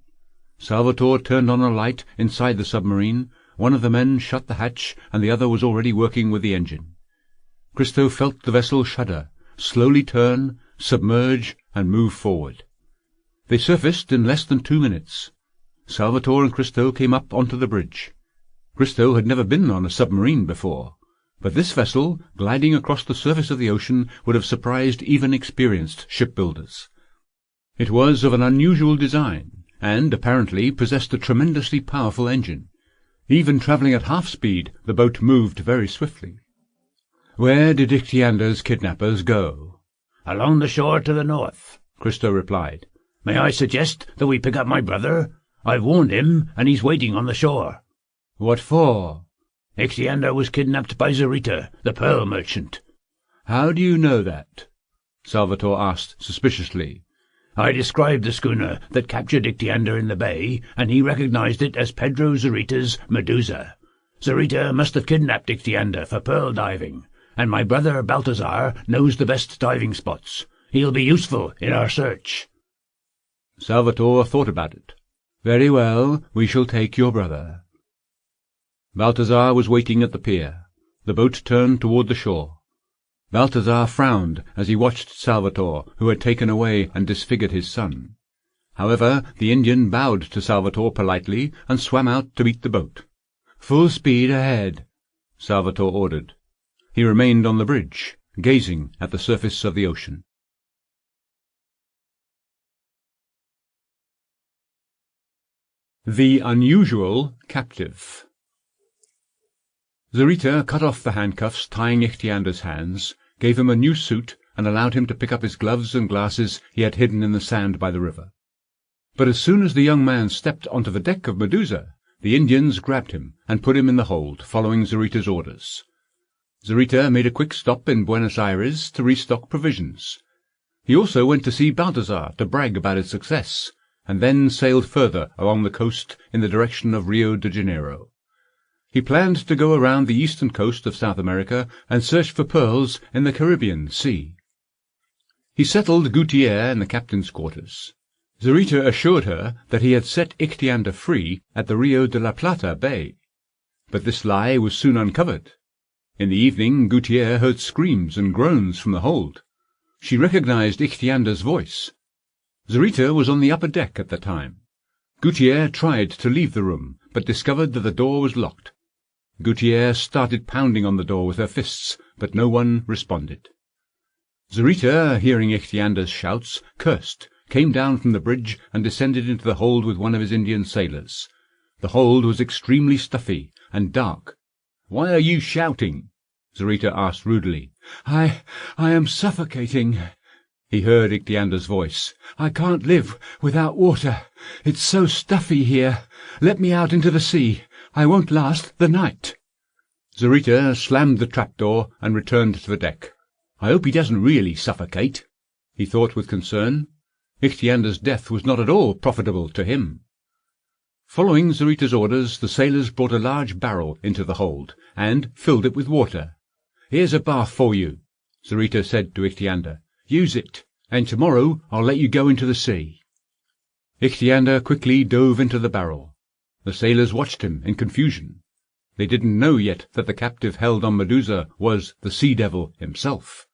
Salvatore turned on a light inside the submarine. One of the men shut the hatch, and the other was already working with the engine. Christo felt the vessel shudder, slowly turn, submerge, and move forward. They surfaced in less than 2 minutes. Salvatore and Christo came up onto the bridge. Christo had never been on a submarine before, but this vessel, gliding across the surface of the ocean, would have surprised even experienced shipbuilders. It was of an unusual design, and apparently possessed a tremendously powerful engine. Even travelling at half speed, the boat moved very swiftly. "Where did Ichthyander's kidnappers go?" "Along the shore to the north," Christo replied. "May I suggest that we pick up my brother? I've warned him, and he's waiting on the shore." "What for?" Ichthyander was kidnapped by Zarita, the pearl merchant." "How do you know that?" Salvatore asked suspiciously. "I described the schooner that captured Ichthyander in the bay, and he recognized it as Pedro Zarita's Medusa. Zarita must have kidnapped Ichthyander for pearl diving, and my brother Balthazar knows the best diving spots. He'll be useful in our search." Salvatore thought about it. "Very well, we shall take your brother." Balthazar was waiting at the pier. The boat turned toward the shore. Balthazar frowned as he watched Salvatore, who had taken away and disfigured his son. However, the Indian bowed to Salvatore politely and swam out to meet the boat. "Full speed ahead," Salvatore ordered. He remained on the bridge, gazing at the surface of the ocean. The unusual captive. Zarita cut off the handcuffs tying Ichthyander's hands, gave him a new suit, and allowed him to pick up his gloves and glasses he had hidden in the sand by the river. But as soon as the young man stepped onto the deck of Medusa, the Indians grabbed him and put him in the hold, following Zarita's orders. Zarita made a quick stop in Buenos Aires to restock provisions. He also went to see Balthazar to brag about his success, and then sailed further along the coast in the direction of Rio de Janeiro. He planned to go around the eastern coast of South America and search for pearls in the Caribbean Sea. He settled Guttiere in the captain's quarters. Zarita assured her that he had set Ichthyander free at the Rio de la Plata Bay. But this lie was soon uncovered. In the evening Guttiere heard screams and groans from the hold. She recognized Ichtyander's voice. Zarita was on the upper deck at the time. Guttiere tried to leave the room, but discovered that the door was locked. Guttiere started pounding on the door with her fists, but no one responded. Zarita, hearing Ichtyander's shouts, cursed, came down from the bridge and descended into the hold with one of his Indian sailors. The hold was extremely stuffy and dark. "Why are you shouting?" Zarita asked rudely. I am suffocating," he heard Ichtyander's voice. "I can't live without water. It's so stuffy here. Let me out into the sea. I won't last the night." Zarita slammed the trapdoor and returned to the deck. "I hope he doesn't really suffocate," he thought with concern. Ichtyander's death was not at all profitable to him. Following Zarita's orders, the sailors brought a large barrel into the hold, and filled it with water. "Here's a bath for you," Zarita said to Ichtyander. "Use it, and tomorrow I'll let you go into the sea." Ichtyander quickly dove into the barrel. The sailors watched him in confusion. They didn't know yet that the captive held on Medusa was the sea devil himself.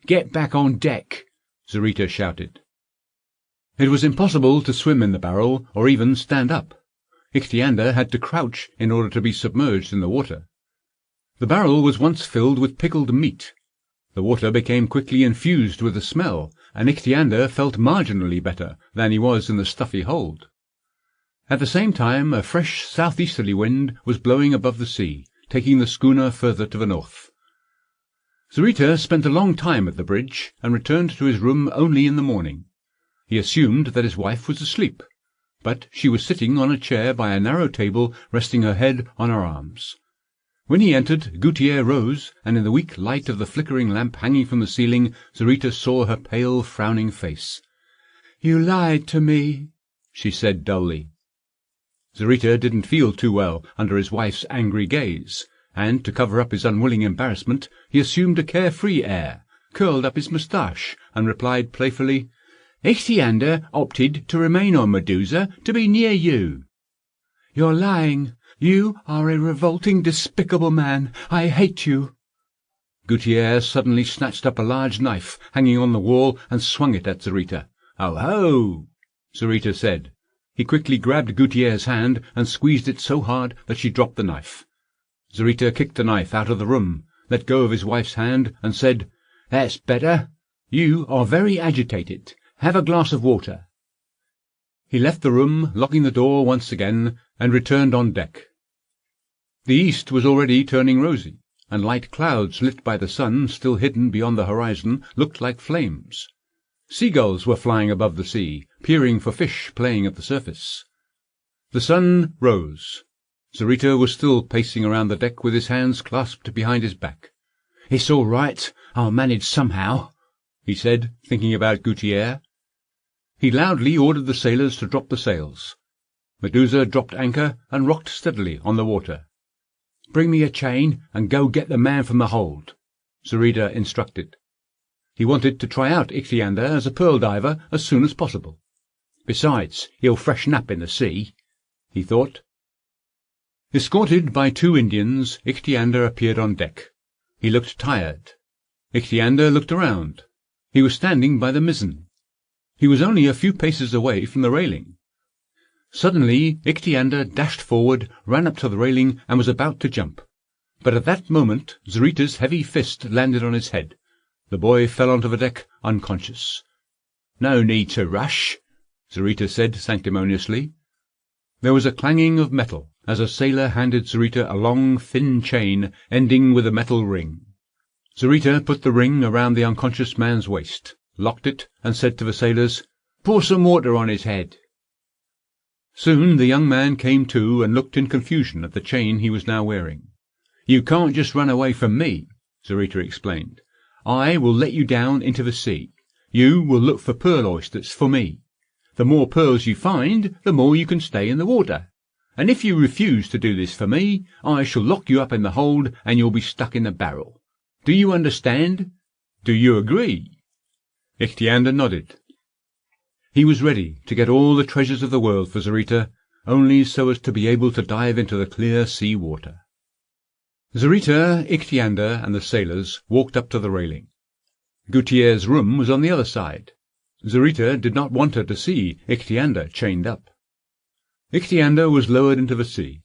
"Get back on deck," Zarita shouted. It was impossible to swim in the barrel or even stand up. Ichtyander had to crouch in order to be submerged in the water. The barrel was once filled with pickled meat. The water became quickly infused with the smell, and Ichtyander felt marginally better than he was in the stuffy hold. At the same time, a fresh southeasterly wind was blowing above the sea, taking the schooner further to the north. Zarita spent a long time at the bridge, and returned to his room only in the morning. He assumed that his wife was asleep, but she was sitting on a chair by a narrow table, resting her head on her arms. When he entered, Guttiere rose, and in the weak light of the flickering lamp hanging from the ceiling, Zarita saw her pale, frowning face. "You lied to me," she said dully. Zarita didn't feel too well under his wife's angry gaze, and to cover up his unwilling embarrassment, he assumed a carefree air, curled up his moustache, and replied playfully, "Ichtyander opted to remain on Medusa to be near you." "You're lying. You are a revolting, despicable man. I hate you." Guttiere suddenly snatched up a large knife hanging on the wall and swung it at Zarita. "Oh ho!" Zarita said. He quickly grabbed Guttiere's hand and squeezed it so hard that she dropped the knife. Zarita kicked the knife out of the room, let go of his wife's hand, and said, "That's better. You are very agitated. Have a glass of water." He left the room, locking the door once again, and returned on deck. The east was already turning rosy, and light clouds lit by the sun, still hidden beyond the horizon, looked like flames. Seagulls were flying above the sea, peering for fish playing at the surface. The sun rose. Zarita was still pacing around the deck with his hands clasped behind his back. "It's all right. I'll manage somehow," he said, thinking about Guttiere. He loudly ordered the sailors to drop the sails. Medusa dropped anchor and rocked steadily on the water. "Bring me a chain and go get the man from the hold," Zarita instructed. He wanted to try out Ichthyander as a pearl diver as soon as possible. "Besides, he'll freshen up in the sea," he thought. Escorted by 2 Indians, Ichthyander appeared on deck. He looked tired. Ichthyander looked around. He was standing by the mizzen. He was only a few paces away from the railing. Suddenly Ichthyander dashed forward, ran up to the railing, and was about to jump. But at that moment Zarita's heavy fist landed on his head. The boy fell onto the deck, unconscious. "No need to rush," Zarita said sanctimoniously. There was a clanging of metal as a sailor handed Zarita a long, thin chain ending with a metal ring. Zarita put the ring around the unconscious man's waist, locked it, and said to the sailors, "Pour some water on his head." Soon the young man came to and looked in confusion at the chain he was now wearing. "You can't just run away from me," Zarita explained. "I will let you down into the sea. You will look for pearl oysters for me. The more pearls you find, the more you can stay in the water. And if you refuse to do this for me, I shall lock you up in the hold and you'll be stuck in the barrel. Do you understand? Do you agree?" Ichthyander nodded. He was ready to get all the treasures of the world for Zarita, only so as to be able to dive into the clear sea water. Zarita, Ichthyander, and the sailors walked up to the railing. Guttiere's room was on the other side. Zarita did not want her to see Ichthyander chained up. Ichthyander was lowered into the sea.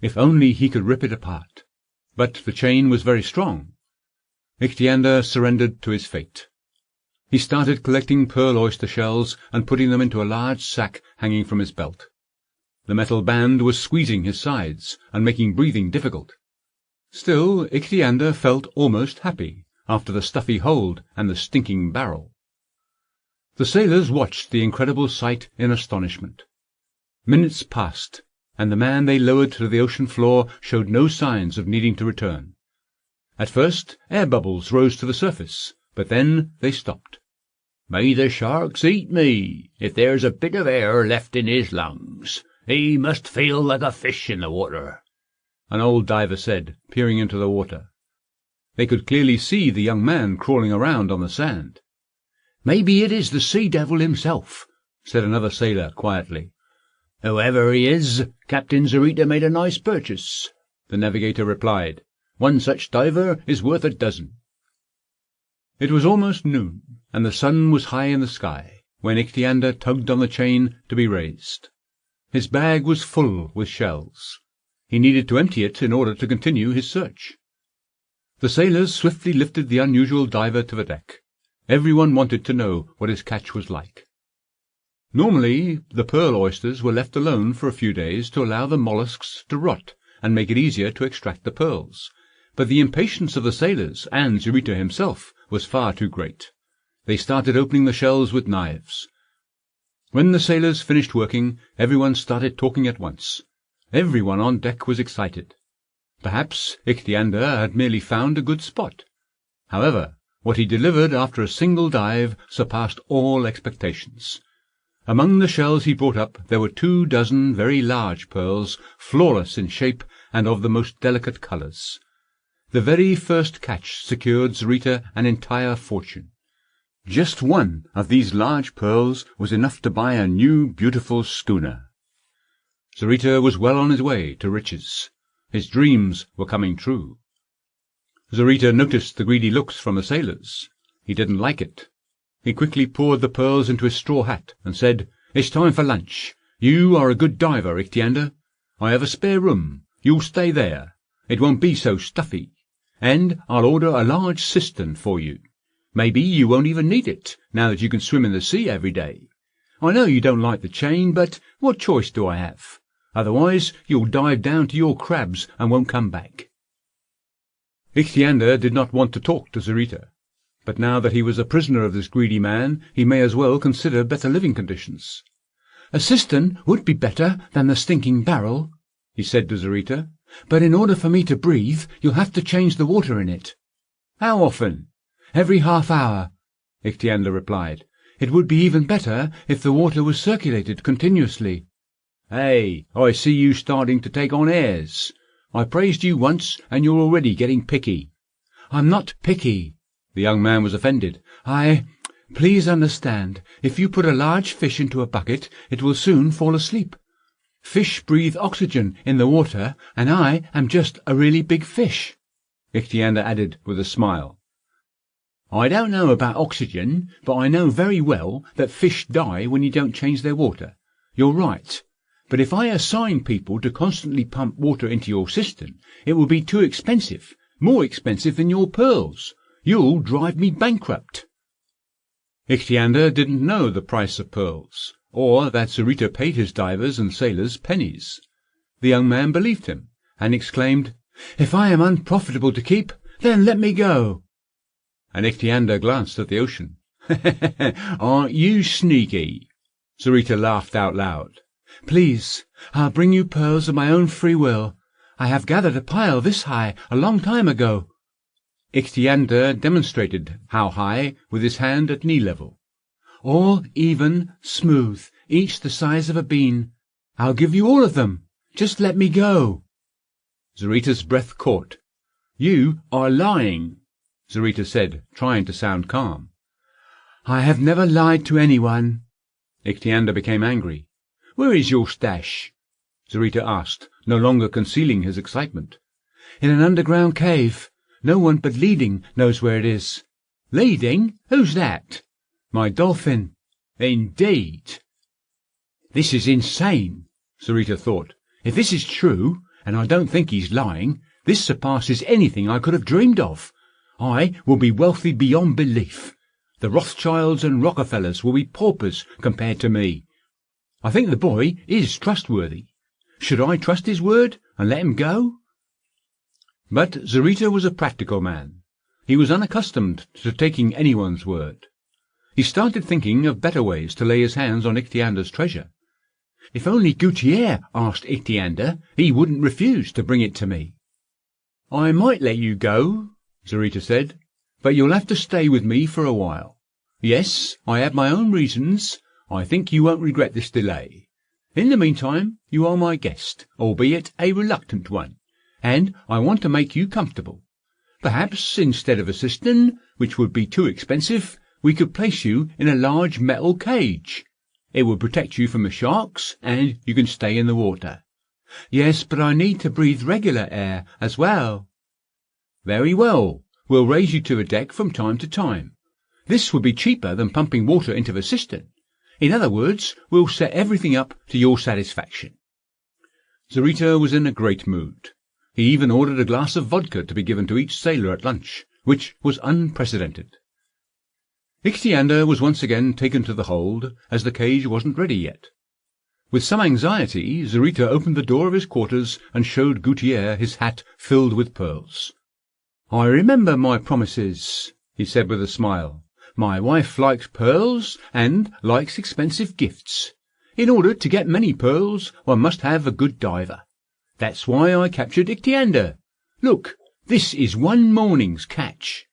If only he could rip it apart. But the chain was very strong. Ichthyander surrendered to his fate. He started collecting pearl oyster shells and putting them into a large sack hanging from his belt. The metal band was squeezing his sides and making breathing difficult. Still, Ichthyander felt almost happy after the stuffy hold and the stinking barrel. The sailors watched the incredible sight in astonishment. Minutes passed, and the man they lowered to the ocean floor showed no signs of needing to return. At first, air bubbles rose to the surface, but then they stopped. "May the sharks eat me, if there's a bit of air left in his lungs. He must feel like a fish in the water," an old diver said, peering into the water. They could clearly see the young man crawling around on the sand. "Maybe it is the sea devil himself," said another sailor quietly. "Whoever he is, Captain Zarita made a nice purchase," the navigator replied. "One such diver is worth a dozen." It was almost noon, and the sun was high in the sky, when Ichthyander tugged on the chain to be raised. His bag was full with shells. He needed to empty it in order to continue his search. The sailors swiftly lifted the unusual diver to the deck. Everyone wanted to know what his catch was like. Normally, the pearl oysters were left alone for a few days to allow the mollusks to rot and make it easier to extract the pearls. But the impatience of the sailors, and Zarita himself, was far too great. They started opening the shells with knives. When the sailors finished working, everyone started talking at once. Everyone on deck was excited. Perhaps Ichthyander had merely found a good spot. However, what he delivered after a single dive surpassed all expectations. Among the shells he brought up there were 24 very large pearls, flawless in shape and of the most delicate colours. The very first catch secured Zarita an entire fortune. Just one of these large pearls was enough to buy a new, beautiful schooner. Zarita was well on his way to riches. His dreams were coming true. Zarita noticed the greedy looks from the sailors. He didn't like it. He quickly poured the pearls into his straw hat and said, "It's time for lunch. You are a good diver, Ichthyander. I have a spare room. You'll stay there. It won't be so stuffy. And I'll order a large cistern for you. Maybe you won't even need it, now that you can swim in the sea every day. I know you don't like the chain, but what choice do I have? Otherwise you'll dive down to your crabs and won't come back." Ichthyander did not want to talk to Zarita, but now that he was a prisoner of this greedy man, he may as well consider better living conditions. "A cistern would be better than the stinking barrel," he said to Zarita, "but in order for me to breathe, you'll have to change the water in it." "How often?" "Every half-hour," Ichthyander replied. "It would be even better if the water was circulated continuously." "Hey, I see you starting to take on airs. I praised you once, and you're already getting picky." "I'm not picky." The young man was offended. Please understand, if you put a large fish into a bucket, it will soon fall asleep. Fish breathe oxygen in the water, and I am just a really big fish," Ichthyander added with a smile. "I don't know about oxygen, but I know very well that fish die when you don't change their water. You're right. But if I assign people to constantly pump water into your system, it will be too expensive, more expensive than your pearls. You'll drive me bankrupt." Ichthyander didn't know the price of pearls, or that Zarita paid his divers and sailors pennies. The young man believed him, and exclaimed, "If I am unprofitable to keep, then let me go." And Ichthyander glanced at the ocean. "Aren't you sneaky?" Zarita laughed out loud. "Please, I'll bring you pearls of my own free will. I have gathered a pile this high a long time ago." Ichthyander demonstrated how high with his hand at knee level. "All even, smooth, each the size of a bean. I'll give you all of them. Just let me go." Zarita's breath caught. "You are lying," Zarita said, trying to sound calm. "I have never lied to anyone." Ichthyander became angry. "Where is your stash?" Zarita asked, no longer concealing his excitement. "In an underground cave. No one but Leading knows where it is." "Leading? Who's that?" "My dolphin." "Indeed." "This is insane," Zarita thought. "If this is true, and I don't think he's lying, this surpasses anything I could have dreamed of. I will be wealthy beyond belief. The Rothschilds and Rockefellers will be paupers compared to me. I think the boy is trustworthy. Should I trust his word and let him go?" But Zarita was a practical man. He was unaccustomed to taking anyone's word. He started thinking of better ways to lay his hands on Ichthyander's treasure. "If only Guttiere asked Ichthyander, he wouldn't refuse to bring it to me." "I might let you go," Zarita said, "but you'll have to stay with me for a while. Yes, I have my own reasons. I think you won't regret this delay. In the meantime, you are my guest, albeit a reluctant one, and I want to make you comfortable. Perhaps, instead of a cistern, which would be too expensive, we could place you in a large metal cage. It would protect you from the sharks, and you can stay in the water." "Yes, but I need to breathe regular air as well." "Very well. We'll raise you to the deck from time to time. This would be cheaper than pumping water into the cistern. In other words, we'll set everything up to your satisfaction." Zarita was in a great mood. He even ordered a glass of vodka to be given to each sailor at lunch, which was unprecedented. Ichthyander was once again taken to the hold, as the cage wasn't ready yet. With some anxiety, Zarita opened the door of his quarters and showed Guttiere his hat filled with pearls. "I remember my promises," he said with a smile. "My wife likes pearls and likes expensive gifts. In order to get many pearls, one must have a good diver. That's why I captured Ichthyander. Look, this is one morning's catch."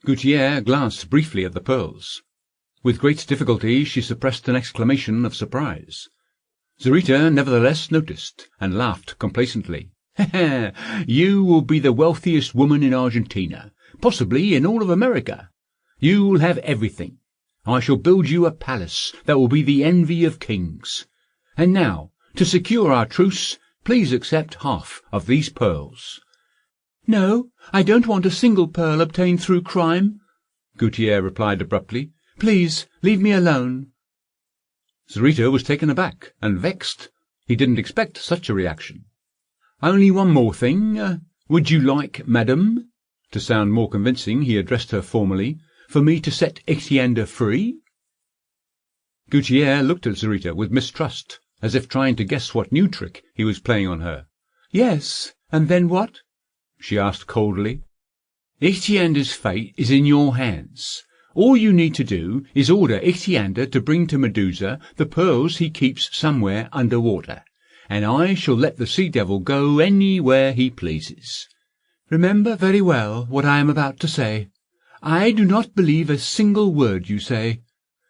Guttiere glanced briefly at the pearls. With great difficulty she suppressed an exclamation of surprise. Zarita nevertheless noticed, and laughed complacently. "You will be the wealthiest woman in Argentina, possibly in all of America. You will have everything. I shall build you a palace that will be the envy of kings. And now, to secure our truce, please accept half of these pearls." "No, I don't want a single pearl obtained through crime," Guttiere replied abruptly. "Please, leave me alone." Zarita was taken aback and vexed. He didn't expect such a reaction. "Only one more thing. Would you like, madam," to sound more convincing he addressed her formally, "for me to set Ichthyander free?" Guttiere looked at Zarita with mistrust, as if trying to guess what new trick he was playing on her. "Yes, and then what?" she asked coldly. "Ichthyander's fate is in your hands. All you need to do is order Ichthyander to bring to Medusa the pearls he keeps somewhere under water, and I shall let the sea-devil go anywhere he pleases. Remember very well what I am about to say. I do not believe a single word you say.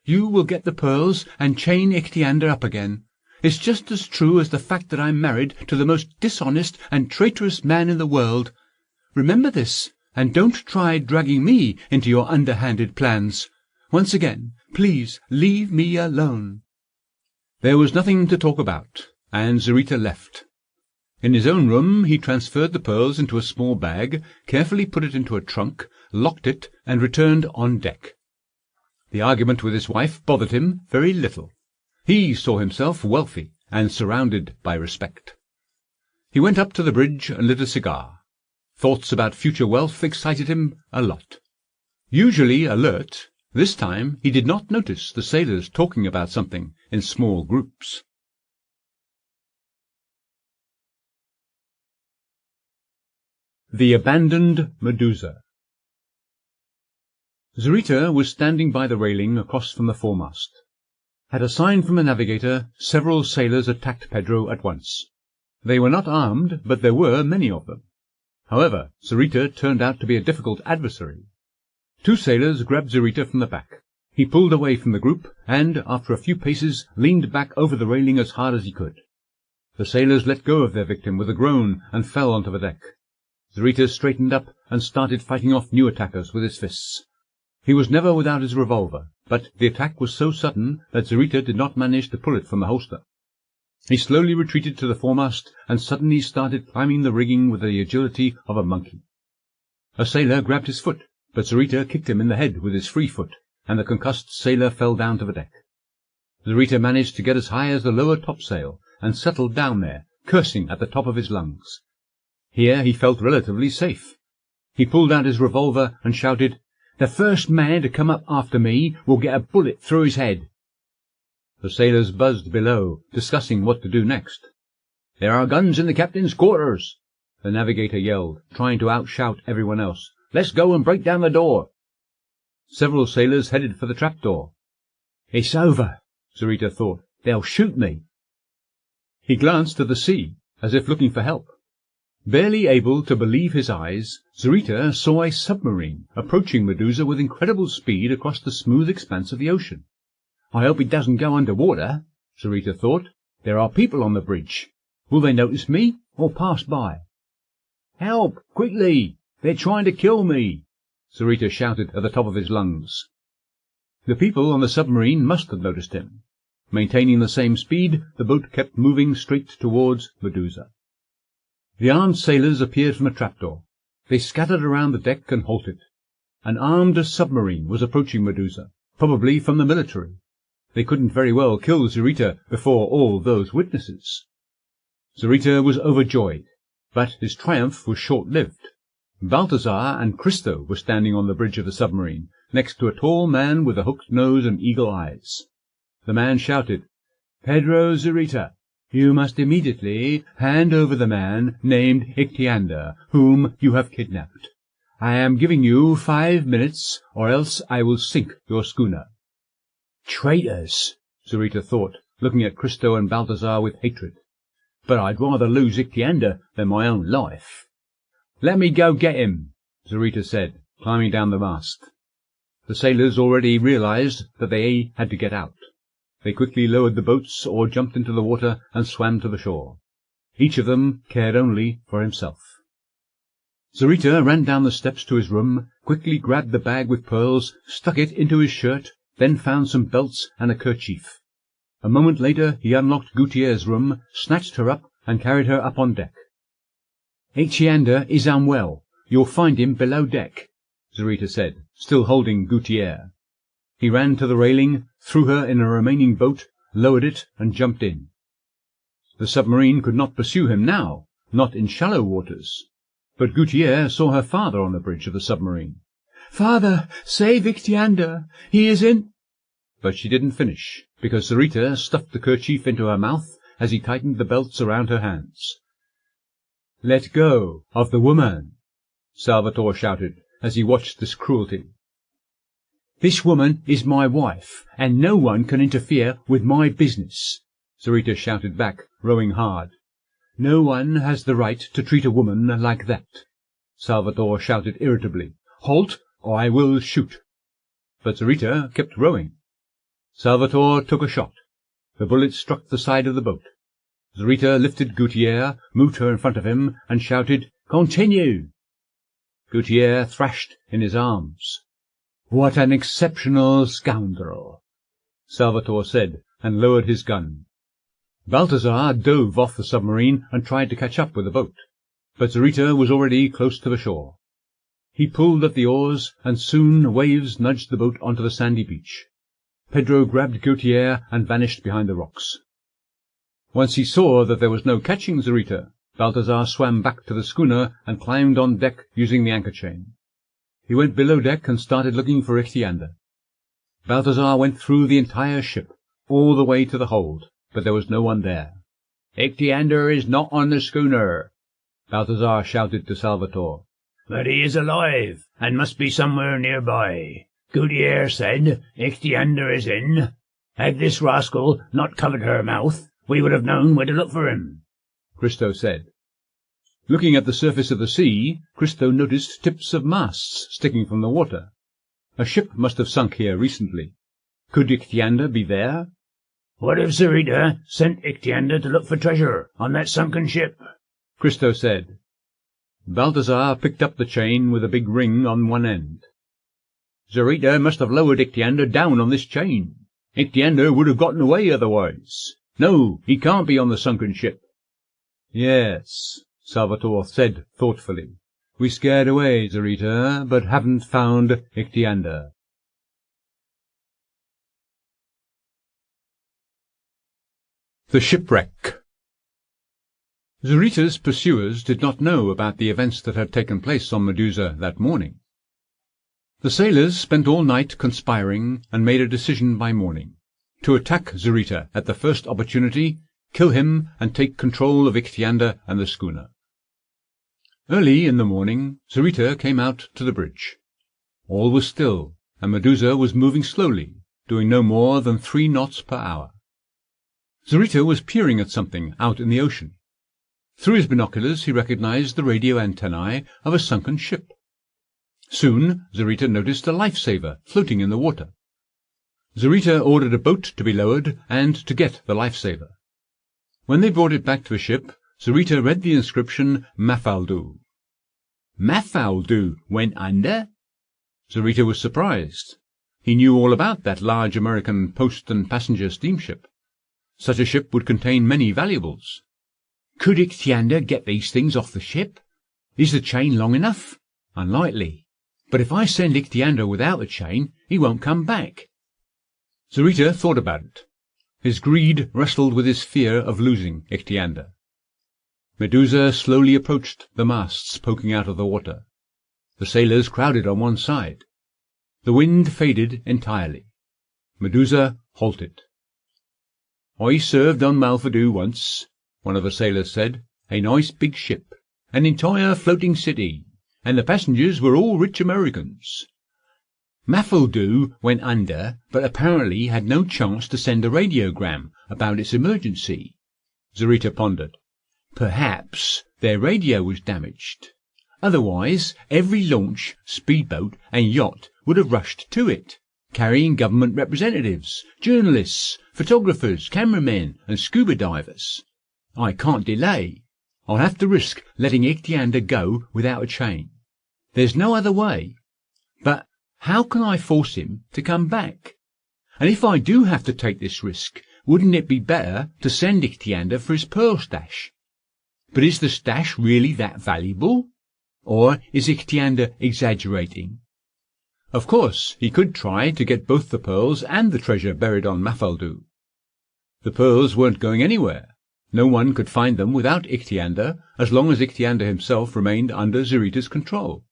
You will get the pearls and chain Ichthyander up again. It's just as true as the fact that I'm married to the most dishonest and traitorous man in the world. Remember this, and don't try dragging me into your underhanded plans. Once again, please leave me alone." There was nothing to talk about, and Zarita left. In his own room he transferred the pearls into a small bag, carefully put it into a trunk, locked it, and returned on deck. The argument with his wife bothered him very little. He saw himself wealthy and surrounded by respect. He went up to the bridge and lit a cigar. Thoughts about future wealth excited him a lot. Usually alert, this time he did not notice the sailors talking about something in small groups. The Abandoned Medusa. Zarita was standing by the railing across from the foremast. At a sign from the navigator, several sailors attacked Pedro at once. They were not armed, but there were many of them. However, Zarita turned out to be a difficult adversary. Two sailors grabbed Zarita from the back. He pulled away from the group, and, after a few paces, leaned back over the railing as hard as he could. The sailors let go of their victim with a groan and fell onto the deck. Zarita straightened up and started fighting off new attackers with his fists. He was never without his revolver, but the attack was so sudden that Zarita did not manage to pull it from the holster. He slowly retreated to the foremast and suddenly started climbing the rigging with the agility of a monkey. A sailor grabbed his foot, but Zarita kicked him in the head with his free foot, and the concussed sailor fell down to the deck. Zarita managed to get as high as the lower topsail and settled down there, cursing at the top of his lungs. Here he felt relatively safe. He pulled out his revolver and shouted, "The first man to come up after me will get a bullet through his head." The sailors buzzed below, discussing what to do next. "There are guns in the captain's quarters," the navigator yelled, trying to outshout everyone else. "Let's go and break down the door." Several sailors headed for the trapdoor. "It's over," Zarita thought. "They'll shoot me." He glanced at the sea, as if looking for help. Barely able to believe his eyes, Zarita saw a submarine approaching Medusa with incredible speed across the smooth expanse of the ocean. "I hope it doesn't go under water," Zarita thought. "There are people on the bridge. Will they notice me or pass by?" "Help! Quickly! They're trying to kill me!" Zarita shouted at the top of his lungs. The people on the submarine must have noticed him. Maintaining the same speed, the boat kept moving straight towards Medusa. The armed sailors appeared from a trapdoor. They scattered around the deck and halted. An armed submarine was approaching Medusa, probably from the military. They couldn't very well kill Zarita before all those witnesses. Zarita was overjoyed, but his triumph was short-lived. Balthazar and Christo were standing on the bridge of the submarine, next to a tall man with a hooked nose and eagle eyes. The man shouted, "Pedro Zarita, you must immediately hand over the man named Ichthyander, whom you have kidnapped. I am giving you 5 minutes, or else I will sink your schooner." "Traitors," Zarita thought, looking at Christo and Balthazar with hatred. "But I'd rather lose Ichthyander than my own life." "Let me go get him," Zarita said, climbing down the mast. The sailors already realized that they had to get out. They quickly lowered the boats or jumped into the water and swam to the shore. Each of them cared only for himself. Zarita ran down the steps to his room, quickly grabbed the bag with pearls, stuck it into his shirt, then found some belts and a kerchief. A moment later he unlocked Guttiere's room, snatched her up, and carried her up on deck. "Ichthyander is unwell. You'll find him below deck," Zarita said, still holding Guttiere. He ran to the railing, threw her in a remaining boat, lowered it, and jumped in. The submarine could not pursue him now, not in shallow waters. But Guttiere saw her father on the bridge of the submarine. "Father, save Ichthyander! He is in—" But she didn't finish, because Zarita stuffed the kerchief into her mouth as he tightened the belts around her hands. "Let go of the woman," Salvatore shouted as he watched this cruelty. "This woman is my wife, and no one can interfere with my business," Zarita shouted back, rowing hard. "No one has the right to treat a woman like that." Salvatore shouted irritably, "Halt, or I will shoot." But Zarita kept rowing. Salvatore took a shot. The bullet struck the side of the boat. Zarita lifted Guttiere, moved her in front of him, and shouted, "Continue!" Guttiere thrashed in his arms. "What an exceptional scoundrel!" Salvatore said, and lowered his gun. Balthazar dove off the submarine and tried to catch up with the boat, but Zarita was already close to the shore. He pulled at the oars, and soon waves nudged the boat onto the sandy beach. Pedro grabbed Guttiere and vanished behind the rocks. Once he saw that there was no catching Zarita, Balthazar swam back to the schooner and climbed on deck using the anchor chain. He went below deck and started looking for Ichthyander. Balthazar went through the entire ship, all the way to the hold, but there was no one there. "Ichthyander is not on the schooner," Balthazar shouted to Salvatore. "But he is alive, and must be somewhere nearby. Guttiere said Ichthyander is in. Had this rascal not covered her mouth, we would have known where to look for him," Christo said. Looking at the surface of the sea, Christo noticed tips of masts sticking from the water. A ship must have sunk here recently. Could Ichthyander be there? "What if Zarita sent Ichthyander to look for treasure on that sunken ship?" Christo said. Balthazar picked up the chain with a big ring on one end. "Zarita must have lowered Ichthyander down on this chain. Ichthyander would have gotten away otherwise. No, he can't be on the sunken ship." "Yes," Salvatore said thoughtfully. "We scared away Zarita, but haven't found Ichthyander." The shipwreck. Zarita's pursuers did not know about the events that had taken place on Medusa that morning. The sailors spent all night conspiring and made a decision by morning to attack Zarita at the first opportunity, kill him, and take control of Ichthyander and the schooner. Early in the morning, Zarita came out to the bridge. All was still, and Medusa was moving slowly, doing no more than 3 knots per hour. Zarita was peering at something out in the ocean. Through his binoculars he recognized the radio antennae of a sunken ship. Soon Zarita noticed a lifesaver floating in the water. Zarita ordered a boat to be lowered and to get the lifesaver. When they brought it back to the ship, Zarita read the inscription Mafaldu. "Mafaldu went under?" Zarita was surprised. He knew all about that large American post and passenger steamship. Such a ship would contain many valuables. "Could Ichthyander get these things off the ship? Is the chain long enough? Unlikely. But if I send Ichthyander without the chain, he won't come back." Zarita thought about it. His greed wrestled with his fear of losing Ichthyander. Medusa slowly approached the masts poking out of the water. The sailors crowded on one side. The wind faded entirely. Medusa halted. "I served on Mafaldu once," one of the sailors said. "A nice big ship, an entire floating city, and the passengers were all rich Americans. Mafaldu went under, but apparently had no chance to send a radiogram about its emergency." Zarita pondered. "Perhaps their radio was damaged. Otherwise, every launch, speedboat, and yacht would have rushed to it, carrying government representatives, journalists, photographers, cameramen, and scuba divers. I can't delay. I'll have to risk letting Ichthyander go without a chain. There's no other way. But how can I force him to come back? And if I do have to take this risk, wouldn't it be better to send Ichthyander for his pearl stash? But is the stash really that valuable? Or is Ichthyander exaggerating? Of course, he could try to get both the pearls and the treasure buried on Mafaldu. The pearls weren't going anywhere. No one could find them without Ichthyander, as long as Ichthyander himself remained under Zarita's control.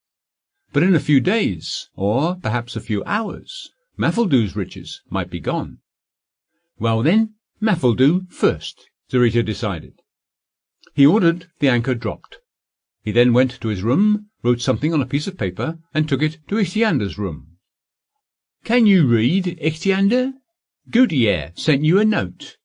But in a few days, or perhaps a few hours, Mafaldu's riches might be gone. Well then, Mafaldu first, Zarita decided. He ordered the anchor dropped. He then went to his room, wrote something on a piece of paper, and took it to Ichthyander's room. "Can you read, Ichthyander? Guttiere sent you a note."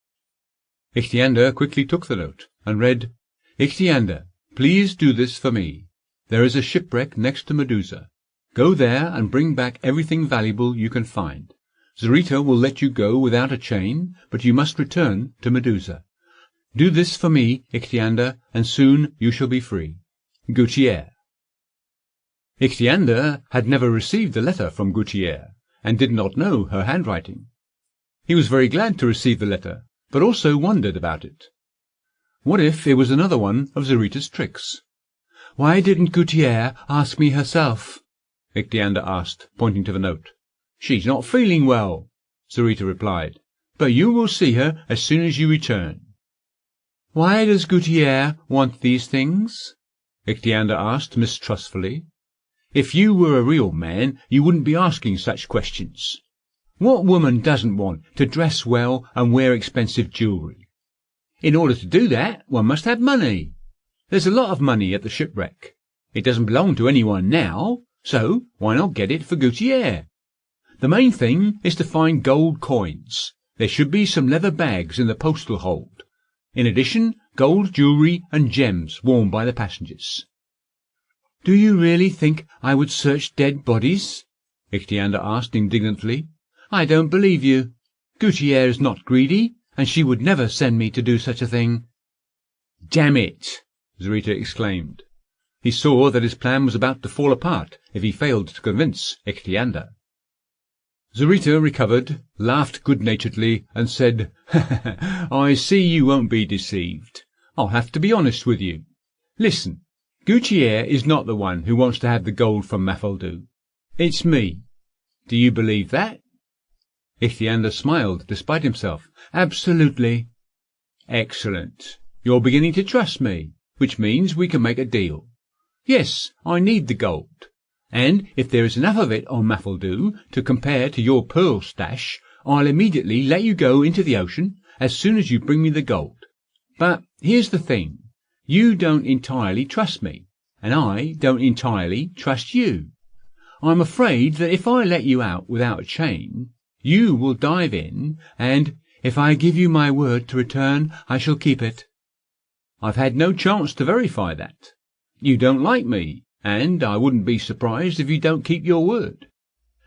Ichthyander quickly took the note and read, "Ichthyander, please do this for me. There is a shipwreck next to Medusa. Go there and bring back everything valuable you can find. Zarita will let you go without a chain, but you must return to Medusa. Do this for me, Ichthyander, and soon you shall be free. Guttiere." Ichthyander had never received a letter from Guttiere, and did not know her handwriting. He was very glad to receive the letter, but also wondered about it. What if it was another one of Zarita's tricks? "Why didn't Guttiere ask me herself?" Ichthyander asked, pointing to the note. "She's not feeling well," Zarita replied, "but you will see her as soon as you return." "Why does Guttiere want these things?" Ichthyander asked mistrustfully. "If you were a real man, you wouldn't be asking such questions. What woman doesn't want to dress well and wear expensive jewellery? In order to do that, one must have money. There's a lot of money at the shipwreck. It doesn't belong to anyone now, so why not get it for Guttiere? The main thing is to find gold coins. There should be some leather bags in the postal hold. In addition, gold jewellery and gems worn by the passengers." "Do you really think I would search dead bodies?" Ichthyander asked indignantly. "I don't believe you. Guttiere is not greedy, and she would never send me to do such a thing." "Damn it!" Zarita exclaimed. He saw that his plan was about to fall apart if he failed to convince Ichthyander. Zarita recovered, laughed good-naturedly, and said, "I see you won't be deceived. I'll have to be honest with you. Listen, Guttiere is not the one who wants to have the gold from Mafaldu. It's me. Do you believe that?" Ichthyander smiled despite himself. "Absolutely." "Excellent. You're beginning to trust me, which means we can make a deal. Yes, I need the gold, and if there is enough of it on Mafaldu to compare to your pearl stash, I'll immediately let you go into the ocean as soon as you bring me the gold. But here's the thing. You don't entirely trust me, and I don't entirely trust you. I'm afraid that if I let you out without a chain, you will dive in, and if I give you my word to return, I shall keep it. I've had no chance to verify that. You don't like me, and I wouldn't be surprised if you don't keep your word.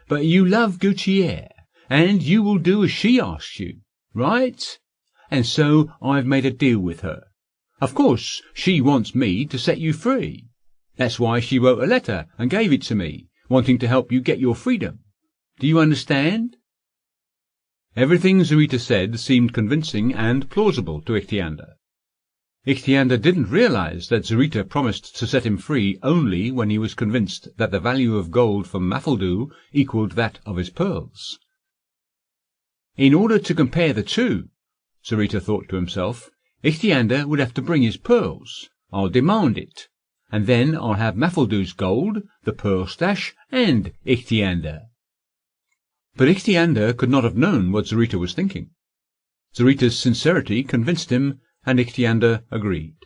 But you love Guttiere, and you will do as she asks you, right? And so I've made a deal with her. Of course, she wants me to set you free. That's why she wrote a letter and gave it to me, wanting to help you get your freedom. Do you understand?" Everything Zarita said seemed convincing and plausible to Ichthyander. Ichthyander didn't realize that Zarita promised to set him free only when he was convinced that the value of gold from Mafaldu equaled that of his pearls. In order to compare the two, Zarita thought to himself, Ichthyander would have to bring his pearls. I'll demand it, and then I'll have Mafaldu's gold, the pearl stash, and Ichthyander. But Ichthyander could not have known what Zarita was thinking. Zarita's sincerity convinced him, and Ichthyander agreed.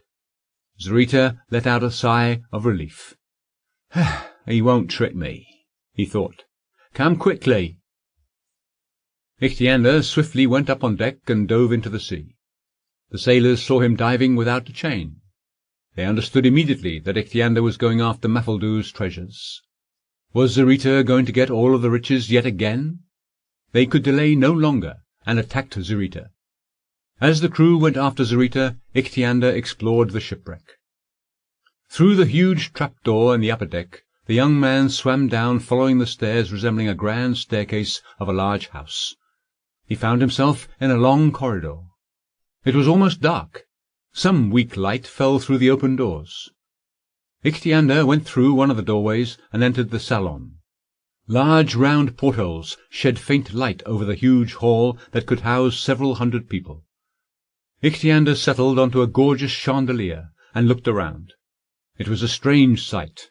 Zarita let out a sigh of relief. "He won't trick me," he thought. "Come quickly." Ichthyander swiftly went up on deck and dove into the sea. The sailors saw him diving without a chain. They understood immediately that Ichthyander was going after Mafaldu's treasures. Was Zarita going to get all of the riches yet again? They could delay no longer, and attacked Zarita. As the crew went after Zarita, Ichthyander explored the shipwreck. Through the huge trapdoor in the upper deck, the young man swam down, following the stairs resembling a grand staircase of a large house. He found himself in a long corridor. It was almost dark. Some weak light fell through the open doors. Ichthyander went through one of the doorways and entered the salon. Large round portholes shed faint light over the huge hall that could house several hundred people. Ichthyander settled onto a gorgeous chandelier and looked around. It was a strange sight.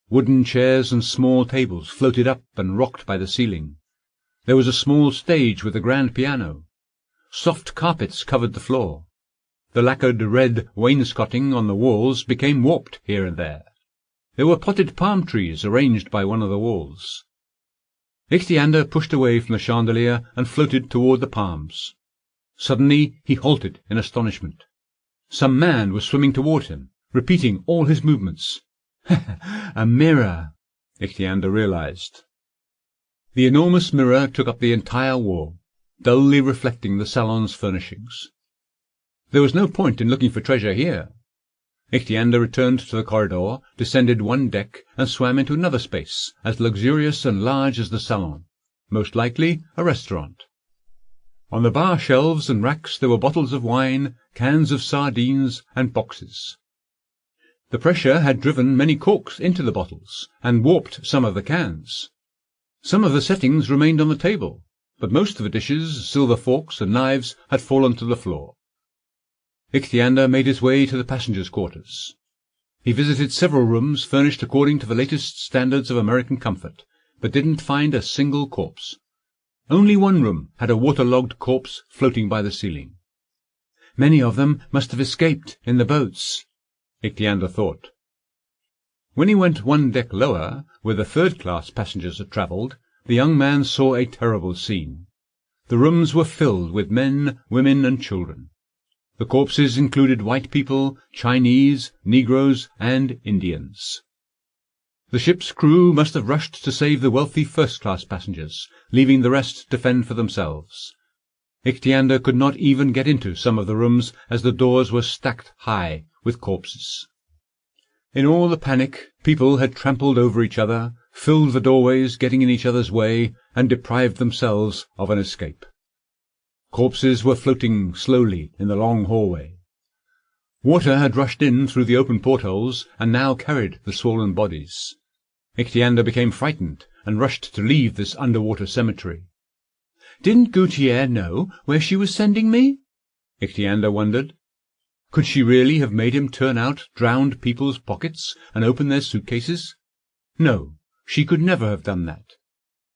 Wooden chairs and small tables floated up and rocked by the ceiling. There was a small stage with a grand piano. Soft carpets covered the floor. The lacquered red wainscoting on the walls became warped here and there. There were potted palm trees arranged by one of the walls. Ichthyander pushed away from the chandelier and floated toward the palms. Suddenly he halted in astonishment. Some man was swimming toward him, repeating all his movements. A mirror, Ichthyander realized. The enormous mirror took up the entire wall, dully reflecting the salon's furnishings. There was no point in looking for treasure here. Ichthyander returned to the corridor, descended one deck, and swam into another space, as luxurious and large as the salon, most likely a restaurant. On the bar shelves and racks there were bottles of wine, cans of sardines, and boxes. The pressure had driven many corks into the bottles, and warped some of the cans. Some of the settings remained on the table, but most of the dishes, silver forks, and knives had fallen to the floor. Ichthyander made his way to the passengers' quarters. He visited several rooms furnished according to the latest standards of American comfort, but didn't find a single corpse. Only one room had a waterlogged corpse floating by the ceiling. Many of them must have escaped in the boats, Ichthyander thought. When he went one deck lower, where the third-class passengers had travelled, the young man saw a terrible scene. The rooms were filled with men, women, and children. The corpses included white people, Chinese, Negroes, and Indians. The ship's crew must have rushed to save the wealthy first-class passengers, leaving the rest to fend for themselves. Ichthyander could not even get into some of the rooms, as the doors were stacked high with corpses. In all the panic, people had trampled over each other, filled the doorways, getting in each other's way, and deprived themselves of an escape. Corpses were floating slowly in the long hallway. Water had rushed in through the open portholes, and now carried the swollen bodies. Ichthyander became frightened, and rushed to leave this underwater cemetery. Didn't Guttiere know where she was sending me? Ichthyander wondered. Could she really have made him turn out drowned people's pockets and open their suitcases? No, she could never have done that.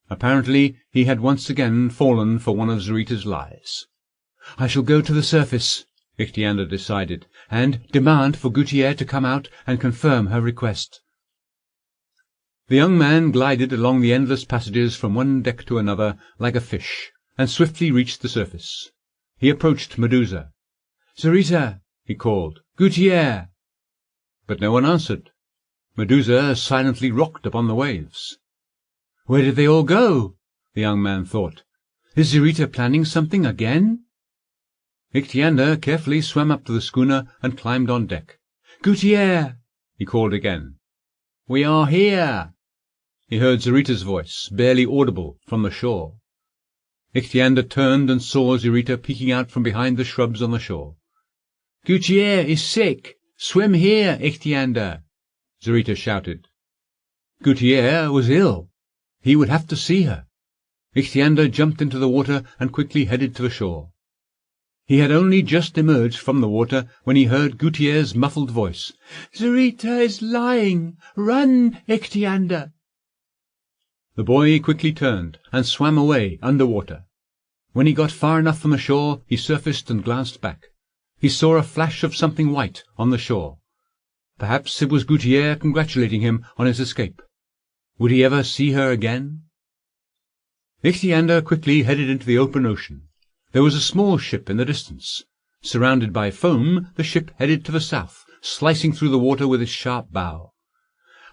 Apparently he had once again fallen for one of Zarita's lies. I shall go to the surface, Ichthyander decided, and demand for Guttiere to come out and confirm her request. The young man glided along the endless passages from one deck to another like a fish, and swiftly reached the surface. He approached Medusa. "Zarita," he called, "Guttiere!" But no one answered. Medusa silently rocked upon the waves. Where did they all go? The young man thought. Is Zarita planning something again? Ichthyander carefully swam up to the schooner and climbed on deck. "Guttiere!" he called again. "We are here!" He heard Zarita's voice, barely audible from the shore. Ichthyander turned and saw Zarita peeking out from behind the shrubs on the shore. "Guttiere is sick! Swim here, Ichthyander!" Zarita shouted. Guttiere was ill. He would have to see her. Ichthyander jumped into the water and quickly headed to the shore. He had only just emerged from the water when he heard Guttiere's muffled voice. "Zarita is lying! Run, Ichthyander!" The boy quickly turned and swam away under water. When he got far enough from the shore, he surfaced and glanced back. He saw a flash of something white on the shore. Perhaps it was Guttiere congratulating him on his escape. Would he ever see her again? Ichthyander quickly headed into the open ocean. There was a small ship in the distance. Surrounded by foam, the ship headed to the south, slicing through the water with its sharp bow.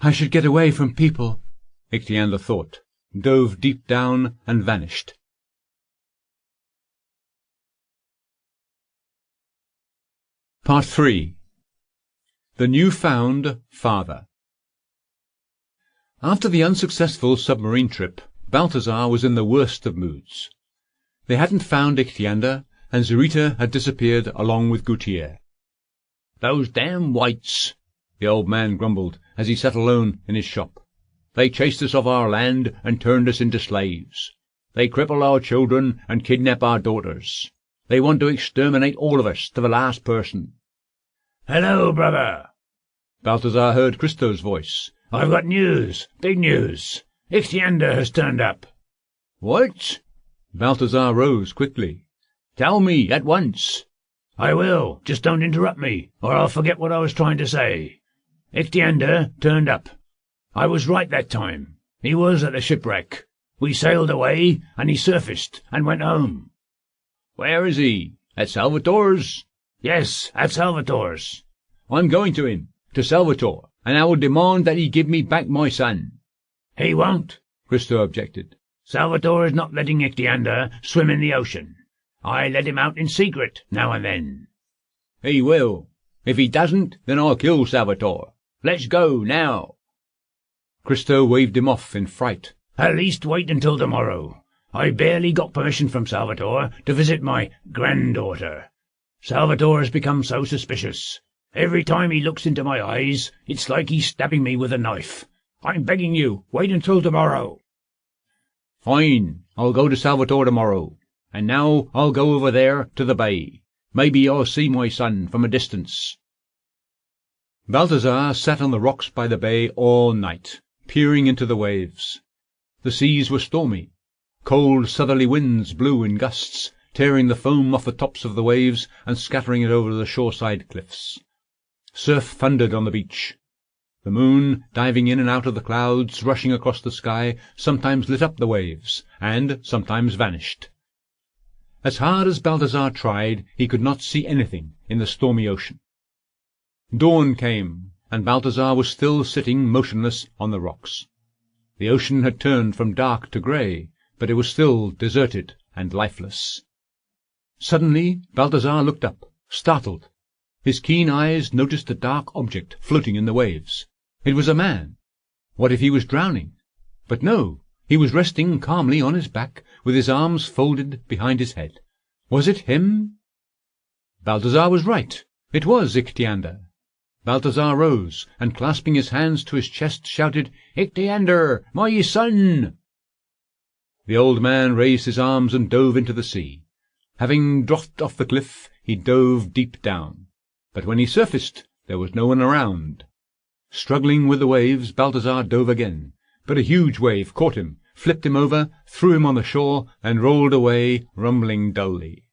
I should get away from people, Ichthyander thought, dove deep down, and vanished. Part 3. The New-Found Father. After the unsuccessful submarine trip, Balthazar was in the worst of moods. They hadn't found Ichthyander, and Zarita had disappeared along with Guttiere. "Those damn whites," the old man grumbled as he sat alone in his shop. "They chased us off our land and turned us into slaves. They cripple our children and kidnap our daughters. They want to exterminate all of us to the last person." "Hello, brother!" Balthazar heard Christo's voice. "I've got news, big news. Ichthyander has turned up." "What?" Balthazar rose quickly. "Tell me at once." "I will. Just don't interrupt me, or I'll forget what I was trying to say. Ichthyander turned up. I was right that time. He was at the shipwreck. We sailed away, and he surfaced and went home." "Where is he?" At Salvatore's? Yes, at Salvatore's. I'm going to him, to Salvatore, and I will demand that he give me back my son. He won't, Christo objected. Salvatore is not letting Ichthyander swim in the ocean. I let him out in secret, now and then. He will. If he doesn't, then I'll kill Salvatore. Let's go, now. Christo waved him off in fright. At least wait until tomorrow. I barely got permission from Salvatore to visit my granddaughter. Salvatore has become so suspicious. Every time he looks into my eyes, it's like he's stabbing me with a knife. I'm begging you, wait until tomorrow. Fine, I'll go to Salvatore tomorrow. And now I'll go over there to the bay. Maybe I'll see my son from a distance. Balthazar sat on the rocks by the bay all night, peering into the waves. The seas were stormy. Cold southerly winds blew in gusts, tearing the foam off the tops of the waves and scattering it over the shoreside cliffs. Surf thundered on the beach. The moon, diving in and out of the clouds, rushing across the sky, sometimes lit up the waves, and sometimes vanished. As hard as Balthazar tried, he could not see anything in the stormy ocean. Dawn came, and Balthazar was still sitting motionless on the rocks. The ocean had turned from dark to grey, but it was still deserted and lifeless. Suddenly Balthazar looked up, startled. His keen eyes noticed a dark object floating in the waves. It was a man. What if he was drowning? But no, he was resting calmly on his back, with his arms folded behind his head. Was it him? Balthazar was right. It was Ichthyander. Balthazar rose, and clasping his hands to his chest, shouted, "Ichthyander, my son!" The old man raised his arms and dove into the sea. Having dropped off the cliff, he dove deep down. But when he surfaced, there was no one around. Struggling with the waves, Balthazar dove again, but a huge wave caught him, flipped him over, threw him on the shore, and rolled away, rumbling dully.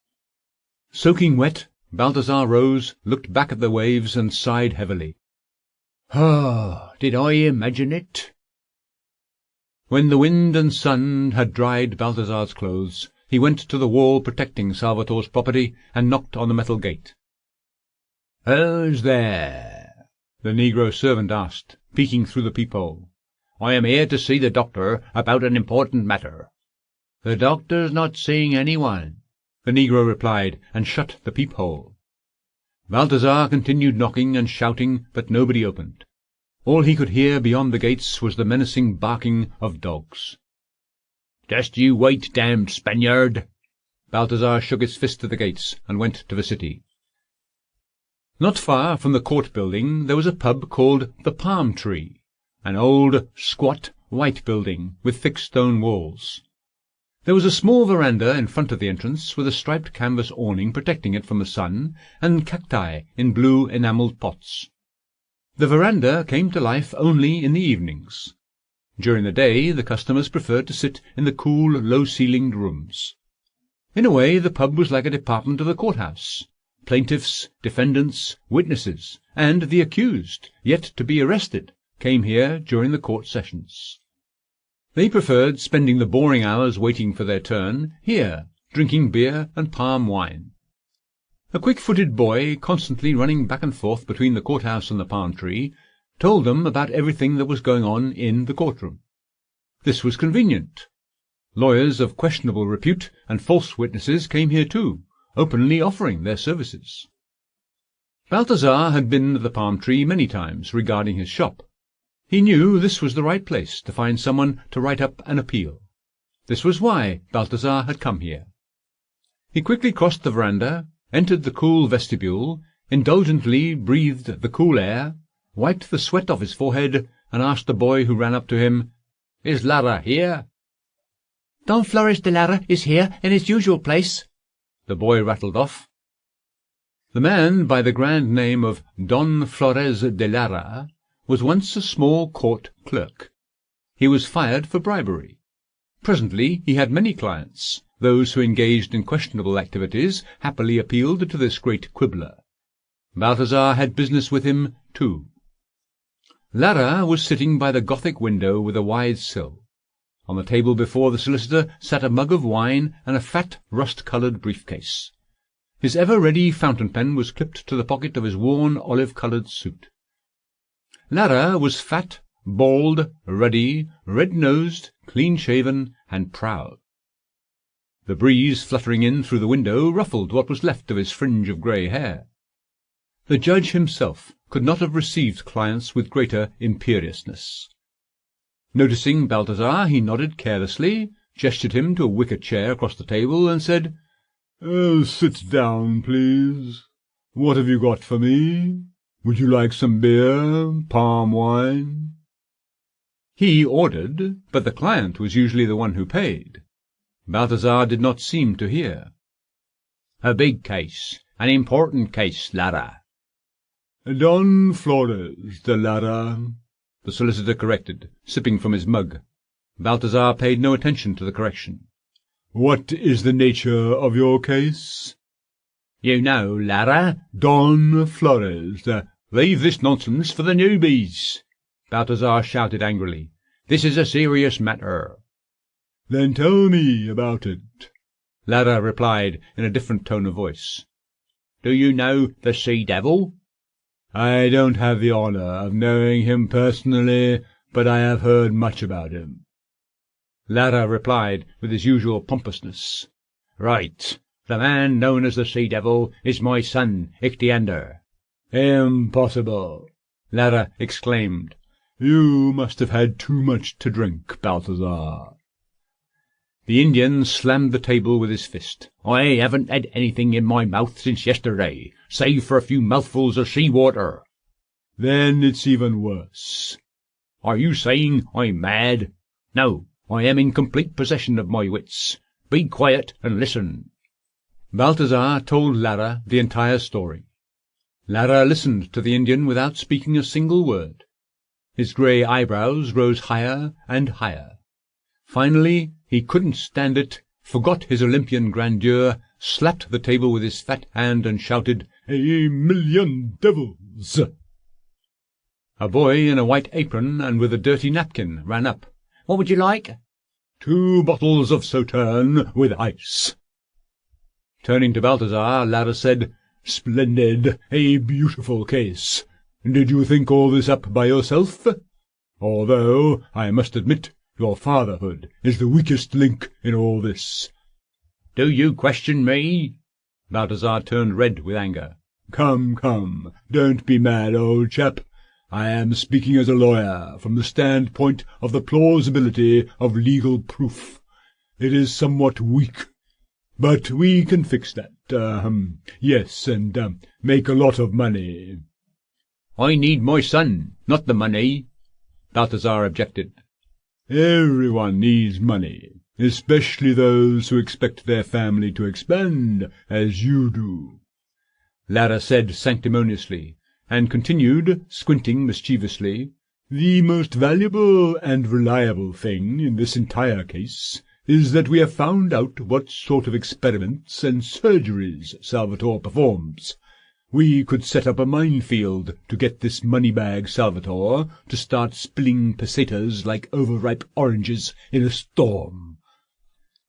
Soaking wet, Balthazar rose, looked back at the waves, and sighed heavily. Did I imagine it? When the wind and sun had dried Balthazar's clothes, he went to the wall protecting Salvatore's property, and knocked on the metal gate. "Who's there?" the negro servant asked, peeking through the peephole. "I am here to see the doctor about an important matter." "The doctor's not seeing anyone," the negro replied, and shut the peephole. Balthazar continued knocking and shouting, but nobody opened. All he could hear beyond the gates was the menacing barking of dogs. "Just you wait, damned Spaniard!" Balthazar shook his fist at the gates and went to the city. Not far from the court building there was a pub called the Palm Tree, an old, squat, white building with thick stone walls. There was a small veranda in front of the entrance, with a striped canvas awning protecting it from the sun, and cacti in blue enamelled pots. The veranda came to life only in the evenings. During the day the customers preferred to sit in the cool, low-ceilinged rooms. In a way the pub was like a department of the courthouse. Plaintiffs, defendants, witnesses, and the accused, yet to be arrested, came here during the court sessions. They preferred spending the boring hours waiting for their turn here, drinking beer and palm wine. A quick-footed boy, constantly running back and forth between the courthouse and the palm tree, told them about everything that was going on in the courtroom. This was convenient. Lawyers of questionable repute and false witnesses came here too, openly offering their services. Balthazar had been at the palm tree many times regarding his shop. He knew this was the right place to find someone to write up an appeal. This was why Balthazar had come here. He quickly crossed the veranda, entered the cool vestibule, indulgently breathed the cool air, wiped the sweat off his forehead, and asked the boy who ran up to him, "Is Lara here?" "Don Flores de Lara is here in his usual place," the boy rattled off. The man by the grand name of Don Flores de Lara was once a small court clerk. He was fired for bribery. Presently he had many clients. Those who engaged in questionable activities happily appealed to this great quibbler. Balthazar had business with him too. Lara was sitting by the Gothic window with a wide sill. On the table before the solicitor sat a mug of wine and a fat, rust-coloured briefcase. His ever-ready fountain pen was clipped to the pocket of his worn olive-coloured suit. Lara was fat, bald, ruddy, red-nosed, clean-shaven, and proud. The breeze fluttering in through the window ruffled what was left of his fringe of grey hair. The judge himself could not have received clients with greater imperiousness. Noticing Balthazar, he nodded carelessly, gestured him to a wicker chair across the table, and said, "Oh, sit down, please. What have you got for me? Would you like some beer, palm wine?" He ordered, but the client was usually the one who paid. Balthazar did not seem to hear. "A big case, an important case, Lara." "Don Flores de Lara," the solicitor corrected, sipping from his mug. Balthazar paid no attention to the correction. "What is the nature of your case?" "You know, Lara." "Don Flores de—" "Leave this nonsense for the newbies," Balthazar shouted angrily. "This is a serious matter." "Then tell me about it," Lara replied in a different tone of voice. "Do you know the Sea Devil?" "I don't have the honour of knowing him personally, but I have heard much about him," Lara replied with his usual pompousness. "Right. The man known as the Sea Devil is my son, Ichthyander." "Impossible!" Lara exclaimed. "You must have had too much to drink, Balthazar." The Indian slammed the table with his fist. "I haven't had anything in my mouth since yesterday, save for a few mouthfuls of sea water." "Then it's even worse." "Are you saying I'm mad?" "No, I am in complete possession of my wits. Be quiet and listen." Balthazar told Lara the entire story. Lara listened to the Indian without speaking a single word. His grey eyebrows rose higher and higher. Finally, he couldn't stand it, forgot his Olympian grandeur, slapped the table with his fat hand, and shouted, "A million devils!" A boy in a white apron and with a dirty napkin ran up. "What would you like?" "2 bottles of Sauterne with ice." Turning to Balthazar, Lara said, "Splendid, a beautiful case. Did you think all this up by yourself? Although, I must admit, your fatherhood is the weakest link in all this." "Do you question me?" Balthazar turned red with anger. Come, don't be mad, old chap. I am speaking as a lawyer, from the standpoint of the plausibility of legal proof. It is somewhat weak, but we can fix that. Yes, and make a lot of money." "I need my son, not the money," Balthazar objected. "Everyone needs money, especially those who expect their family to expand, as you do," Lara said sanctimoniously, and continued, squinting mischievously, "The most valuable and reliable thing in this entire case is that we have found out what sort of experiments and surgeries Salvatore performs. We could set up a minefield to get this money-bag Salvatore to start spilling pesetas like overripe oranges in a storm."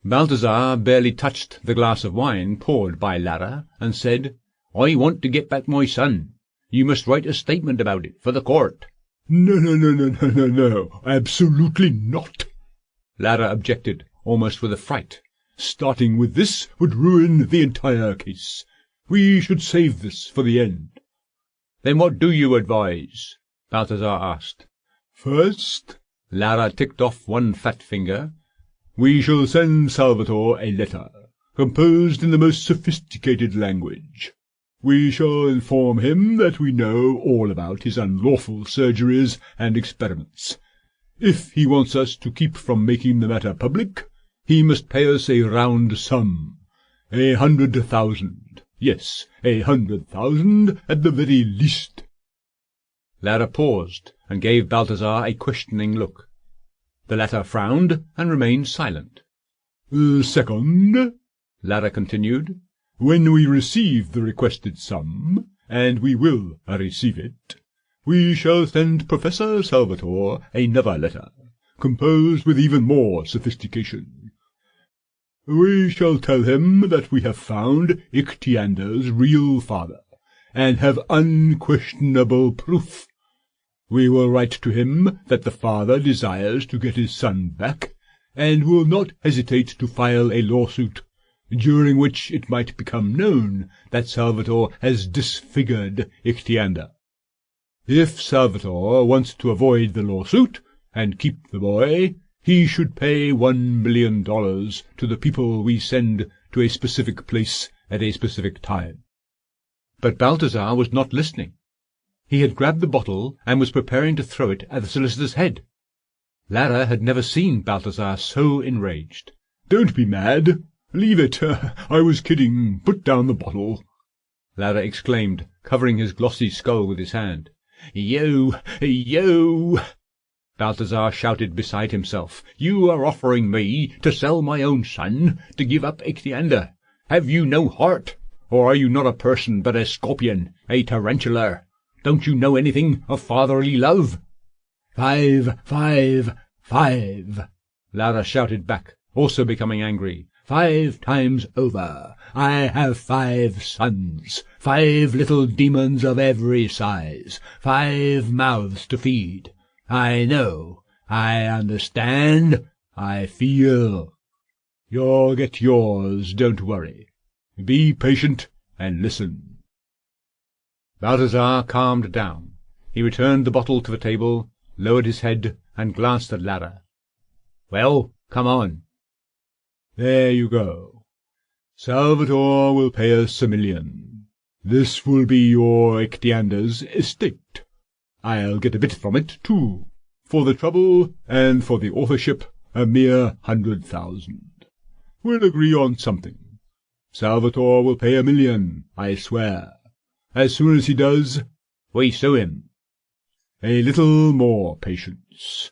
Balthazar barely touched the glass of wine poured by Lara, and said, "I want to get back my son. You must write a statement about it for the court." No, absolutely not," Lara objected, almost with a fright. "Starting with this would ruin the entire case. We should save this for the end." "Then what do you advise?" Balthazar asked. "First," Lara ticked off one fat finger, "we shall send Salvatore a letter, composed in the most sophisticated language. We shall inform him that we know all about his unlawful surgeries and experiments. If he wants us to keep from making the matter public, he must pay us a round sum, 100,000. Yes, 100,000 at the very least." Lara paused and gave Balthazar a questioning look. The latter frowned and remained silent. "Second," Lara continued, "when we receive the requested sum, and we will receive it, we shall send Professor Salvatore another letter, composed with even more sophistication. We shall tell him that we have found Ichthyander's real father, and have unquestionable proof. We will write to him that the father desires to get his son back, and will not hesitate to file a lawsuit, during which it might become known that Salvatore has disfigured Ichthyander. If Salvatore wants to avoid the lawsuit and keep the boy, he should pay $1 million to the people we send to a specific place at a specific time. But Balthazar was not listening. He had grabbed the bottle and was preparing to throw it at the solicitor's head. Lara had never seen Balthazar so enraged. "Don't be mad. Leave it. I was kidding. Put down the bottle," Lara exclaimed, covering his glossy skull with his hand. You! Balthazar shouted beside himself. You are offering me to sell my own son, to give up Ichthyander. Have you no heart? Or are you not a person but a scorpion, a tarantula? Don't you know anything of fatherly love? 5, 5, 5, Lara shouted back, also becoming angry. 5 times over. I have 5 sons, 5 little demons of every size, 5 mouths to feed. I know, I understand, I feel. You'll get yours, don't worry. Be patient and listen. Balthazar calmed down. He returned the bottle to the table, lowered his head, and glanced at Lara. Well, come on. There you go. Salvatore will pay us $1 million. This will be your Ichthyander's estate. I'll get a bit from it, too. For the trouble and for the authorship, a mere 100,000. We'll agree on something. Salvatore will pay $1 million, I swear. As soon as he does, we sue him. A little more patience.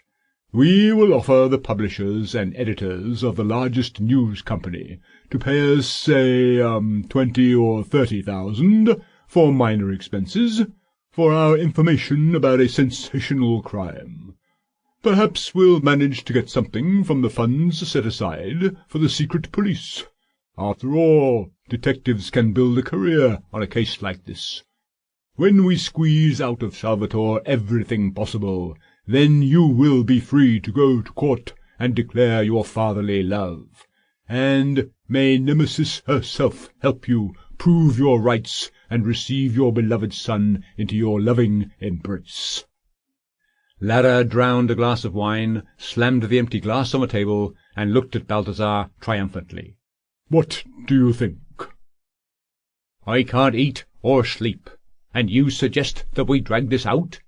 We will offer the publishers and editors of the largest news company to pay us, say, 20 or 30,000 for minor expenses, for our information about a sensational crime. Perhaps we'll manage to get something from the funds set aside for the secret police. After all, detectives can build a career on a case like this. When we squeeze out of Salvatore everything possible, then you will be free to go to court and declare your fatherly love. And may Nemesis herself help you prove your rights and receive your beloved son into your loving embrace. Lara drowned a glass of wine, slammed the empty glass on the table, and looked at Balthazar triumphantly. What do you think? I can't eat or sleep, and you suggest that we drag this out?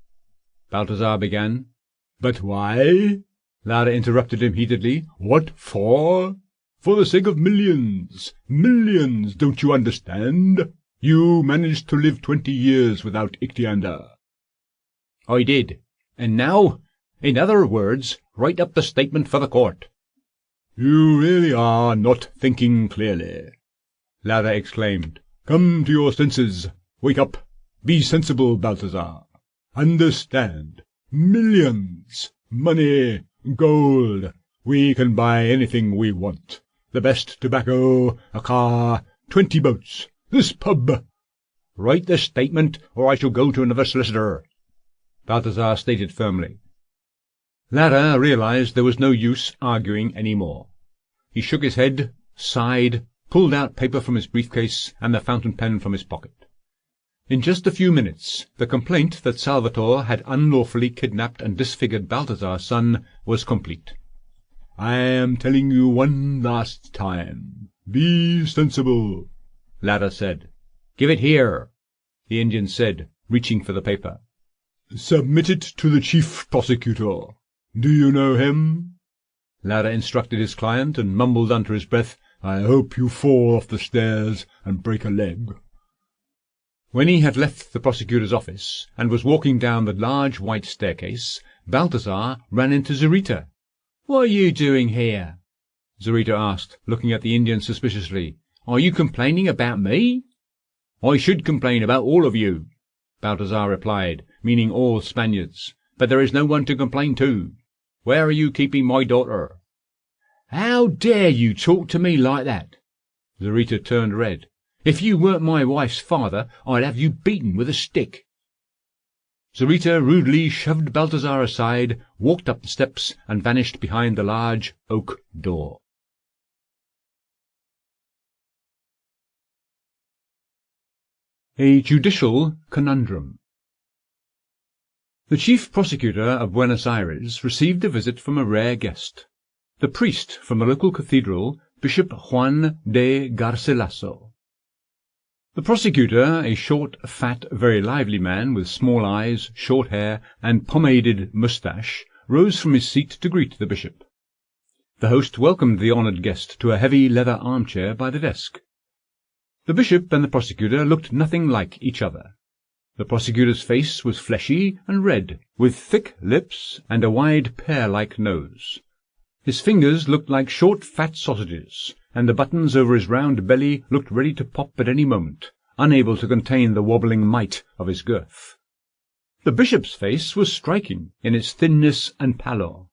Balthazar began. But why? Lara interrupted him heatedly. What for? For the sake of millions. Millions, don't you understand? You managed to live 20 years without Ichthyander. I did. And now, in other words, write up the statement for the court. You really are not thinking clearly, Lara exclaimed. Come to your senses. Wake up. Be sensible, Balthazar. Understand. Millions. Money. Gold. We can buy anything we want. The best tobacco, a car, 20 boats, this pub. Write the statement, or I shall go to another solicitor, Balthazar stated firmly. Lara realized there was no use arguing any more. He shook his head, sighed, pulled out paper from his briefcase and the fountain pen from his pocket. In just a few minutes, the complaint that Salvatore had unlawfully kidnapped and disfigured Balthazar's son was complete. I am telling you one last time. Be sensible, Lara said. Give it here, the Indian said, reaching for the paper. Submit it to the chief prosecutor. Do you know him? Lara instructed his client and mumbled under his breath, I hope you fall off the stairs and break a leg. When he had left the prosecutor's office and was walking down the large white staircase, Balthazar ran into Zarita. "What are you doing here?" Zarita asked, looking at the Indian suspiciously. Are you complaining about me? I should complain about all of you, Balthazar replied, meaning all Spaniards. But there is no one to complain to. Where are you keeping my daughter? "How dare you talk to me like that?" Zarita turned red. "If you weren't my wife's father, I'd have you beaten with a stick." Zarita rudely shoved Balthazar aside, walked up the steps, and vanished behind the large oak door. A judicial conundrum. The chief prosecutor of Buenos Aires received a visit from a rare guest, the priest from the local cathedral, Bishop Juan de Garcilaso. The prosecutor, a short, fat, very lively man with small eyes, short hair, and pomaded moustache, rose from his seat to greet the bishop. The host welcomed the honoured guest to a heavy leather armchair by the desk. The bishop and the prosecutor looked nothing like each other. The prosecutor's face was fleshy and red, with thick lips and a wide pear-like nose. His fingers looked like short fat sausages, and the buttons over his round belly looked ready to pop at any moment, unable to contain the wobbling might of his girth. The bishop's face was striking in its thinness and pallor.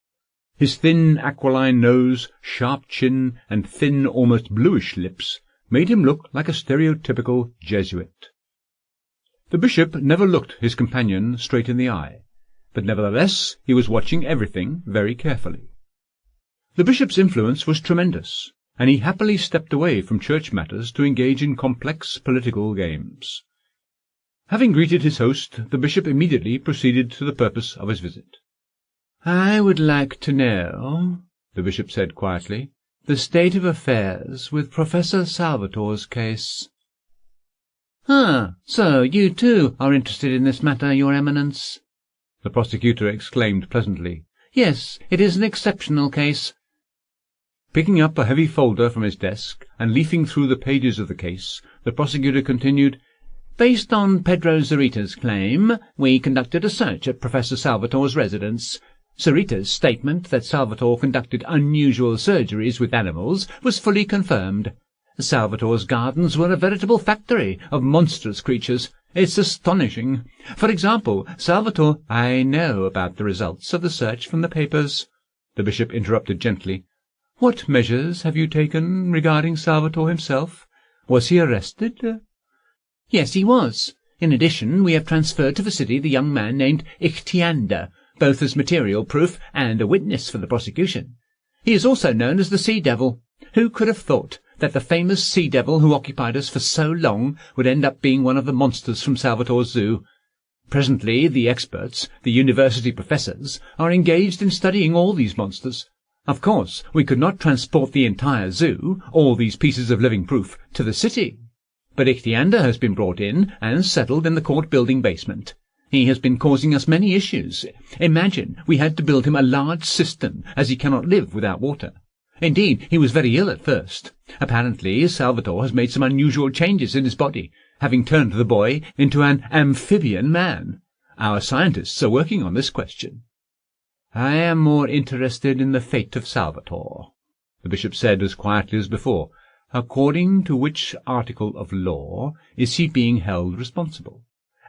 His thin aquiline nose, sharp chin, and thin, almost bluish lips made him look like a stereotypical Jesuit. The bishop never looked his companion straight in the eye, but nevertheless he was watching everything very carefully. The bishop's influence was tremendous, and he happily stepped away from church matters to engage in complex political games. Having greeted his host, the bishop immediately proceeded to the purpose of his visit. "I would like to know," the bishop said quietly, "the state of affairs with Professor Salvatore's case." "Ah, so you too are interested in this matter, Your Eminence?" the prosecutor exclaimed pleasantly. "Yes, it is an exceptional case." Picking up a heavy folder from his desk and leafing through the pages of the case, the prosecutor continued, "Based on Pedro Zarita's claim, we conducted a search at Professor Salvatore's residence. Zarita's statement that Salvatore conducted unusual surgeries with animals was fully confirmed. Salvatore's gardens were a veritable factory of monstrous creatures. It's astonishing. For example, Salvatore—" "I know about the results of the search from the papers," the bishop interrupted gently. "What measures have you taken regarding Salvatore himself? Was he arrested?" "Yes, he was. In addition, we have transferred to the city the young man named Ichthyander, both as material proof and a witness for the prosecution. He is also known as the Sea Devil. Who could have thought that the famous Sea Devil who occupied us for so long would end up being one of the monsters from Salvatore's zoo? Presently the experts, the university professors, are engaged in studying all these monsters. Of course, we could not transport the entire zoo, all these pieces of living proof, to the city. But Ichthyander has been brought in and settled in the court building basement. He has been causing us many issues. Imagine, we had to build him a large cistern, as he cannot live without water. Indeed, he was very ill at first. Apparently, Salvatore has made some unusual changes in his body, having turned the boy into an amphibian man. Our scientists are working on this question." "I am more interested in the fate of Salvatore," the bishop said as quietly as before. "According to which article of law is he being held responsible?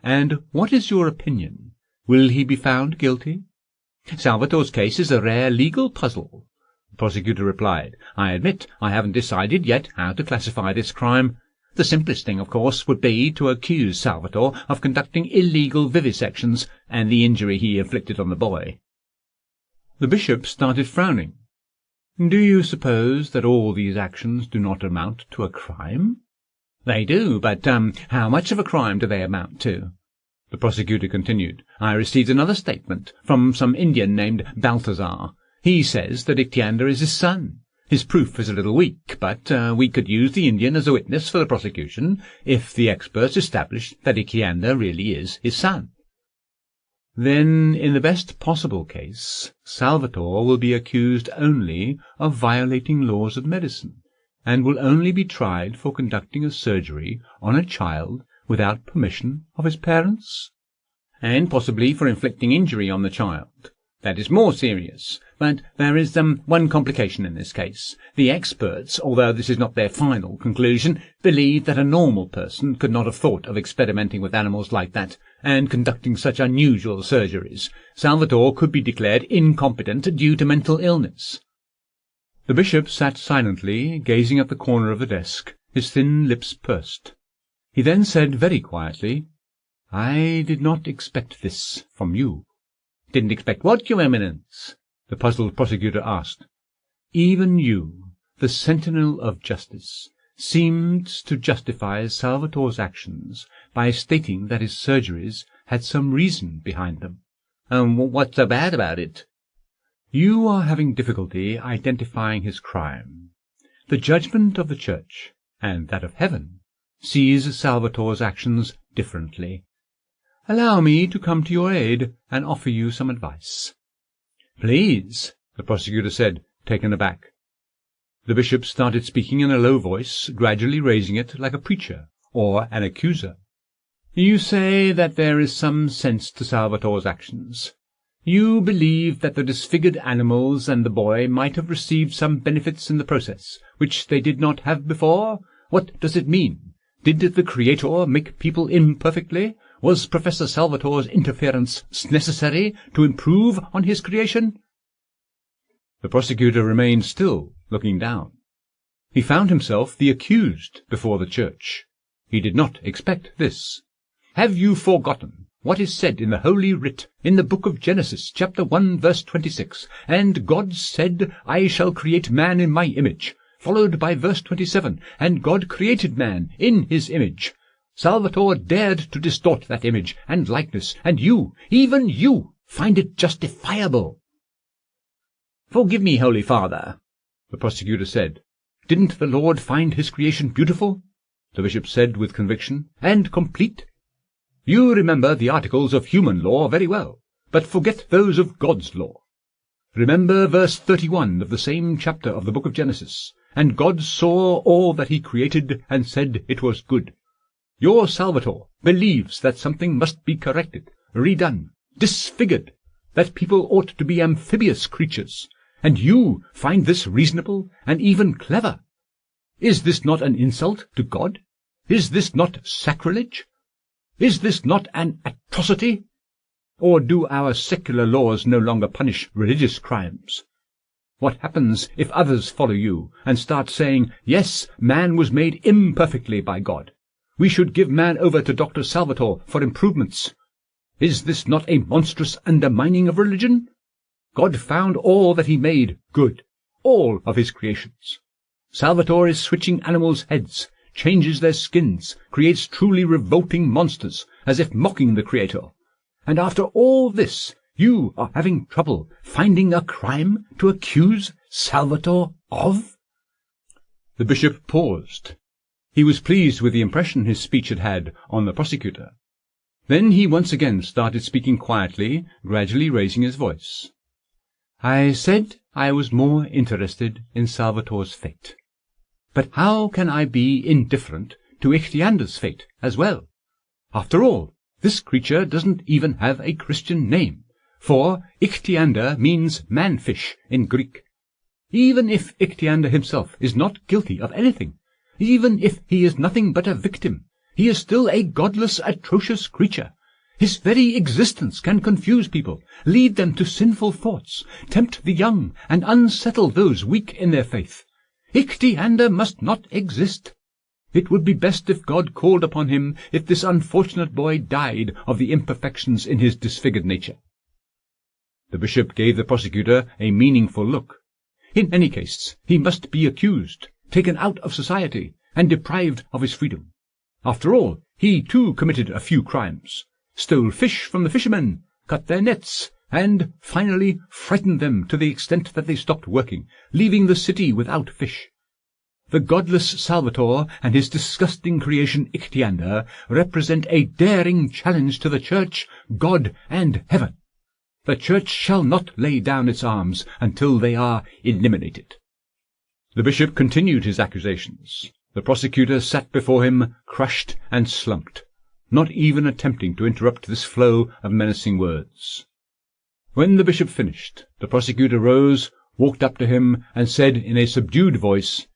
And what is your opinion? Will he be found guilty?" "Salvatore's case is a rare legal puzzle," the prosecutor replied. "I admit I haven't decided yet how to classify this crime. The simplest thing, of course, would be to accuse Salvatore of conducting illegal vivisections and the injury he inflicted on the boy." The bishop started frowning. "Do you suppose that all these actions do not amount to a crime?" "They do, but how much of a crime do they amount to?" The prosecutor continued. "I received another statement from some Indian named Balthazar. He says that Ichthyander is his son. His proof is a little weak, but we could use the Indian as a witness for the prosecution if the experts establish that Ichthyander really is his son." "Then, in the best possible case, Salvatore will be accused only of violating laws of medicine, and will only be tried for conducting a surgery on a child without permission of his parents?" "And possibly for inflicting injury on the child. That is more serious. But there is one complication in this case. The experts, although this is not their final conclusion, believe that a normal person could not have thought of experimenting with animals like that, and conducting such unusual surgeries. Salvatore could be declared incompetent due to mental illness." The bishop sat silently, gazing at the corner of the desk, his thin lips pursed. He then said very quietly, "I did not expect this from you." "Didn't expect what, your eminence?" the puzzled prosecutor asked. "Even you, the sentinel of justice, seemed to justify Salvatore's actions by stating that his surgeries had some reason behind them." What's so bad about it?" "You are having difficulty identifying his crime. The judgment of the Church, and that of heaven, sees Salvatore's actions differently. Allow me to come to your aid and offer you some advice." "Please," the prosecutor said, taken aback. The bishop started speaking in a low voice, gradually raising it like a preacher or an accuser. "You say that there is some sense to Salvatore's actions. You believe that the disfigured animals and the boy might have received some benefits in the process, which they did not have before? What does it mean? Did the Creator make people imperfectly? Was Professor Salvatore's interference necessary to improve on his creation?" The prosecutor remained still, looking down. He found himself the accused before the Church. He did not expect this. "Have you forgotten what is said in the Holy Writ, in the book of Genesis, chapter 1, verse 26, and God said, I shall create man in my image, followed by verse 27, and God created man in his image. Salvatore dared to distort that image and likeness, and you, even you, find it justifiable." "Forgive me, Holy Father," the prosecutor said. "Didn't the Lord find his creation beautiful?" the bishop said with conviction, "and complete? You remember the articles of human law very well, but forget those of God's law. Remember verse 31 of the same chapter of the book of Genesis. And God saw all that he created, and said it was good. Your Salvatore believes that something must be corrected, redone, disfigured, that people ought to be amphibious creatures, and you find this reasonable and even clever. Is this not an insult to God? Is this not sacrilege? Is this not an atrocity? Or do our secular laws no longer punish religious crimes? What happens if others follow you and start saying, yes, man was made imperfectly by God. We should give man over to Dr. Salvatore for improvements. Is this not a monstrous undermining of religion? God found all that he made good, all of his creations. Salvatore is switching animals' heads, changes their skins, creates truly revolting monsters, as if mocking the Creator. And after all this, you are having trouble finding a crime to accuse Salvatore of?" The bishop paused. He was pleased with the impression his speech had had on the prosecutor. Then he once again started speaking quietly, gradually raising his voice. "I said I was more interested in Salvatore's fate. But how can I be indifferent to Ichthyander's fate as well? After all, this creature doesn't even have a Christian name, for Ichthyander means man-fish in Greek. Even if Ichthyander himself is not guilty of anything, even if he is nothing but a victim, he is still a godless, atrocious creature. His very existence can confuse people, lead them to sinful thoughts, tempt the young, and unsettle those weak in their faith. Ichthyander must not exist. It would be best if God called upon him if this unfortunate boy died of the imperfections in his disfigured nature." The bishop gave the prosecutor a meaningful look. In any case, he must be accused, taken out of society, and deprived of his freedom. After all, he too committed a few crimes, stole fish from the fishermen, cut their nets, and finally frightened them to the extent that they stopped working, leaving the city without fish. The godless Salvatore and his disgusting creation Ichthyander represent a daring challenge to the Church, God, and heaven. The Church shall not lay down its arms until they are eliminated." The bishop continued his accusations. The prosecutor sat before him, crushed and slumped, not even attempting to interrupt this flow of menacing words. When the bishop finished, the prosecutor rose, walked up to him, and said in a subdued voice,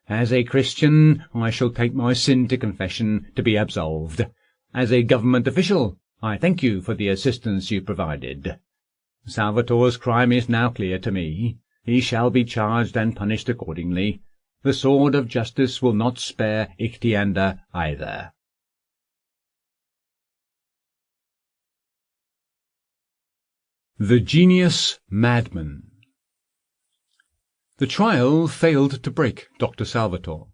"As a Christian, I shall take my sin to confession to be absolved. As a government official, I thank you for the assistance you provided. Salvatore's crime is now clear to me. He shall be charged and punished accordingly. The sword of justice will not spare Ichthyander either. The Genius Madman. The trial failed to break Dr. Salvatore.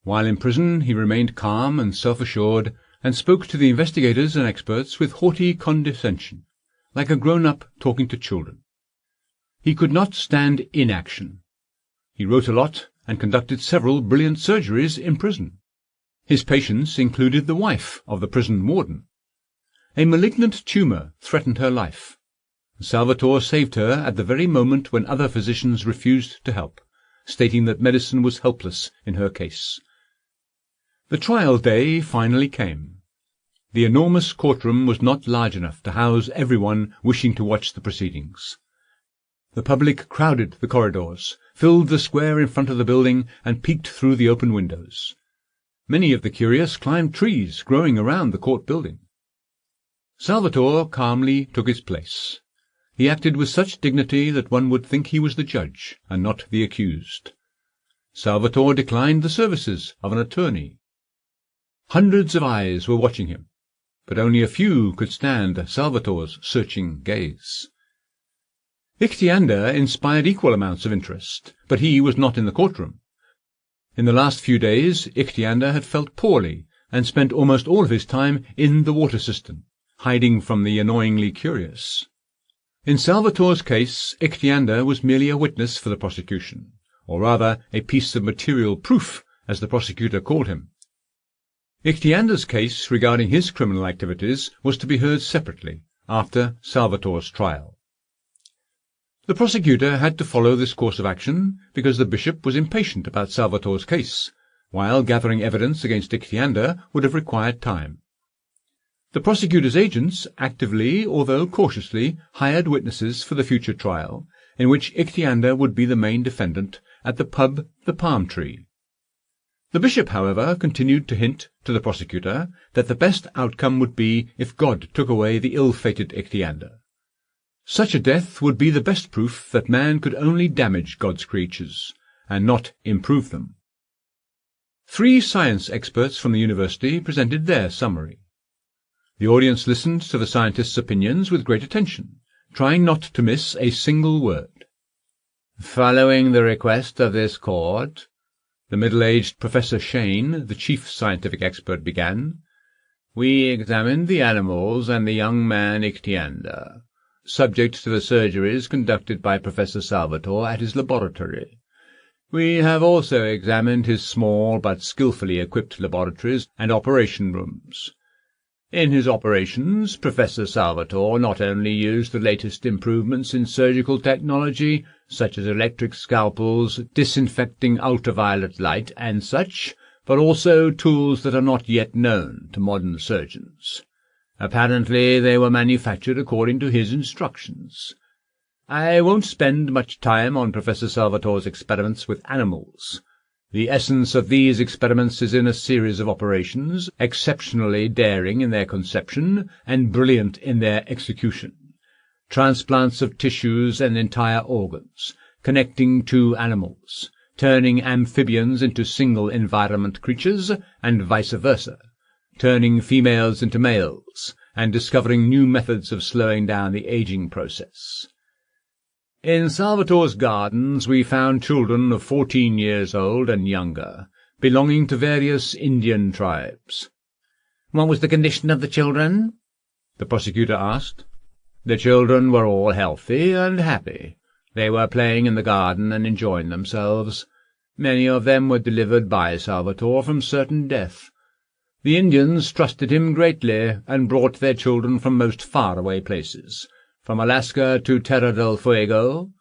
While in prison he remained calm and self-assured, and spoke to the investigators and experts with haughty condescension, like a grown-up talking to children. He could not stand inaction. He wrote a lot and conducted several brilliant surgeries in prison. His patients included the wife of the prison warden. A malignant tumour threatened her life. Salvatore saved her at the very moment when other physicians refused to help, stating that medicine was helpless in her case. The trial day finally came. The enormous courtroom was not large enough to house everyone wishing to watch the proceedings. The public crowded the corridors, filled the square in front of the building, and peeked through the open windows. Many of the curious climbed trees growing around the court building. Salvatore calmly took his place. He acted with such dignity that one would think he was the judge, and not the accused. Salvatore declined the services of an attorney. Hundreds of eyes were watching him, but only a few could stand Salvatore's searching gaze. Ichthyander inspired equal amounts of interest, but he was not in the courtroom. In the last few days Ichthyander had felt poorly, and spent almost all of his time in the water cistern, hiding from the annoyingly curious. In Salvatore's case, Ichthyander was merely a witness for the prosecution, or rather a piece of material proof, as the prosecutor called him. Ichthyander's case regarding his criminal activities was to be heard separately, after Salvatore's trial. The prosecutor had to follow this course of action because the bishop was impatient about Salvatore's case, while gathering evidence against Ichthyander would have required time. The prosecutor's agents actively, although cautiously, hired witnesses for the future trial, in which Ichthyander would be the main defendant, at the pub The Palm Tree. The bishop, however, continued to hint to the prosecutor that the best outcome would be if God took away the ill-fated Ichthyander. Such a death would be the best proof that man could only damage God's creatures, and not improve them. 3 science experts from the university presented their summary. The audience listened to the scientists' opinions with great attention, trying not to miss a single word. Following the request of this court, the middle-aged Professor Shane, the chief scientific expert, began, we examined the animals and the young man Ichthyander, subject to the surgeries conducted by Professor Salvatore at his laboratory. We have also examined his small but skillfully equipped laboratories and operation rooms. In his operations, Professor Salvatore not only used the latest improvements in surgical technology, such as electric scalpels, disinfecting ultraviolet light, and such, but also tools that are not yet known to modern surgeons. Apparently they were manufactured according to his instructions. I won't spend much time on Professor Salvatore's experiments with animals. The essence of these experiments is in a series of operations, exceptionally daring in their conception and brilliant in their execution. Transplants of tissues and entire organs, connecting 2 animals, turning amphibians into single-environment creatures, and vice versa, turning females into males, and discovering new methods of slowing down the aging process. In Salvatore's gardens we found children of 14 years old and younger, belonging to various Indian tribes. What was the condition of the children? The prosecutor asked. The children were all healthy and happy. They were playing in the garden and enjoying themselves. Many of them were delivered by Salvatore from certain death. The Indians trusted him greatly, and brought their children from most far-away places, from Alaska to Terra del Fuego,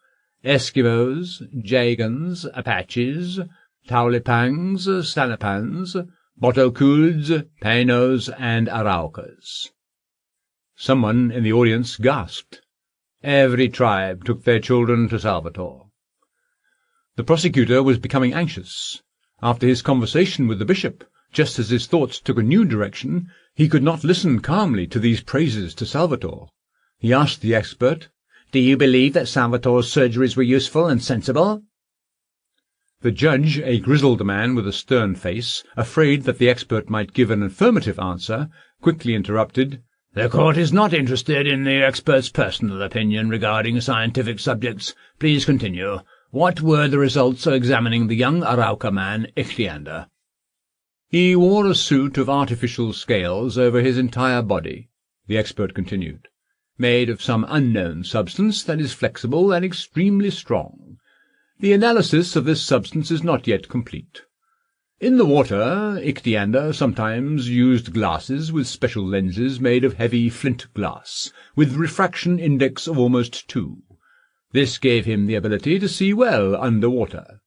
Eskimos, Jagans, Apaches, Taulipangs, Sanapans, Botocuds, Painos, and Araucas. Someone in the audience gasped. Every tribe took their children to Salvatore. The prosecutor was becoming anxious. After his conversation with the bishop, just as his thoughts took a new direction, he could not listen calmly to these praises to Salvatore. He asked the expert, Do you believe that Salvatore's surgeries were useful and sensible?" The judge, a grizzled man with a stern face, afraid that the expert might give an affirmative answer, quickly interrupted. "The court is not interested in the expert's personal opinion regarding scientific subjects. Please continue. What were the results of examining the young Arauca man, Ichthyander?" "He wore a suit of artificial scales over his entire body," the expert continued, "made of some unknown substance that is flexible and extremely strong. The analysis of this substance is not yet complete. In the water, Ichthyander sometimes used glasses with special lenses made of heavy flint glass, with refraction index of almost 2. This gave him the ability to see well under water.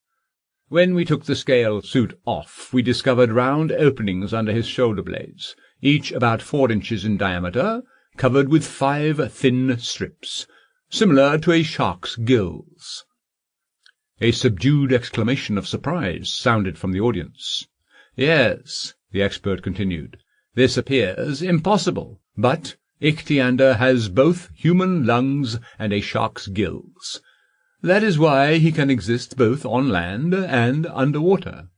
When we took the scale suit off, we discovered round openings under his shoulder blades, each about 4 inches in diameter, covered with 5 thin strips, similar to a shark's gills." A subdued exclamation of surprise sounded from the audience. "Yes," the expert continued, "this appears impossible, but Ichthyander has both human lungs and a shark's gills. That is why he can exist both on land and under water."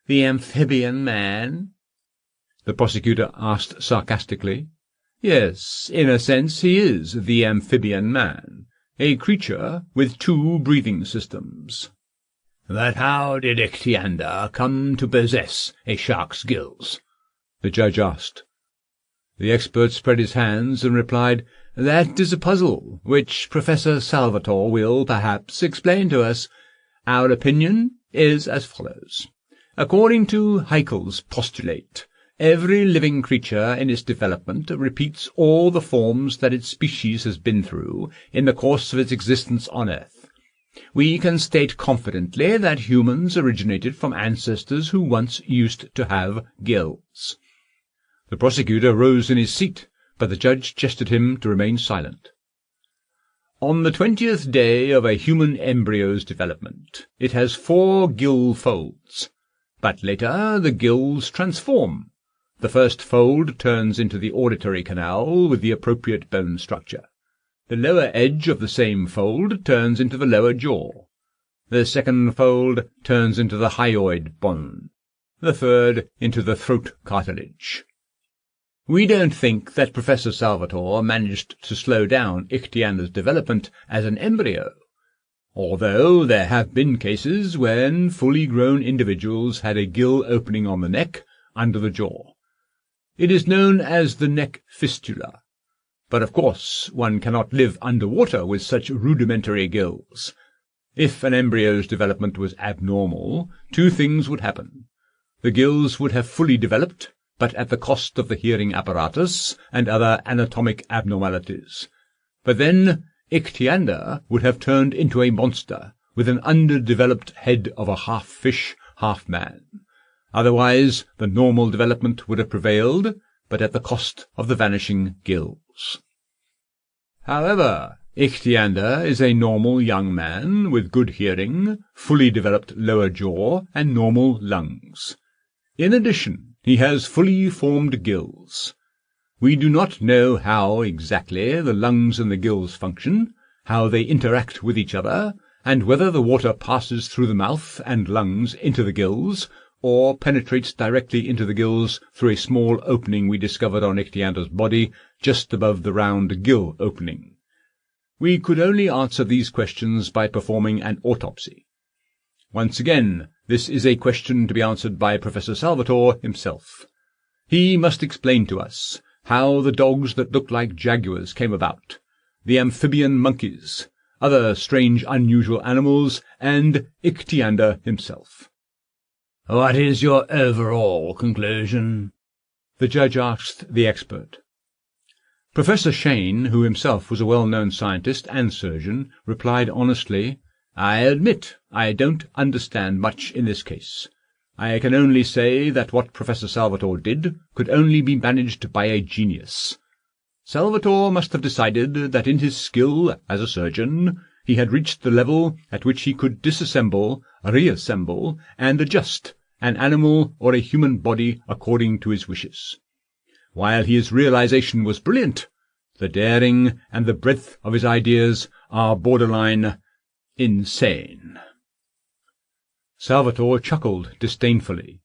"The Amphibian Man?" the prosecutor asked sarcastically. "Yes, in a sense he is the Amphibian Man, a creature with 2 breathing systems." "But how did Ichthyander come to possess a shark's gills?" the judge asked. The expert spread his hands and replied, "That is a puzzle, which Professor Salvatore will, perhaps, explain to us. Our opinion is as follows. According to Haeckel's postulate, every living creature in its development repeats all the forms that its species has been through in the course of its existence on Earth. We can state confidently that humans originated from ancestors who once used to have gills." The prosecutor rose in his seat, but the judge gestured him to remain silent. "On the 20th day of a human embryo's development, it has 4 gill folds, but later the gills transform. The first fold turns into the auditory canal with the appropriate bone structure. The lower edge of the same fold turns into the lower jaw. The second fold turns into the hyoid bone. The third into the throat cartilage. We don't think that Professor Salvatore managed to slow down Ichtyander's development as an embryo, although there have been cases when fully grown individuals had a gill opening on the neck under the jaw. It is known as the neck fistula. But of course one cannot live underwater with such rudimentary gills. If an embryo's development was abnormal, 2 things would happen. The gills would have fully developed, but at the cost of the hearing apparatus and other anatomic abnormalities. But then Ichthyander would have turned into a monster, with an underdeveloped head of a half-fish, half-man. Otherwise the normal development would have prevailed, but at the cost of the vanishing gills. However, Ichthyander is a normal young man with good hearing, fully developed lower jaw, and normal lungs. In addition, he has fully formed gills. We do not know how exactly the lungs and the gills function, how they interact with each other, and whether the water passes through the mouth and lungs into the gills, or penetrates directly into the gills through a small opening we discovered on Ichthyander's body just above the round gill opening. We could only answer these questions by performing an autopsy. Once again, this is a question to be answered by Professor Salvatore himself. He must explain to us how the dogs that look like jaguars came about, the amphibian monkeys, other strange unusual animals, and Ichthyander himself. "What is your overall conclusion?" the judge asked the expert. Professor Shane, who himself was a well-known scientist and surgeon, replied honestly, "I admit I don't understand much in this case. I can only say that what Professor Salvatore did could only be managed by a genius. Salvatore must have decided that in his skill as a surgeon he had reached the level at which he could disassemble, reassemble, and adjust an animal or a human body according to his wishes. While his realization was brilliant, The daring and the breadth of his ideas are borderline insane." Salvatore chuckled disdainfully.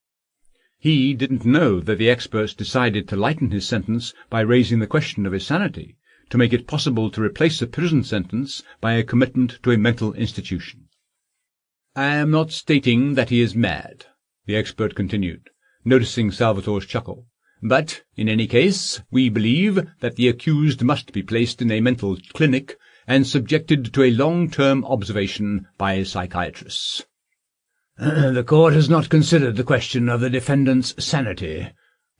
He didn't know that the experts decided to lighten his sentence by raising the question of his sanity, to make it possible to replace a prison sentence by a commitment to a mental institution. "I am not stating that he is mad," the expert continued, noticing Salvatore's chuckle. "But, in any case, we believe that the accused must be placed in a mental clinic and subjected to a long-term observation by psychiatrists." "The court has not considered the question of the defendant's sanity.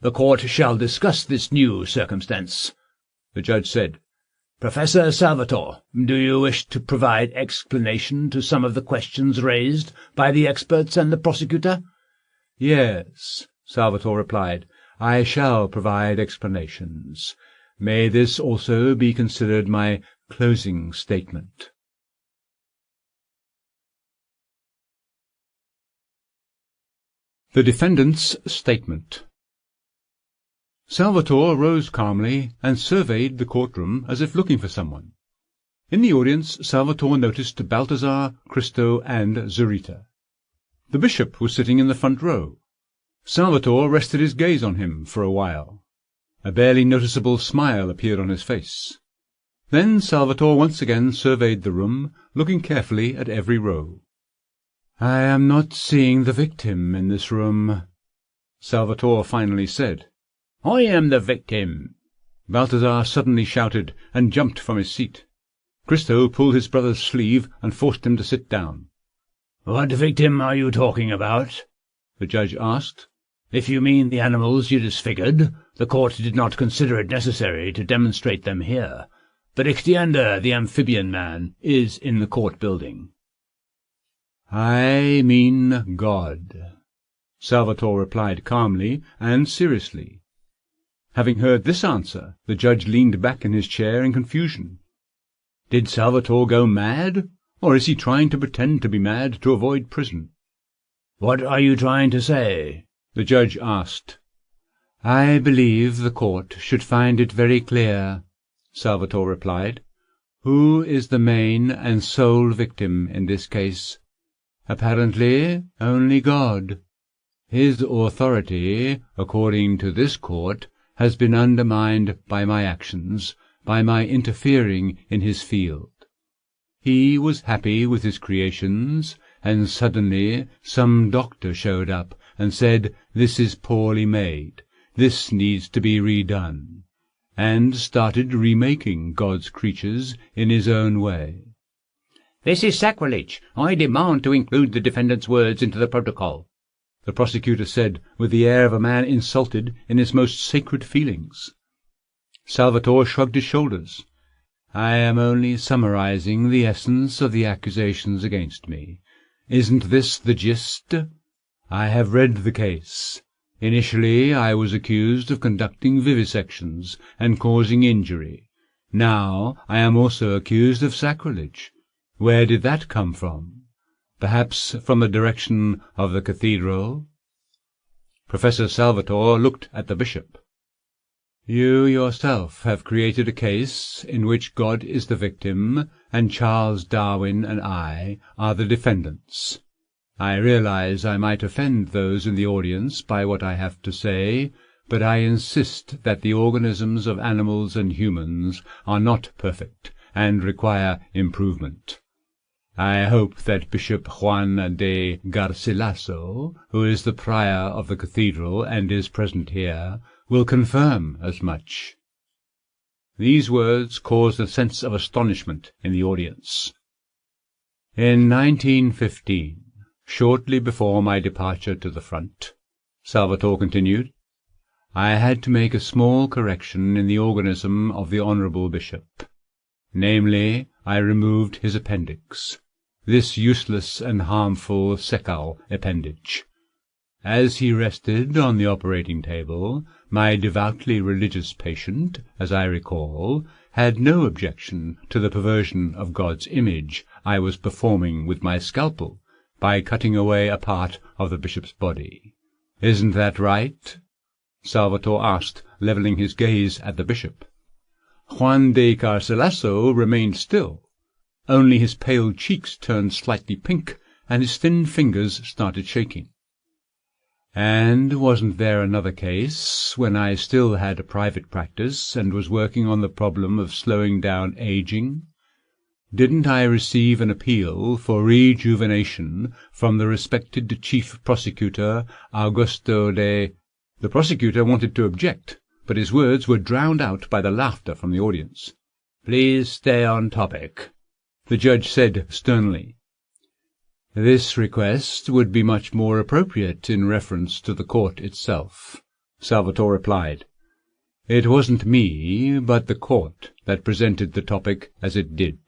The court shall discuss this new circumstance," the judge said. "Professor Salvatore, do you wish to provide explanation to some of the questions raised by the experts and the prosecutor?" "Yes," Salvatore replied, "I shall provide explanations. May this also be considered my closing statement." The defendant's statement. Salvatore rose calmly and surveyed the courtroom as if looking for someone. In the audience, Salvatore noticed Balthazar, Christo, and Zurita. The bishop was sitting in the front row. Salvatore rested his gaze on him for a while. A barely noticeable smile appeared on his face. Then Salvatore once again surveyed the room, looking carefully at every row. "I am not seeing the victim in this room," Salvatore finally said. "I am the victim!" Balthazar suddenly shouted and jumped from his seat. Christo pulled his brother's sleeve and forced him to sit down. "What victim are you talking about?" the judge asked. "If you mean the animals you disfigured, the court did not consider it necessary to demonstrate them here. But Ichthyander, the Amphibian Man, is in the court building." "I mean God," Salvatore replied calmly and seriously. Having heard this answer, the judge leaned back in his chair in confusion. Did Salvatore go mad, or is he trying to pretend to be mad to avoid prison? "What are you trying to say?" the judge asked. "I believe the court should find it very clear," Salvatore replied, "who is the main and sole victim in this case. Apparently only God. His authority, according to this court, has been undermined by my actions, by my interfering in his field. He was happy with his creations, and suddenly some doctor showed up and said, 'This is poorly made, this needs to be redone,' and started remaking God's creatures in his own way." "This is sacrilege. I demand to include the defendant's words into the protocol," the prosecutor said, with the air of a man insulted in his most sacred feelings. Salvatore shrugged his shoulders. "I am only summarizing the essence of the accusations against me. Isn't this the gist? I have read the case. Initially I was accused of conducting vivisections and causing injury. Now I am also accused of sacrilege. Where did that come from? Perhaps from the direction of the cathedral?" Professor Salvatore looked at the bishop. "You yourself have created a case in which God is the victim, and Charles Darwin and I are the defendants. I realize I might offend those in the audience by what I have to say, but I insist that the organisms of animals and humans are not perfect and require improvement. I hope that Bishop Juan de Garcilaso, who is the prior of the cathedral and is present here, will confirm as much." These words caused a sense of astonishment in the audience. "In 1915, shortly before my departure to the front," Salvatore continued, "I had to make a small correction in the organism of the Honourable Bishop. Namely, I removed his appendix, this useless and harmful cecal appendage. As he rested on the operating table, my devoutly religious patient, as I recall, had no objection to the perversion of God's image I was performing with my scalpel by cutting away a part of the bishop's body. Isn't that right?" Salvatore asked, levelling his gaze at the bishop. Juan de Garcilaso remained still. Only his pale cheeks turned slightly pink, and his thin fingers started shaking. And wasn't there another case, when I still had a private practice and was working on the problem of slowing down aging? Didn't I receive an appeal for rejuvenation from the respected chief prosecutor, Augusto de— The prosecutor wanted to object, but his words were drowned out by the laughter from the audience. "Please stay on topic," the judge said sternly. "This request would be much more appropriate in reference to the court itself," Salvatore replied. "It wasn't me, but the court, that presented the topic as it did.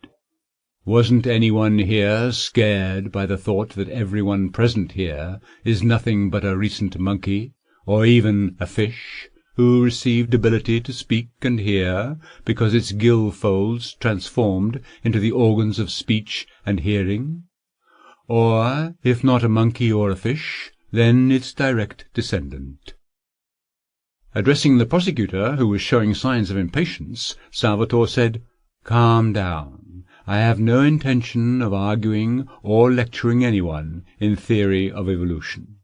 Wasn't anyone here scared by the thought that everyone present here is nothing but a recent monkey, or even a fish, who received ability to speak and hear because its gill folds transformed into the organs of speech and hearing? Or, if not a monkey or a fish, then its direct descendant?" Addressing the prosecutor, who was showing signs of impatience, Salvatore said, "Calm down. I have no intention of arguing or lecturing anyone in theory of evolution."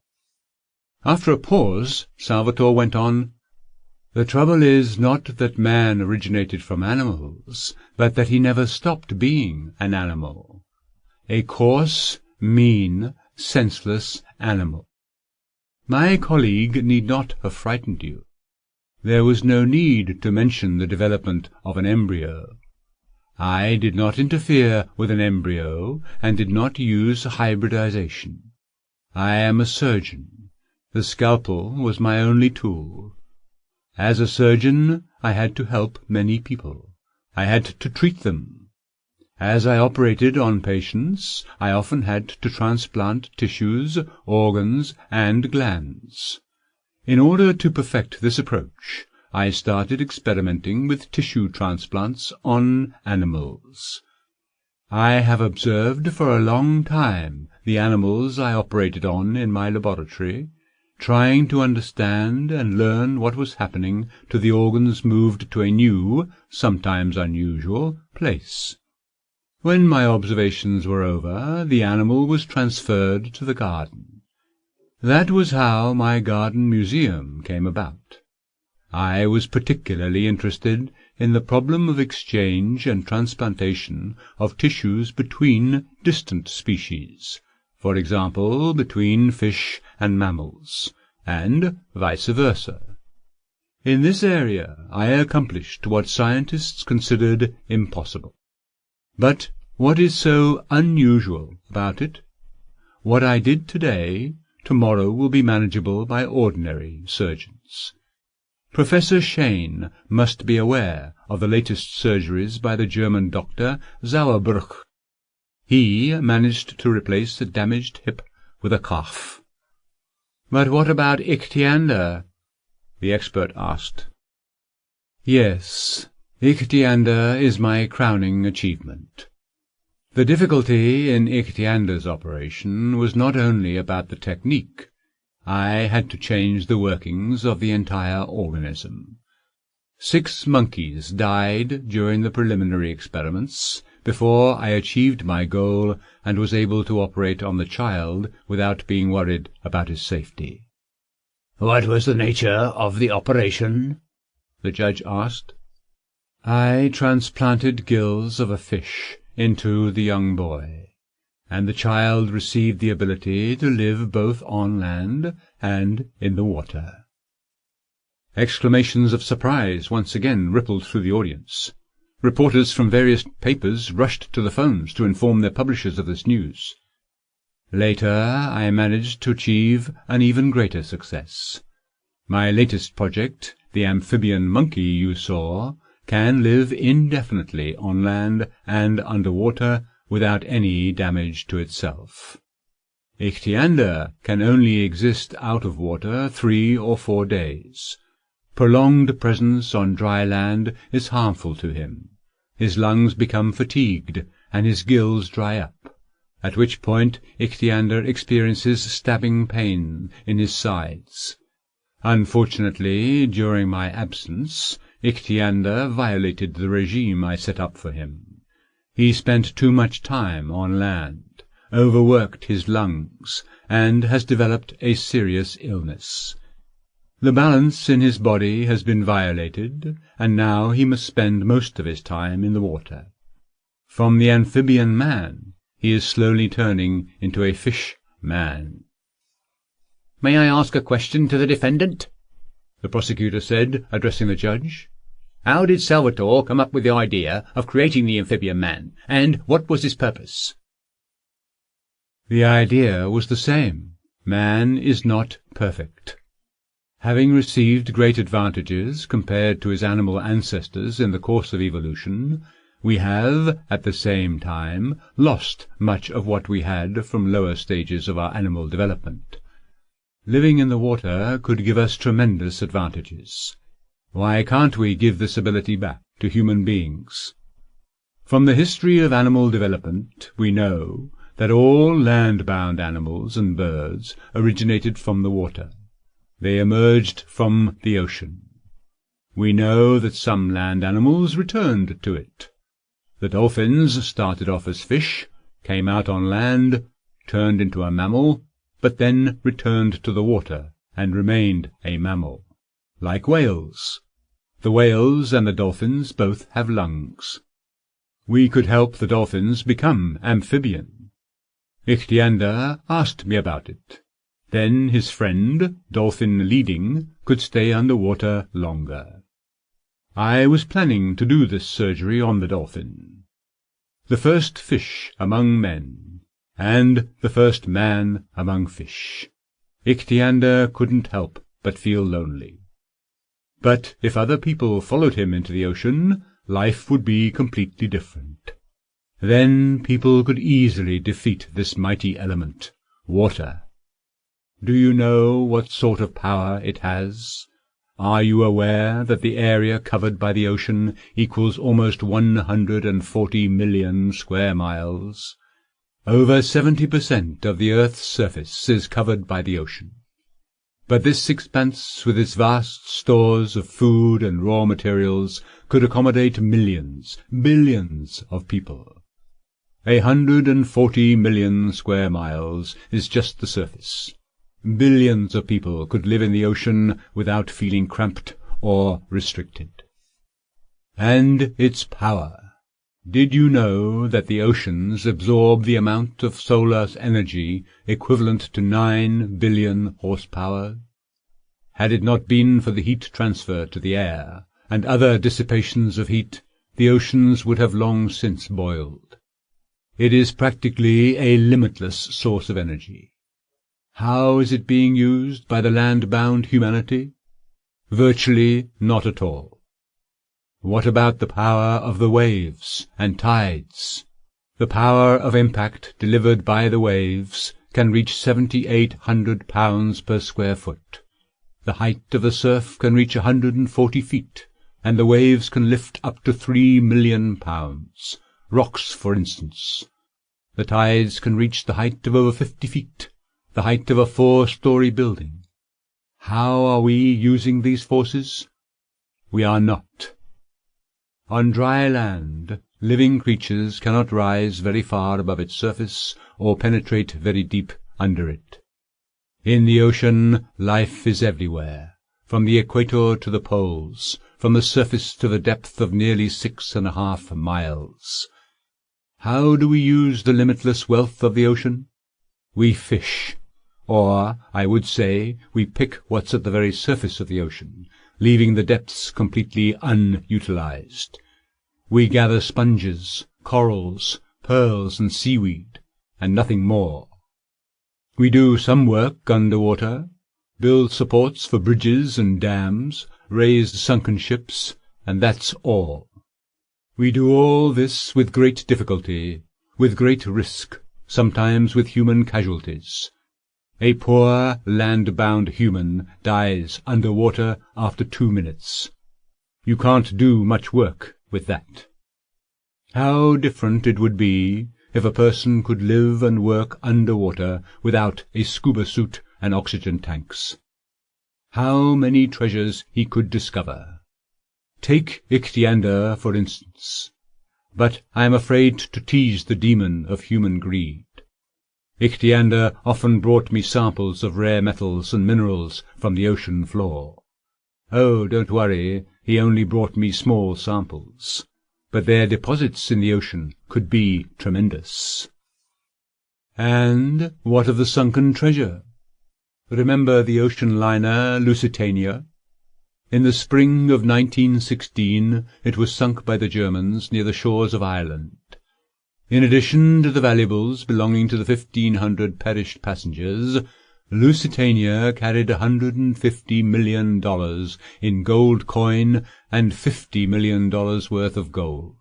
After a pause, Salvatore went on, "The trouble is not that man originated from animals, but that he never stopped being an animal. A coarse, mean, senseless animal. My colleague need not have frightened you. There was no need to mention the development of an embryo. I did not interfere with an embryo, and did not use hybridization. I am a surgeon. The scalpel was my only tool. As a surgeon, I had to help many people. I had to treat them. As I operated on patients, I often had to transplant tissues, organs, and glands. In order to perfect this approach, I started experimenting with tissue transplants on animals. I have observed for a long time the animals I operated on in my laboratory, trying to understand and learn what was happening to the organs moved to a new, sometimes unusual, place. When my observations were over, the animal was transferred to the garden. That was how my garden museum came about. I was particularly interested in the problem of exchange and transplantation of tissues between distant species, for example, between fish and mammals, and vice versa. In this area I accomplished what scientists considered impossible. But what is so unusual about it? What I did today, tomorrow will be manageable by ordinary surgeons. Professor Shane must be aware of the latest surgeries by the German doctor Sauerbruch. He managed to replace a damaged hip with a calf. "But what about Ichthyander?" the expert asked. "Yes, Ichthyander is my crowning achievement. The difficulty in Ichthyander's operation was not only about the technique. I had to change the workings of the entire organism. 6 monkeys died during the preliminary experiments before I achieved my goal and was able to operate on the child without being worried about his safety." "What was the nature of the operation?" the judge asked. "I transplanted gills of a fish into the young boy, and the child received the ability to live both on land and in the water." Exclamations of surprise once again rippled through the audience. Reporters from various papers rushed to the phones to inform their publishers of this news. Later, I managed to achieve an even greater success. My latest project, the amphibian monkey you saw, can live indefinitely on land and underwater without any damage to itself. Ichthyander can only exist out of water 3 or 4 days. Prolonged presence on dry land is harmful to him. His lungs become fatigued, and his gills dry up, at which point Ichthyander experiences stabbing pain in his sides. Unfortunately, during my absence, Ichthyander violated the regime I set up for him. He spent too much time on land, overworked his lungs, and has developed a serious illness. The balance in his body has been violated, and now he must spend most of his time in the water. From the Amphibian Man, he is slowly turning into a fish man. "May I ask a question to the defendant?" the prosecutor said, addressing the judge. "How did Salvatore come up with the idea of creating the Amphibian Man, and what was his purpose?" The idea was the same. Man is not perfect. Having received great advantages compared to his animal ancestors in the course of evolution, we have, at the same time, lost much of what we had from lower stages of our animal development. Living in the water could give us tremendous advantages. Why can't we give this ability back to human beings? From the history of animal development, we know that all land-bound animals and birds originated from the water. They emerged from the ocean. We know that some land animals returned to it. The dolphins started off as fish, came out on land, turned into a mammal, but then returned to the water and remained a mammal. Like whales. The whales and the dolphins both have lungs. We could help the dolphins become amphibian. Ichthyander asked me about it. Then his friend, dolphin leading, could stay underwater longer. I was planning to do this surgery on the dolphin. The first fish among men, and the first man among fish. Ichthyander couldn't help but feel lonely. But if other people followed him into the ocean, life would be completely different. Then people could easily defeat this mighty element, water. Do you know what sort of power it has? Are you aware that the area covered by the ocean equals almost 140 million square miles? Over 70% of the Earth's surface is covered by the ocean. But this expanse, with its vast stores of food and raw materials, could accommodate millions, billions of people. 140 million square miles is just the surface. Billions of people could live in the ocean without feeling cramped or restricted. And its power. Did you know that the oceans absorb the amount of solar energy equivalent to 9 billion horsepower? Had it not been for the heat transfer to the air and other dissipations of heat, the oceans would have long since boiled. It is practically a limitless source of energy. How is it being used by the land-bound humanity? Virtually not at all. What about the power of the waves and tides? The power of impact delivered by the waves can reach 7,800 pounds per square foot. The height of the surf can reach 140 feet, and the waves can lift up to 3 million pounds. Rocks, for instance. The tides can reach the height of over 50 feet, the height of a 4-story building. How are we using these forces? We are not. On dry land, living creatures cannot rise very far above its surface or penetrate very deep under it. In the ocean, life is everywhere, from the equator to the poles, from the surface to the depth of nearly 6.5 miles. How do we use the limitless wealth of the ocean? We fish. Or, I would say, we pick what's at the very surface of the ocean, leaving the depths completely unutilized. We gather sponges, corals, pearls, and seaweed, and nothing more. We do some work underwater, build supports for bridges and dams, raise sunken ships, and that's all. We do all this with great difficulty, with great risk, sometimes with human casualties. A poor, land-bound human dies underwater after 2 minutes. You can't do much work with that. How different it would be if a person could live and work underwater without a scuba suit and oxygen tanks. How many treasures he could discover. Take Ichthyander, for instance. But I am afraid to tease the demon of human greed. Ichthyander often brought me samples of rare metals and minerals from the ocean floor. Oh, don't worry, he only brought me small samples, but their deposits in the ocean could be tremendous. And what of the sunken treasure? Remember the ocean liner Lusitania? In the spring of 1916 it was sunk by the Germans near the shores of Ireland. In addition to the valuables belonging to the 1,500 perished passengers, Lusitania carried $150 million in gold coin and $50 million worth of gold.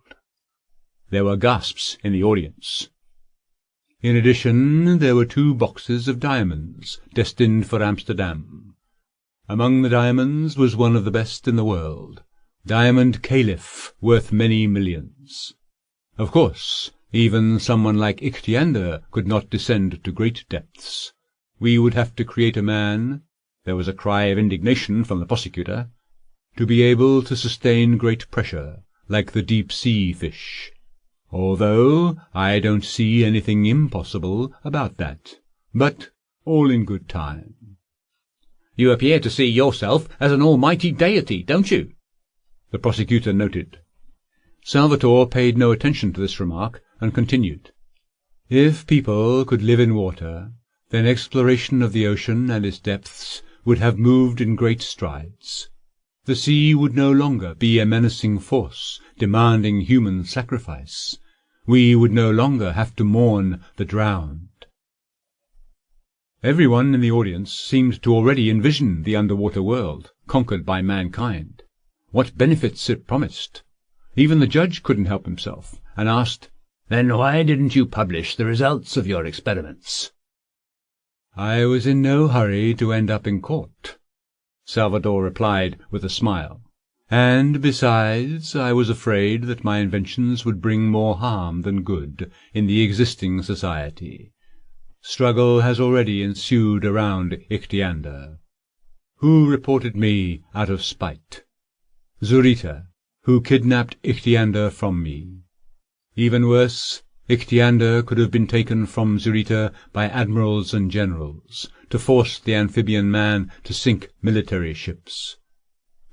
There were gasps in the audience. In addition, there were 2 boxes of diamonds destined for Amsterdam. Among the diamonds was one of the best in the world, Diamond Caliph, worth many millions. Of course, even someone like Ichthyander could not descend to great depths. We would have to create a man, there was a cry of indignation from the prosecutor, to be able to sustain great pressure, like the deep-sea fish. Although I don't see anything impossible about that, but all in good time. You appear to see yourself as an almighty deity, don't you? The prosecutor noted. Salvatore paid no attention to this remark, and continued. If people could live in water, then exploration of the ocean and its depths would have moved in great strides. The sea would no longer be a menacing force demanding human sacrifice. We would no longer have to mourn the drowned. Everyone in the audience seemed to already envision the underwater world, conquered by mankind. What benefits it promised! Even the judge couldn't help himself, and asked, "Then why didn't you publish the results of your experiments?" I was in no hurry to end up in court, Salvatore replied with a smile. And besides, I was afraid that my inventions would bring more harm than good in the existing society. Struggle has already ensued around Ichthyander. Who reported me out of spite? Zurita, who kidnapped Ichthyander from me. Even worse, Ichthyander could have been taken from Zurita by admirals and generals, to force the Amphibian Man to sink military ships.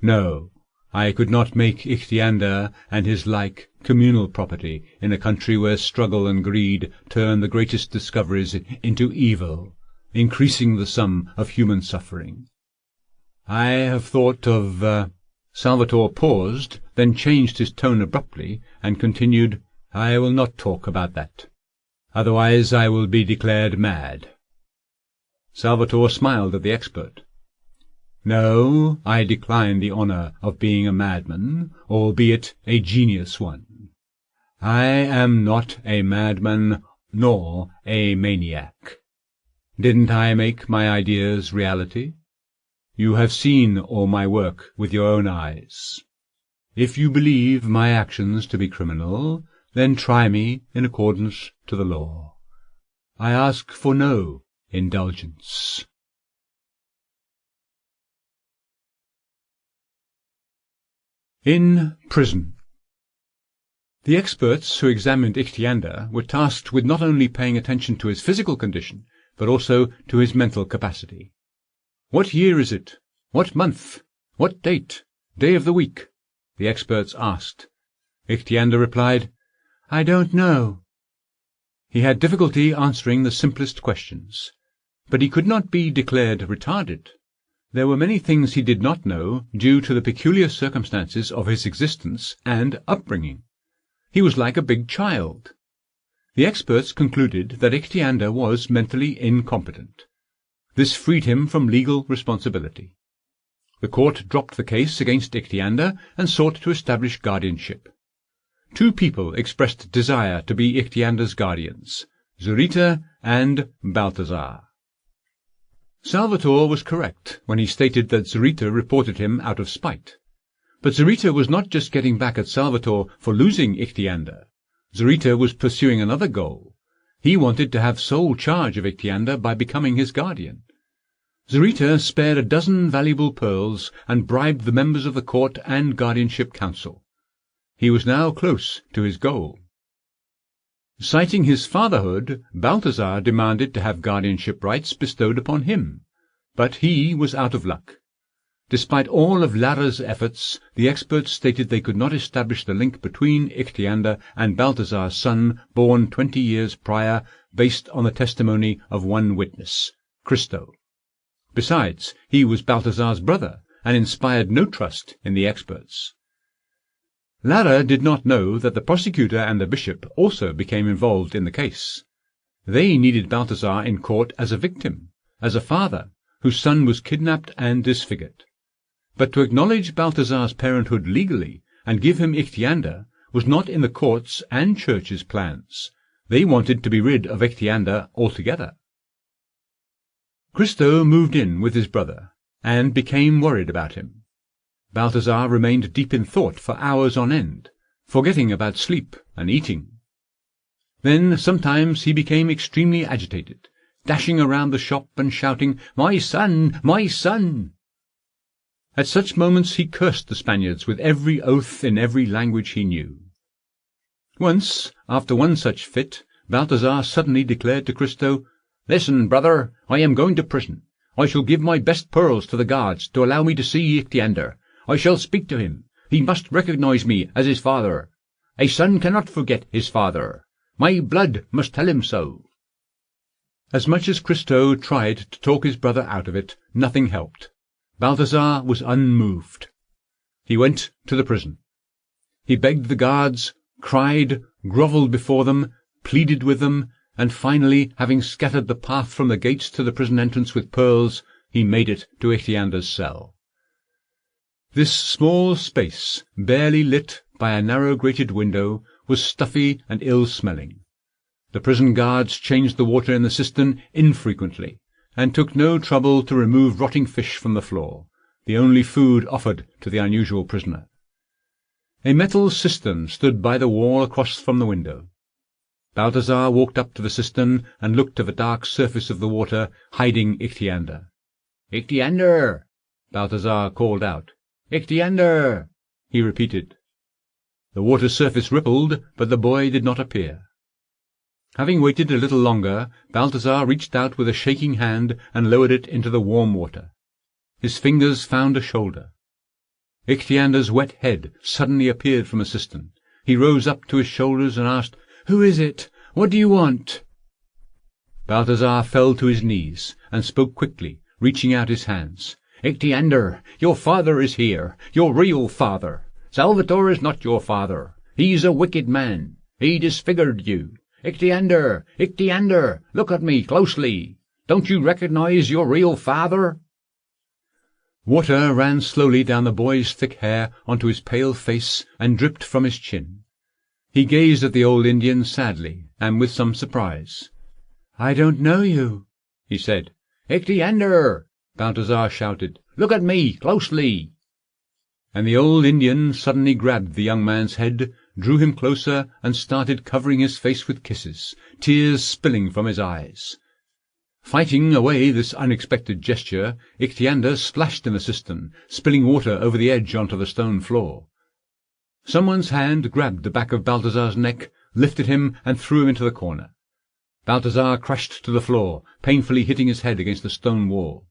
No, I could not make Ichthyander and his like communal property in a country where struggle and greed turn the greatest discoveries into evil, increasing the sum of human suffering. I have thought of... Salvatore paused, then changed his tone abruptly, and continued, I will not talk about that. Otherwise I will be declared mad. Salvatore smiled at the expert. No, I decline the honour of being a madman, albeit a genius one. I am not a madman, nor a maniac. Didn't I make my ideas reality? You have seen all my work with your own eyes. If you believe my actions to be criminal, then try me in accordance to the law. I ask for no indulgence. In prison. The experts who examined Ichthyander were tasked with not only paying attention to his physical condition, but also to his mental capacity. What year is it? What month? What date? Day of the week? The experts asked. Ichthyander replied, I don't know. He had difficulty answering the simplest questions, but he could not be declared retarded. There were many things he did not know due to the peculiar circumstances of his existence and upbringing. He was like a big child. The experts concluded that Ichthyander was mentally incompetent. This freed him from legal responsibility. The court dropped the case against Ichthyander and sought to establish guardianship. 2 people expressed desire to be Ichtyander's guardians, Zurita and Balthazar. Salvatore was correct when he stated that Zurita reported him out of spite. But Zurita was not just getting back at Salvatore for losing Ichthyander. Zurita was pursuing another goal. He wanted to have sole charge of Ichthyander by becoming his guardian. Zarita spared a dozen valuable pearls and bribed the members of the court and guardianship council. He was now close to his goal. Citing his fatherhood, Balthazar demanded to have guardianship rights bestowed upon him, but he was out of luck. Despite all of Lara's efforts, the experts stated they could not establish the link between Ichthyander and Balthazar's son, born 20 years prior, based on the testimony of one witness, Christo. Besides, he was Balthazar's brother, and inspired no trust in the experts. Lara did not know that the prosecutor and the bishop also became involved in the case. They needed Balthazar in court as a victim, as a father, whose son was kidnapped and disfigured. But to acknowledge Balthazar's parenthood legally and give him Ichthyander was not in the court's and church's plans. They wanted to be rid of Ichthyander altogether. Christo moved in with his brother, and became worried about him. Balthazar remained deep in thought for hours on end, forgetting about sleep and eating. Then sometimes he became extremely agitated, dashing around the shop and shouting, "My son! My son!" At such moments he cursed the Spaniards with every oath in every language he knew. Once, after one such fit, Balthazar suddenly declared to Christo, "Listen, brother, I am going to prison. I shall give my best pearls to the guards to allow me to see Ichthyander. I shall speak to him. He must recognize me as his father. A son cannot forget his father. My blood must tell him so." As much as Christo tried to talk his brother out of it, nothing helped. Balthazar was unmoved. He went to the prison. He begged the guards, cried, grovelled before them, pleaded with them, and finally, having scattered the path from the gates to the prison entrance with pearls, he made it to Ichthyander's cell. This small space, barely lit by a narrow grated window, was stuffy and ill-smelling. The prison guards changed the water in the cistern infrequently, and took no trouble to remove rotting fish from the floor, the only food offered to the unusual prisoner. A metal cistern stood by the wall across from the window. Balthazar walked up to the cistern and looked at the dark surface of the water, hiding Ichthyander. "Ichthyander!" Balthazar called out. "Ichthyander!" he repeated. The water surface rippled, but the boy did not appear. Having waited a little longer, Balthazar reached out with a shaking hand and lowered it into the warm water. His fingers found a shoulder. Ichthyander's wet head suddenly appeared from a cistern. He rose up to his shoulders and asked, "Who is it? What do you want?" Balthazar fell to his knees and spoke quickly, reaching out his hands. "Ichthyander, your father is here, your real father. Salvatore is not your father. He's a wicked man. He disfigured you. Ichthyander, Ichthyander, look at me closely. Don't you recognize your real father?" Water ran slowly down the boy's thick hair onto his pale face and dripped from his chin. He gazed at the old Indian sadly and with some surprise. "I don't know you," he said. "Ichthyander!" Balthazar shouted. "Look at me closely." And the old Indian suddenly grabbed the young man's head, drew him closer, and started covering his face with kisses, tears spilling from his eyes. Fighting away this unexpected gesture, Ichthyander splashed in the cistern, spilling water over the edge onto the stone floor. Someone's hand grabbed the back of Balthazar's neck, lifted him, and threw him into the corner. Balthazar crashed to the floor, painfully hitting his head against the stone wall.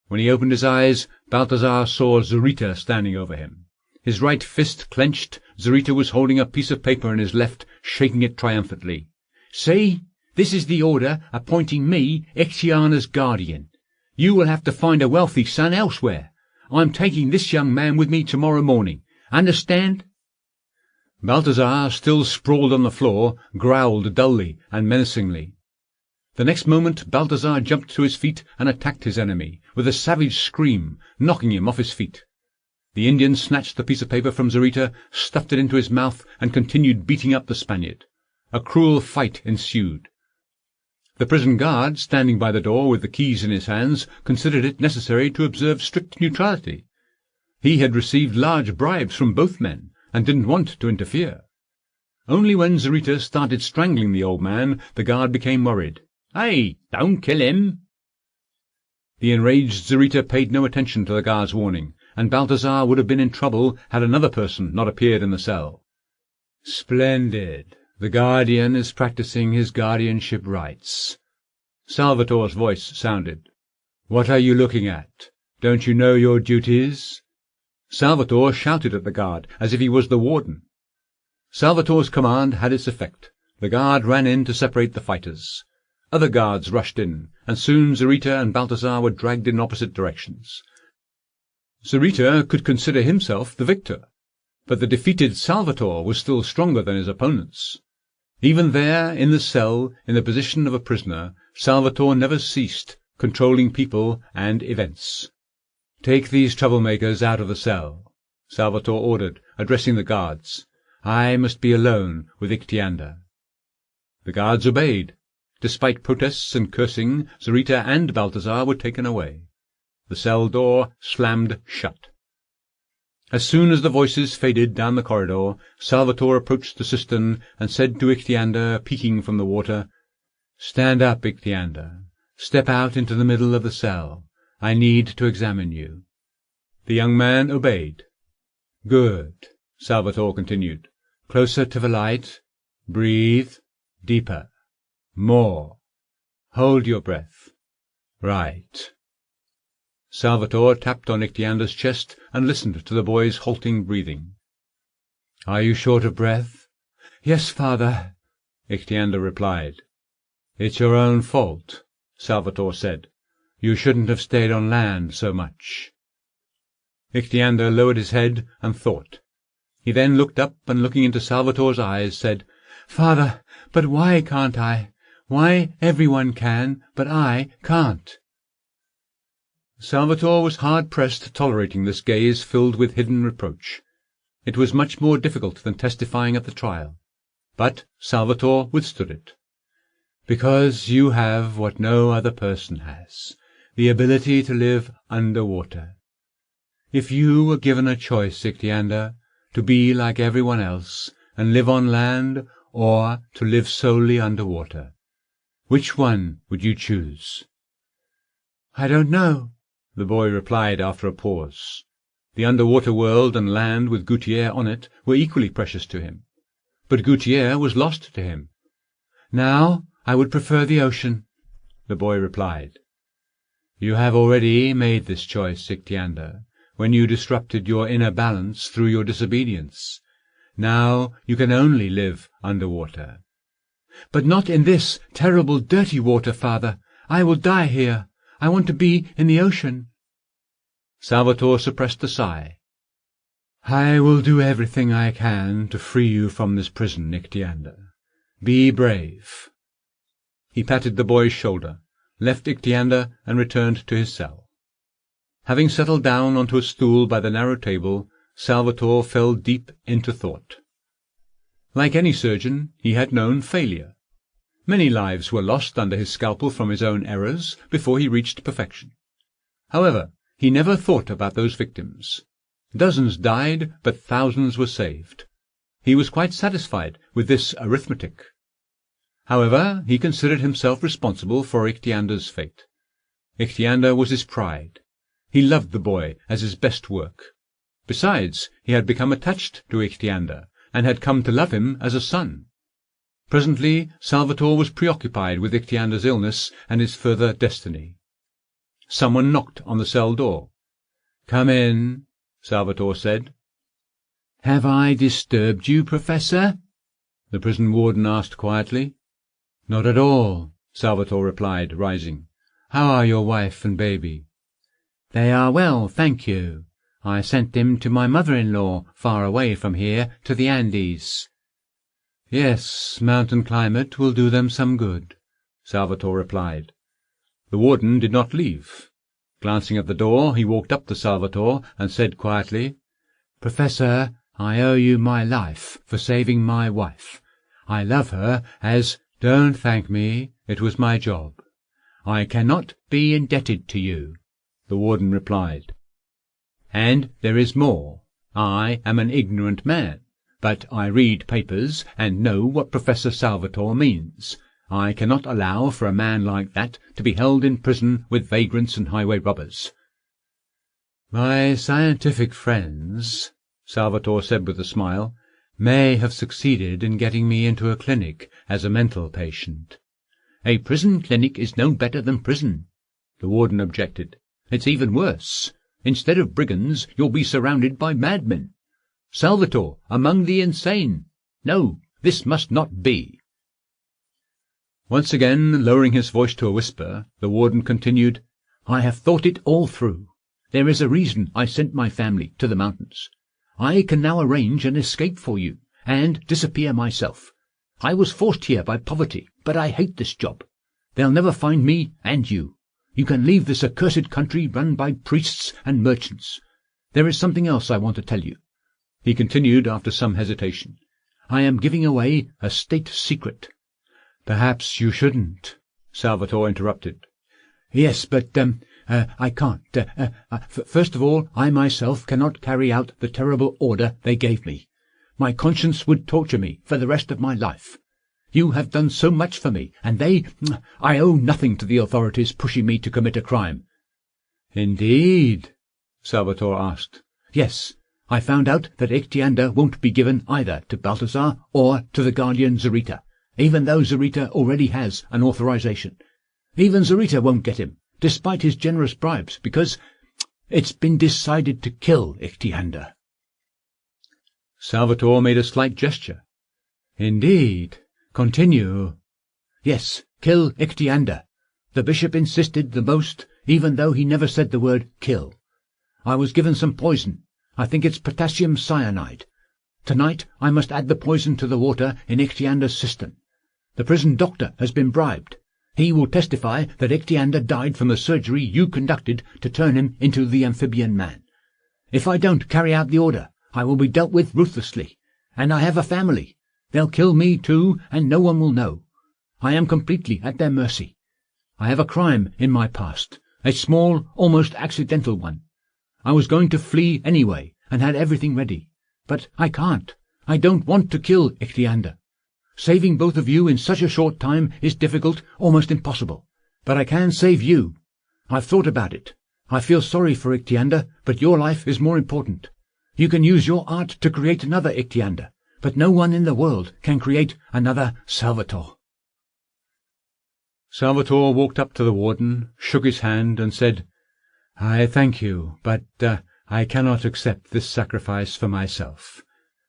When he opened his eyes, Balthazar saw Zarita standing over him. His right fist clenched, Zarita was holding a piece of paper in his left, shaking it triumphantly. "See? This is the order appointing me Ichthyander's guardian. You will have to find a wealthy son elsewhere. I'm taking this young man with me tomorrow morning. Understand?" Balthazar, still sprawled on the floor, growled dully and menacingly. The next moment Balthazar jumped to his feet and attacked his enemy, with a savage scream, knocking him off his feet. The Indian snatched the piece of paper from Zarita, stuffed it into his mouth, and continued beating up the Spaniard. A cruel fight ensued. The prison guard, standing by the door with the keys in his hands, considered it necessary to observe strict neutrality. He had received large bribes from both men, and didn't want to interfere. Only when Zarita started strangling the old man, the guard became worried. "Hey, don't kill him!" The enraged Zarita paid no attention to the guard's warning, and Balthazar would have been in trouble had another person not appeared in the cell. "Splendid. The guardian is practicing his guardianship rights." Salvatore's voice sounded. "What are you looking at? Don't you know your duties?" Salvatore shouted at the guard as if he was the warden. Salvatore's command had its effect. The guard ran in to separate the fighters. Other guards rushed in, and soon Zarita and Balthazar were dragged in opposite directions. Zarita could consider himself the victor, but the defeated Salvatore was still stronger than his opponents. Even there, in the cell, in the position of a prisoner, Salvatore never ceased, controlling people and events. "Take these troublemakers out of the cell," Salvatore ordered, addressing the guards. "I must be alone with Ichthyander." The guards obeyed. Despite protests and cursing, Zarita and Balthazar were taken away. The cell door slammed shut. As soon as the voices faded down the corridor, Salvatore approached the cistern and said to Ichthyander, peeking from the water, "Stand up, Ichthyander. Step out into the middle of the cell. I need to examine you." The young man obeyed. "Good," Salvatore continued. "Closer to the light. Breathe. Deeper. More. Hold your breath. Right." Salvatore tapped on Ichthyander's chest and listened to the boy's halting breathing. "Are you short of breath?" "Yes, father," Ichthyander replied. "It's your own fault," Salvatore said. "You shouldn't have stayed on land so much." Ichthyander lowered his head and thought. He then looked up and, looking into Salvatore's eyes, said, "Father, but why can't I? Why everyone can, but I can't?" Salvatore was hard-pressed tolerating this gaze filled with hidden reproach. It was much more difficult than testifying at the trial. But Salvatore withstood it. "Because you have what no other person has, the ability to live under water. If you were given a choice, Ichthyander, to be like everyone else and live on land, or to live solely under water, which one would you choose?" "I don't know," the boy replied after a pause. The underwater world and land with Guttiere on it were equally precious to him. But Guttiere was lost to him. "Now I would prefer the ocean," the boy replied. "You have already made this choice, Ichthyander, when you disrupted your inner balance through your disobedience. Now you can only live under water." "But not in this terrible dirty water, father. I will die here. I want to be in the ocean." Salvatore suppressed a sigh. "I will do everything I can to free you from this prison, Ichthyander. Be brave." He patted the boy's shoulder, left Ichthyander, and returned to his cell. Having settled down onto a stool by the narrow table, Salvatore fell deep into thought. Like any surgeon, he had known failure. Many lives were lost under his scalpel from his own errors before he reached perfection. However, he never thought about those victims. Dozens died, but thousands were saved. He was quite satisfied with this arithmetic. However, he considered himself responsible for Ichthyander's fate. Ichthyander was his pride. He loved the boy as his best work. Besides, he had become attached to Ichthyander, and had come to love him as a son. Presently, Salvatore was preoccupied with Ichtyander's illness and his further destiny. Someone knocked on the cell door. "Come in," Salvatore said. "Have I disturbed you, Professor?" the prison warden asked quietly. "Not at all," Salvatore replied, rising. "How are your wife and baby?" "They are well, thank you. I sent them to my mother-in-law, far away from here, to the Andes." "Yes, mountain climate will do them some good," Salvatore replied. The warden did not leave. Glancing at the door, he walked up to Salvatore and said quietly, "Professor, I owe you my life for saving my wife. I love her as—" "Don't thank me. It was my job." "I cannot be indebted to you," the warden replied. "And there is more. I am an ignorant man, but I read papers and know what Professor Salvatore means. I cannot allow for a man like that to be held in prison with vagrants and highway robbers." "My scientific friends," Salvatore said with a smile, "may have succeeded in getting me into a clinic as a mental patient." "A prison clinic is no better than prison," the warden objected. "It's even worse. Instead of brigands, you'll be surrounded by madmen. Salvatore, among the insane. No, this must not be." Once again, lowering his voice to a whisper, the warden continued, "I have thought it all through. There is a reason I sent my family to the mountains. I can now arrange an escape for you, and disappear myself. I was forced here by poverty, but I hate this job. They'll never find me and you. You can leave this accursed country run by priests and merchants. There is something else I want to tell you," he continued after some hesitation. "I am giving away a state secret." "Perhaps you shouldn't," Salvatore interrupted. "Yes, but I can't. First of all, I myself cannot carry out the terrible order they gave me. My conscience would torture me for the rest of my life. You have done so much for me, and I owe nothing to the authorities pushing me to commit a crime." "Indeed?" Salvatore asked. "Yes. I found out that Ichthyander won't be given either to Balthasar or to the guardian Zarita, even though Zarita already has an authorization. Even Zarita won't get him, despite his generous bribes, because it's been decided to kill Ichthyander." Salvatore made a slight gesture. "Indeed. Continue." "Yes, kill Ichthyander. The bishop insisted the most, even though he never said the word kill. I was given some poison. I think it's potassium cyanide. Tonight I must add the poison to the water in Ichthyander's cistern. The prison doctor has been bribed. He will testify that Ichthyander died from the surgery you conducted to turn him into the Amphibian Man. If I don't carry out the order, I will be dealt with ruthlessly. And I have a family. They'll kill me too, and no one will know. I am completely at their mercy. I have a crime in my past, a small, almost accidental one. I was going to flee anyway, and had everything ready. But I can't. I don't want to kill Ichthyander. Saving both of you in such a short time is difficult, almost impossible. But I can save you. I've thought about it. I feel sorry for Ichthyander, but your life is more important. You can use your art to create another Ichthyander, but no one in the world can create another Salvatore." Salvatore walked up to the warden, shook his hand, and said, "I thank you, but I cannot accept this sacrifice for myself.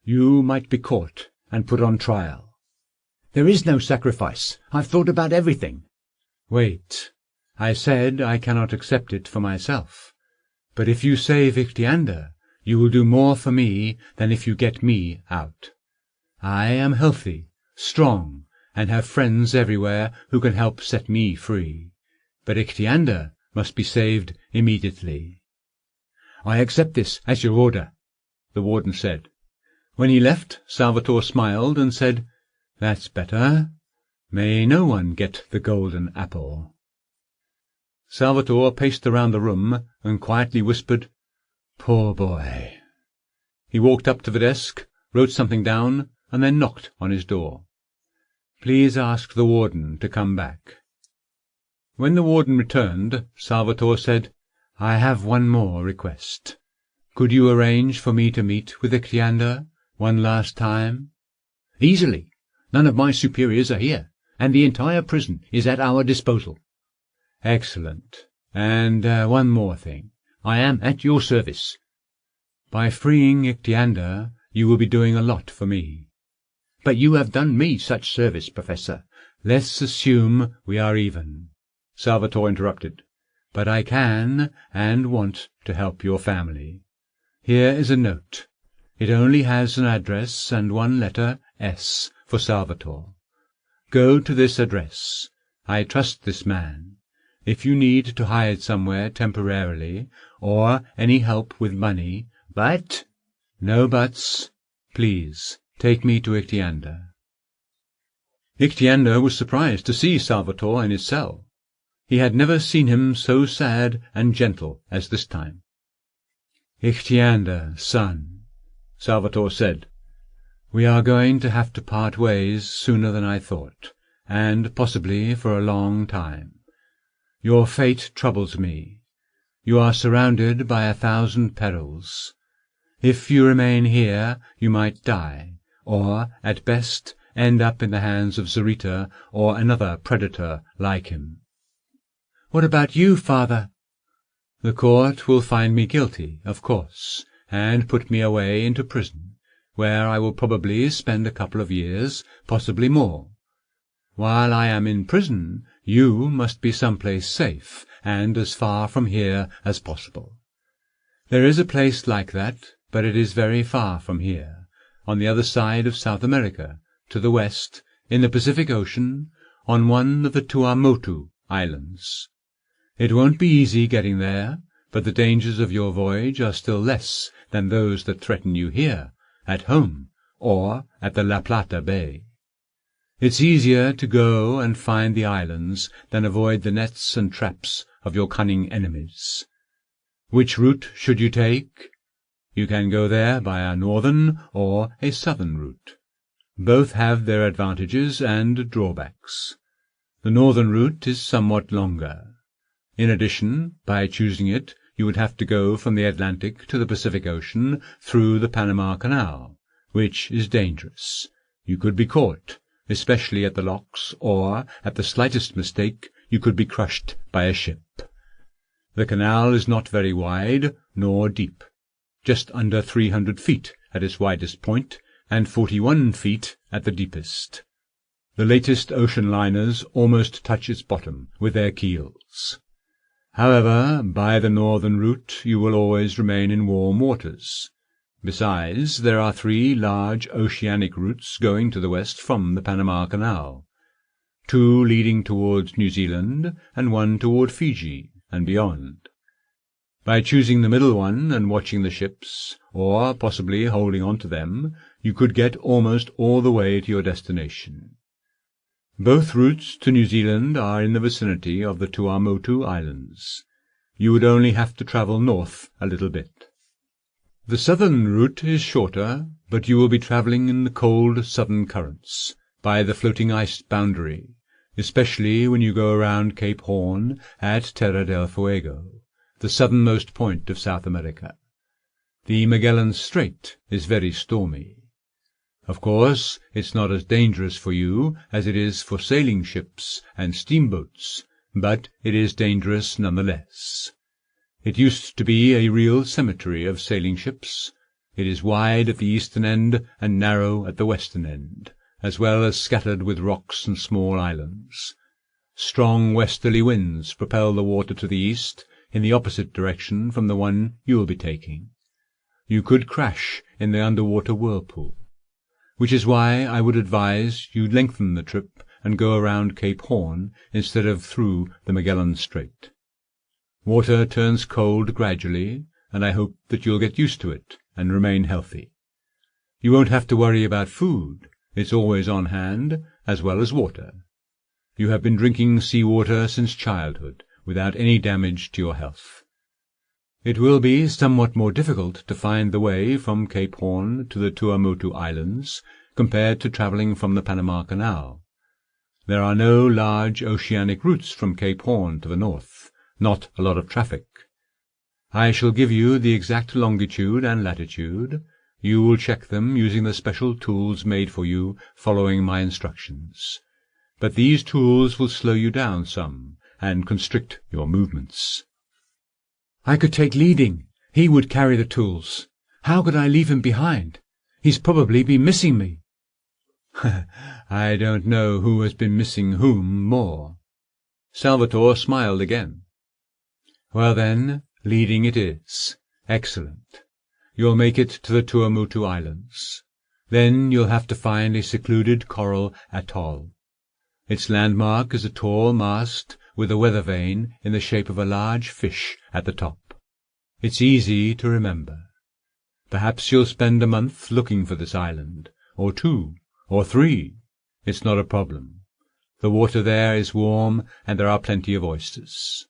You might be caught and put on trial." "There is no sacrifice. I've thought about everything." "Wait. I said I cannot accept it for myself. But if you save Ichthyander, you will do more for me than if you get me out. I am healthy, strong, and have friends everywhere who can help set me free. But Ichthyander must be saved immediately." "I accept this as your order," the warden said. When he left, Salvatore smiled and said, "That's better. May no one get the golden apple." Salvatore paced around the room and quietly whispered, "Poor boy." He walked up to the desk, wrote something down, and then knocked on his door. "Please ask the warden to come back." When the warden returned, Salvatore said, "I have one more request. Could you arrange for me to meet with Ichthyander one last time?" "Easily. None of my superiors are here, and the entire prison is at our disposal." "Excellent. And one more thing. I am at your service." "By freeing Ichthyander, you will be doing a lot for me." "But you have done me such service, Professor." "Let's assume we are even," Salvatore interrupted. "But I can and want to help your family. Here is a note. It only has an address and one letter, S, for Salvatore. Go to this address. I trust this man. If you need to hide somewhere temporarily, or any help with money, but— no buts. Please, take me to Ichthyander." Ichthyander was surprised to see Salvatore in his cell. He had never seen him so sad and gentle as this time. "Ichthyander, son," Salvatore said, "we are going to have to part ways sooner than I thought, and possibly for a long time. Your fate troubles me. You are surrounded by 1,000 perils. If you remain here, you might die, or, at best, end up in the hands of Zarita or another predator like him. What about you, father? The court will find me guilty, of course, and put me away into prison, where I will probably spend a couple of years, possibly more. While I am in prison, you must be someplace safe, and as far from here as possible. There is a place like that, but it is very far from here, on the other side of South America, to the west, in the Pacific Ocean, on one of the Tuamotu Islands. It won't be easy getting there, but the dangers of your voyage are still less than those that threaten you here, at home, or at the La Plata Bay. It's easier to go and find the islands than avoid the nets and traps of your cunning enemies. Which route should you take? You can go there by a northern or a southern route. Both have their advantages and drawbacks. The northern route is somewhat longer. In addition, by choosing it, you would have to go from the Atlantic to the Pacific Ocean through the Panama Canal, which is dangerous. You could be caught, especially at the locks, or, at the slightest mistake, you could be crushed by a ship. The canal is not very wide, nor deep, just under 300 feet at its widest point, and 41 feet at the deepest. The latest ocean liners almost touch its bottom with their keels. However, by the northern route you will always remain in warm waters. Besides, there are 3 large oceanic routes going to the west from the Panama Canal, 2 leading towards New Zealand and 1 toward Fiji and beyond. By choosing the middle one and watching the ships, or possibly holding on to them, you could get almost all the way to your destination. Both routes to New Zealand are in the vicinity of the Tuamotu Islands. You would only have to travel north a little bit. The southern route is shorter, but you will be travelling in the cold southern currents, by the floating ice boundary, especially when you go around Cape Horn at Terra del Fuego, the southernmost point of South America. The Magellan Strait is very stormy. Of course, it's not as dangerous for you as it is for sailing ships and steamboats, but it is dangerous nonetheless. It used to be a real cemetery of sailing ships. It is wide at the eastern end and narrow at the western end, as well as scattered with rocks and small islands. Strong westerly winds propel the water to the east, in the opposite direction from the one you will be taking. You could crash in the underwater whirlpool, which is why I would advise you lengthen the trip and go around Cape Horn instead of through the Magellan Strait. Water turns cold gradually, and I hope that you'll get used to it and remain healthy. You won't have to worry about food. It's always on hand, as well as water. You have been drinking sea-water since childhood, without any damage to your health. It will be somewhat more difficult to find the way from Cape Horn to the Tuamotu Islands compared to travelling from the Panama Canal. There are no large oceanic routes from Cape Horn to the north, not a lot of traffic. I shall give you the exact longitude and latitude. You will check them using the special tools made for you following my instructions. But these tools will slow you down some and constrict your movements. I could take leading. He would carry the tools. How could I leave him behind? He's probably been missing me. I don't know who has been missing whom more. Salvatore smiled again. Well then, leading it is. Excellent. You'll make it to the Tuamotu Islands. Then you'll have to find a secluded coral atoll. Its landmark is a tall mast with a weather vane in the shape of a large fish at the top. It's easy to remember. Perhaps you'll spend a month looking for this island, or 2, or 3. It's not a problem. The water there is warm, and there are plenty of oysters.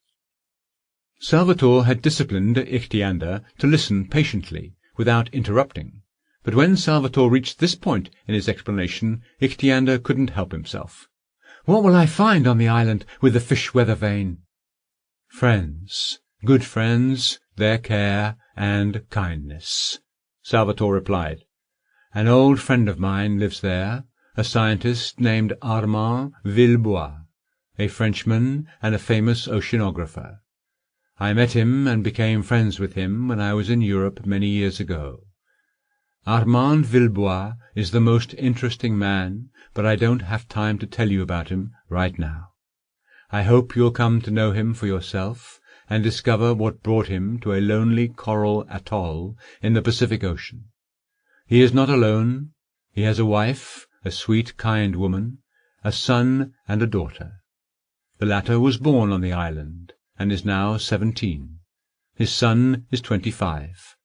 Salvatore had disciplined Ichthyander to listen patiently, without interrupting. But when Salvatore reached this point in his explanation, Ichthyander couldn't help himself. What will I find on the island with the fish weather vane? Friends, good friends, their care and kindness, Salvatore replied. An old friend of mine lives there, a scientist named Armand Villebois, a Frenchman and a famous oceanographer. I met him and became friends with him when I was in Europe many years ago. Armand Villebois is the most interesting man, but I don't have time to tell you about him right now. I hope you'll come to know him for yourself and discover what brought him to a lonely coral atoll in the Pacific Ocean. He is not alone. He has a wife, a sweet, kind woman, a son and a daughter. The latter was born on the island, and is now 17. His son is 25.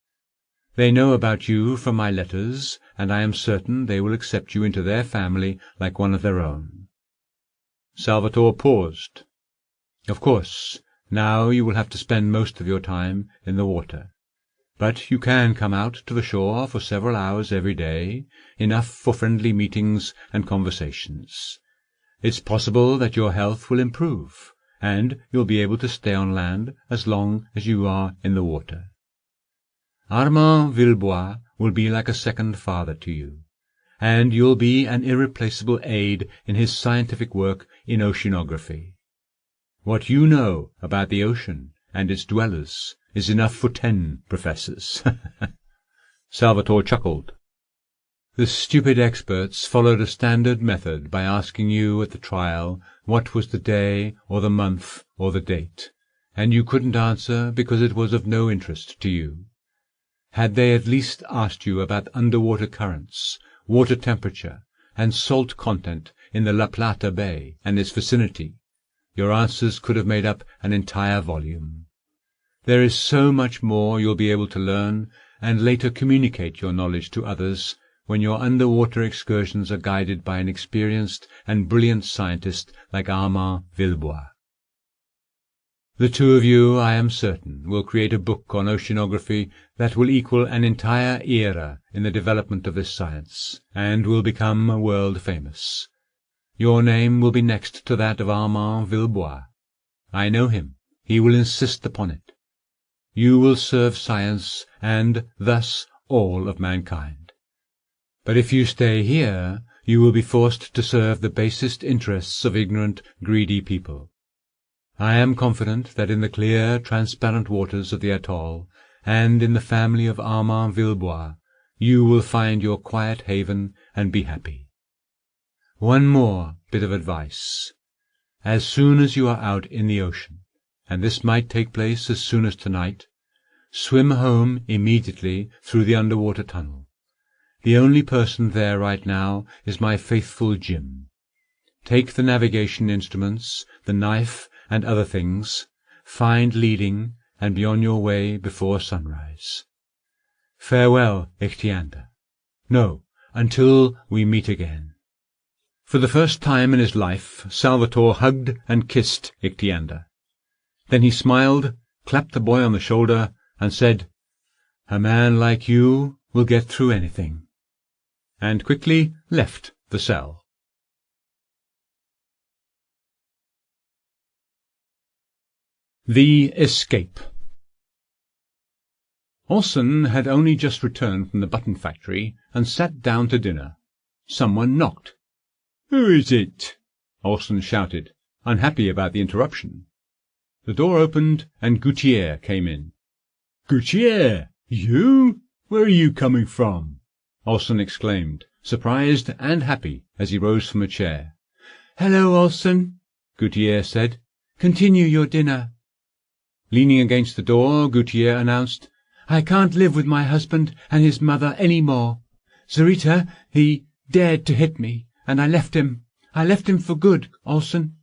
They know about you from my letters, and I am certain they will accept you into their family like one of their own. Salvatore paused. Of course, now you will have to spend most of your time in the water. But you can come out to the shore for several hours every day, enough for friendly meetings and conversations. It's possible that your health will improve, and you'll be able to stay on land as long as you are in the water. Armand Villebois will be like a second father to you, and you'll be an irreplaceable aid in his scientific work in oceanography. What you know about the ocean and its dwellers is enough for 10 professors. Salvatore chuckled. The stupid experts followed a standard method by asking you at the trial what was the day or the month or the date, and you couldn't answer because it was of no interest to you. Had they at least asked you about underwater currents, water temperature, and salt content in the La Plata Bay and its vicinity, your answers could have made up an entire volume. There is so much more you'll be able to learn, and later communicate your knowledge to others when your underwater excursions are guided by an experienced and brilliant scientist like Armand Villebois. The two of you, I am certain, will create a book on oceanography that will equal an entire era in the development of this science, and will become world famous. Your name will be next to that of Armand Villebois. I know him. He will insist upon it. You will serve science, and thus all of mankind. But if you stay here, you will be forced to serve the basest interests of ignorant, greedy people. I am confident that in the clear, transparent waters of the atoll, and in the family of Armand Villebois, you will find your quiet haven and be happy. One more bit of advice. As soon as you are out in the ocean, and this might take place as soon as tonight, swim home immediately through the underwater tunnel. The only person there right now is my faithful Jim. Take the navigation instruments, the knife, and other things, find leading, and be on your way before sunrise. Farewell, Ichthyander. No, until we meet again. For the first time in his life, Salvatore hugged and kissed Ichthyander. Then he smiled, clapped the boy on the shoulder, and said, "A man like you will get through anything," and quickly left the cell. The Escape. Orson had only just returned from the button factory and sat down to dinner. Someone knocked. "Who is it?" Orson shouted, unhappy about the interruption. The door opened, and Guttiere came in. "Guttiere, you? Where are you coming from?" Orson exclaimed, surprised and happy as he rose from a chair. "Hello, Orson," Guttiere said. "Continue your dinner." Leaning against the door, Guttiere announced, "I can't live with my husband and his mother any more. Zarita, he dared to hit me, and I left him. I left him for good, Orson."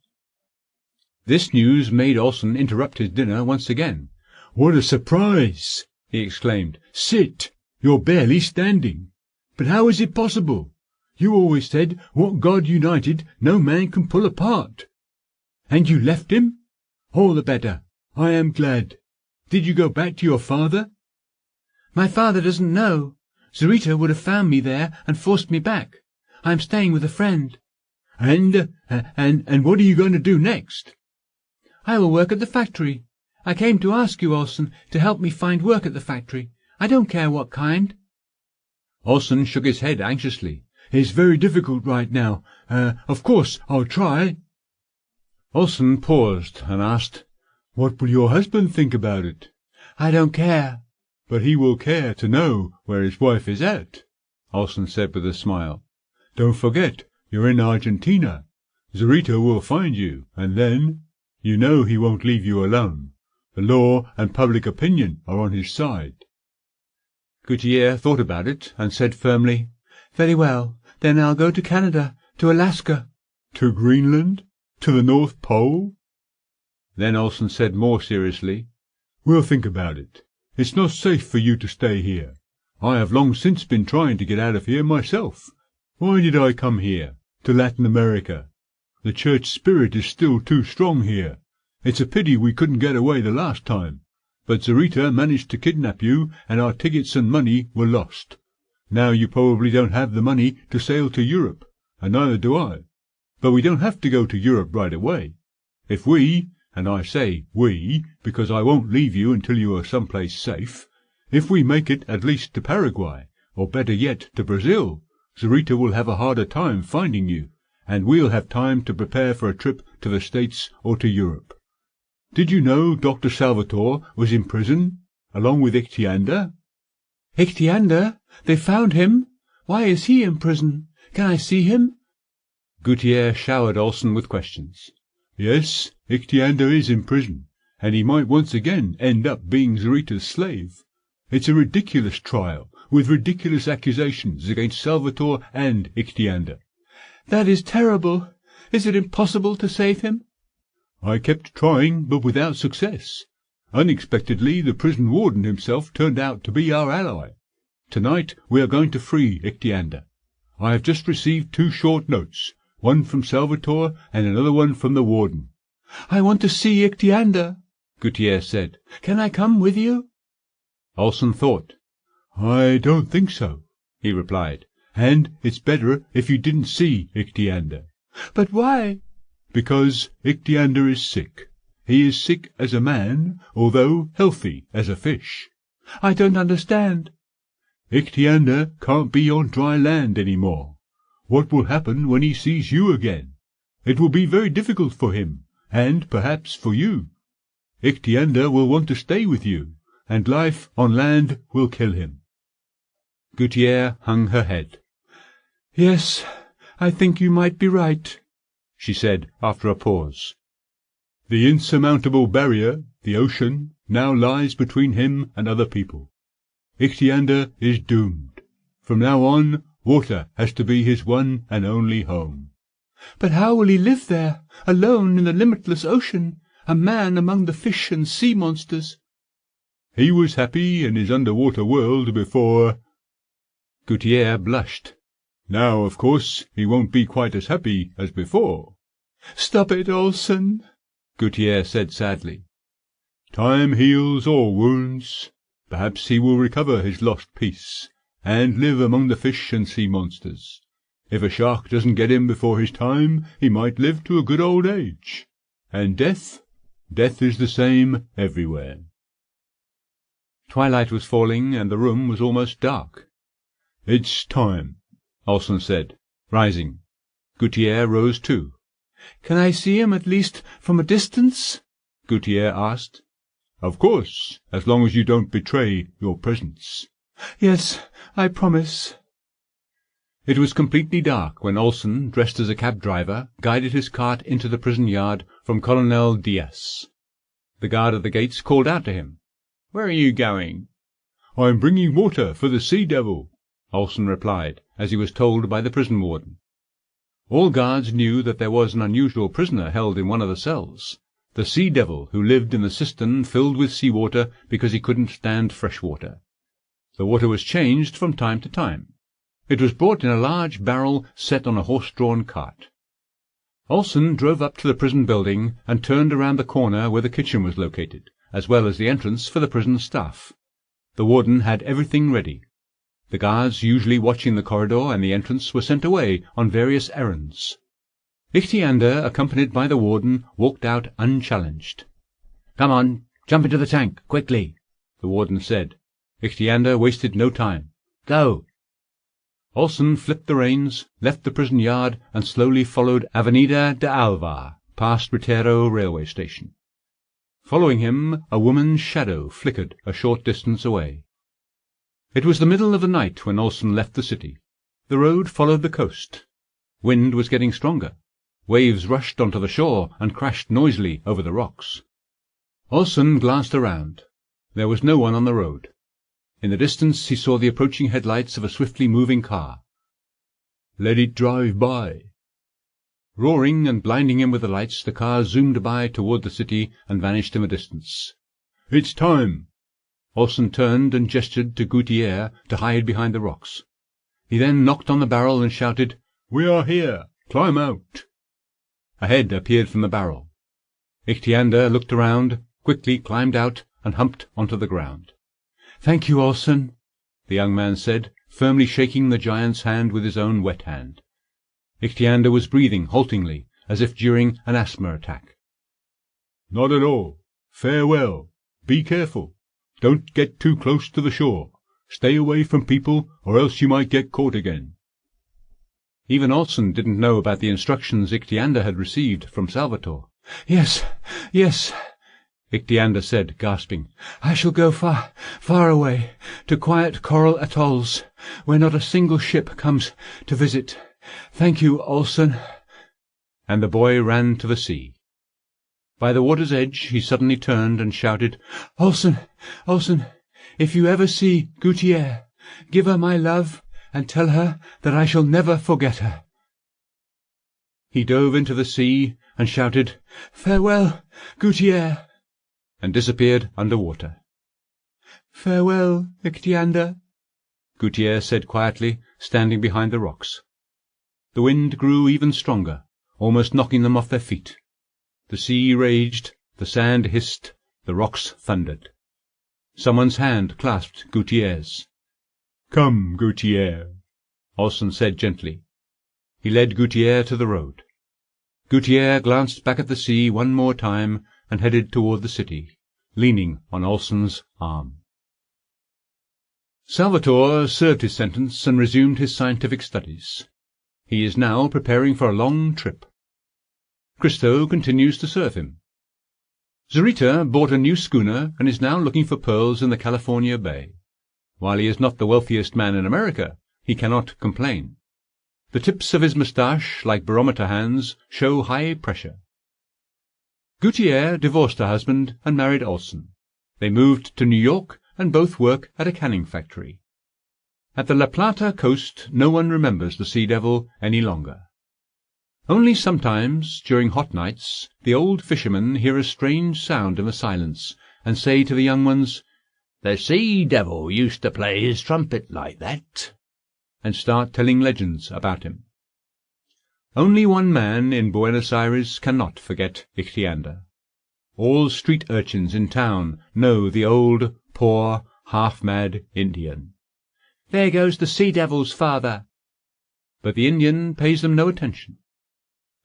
This news made Orson interrupt his dinner once again. "What a surprise!" he exclaimed. "Sit! You're barely standing. But how is it possible? You always said, 'What God united, no man can pull apart.' And you left him? All the better. I am glad. Did you go back to your father?" "My father doesn't know. Zarita would have found me there and forced me back. I am staying with a friend. And what are you going to do next? I will work at the factory. I came to ask you, Olsen, to help me find work at the factory. I don't care what kind. Olsen shook his head anxiously. It's very difficult right now. Of course, I'll try. Olsen paused and asked, What will your husband think about it? I don't care. But he will care to know where his wife is at, Olsen said with a smile. Don't forget, you're in Argentina. Zarita will find you, and then, you know he won't leave you alone. The law and public opinion are on his side. Guttiere thought about it and said firmly, Very well, then I'll go to Canada, to Alaska. To Greenland? To the North Pole? Then Olsen said more seriously, We'll think about it. It's not safe for you to stay here. I have long since been trying to get out of here myself. Why did I come here, to Latin America? The church spirit is still too strong here. It's a pity we couldn't get away the last time. But Zarita managed to kidnap you, and our tickets and money were lost. Now you probably don't have the money to sail to Europe, and neither do I. But we don't have to go to Europe right away. If we, and I say we, because I won't leave you until you are someplace safe, if we make it at least to Paraguay, or better yet to Brazil, Zarita will have a harder time finding you, and we'll have time to prepare for a trip to the States or to Europe. Did you know Dr. Salvatore was in prison, along with Ichthyander? Ichthyander? They found him? Why is he in prison? Can I see him? Guttiere showered Olsen with questions. Yes, Ichthyander is in prison, and he might once again end up being Zarita's slave. It's a ridiculous trial, with ridiculous accusations against Salvatore and Ichthyander. That is terrible. Is it impossible to save him? I kept trying, but without success. Unexpectedly, the prison warden himself turned out to be our ally. Tonight we are going to free Ichthyander. I have just received 2 short notes, one from Salvatore and another one from the warden. I want to see Ichthyander, Guttiere said. Can I come with you? Olsen thought. I don't think so, he replied. And it's better if you didn't see Ichthyander. But why? Because Ichthyander is sick. He is sick as a man, although healthy as a fish. I don't understand. Ichthyander can't be on dry land any more. What will happen when he sees you again? It will be very difficult for him, and perhaps for you. Ichthyander will want to stay with you, and life on land will kill him. Guttiere hung her head. Yes, I think you might be right, she said after a pause. The insurmountable barrier, the ocean, now lies between him and other people. Ichthyander is doomed. From now on, water has to be his one and only home. But how will he live there, alone in the limitless ocean, a man among the fish and sea monsters? He was happy in his underwater world before... Guttiere blushed. Now, of course, he won't be quite as happy as before. Stop it, Olsen, Guttiere said sadly. Time heals all wounds. Perhaps he will recover his lost peace, and live among the fish and sea monsters. If a shark doesn't get him before his time, he might live to a good old age. And death is the same everywhere. Twilight was falling, and the room was almost dark. It's time, Olsen said, rising. Guttiere rose too. Can I see him at least from a distance? Guttiere asked. Of course, as long as you don't betray your presence. Yes, I promise. It was completely dark when Olsen, dressed as a cab driver, guided his cart into the prison yard from Colonel Diaz. The guard at the gates called out to him. "Where are you going?" "I'm bringing water for the sea devil," Olsen replied, as he was told by the prison warden. All guards knew that there was an unusual prisoner held in one of the cells, the sea devil who lived in the cistern filled with sea-water because he couldn't stand fresh water. The water was changed from time to time. It was brought in a large barrel set on a horse-drawn cart. Olsen drove up to the prison building and turned around the corner where the kitchen was located, as well as the entrance for the prison staff. The warden had everything ready. The guards usually watching the corridor and the entrance were sent away on various errands. Ichthyander, accompanied by the warden, walked out unchallenged. "Come on, jump into the tank, quickly," the warden said. Ichthyander wasted no time. "Go." Olsen flipped the reins, left the prison yard, and slowly followed Avenida de Alvar, past Guttiere railway station. Following him, a woman's shadow flickered a short distance away. It was the middle of the night when Olsen left the city. The road followed the coast. Wind was getting stronger. Waves rushed onto the shore and crashed noisily over the rocks. Olsen glanced around. There was no one on the road. In the distance he saw the approaching headlights of a swiftly moving car. "Let it drive by." Roaring and blinding him with the lights, the car zoomed by toward the city and vanished in the distance. "It's time." Olsen turned and gestured to Guttiere to hide behind the rocks. He then knocked on the barrel and shouted, "We are here. Climb out." A head appeared from the barrel. Ichthyander looked around, quickly climbed out, and humped onto the ground. "Thank you, Olsen," the young man said, firmly shaking the giant's hand with his own wet hand. Ichthyander was breathing haltingly, as if during an asthma attack. "Not at all. Farewell. Be careful. Don't get too close to the shore. Stay away from people, or else you might get caught again." Even Olsen didn't know about the instructions Ichthyander had received from Salvatore. Yes, Ichthyander said, gasping. "I shall go far, far away, to quiet coral atolls, where not a single ship comes to visit. Thank you, Olsen." And the boy ran to the sea. By the water's edge he suddenly turned and shouted, Olsen, if you ever see Guttiere, give her my love, and tell her that I shall never forget her." He dove into the sea and shouted, "Farewell, Guttiere," and disappeared under water. "Farewell, Ichthyander," Guttiere said quietly, standing behind the rocks. The wind grew even stronger, almost knocking them off their feet. The sea raged, the sand hissed, the rocks thundered. Someone's hand clasped Guttiere's. "Come, Guttiere," Olsen said gently. He led Guttiere to the road. Guttiere glanced back at the sea one more time and headed toward the city, leaning on Olsen's arm. Salvatore served his sentence and resumed his scientific studies. He is now preparing for a long trip. Christo continues to serve him. Zurita bought a new schooner and is now looking for pearls in the California Bay. While he is not the wealthiest man in America, he cannot complain. The tips of his moustache, like barometer hands, show high pressure. Guttiere divorced her husband and married Olsen. They moved to New York and both work at a canning factory. At the La Plata coast no one remembers the Sea Devil any longer. Only sometimes, during hot nights, the old fishermen hear a strange sound in the silence, and say to the young ones, "The Sea Devil used to play his trumpet like that," and start telling legends about him. Only one man in Buenos Aires cannot forget Ichthyander. All street urchins in town know the old, poor, half-mad Indian. "There goes the Sea Devil's father." But the Indian pays them no attention.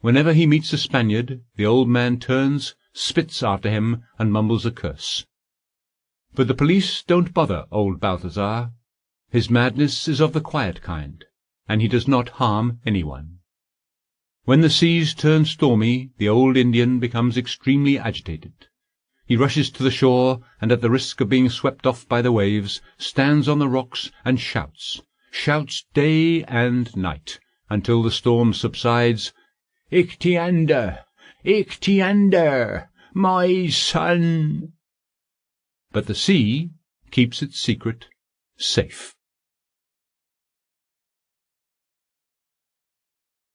Whenever he meets a Spaniard, the old man turns, spits after him, and mumbles a curse. But the police don't bother old Balthazar. His madness is of the quiet kind, and he does not harm anyone. When the seas turn stormy, the old Indian becomes extremely agitated. He rushes to the shore, and at the risk of being swept off by the waves, stands on the rocks and shouts day and night, until the storm subsides. "Ichthyander! Ichthyander! My son!" But the sea keeps its secret safe.